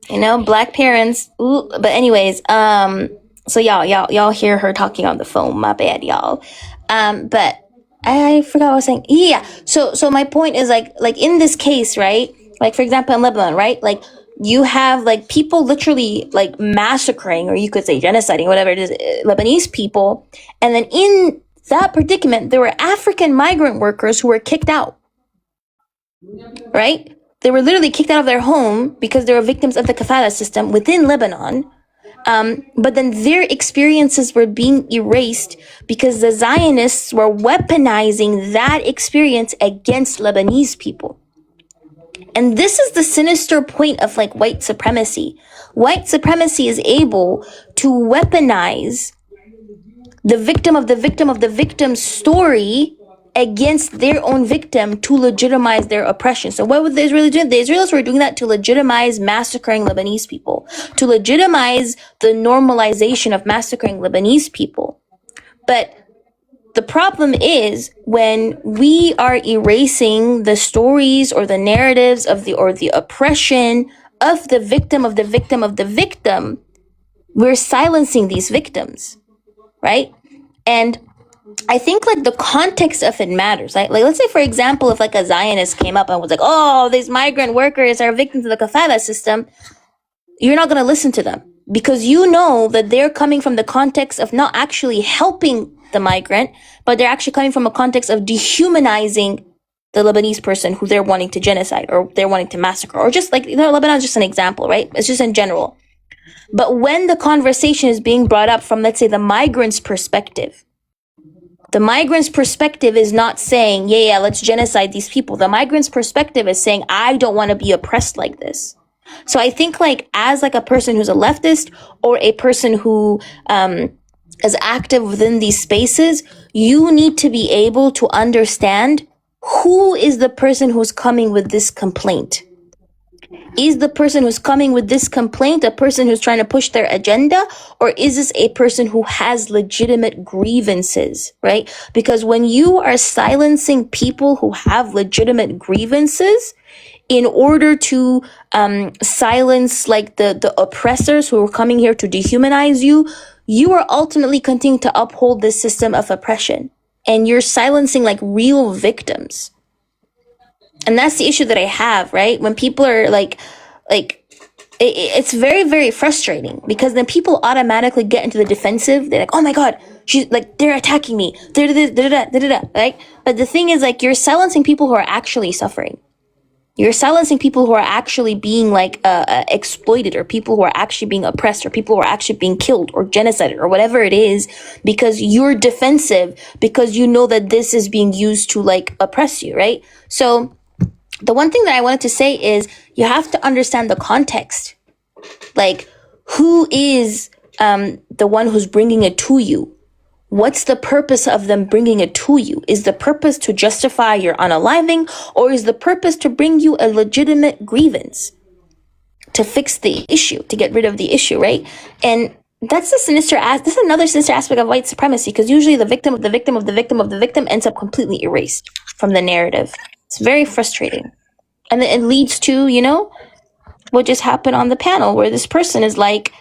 You know, black parents. Ooh, but anyways, so y'all hear her talking on the phone. My bad, y'all. But I forgot what I was saying. Yeah. So my point is like in this case, right? Like for example, in Lebanon, right? Like you have like people literally like massacring, or you could say genociding, whatever it is, Lebanese people, and then in that predicament, there were African migrant workers who were kicked out, right? They were literally kicked out of their home because they were victims of the kafala system within Lebanon. But then their experiences were being erased because the Zionists were weaponizing that experience against Lebanese people. And this is the sinister point of like white supremacy. White supremacy is able to weaponize the victim of the victim of the victim's story against their own victim to legitimize their oppression. So what were the Israelis doing? The Israelis were doing that to legitimize massacring Lebanese people, to legitimize the normalization of massacring Lebanese people. But the problem is when we are erasing the stories or the narratives of the oppression of the victim of the victim of the victim, we're silencing these victims, right? And I think like the context of it matters. Like let's say for example, if like a Zionist came up and was like, "Oh, these migrant workers are victims of the kafala system," you're not going to listen to them because you know that they're coming from the context of not actually helping the migrant, but they're actually coming from a context of dehumanizing the Lebanese person who they're wanting to genocide or they're wanting to massacre, or just like, you know, Lebanon's just an example, right? It's just in general. But when the conversation is being brought up from, let's say, the migrant's perspective, the migrant's perspective is not saying, yeah, let's genocide these people. The migrant's perspective is saying, I don't want to be oppressed like this. So I think like as like a person who's a leftist or a person who is active within these spaces, you need to be able to understand who is the person who's coming with this complaint. Is the person who's coming with this complaint a person who's trying to push their agenda, or is this a person who has legitimate grievances, right? Because when you are silencing people who have legitimate grievances in order to silence like the oppressors who are coming here to dehumanize you, you are ultimately continuing to uphold this system of oppression, and you're silencing like real victims. And that's the issue that I have, right? When people are like it's very, very frustrating because then people automatically get into the defensive. They're like, oh my God, she's like, they're attacking me. Right? But the thing is like, you're silencing people who are actually suffering. You're silencing people who are actually being like exploited, or people who are actually being oppressed, or people who are actually being killed or genocided or whatever it is, because you're defensive, because you know that this is being used to like oppress you, right? So the one thing that I wanted to say is you have to understand the context. Like, who is the one who's bringing it to you? What's the purpose of them bringing it to you? Is the purpose to justify your unaliving, or is the purpose to bring you a legitimate grievance? To fix the issue, to get rid of the issue, right? And that's the this is another sinister aspect of white supremacy, because usually the victim of the victim of the victim of the victim ends up completely erased from the narrative. It's very frustrating. And then it leads to, you know, what just happened on the panel where this person is like,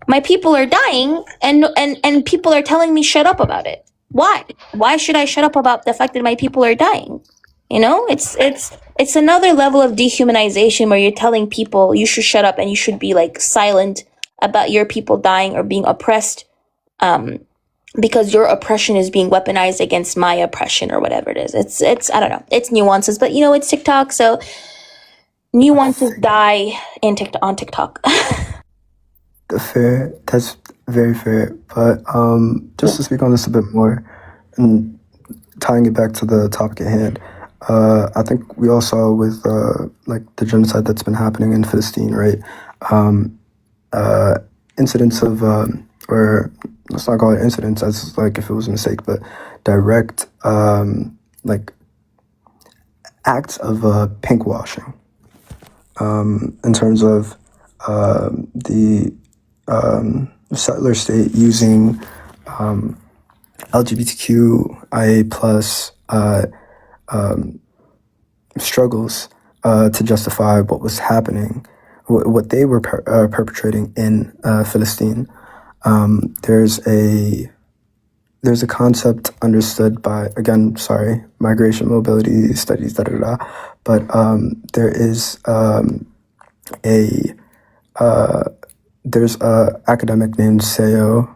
My people are dying, and people are telling me shut up about it. Why should I shut up about the fact that my people are dying? You know, it's another level of dehumanization where you're telling people you should shut up and you should be like silent about your people dying or being oppressed, because your oppression is being weaponized against my oppression or whatever it is. It's I don't know. It's nuances, but you know, it's TikTok, so nuances die on TikTok. Fair. That's very fair. But just to speak on this a bit more, and tying it back to the topic at hand, I think we all saw with like the genocide that's been happening in Philistine, right? Incidents of, or let's not call it incidents, as like if it was a mistake, but direct like acts of pink washing in terms of the settler state using LGBTQIA plus struggles to justify what was happening, what they were perpetrating in Philistine. There's a concept understood by, again, sorry, migration, mobility studies, but there is there's a academic named Seo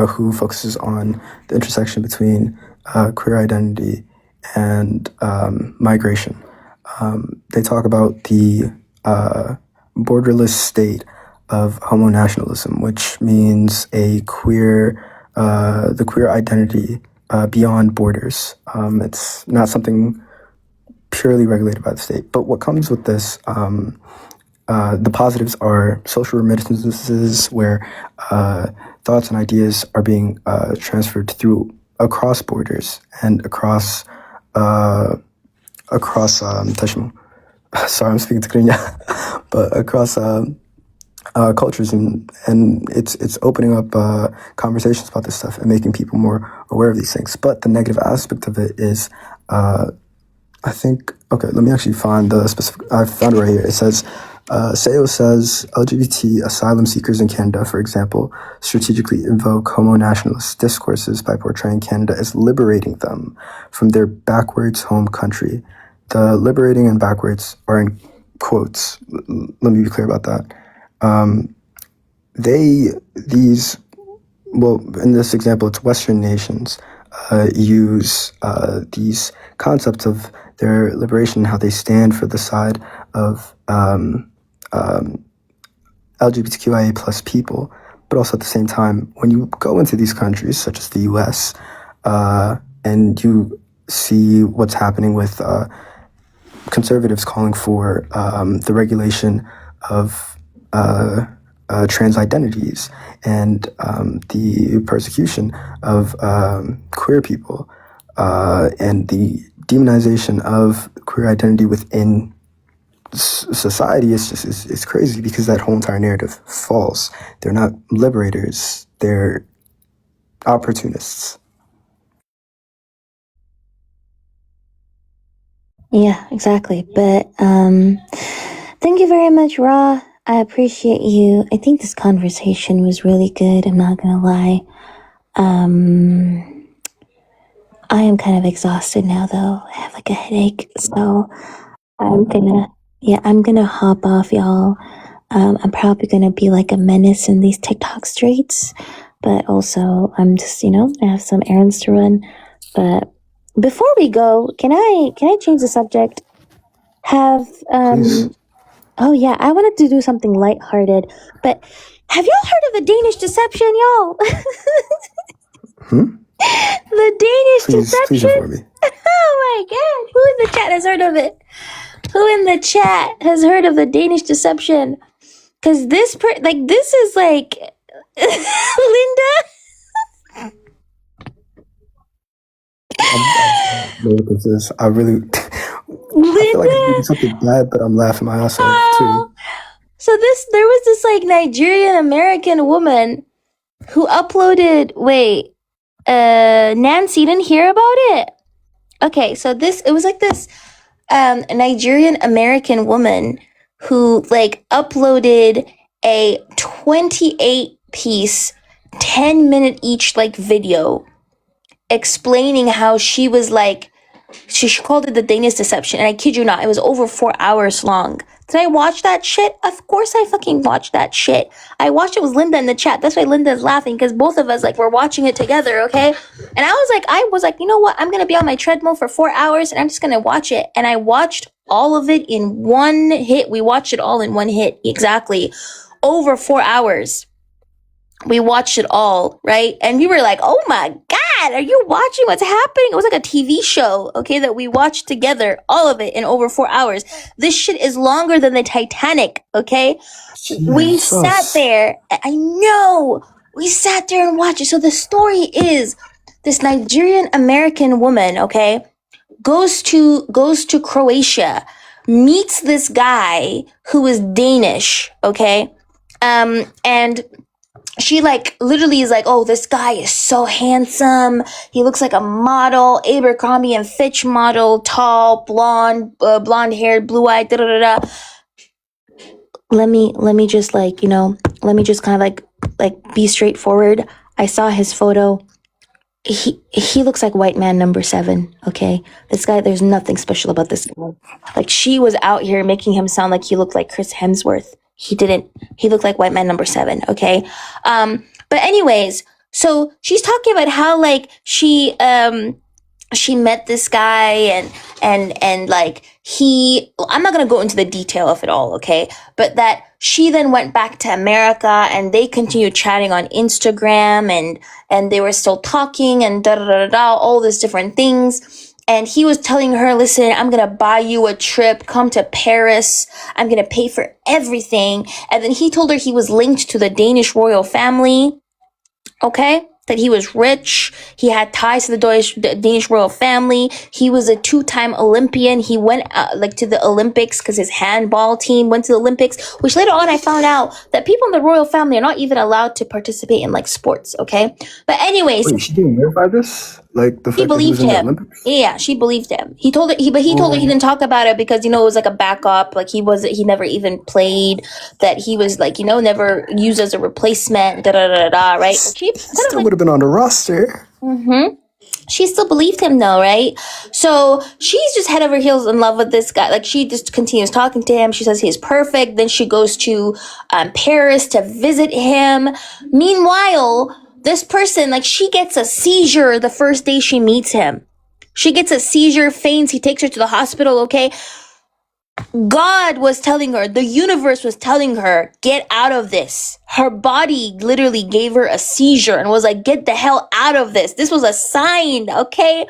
who focuses on the intersection between queer identity and migration. They talk about the borderless state of homonationalism, which means the queer identity beyond borders. It's not something purely regulated by the state. But what comes with this, the positives are social remittances where thoughts and ideas are being transferred across borders and across Tashmo. Sorry, I'm speaking to Kenya, but across cultures, and it's opening up conversations about this stuff and making people more aware of these things. But the negative aspect of it is, I think, okay, let me actually find the specific, I found it right here. It says, Seo says LGBT asylum seekers in Canada, for example, strategically invoke homo-nationalist discourses by portraying Canada as liberating them from their backwards home country. The liberating and backwards are in quotes. Let me be clear about that. In this example, it's Western nations use these concepts of their liberation, how they stand for the side of LGBTQIA plus people, but also at the same time, when you go into these countries, such as the US, and you see what's happening with conservatives calling for the regulation of trans identities and the persecution of queer people and the demonization of queer identity within society is just is crazy, because that whole entire narrative falls. They're not liberators, they're opportunists. Yeah, exactly. But thank you very much, Ra. I appreciate you. I think this conversation was really good. I'm not gonna lie. I am kind of exhausted now, though. I have like a headache, so I'm gonna hop off, y'all. I'm probably gonna be like a menace in these TikTok streets, but also I'm just, I have some errands to run. But before we go, can I change the subject? Please. Oh yeah, I wanted to do something lighthearted, but have y'all heard of the Danish deception, y'all? The Danish Please deception? inform me. Oh my god, who in the chat has heard of it? Who in the chat has heard of the Danish deception? Because this is like Linda. Look at this. I really, Linda. I feel like it's doing something bad, but I'm laughing my ass off too. So there was this like Nigerian American woman who uploaded. Wait, Nancy, didn't hear about it? Okay, so it was like this Nigerian American woman who like uploaded a 28 piece, 10-minute each like video explaining how she was like, she called it the Danish deception, and I kid you not, it was over 4 hours long. Did I watch that shit? Of course I fucking watched that shit. I watched it with Linda in the chat. That's why Linda's laughing, because both of us like were watching it together, okay? And I was like, you know what? I'm gonna be on my treadmill for 4 hours and I'm just gonna watch it. And I watched all of it in one hit. We watched it all in one hit, exactly. Over 4 hours. We watched it all, right? And we were like, oh my God, are you watching what's happening? It was like a TV show, okay, that we watched together, all of it in over 4 hours. This shit is longer than the Titanic, okay? We sat there, I know, we sat there and watched it. So the story is this Nigerian American woman, okay, goes to Croatia, meets this guy who is Danish, okay? And she like literally is like, oh, this guy is so handsome. He looks like a model, Abercrombie and Fitch model, tall, blonde, blonde haired, blue eyed, da da da da. Let me just like, you know, let me just kind of like be straightforward. I saw his photo. He looks like white man number 7, okay? This guy, there's nothing special about this guy. Like, she was out here making him sound like he looked like Chris Hemsworth. He didn't. He looked like white man number 7, okay? But anyways, so she's talking about how like she met this guy and like I'm not going to go into the detail of it all, okay? But that she then went back to America and they continued chatting on Instagram and they were still talking and da da da da, all these different things. And he was telling her, listen, I'm going to buy you a trip, come to Paris. I'm going to pay for everything. And then he told her he was linked to the Danish royal family. Okay? That he was rich. He had ties to the Danish royal family. He was a 2-time Olympian. He went like to the Olympics because his handball team went to the Olympics, which later on I found out that people in the royal family are not even allowed to participate in like sports, okay? But anyways. Wait, she didn't verify this? Like the She fact that he was believed in the him. Olympics? Yeah, she believed him. He told her, he told her he didn't talk about it because, you know, it was like a backup. Like he never even played, that he was like, you know, never used as a replacement, da da da da, right? She Still would have been on the roster. Mm-hmm. She still believed him though, right? So she's just head over heels in love with this guy. Like she just continues talking to him. She says he's perfect. Then she goes to Paris to visit him. Meanwhile, this person, like she gets a seizure the first day she meets him. She gets a seizure, faints. He takes her to the hospital, okay? God was telling her, the universe was telling her, get out of this. Her body literally gave her a seizure and was like, get the hell out of this. This was a sign, okay?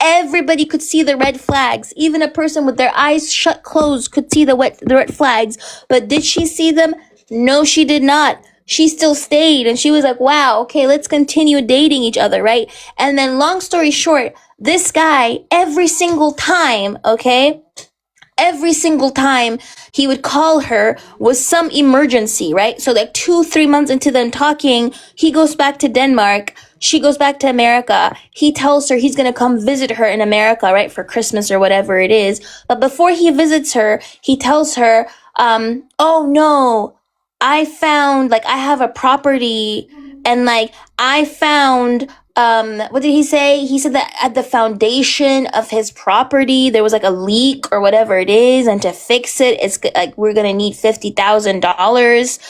Everybody could see the red flags. Even a person with their eyes shut closed could see the red flags. But did she see them? No, she did not. She still stayed and she was like, wow, okay, let's continue dating each other, right? And then long story short, this guy, every single time, okay? Every single time he would call her was some emergency, right? So like 2-3 months into them talking, he goes back to Denmark. She goes back to America. He tells her he's going to come visit her in America, right? For Christmas or whatever it is. But before he visits her, he tells her, oh no, I have a property and like I found what did he say? He said that at the foundation of his property there was like a leak or whatever it is, and to fix it it's like we're gonna need $50,000. And I'm thinking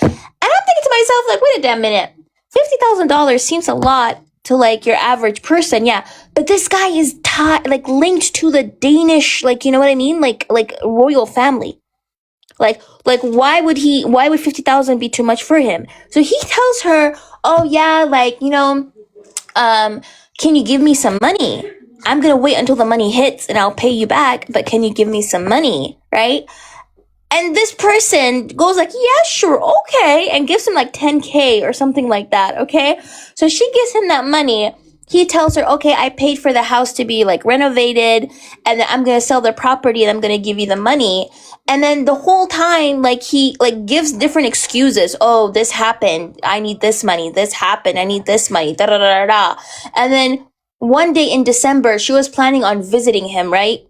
to myself, like, wait a damn minute, $50,000 seems a lot to like your average person, yeah, but this guy is like linked to the Danish, like, you know what I mean, like royal family. Like why would 50,000 be too much for him? So he tells her, oh yeah, like, you know, can you give me some money? I'm gonna wait until the money hits and I'll pay you back, but can you give me some money, right? And this person goes like, yeah, sure, okay, and gives him like 10K or something like that, okay? So she gives him that money. He tells her, okay, I paid for the house to be like renovated and I'm gonna sell the property and I'm gonna give you the money. And then the whole time, like, he like gives different excuses. Oh, this happened. I need this money. This happened. I need this money. Da da da da da. And then one day in December, she was planning on visiting him, right?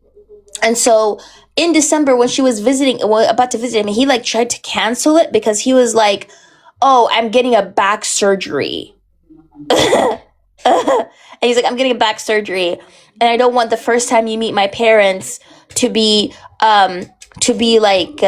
And so in December, when she was about to visit him, he like tried to cancel it because he was like, oh, I'm getting a back surgery. And he's like, I'm getting a back surgery, and I don't want the first time you meet my parents to be like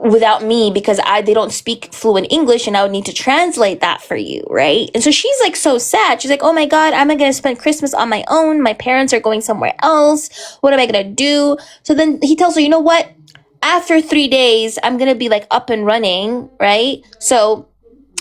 without me, because they don't speak fluent English, and I would need to translate that for you, right? And so she's like so sad. She's like, oh my god, I'm not gonna spend Christmas on my own. My parents are going somewhere else. What am I gonna do? So then he tells her, you know what? After 3 days, I'm gonna be like up and running, right? So,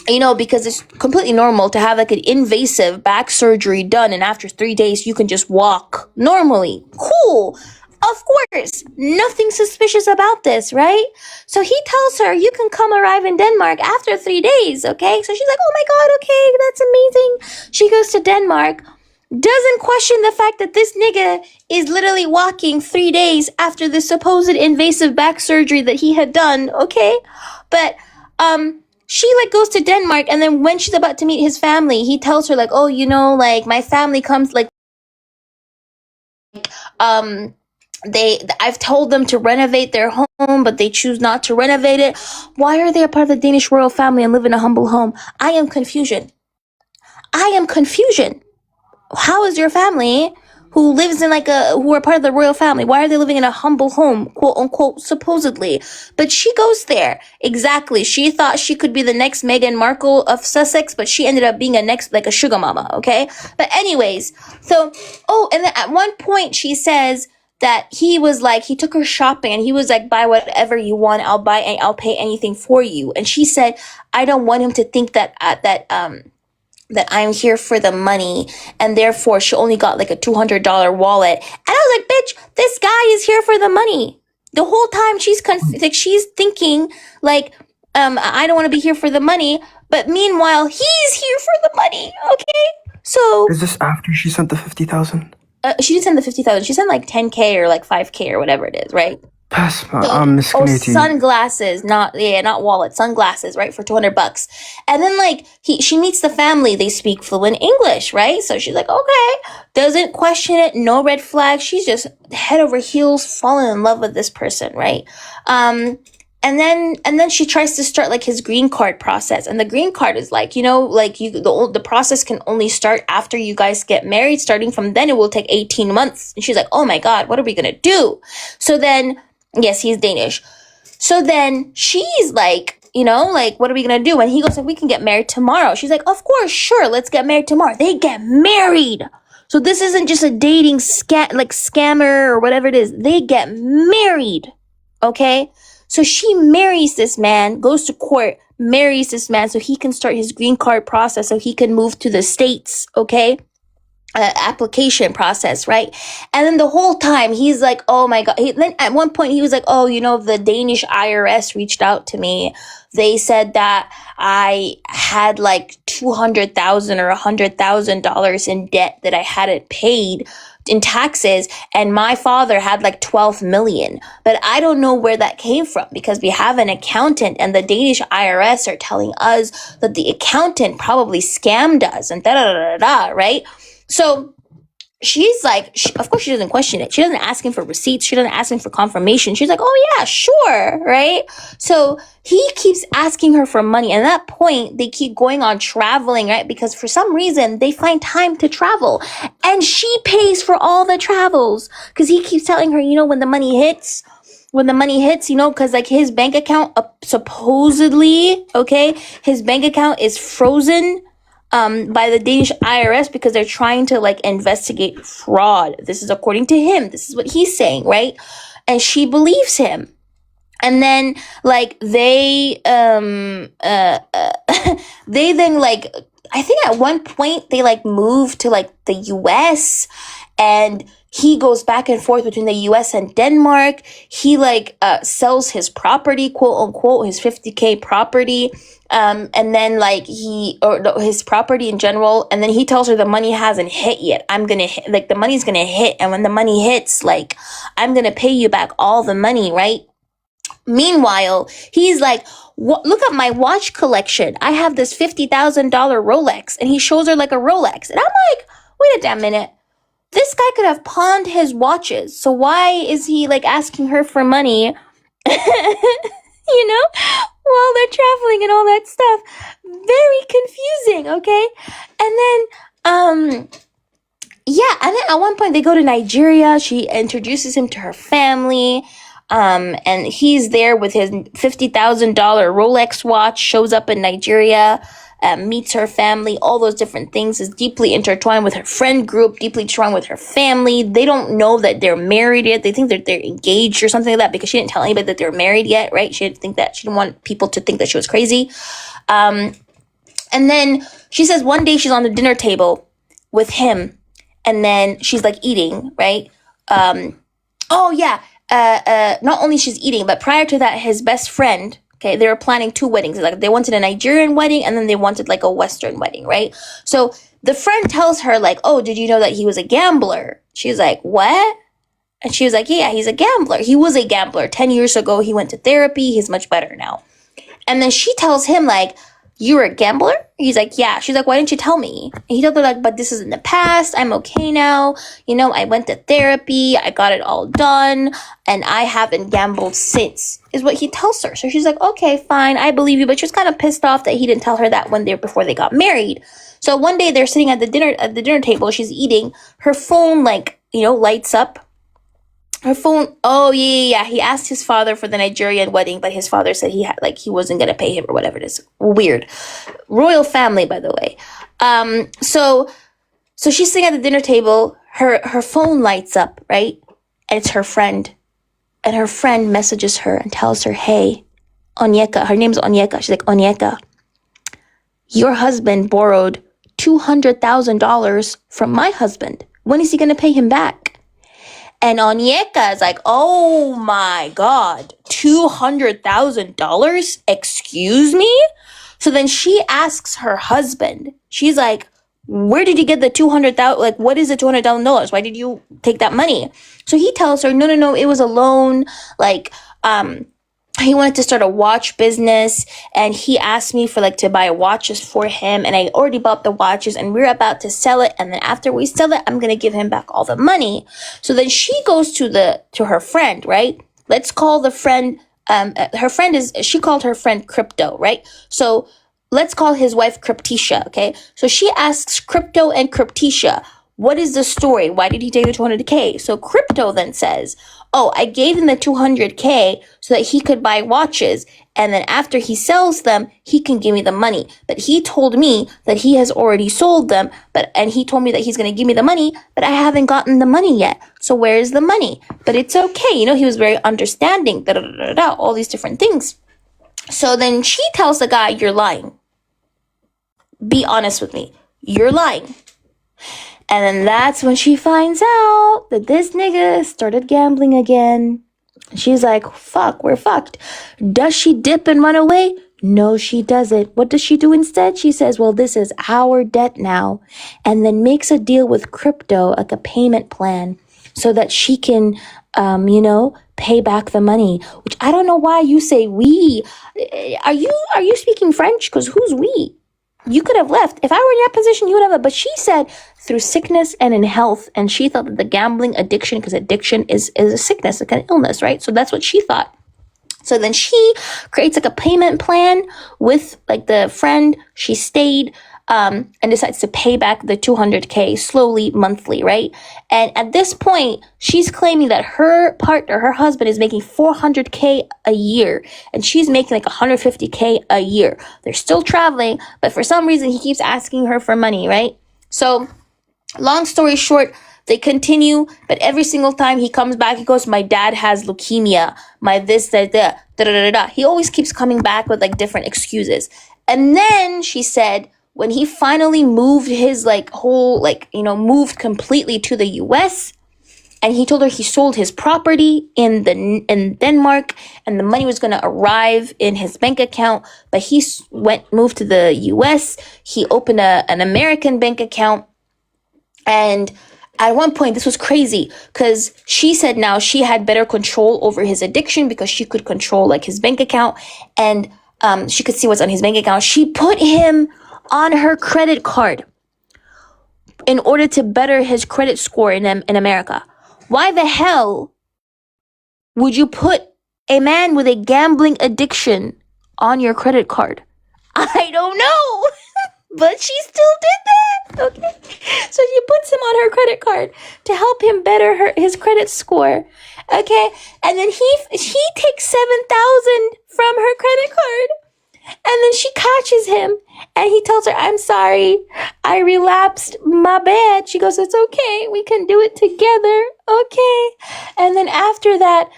you know, because it's completely normal to have like an invasive back surgery done, and after 3 days you can just walk normally. Cool. Of course, nothing suspicious about this, right? So he tells her, you can come arrive in Denmark after 3 days, okay? So she's like, oh my god, okay, that's amazing. She goes to Denmark, doesn't question the fact that this nigga is literally walking 3 days after the supposed invasive back surgery that he had done, okay? But, she like goes to Denmark, and then when she's about to meet his family, he tells her like, oh, you know, like my family comes like, I've told them to renovate their home, but they choose not to renovate it. Why are they a part of the Danish royal family and live in a humble home? I am confusion. How is your family who lives in who are part of the royal family, why are they living in a humble home, quote unquote, supposedly? But she goes there. Exactly. She thought she could be the next Meghan Markle of Sussex, but she ended up being a sugar mama, okay? But anyways, so, and then at one point she says that he took her shopping, and he was like, buy whatever you want, I'll pay anything for you. And she said, I don't want him to think that I'm here for the money, and therefore she only got like a $200 wallet. And I was like, bitch, this guy is here for the money. The whole time she's thinking like, I don't want to be here for the money, but meanwhile he's here for the money. Okay, so Is this after she sent the 50,000? She didn't send the 50,000. She sent like 10K or like 5K or whatever it is, right? Pass miskinity. Sunglasses, not wallet, sunglasses, right, for $200. And then she meets the family. They speak fluent English, right? So she's like, okay, doesn't question it, no red flag. She's just head over heels, falling in love with this person, right? And then she tries to start like his green card process, and the green card is the process can only start after you guys get married. Starting from then, it will take 18 months. And she's like, oh my god, what are we gonna do? So then, yes, he's Danish. So then she's like, what are we gonna do? And he goes like, we can get married tomorrow. She's like, of course, sure, let's get married tomorrow. They get married. So this isn't just a dating scammer or whatever it is. They get married. Okay? So she marries this man, goes to court, marries this man so he can start his green card process, so he can move to the States, okay? Application process, right? And then the whole time he's like, oh my god. Then at one point he was like, oh, the Danish IRS reached out to me. They said that I had like $200,000 or $100,000 in debt that I hadn't paid in taxes, and my father had like 12 million. But I don't know where that came from, because we have an accountant, and the Danish IRS are telling us that the accountant probably scammed us, and right? So she's like, of course she doesn't question it. She doesn't ask him for receipts. She doesn't ask him for confirmation. She's like, oh yeah, sure, right? So he keeps asking her for money. And at that point, they keep going on traveling, right? Because for some reason, they find time to travel. And she pays for all the travels. Because he keeps telling her, when the money hits, because like his bank account, supposedly, okay, his bank account is frozen by the Danish IRS because they're trying to investigate fraud. This is according to him. This is what he's saying, right? And she believes him. And then they they then I think at one point they move to the US, and he goes back and forth between the US and Denmark. He sells his property, quote unquote, his 50K property. And then his property in general. And then he tells her the money hasn't hit yet. The money's going to hit. And when the money hits, I'm going to pay you back all the money, right? Meanwhile, he's like, look at my watch collection. I have this $50,000 Rolex. And he shows her a Rolex. And I'm like, wait a damn minute. This guy could have pawned his watches. So why is he asking her for money? while they're traveling and all that stuff. Very confusing, okay? And then, yeah, and then at one point they go to Nigeria. She introduces him to her family. And he's there with his $50,000 Rolex watch, shows up in Nigeria, meets her family, all those different things, is deeply intertwined with her friend group, deeply intertwined with her family. They don't know that they're married yet. They think that they're engaged or something like that because she didn't tell anybody that they're married yet, right? She didn't want people to think that she was crazy. And then she says one day she's on the dinner table with him, and then she's like eating, right? Oh yeah. Not only she's eating, but prior to that, his best friend, okay, they were planning two weddings. Like they wanted a Nigerian wedding and then they wanted like a Western wedding, right? So the friend tells her like, oh, did you know that he was a gambler? She's like, what? And she was like, yeah, he's a gambler. He was a gambler. 10 years ago, he went to therapy. He's much better now. And then she tells him like, you were a gambler? He's like, yeah. She's like, why didn't you tell me? And he told her like, but this is in the past. I'm okay now. You know, I went to therapy. I got it all done. And I haven't gambled since, is what he tells her. So she's like, okay, fine. I believe you. But she was kind of pissed off that he didn't tell her that before they got married. So one day they're sitting at the dinner table. She's eating. Her phone lights up. Her phone. Oh yeah. He asked his father for the Nigerian wedding, but his father said he wasn't gonna pay him or whatever it is. Weird. Royal family, by the way. So she's sitting at the dinner table. Her phone lights up, right? And it's her friend, and her friend messages her and tells her, "Hey, Onyeka." Her name's Onyeka. She's like, Onyeka, your husband borrowed $200,000 from my husband. When is he gonna pay him back? And Onyeka is like, oh my God, $200,000? Excuse me? So then she asks her husband, she's like, where did you get the $200,000? Like, what is the $200,000? Why did you take that money? So he tells her, no, it was a loan. Like, he wanted to start a watch business, and he asked me for to buy watches for him, and I already bought the watches, and we're about to sell it, and then after we sell it, I'm gonna give him back all the money. So then she goes to her friend, right? Let's call the friend. She called her friend Crypto, right? So let's call his wife Cryptisha, okay? So she asks Crypto and Cryptisha, what is the story? Why did he take the 200K? So Crypto then says, oh, I gave him the 200K so that he could buy watches. And then after he sells them, he can give me the money. But he told me that he has already sold them. And he told me that he's going to give me the money, but I haven't gotten the money yet. So where is the money? But it's okay. He was very understanding, all these different things. So then she tells the guy, you're lying. Be honest with me. You're lying. And then that's when she finds out that this nigga started gambling again. She's like, fuck, we're fucked. Does she dip and run away? No, she doesn't. What does she do instead? She says, well, this is our debt now. And then makes a deal with Crypto, like a payment plan, so that she can, pay back the money. Which I don't know why you say we. Are you speaking French? Because who's we? You could have left. If I were in your position, you would have left. But she said through sickness and in health. And she thought that the gambling addiction, because addiction is a sickness, like an illness, right? So that's what she thought. So then she creates a payment plan with the friend. She stayed and decides to pay back the 200K slowly, monthly, right? And at this point, she's claiming that her partner, her husband, is making 400K a year, and she's making 150K a year. They're still traveling, but for some reason, he keeps asking her for money, right? So, long story short, they continue, but every single time he comes back, he goes, my dad has leukemia, my this, that, da. He always keeps coming back with different excuses. And then she said, when he finally moved his moved completely to the US, and he told her he sold his property in Denmark, and the money was going to arrive in his bank account, but he moved to the US. He opened an American bank account, and at one point, this was crazy because she said now she had better control over his addiction because she could control his bank account, and she could see what's on his bank account. She put him on her credit card in order to better his credit score in America. Why the hell would you put a man with a gambling addiction on your credit card. I don't know. But she still did that, okay? So she puts him on her credit card to help him better his credit score, okay? And then he takes 7,000 from her credit card, and then she catches him, and he tells her, "I'm sorry, I relapsed, my bad." She goes, "It's okay, we can do it together, okay?" And then after that,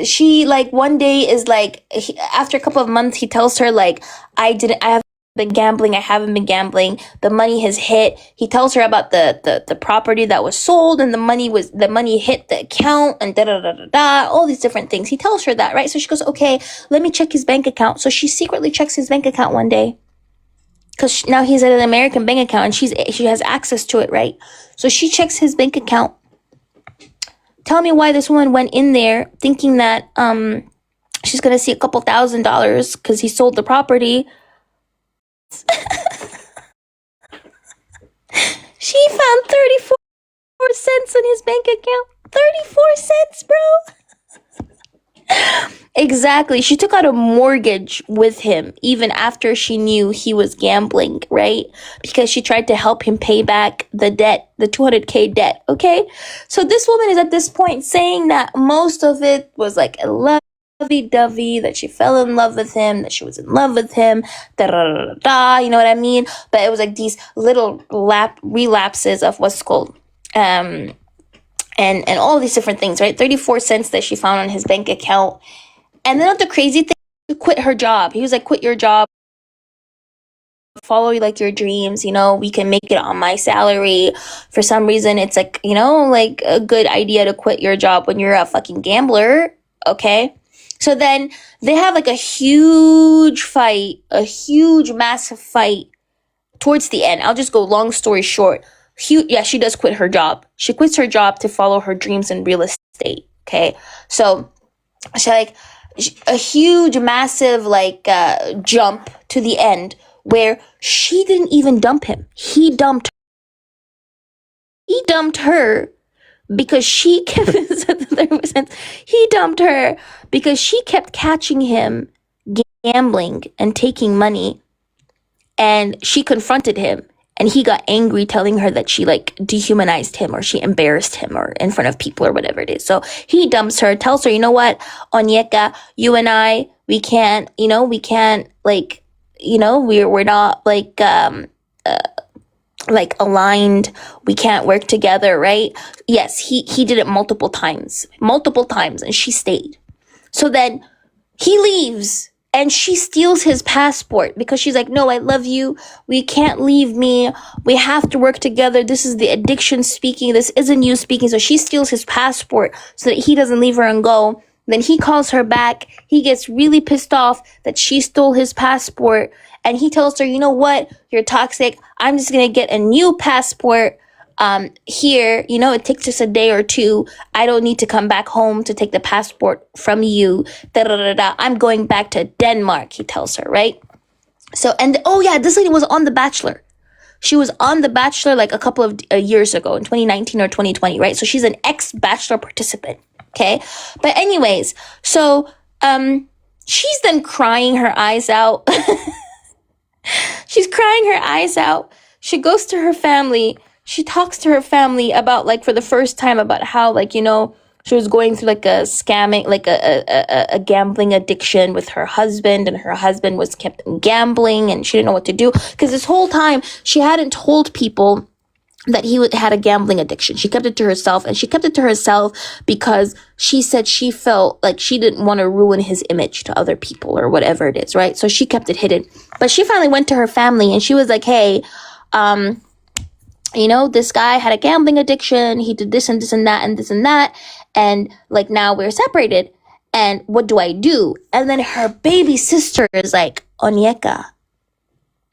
she like one day is like after a couple of months he tells her like I haven't been gambling, the money has hit. He tells her about the property that was sold, and the money hit the account, and all these different things. He tells her that, right? So she goes, "Okay, let me check his bank account." So she secretly checks his bank account one day, because now he's at an American bank account and she has access to it, right? So she checks his bank account. Tell me why this woman went in there thinking that she's gonna see a couple $1,000 because he sold the property. She found 34 cents in his bank account. 34 cents, bro. Exactly. She took out a mortgage with him even after she knew he was gambling, right? Because she tried to help him pay back the debt, the 200K debt, okay? So this woman is at this point saying that most of it was like a lovey-dovey, that she fell in love with him, that she was in love with him, you know what I mean? But it was like these little relapses of what's called and all these different things, right? 34 cents that she found on his bank account. And then the crazy thing, she quit her job. He was like, "Quit your job, follow like your dreams, we can make it on my salary." For some reason, it's like, like a good idea to quit your job when you're a fucking gambler, okay? So then they have like a huge massive fight towards the end. I'll just go long story short. She does quit her job. She quits her job to follow her dreams in real estate, okay? So she like a huge massive jump to the end where she didn't even dump him. He dumped her because she kept he dumped her because she kept catching him gambling and taking money, and she confronted him. And he got angry, telling her that she dehumanized him or she embarrassed him or in front of people or whatever it is. So he dumps her, tells her, "You know what, Onyeka, you and I, we can't, we're not aligned. We can't work together, right?" Yes, he did it multiple times, and she stayed. So then he leaves. And she steals his passport because she's like, "No, I love you. We can't leave me. We have to work together. This is the addiction speaking. This isn't you speaking." So she steals his passport so that he doesn't leave her and go. Then he calls her back. He gets really pissed off that she stole his passport. And he tells her, "You know what? You're toxic. I'm just going to get a new passport. Here, it takes just a day or two. I don't need to come back home to take the passport from you. I'm going back to Denmark," he tells her, right? So, and oh yeah, this lady was on The Bachelor. She was on The Bachelor like a couple of years ago in 2019 or 2020, right? So she's an ex-Bachelor participant, okay? But anyways, so she's then crying her eyes out. She's crying her eyes out. She goes to her family. She talks to her family about for the first time about how she was going through a scamming, a gambling addiction with her husband, and her husband was kept gambling and she didn't know what to do because this whole time she hadn't told people that he had a gambling addiction. She kept it to herself, and she kept it to herself because she said she felt like she didn't want to ruin his image to other people or whatever it is, right? So she kept it hidden. But she finally went to her family and she was like, "Hey, this guy had a gambling addiction. He did this and this and that and this and that. And now we're separated. And what do I do?" And then her baby sister is like, "Onyeka."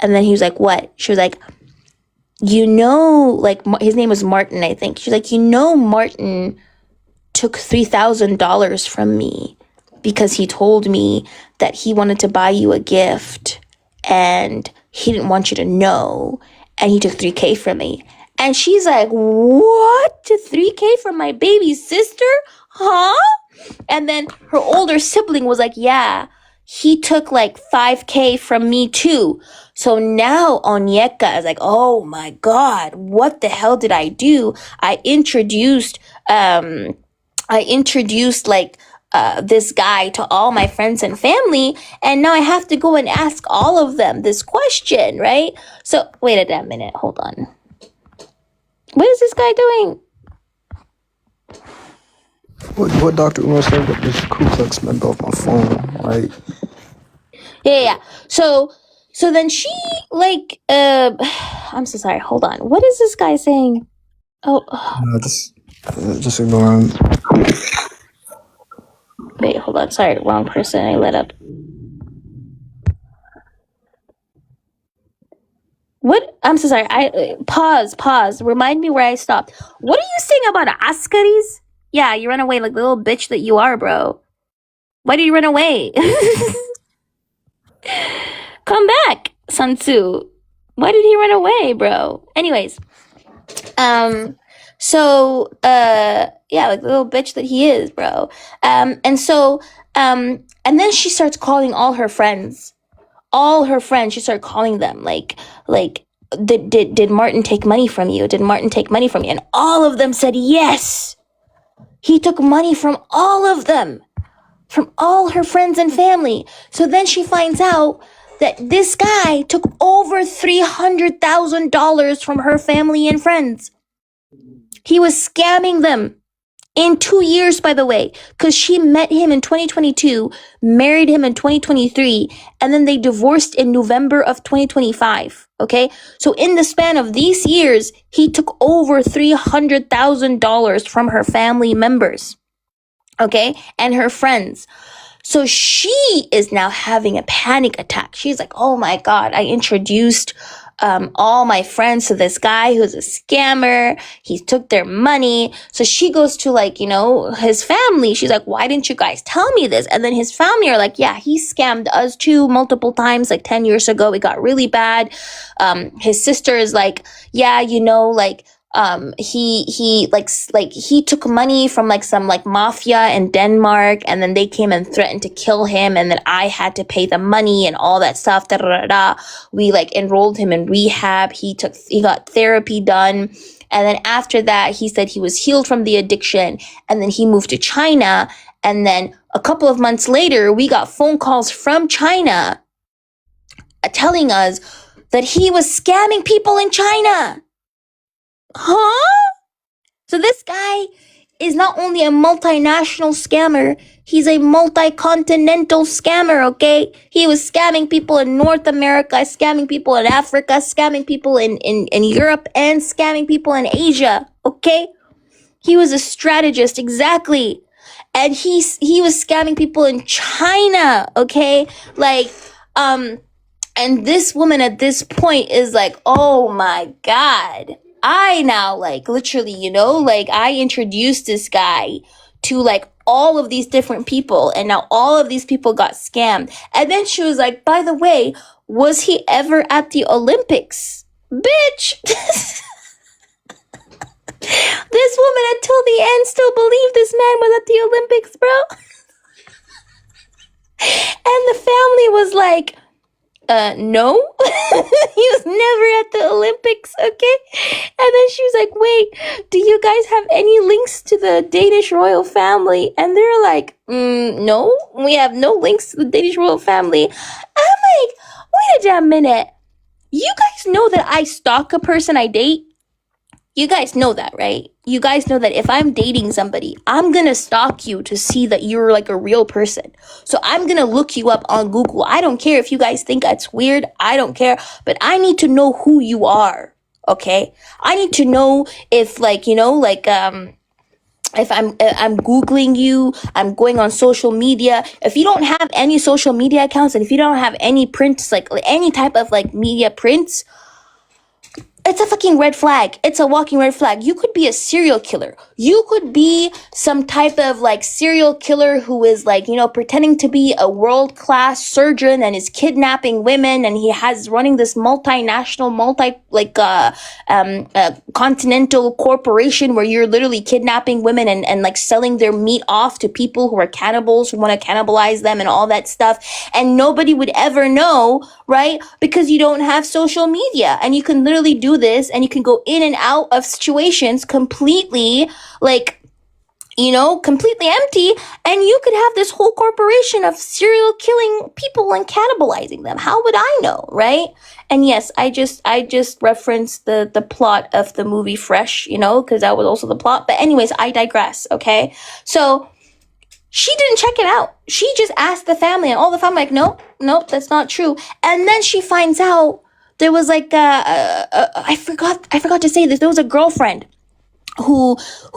And then he was like, "What?" She was like, his name was Martin, I think. She's like, "Martin took $3,000 from me because he told me that he wanted to buy you a gift and he didn't want you to know. And he took $3K from me." And she's like, "What? 3K from my baby sister? Huh?" And then her older sibling was like, yeah, he took like 5K from me too. So now Onyeka is like, oh my God, what the hell did I do? I introduced like this guy to all my friends and family, and now I have to go and ask all of them this question, right? So wait a damn minute, hold on. What is this guy doing? What Dr. Umar said got this Ku Klux member off my phone, like. Yeah. So then she like I'm so sorry. Hold on. What is this guy saying? Oh, Just ignore him. wait, hold on. Sorry, wrong person. I let up. What? I'm so sorry. I pause. Remind me where I stopped. What are you saying about Askaris? Yeah, you ran away like the little bitch that you are, bro. Why did you run away? Come back, Sun Tzu. Why did he run away, bro? Anyways, yeah, like the little bitch that he is, bro. And then she starts calling all her friends. She started calling them like did Martin take money from you? Did Martin take money from you? And all of them said yes. He took money from all of them, from all her friends and family. So then she finds out that this guy took over $300,000 from her family and friends. He was scamming them in 2 years, by the way, because she met him in 2022, married him in 2023, and then they divorced in November of 2025. Okay. So in the span of these years, he took over $300,000 from her family members. Okay. And her friends. So she is now having a panic attack. She's like, oh my God, I introduced all my friends to this guy who's a scammer. He took their money. So she goes to like, his family. She's like, why didn't you guys tell me this? And then his family are like, yeah, he scammed us too multiple times. Like 10 years ago, it got really bad. His sister is like, yeah, he took money from like some like mafia in Denmark, and then they came and threatened to kill him, and then I had to pay the money and all that stuff. We like enrolled him in rehab. He got therapy done, and then after that he said he was healed from the addiction, and then he moved to China, and then a couple of months later we got phone calls from China telling us that he was scamming people in China. Huh? So this guy is not only a multinational scammer, he's a multi-continental scammer, okay? He was scamming people in North America, scamming people in Africa, scamming people in Europe, and scamming people in Asia, okay? He was a strategist, exactly. And he was scamming people in China, okay? And this woman at this point is like, oh my God. I now literally, I introduced this guy to like all of these different people, and now all of these people got scammed. And then she was like, by the way, was he ever at the Olympics? Bitch! This woman until the end still believed this man was at the Olympics, bro. And the family was like, no, he was never at the Olympics, okay? And then she was like, wait, do you guys have any links to the Danish royal family? And they're like, no, we have no links to the Danish royal family. I'm like, wait a damn minute. You guys know that I stalk a person I date? You guys know that, right? You guys know that if I'm dating somebody, I'm gonna stalk you to see that you're like a real person. So I'm gonna look you up on Google. I don't care if you guys think that's weird. I don't care. But I need to know who you are, okay? I need to know if if I'm Googling you, I'm going on social media. If you don't have any social media accounts, and if you don't have any prints, like any type of like media prints, it's a fucking red flag. It's a walking red flag. You could be a serial killer. You could be some type of like serial killer who is like, you know, pretending to be a world-class surgeon and is kidnapping women, and he has running this multinational, continental corporation where you're literally kidnapping women and like selling their meat off to people who are cannibals who want to cannibalize them and all that stuff. And nobody would ever know, right? Because you don't have social media, and you can literally do this, and you can go in and out of situations completely like, you know, completely empty, and you could have this whole corporation of serial killing people and cannibalizing them. How would I know, right? And yes, I just referenced the plot of the movie Fresh, you know, because that was also the plot. But anyways, I digress, okay? So she didn't check it out. She just asked the family, and all the family like, nope, that's not true. And then she finds out there was like I forgot to say this. There was a girlfriend who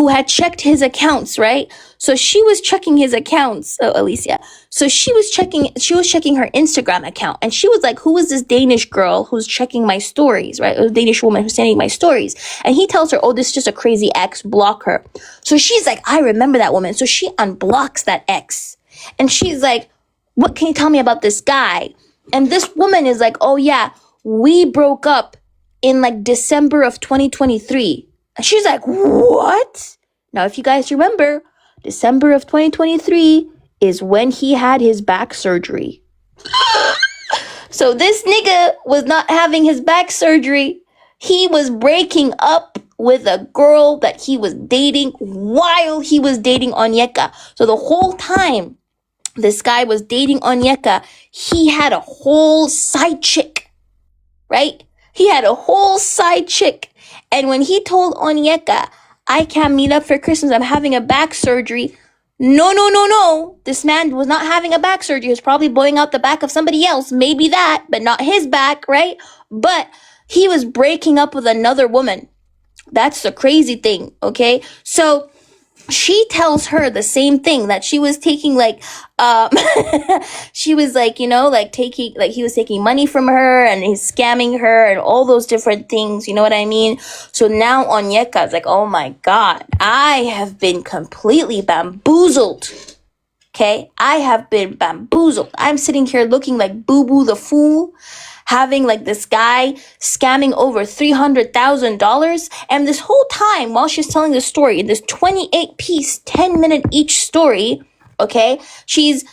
had checked his accounts, right? So she was checking his accounts, Alicia. So she was checking her Instagram account, and she was like, who is this Danish girl who's checking my stories, right? A Danish woman who's sending my stories. And he tells her, oh, this is just a crazy ex, block her. So she's like, I remember that woman. So she unblocks that ex. And she's like, what can you tell me about this guy? And this woman is like, oh yeah, we broke up in like December of 2023. And she's like, what? Now, if you guys remember, December of 2023 is when he had his back surgery. So this nigga was not having his back surgery. He was breaking up with a girl that he was dating while he was dating Onyeka. So the whole time this guy was dating Onyeka, he had a whole side chick, right? He had a whole side chick. And when he told Onyeka, I can't meet up for Christmas, I'm having a back surgery. No. This man was not having a back surgery. He was probably blowing out the back of somebody else. Maybe that, but not his back, right? But he was breaking up with another woman. That's the crazy thing, okay? So she tells her the same thing, that she was taking like she was like, you know, like taking, like he was taking money from her and he's scamming her and all those different things, you know what I mean? So now Onyeka is like, oh my god, I have been completely bamboozled. Okay, I have been bamboozled. I'm sitting here looking like Boo Boo the Fool, having like this guy scamming over $300,000. And this whole time, while she's telling the story in this 28-piece, 10-minute each story, okay, she's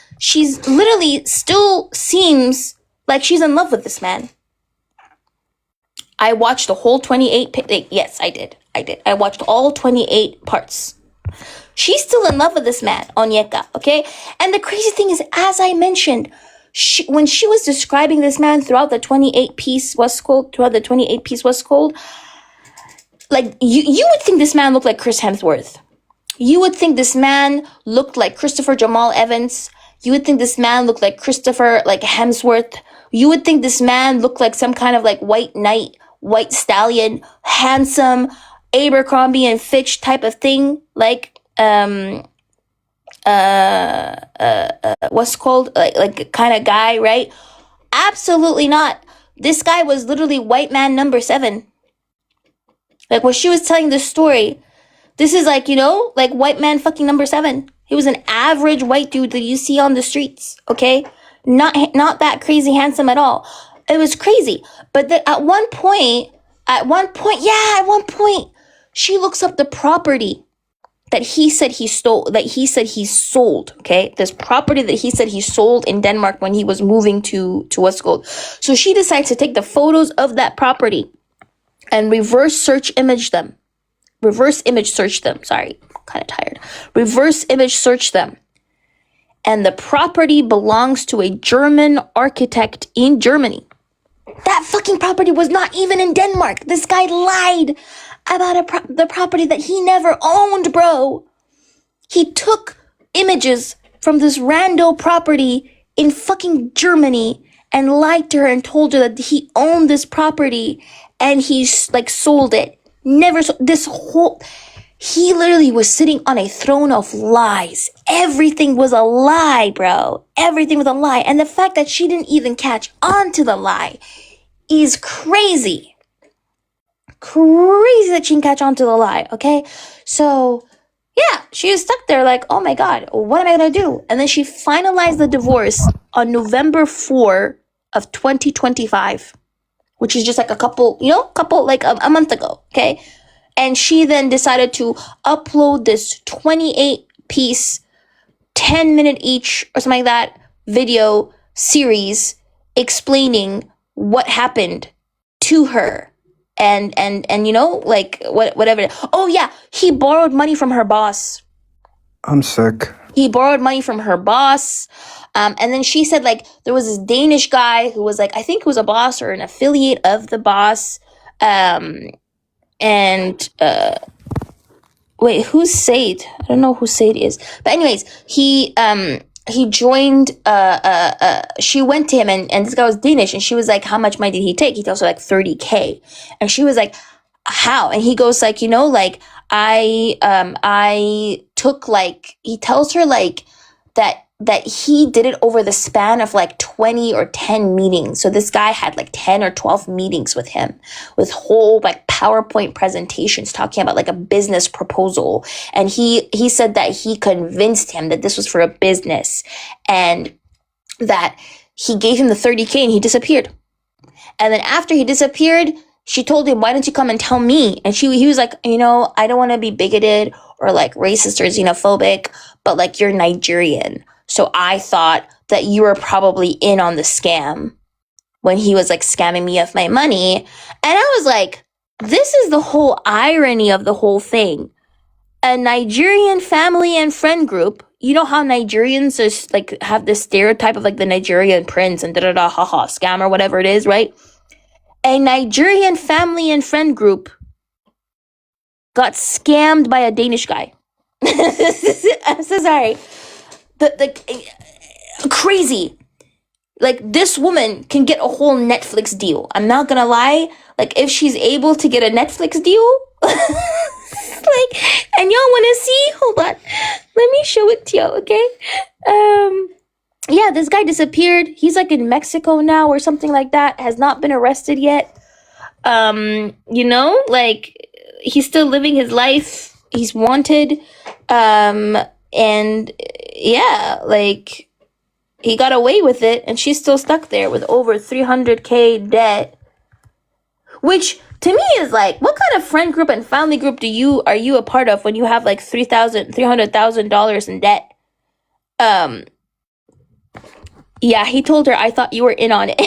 literally still seems like she's in love with this man. I watched the whole 28. Yes, I did. I watched all 28 parts. She's still in love with this man, Onyeka, okay? And the crazy thing is, as I mentioned, when she was describing this man throughout the 28-piece West Cold, like, you would think this man looked like Chris Hemsworth. You would think this man looked like Christopher Jamal Evans. You would think this man looked like Christopher, like Hemsworth. You would think this man looked like some kind of like white knight, white stallion, handsome, Abercrombie and Fitch type of thing, like what's called like kind of guy, right? Absolutely not. This guy was literally white man number 7. Like when she was telling this story, this is like, you know, like white man fucking number 7. He was an average white dude that you see on the streets, okay? Not that crazy handsome at all. It was crazy. But at one point, she looks up the property that he said he stole, that he said he sold, okay? This property that he said he sold in Denmark when he was moving to Westgold. So she decides to take the photos of that property and reverse image search them. Sorry, I'm kind of tired. Reverse image search them. And the property belongs to a German architect in Germany. That fucking property was not even in Denmark. This guy lied about the property that he never owned, bro. He took images from this rando property in fucking Germany and lied to her and told her that he owned this property and he's like sold it. Never sold. He literally was sitting on a throne of lies. Everything was a lie, bro. Everything was a lie. And the fact that she didn't even catch on to the lie is crazy. Crazy that she can catch on to the lie, okay? So, yeah, she was stuck there like, oh my God, what am I gonna do? And then she finalized the divorce on November 4 of 2025, which is just like a couple, like a month ago, okay? And she then decided to upload this 28-piece, 10-minute each or something like that video series explaining what happened to her and like whatever. Oh yeah, he borrowed money from her boss. I'm sick. He borrowed money from her boss. And then she said like there was this Danish guy who was like, I think he was a boss or an affiliate of the boss. Wait, who's Said? I don't know who Said is. But anyways, he joined she went to him and this guy was Danish and she was like, how much money did he take? He tells her like 30K. And she was like, how? And he goes like, like I took like, he tells her like that he did it over the span of like 20 or 10 meetings. So this guy had like 10 or 12 meetings with him with whole like PowerPoint presentations talking about like a business proposal. And he said that he convinced him that this was for a business and that he gave him the 30K and he disappeared. And then after he disappeared, she told him, why don't you come and tell me? And he was like, I don't want to be bigoted or like racist or xenophobic, but like you're Nigerian. So I thought that you were probably in on the scam when he was like scamming me of my money. And I was like, this is the whole irony of the whole thing. A Nigerian family and friend group. You know how Nigerians just like have this stereotype of like the Nigerian prince and haha scam or whatever it is, right? A Nigerian family and friend group got scammed by a Danish guy. I'm so sorry. The crazy. Like this woman can get a whole Netflix deal. I'm not gonna lie. Like if she's able to get a Netflix deal, like, and y'all wanna see? Hold on. Let me show it to y'all, okay? Yeah, this guy disappeared. He's like in Mexico now or something like that. Has not been arrested yet. Like he's still living his life. He's wanted. And yeah, like he got away with it and she's still stuck there with over 300K debt. Which to me is like, what kind of friend group and family group are you a part of when you have like $300,000 in debt? Yeah, he told her, I thought you were in on it.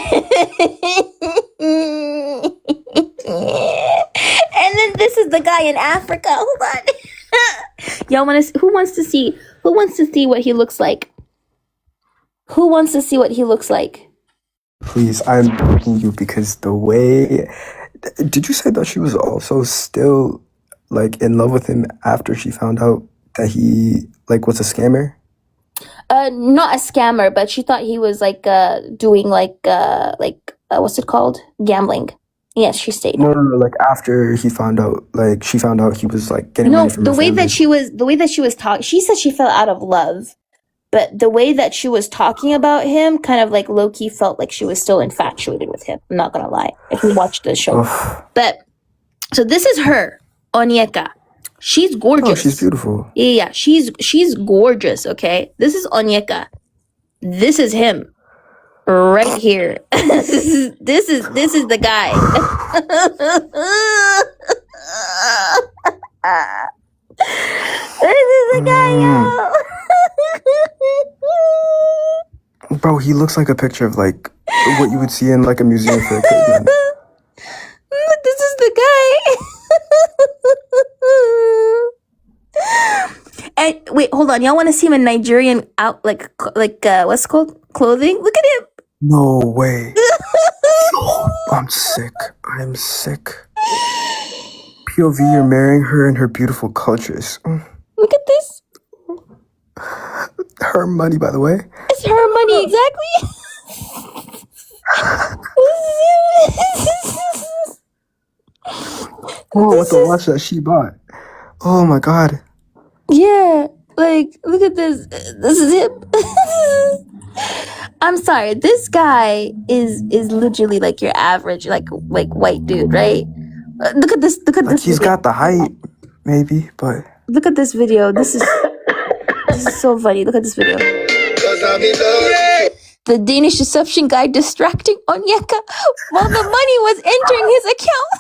And then this is the guy in Africa. Hold on. Y'all who wants to see what he looks like? Who wants to see what he looks like? Please, I'm begging you because the way... Did you say that she was also still like in love with him after she found out that he like was a scammer? Not a scammer, but she thought he was like doing like what's it called? Gambling. Yes, she stayed. No, like after she found out he was like getting money from her family. The way that she was talking, she said she fell out of love, but the way that she was talking about him kind of like low-key felt like she was still infatuated with him. I'm not gonna lie, if you watched the show. But so this is her, Onyeka. She's gorgeous. Oh, she's beautiful. Yeah, she's gorgeous, okay? This is Onyeka. This is him. Right here. This is the guy. This is the guy, yo. Bro, he looks like a picture of like what you would see in like a museum for a kid, man. This is the guy. And wait, hold on. Y'all want to see him in Nigerian what's it called? Clothing? Look at him. No way. I'm sick. POV, you're marrying her and her beautiful cultures. Look at this. Her money, by the way. It's her money, exactly. Oh, with the watch that she bought. Oh my god. Yeah, like look at this. This is him. I'm sorry. This guy is literally like your average like white dude, right? Look at this. Look at Like this he's video. got the height, maybe, but Look at this video. This is so funny. Look at this video. The Danish reception guy distracting Onyeka while the money was entering his account.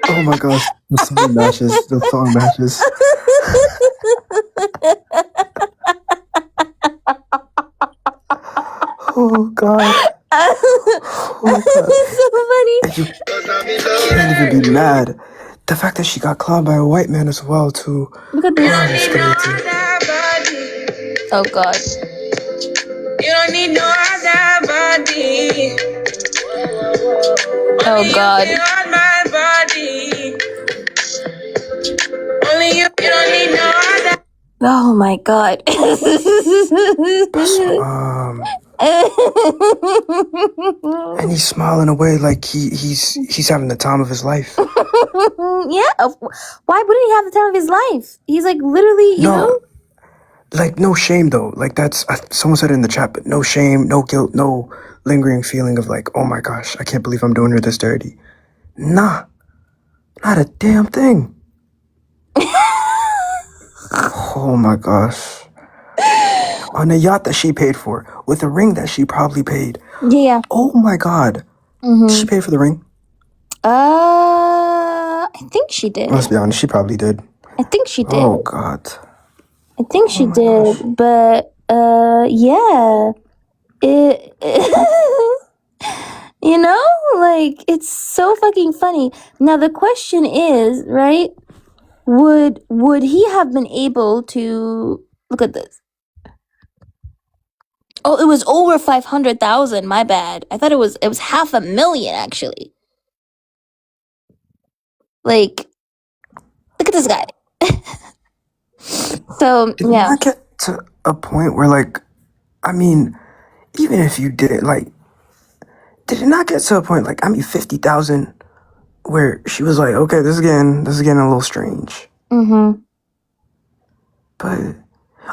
oh my gosh, the song matches. The song matches. Oh god. Oh god. So funny. You can't even be mad. The fact that she got clowned by a white man as well too. Look at this. Oh god. You don't need no other body. Oh god. On my body. Only you don't need no other. Oh my god. And he's smiling away like he's having the time of his life. Yeah. Why wouldn't he have the time of his life? He's like literally, you know? Like no shame though. Like that's someone said it in the chat, but no shame, no guilt, no lingering feeling of like, oh my gosh, I can't believe I'm doing her this dirty. Nah, not a damn thing. Oh my gosh. On a yacht that she paid for, with a ring that she probably paid. Yeah. Oh my god. Did she pay for the ring? I think she did. Let's be honest, she probably did. I think she did. Oh god. I think she did, but yeah. You know, like it's so fucking funny. Now the question is, right? Would he have been able to look at this? Oh, it was over 500,000. My bad. I thought it was 500,000 actually. Like, look at this guy. So Did yeah. not get to a point where like, I mean, even if you did it, like, did it not get to a point like 50,000 where she was like, okay, this is getting a little strange. Mm-hmm. But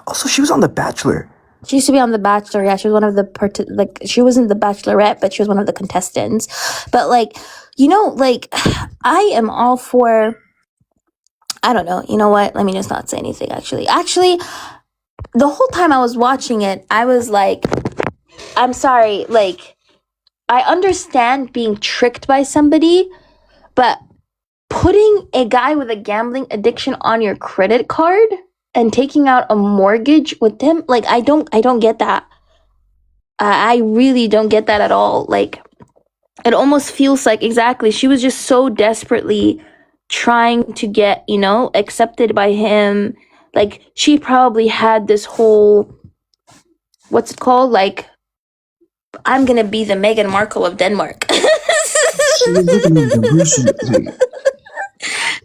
also, she was on The Bachelor. She used to be on The Bachelor. Yeah, she was one of the she wasn't the Bachelorette, but she was one of the contestants. But like, you know, like I am all for. I don't know. You know what? Let me just not say anything. Actually, the whole time I was watching it, I was like, I'm sorry. Like, I understand being tricked by somebody, but putting a guy with a gambling addiction on your credit card and taking out a mortgage with him, like I don't get that. I really don't get that at all. Like it almost feels like exactly she was just so desperately trying to get, you know, accepted by him. Like she probably had this whole what's it called? Like I'm gonna be the Meghan Markle of Denmark. She was looking at the Russian.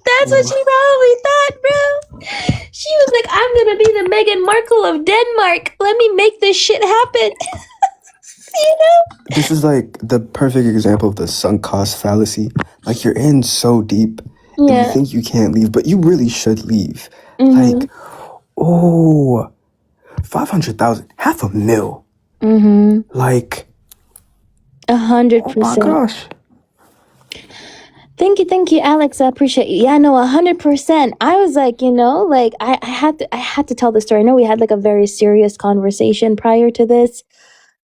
That's what she probably thought, bro. She was like, I'm gonna be the Meghan Markle of Denmark. Let me make this shit happen. You know? This is like the perfect example of the sunk cost fallacy. Like you're in so deep and you think you can't leave, but you really should leave. Like, oh, 500,000, 500,000. Like 100%. Oh my gosh. Thank you, Alex. I appreciate you. Yeah, no, 100%. I was like, you know, like I had to tell the story. I know we had like a very serious conversation prior to this,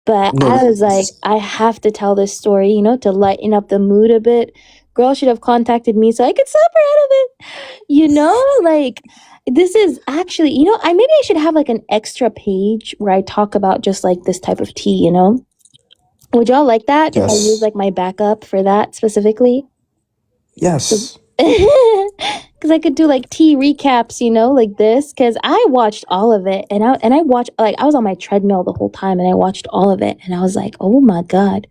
but I was like, I have to tell this story, you know, to lighten up the mood a bit. Girl should have contacted me so I could slap her out of it. You know, like this is actually, you know, maybe I should have like an extra page where I talk about just like this type of tea, you know? Would y'all like that if I use like my backup for that specifically? Yes. Because I could do like tea recaps, you know, like this. Because I watched all of it, and I watched, like, I was on my treadmill the whole time, and I watched all of it, and I was like, oh my god,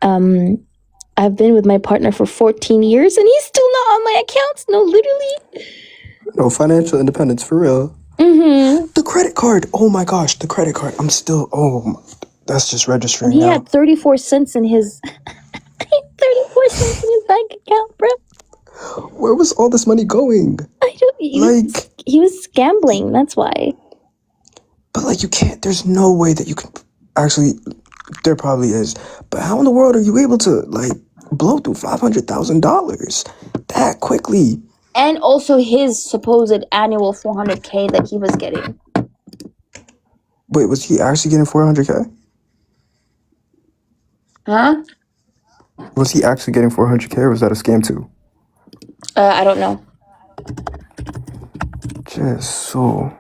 I've been with my partner for 14 years, and he's still not on my accounts. No, literally. No, financial independence for real. The credit card. Oh my gosh, the credit card. I'm still. That's just registering He now. had 34 cents in his 34 cents in his bank account, bro. where was all this money going? He was gambling. That's why. But like, you can't. There's no way that you can. Actually, there probably is. But how in the world are you able to like blow through $500,000 that quickly? And also his supposed annual 400K that he was getting. Wait, was he actually getting 400K? Huh? Was he actually getting 400K, or was that a scam too? I don't know. Just so.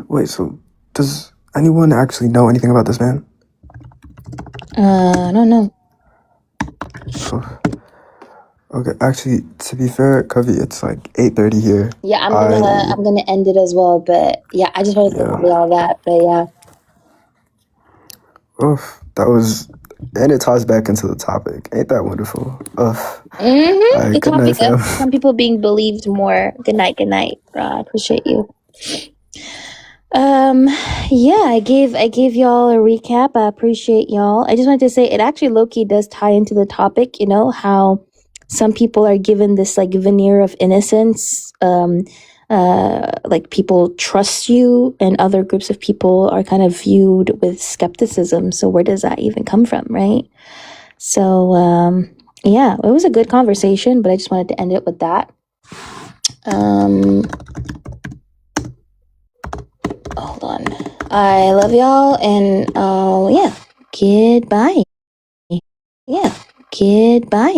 Wait, so does anyone actually know anything about this man? I don't know. Okay, actually, to be fair, Covey, it's like 8:30 here. Yeah, I'm gonna end it as well. But yeah, I just wanted to tell you all that. But yeah. Oof, that was, and it ties back into the topic. Ain't that wonderful? Oof. Mm-hmm. The Good night, topic of fam. some people being believed more. Good night. Good night. I appreciate you. Yeah, I gave y'all a recap. I appreciate y'all. I just wanted to say it actually low-key does tie into the topic, you know, how some people are given this like veneer of innocence. Like people trust you and other groups of people are kind of viewed with skepticism. So where does that even come from, right? So yeah, it was a good conversation, but I just wanted to end it with that. Hold on. I love y'all, and yeah, goodbye. Yeah, goodbye.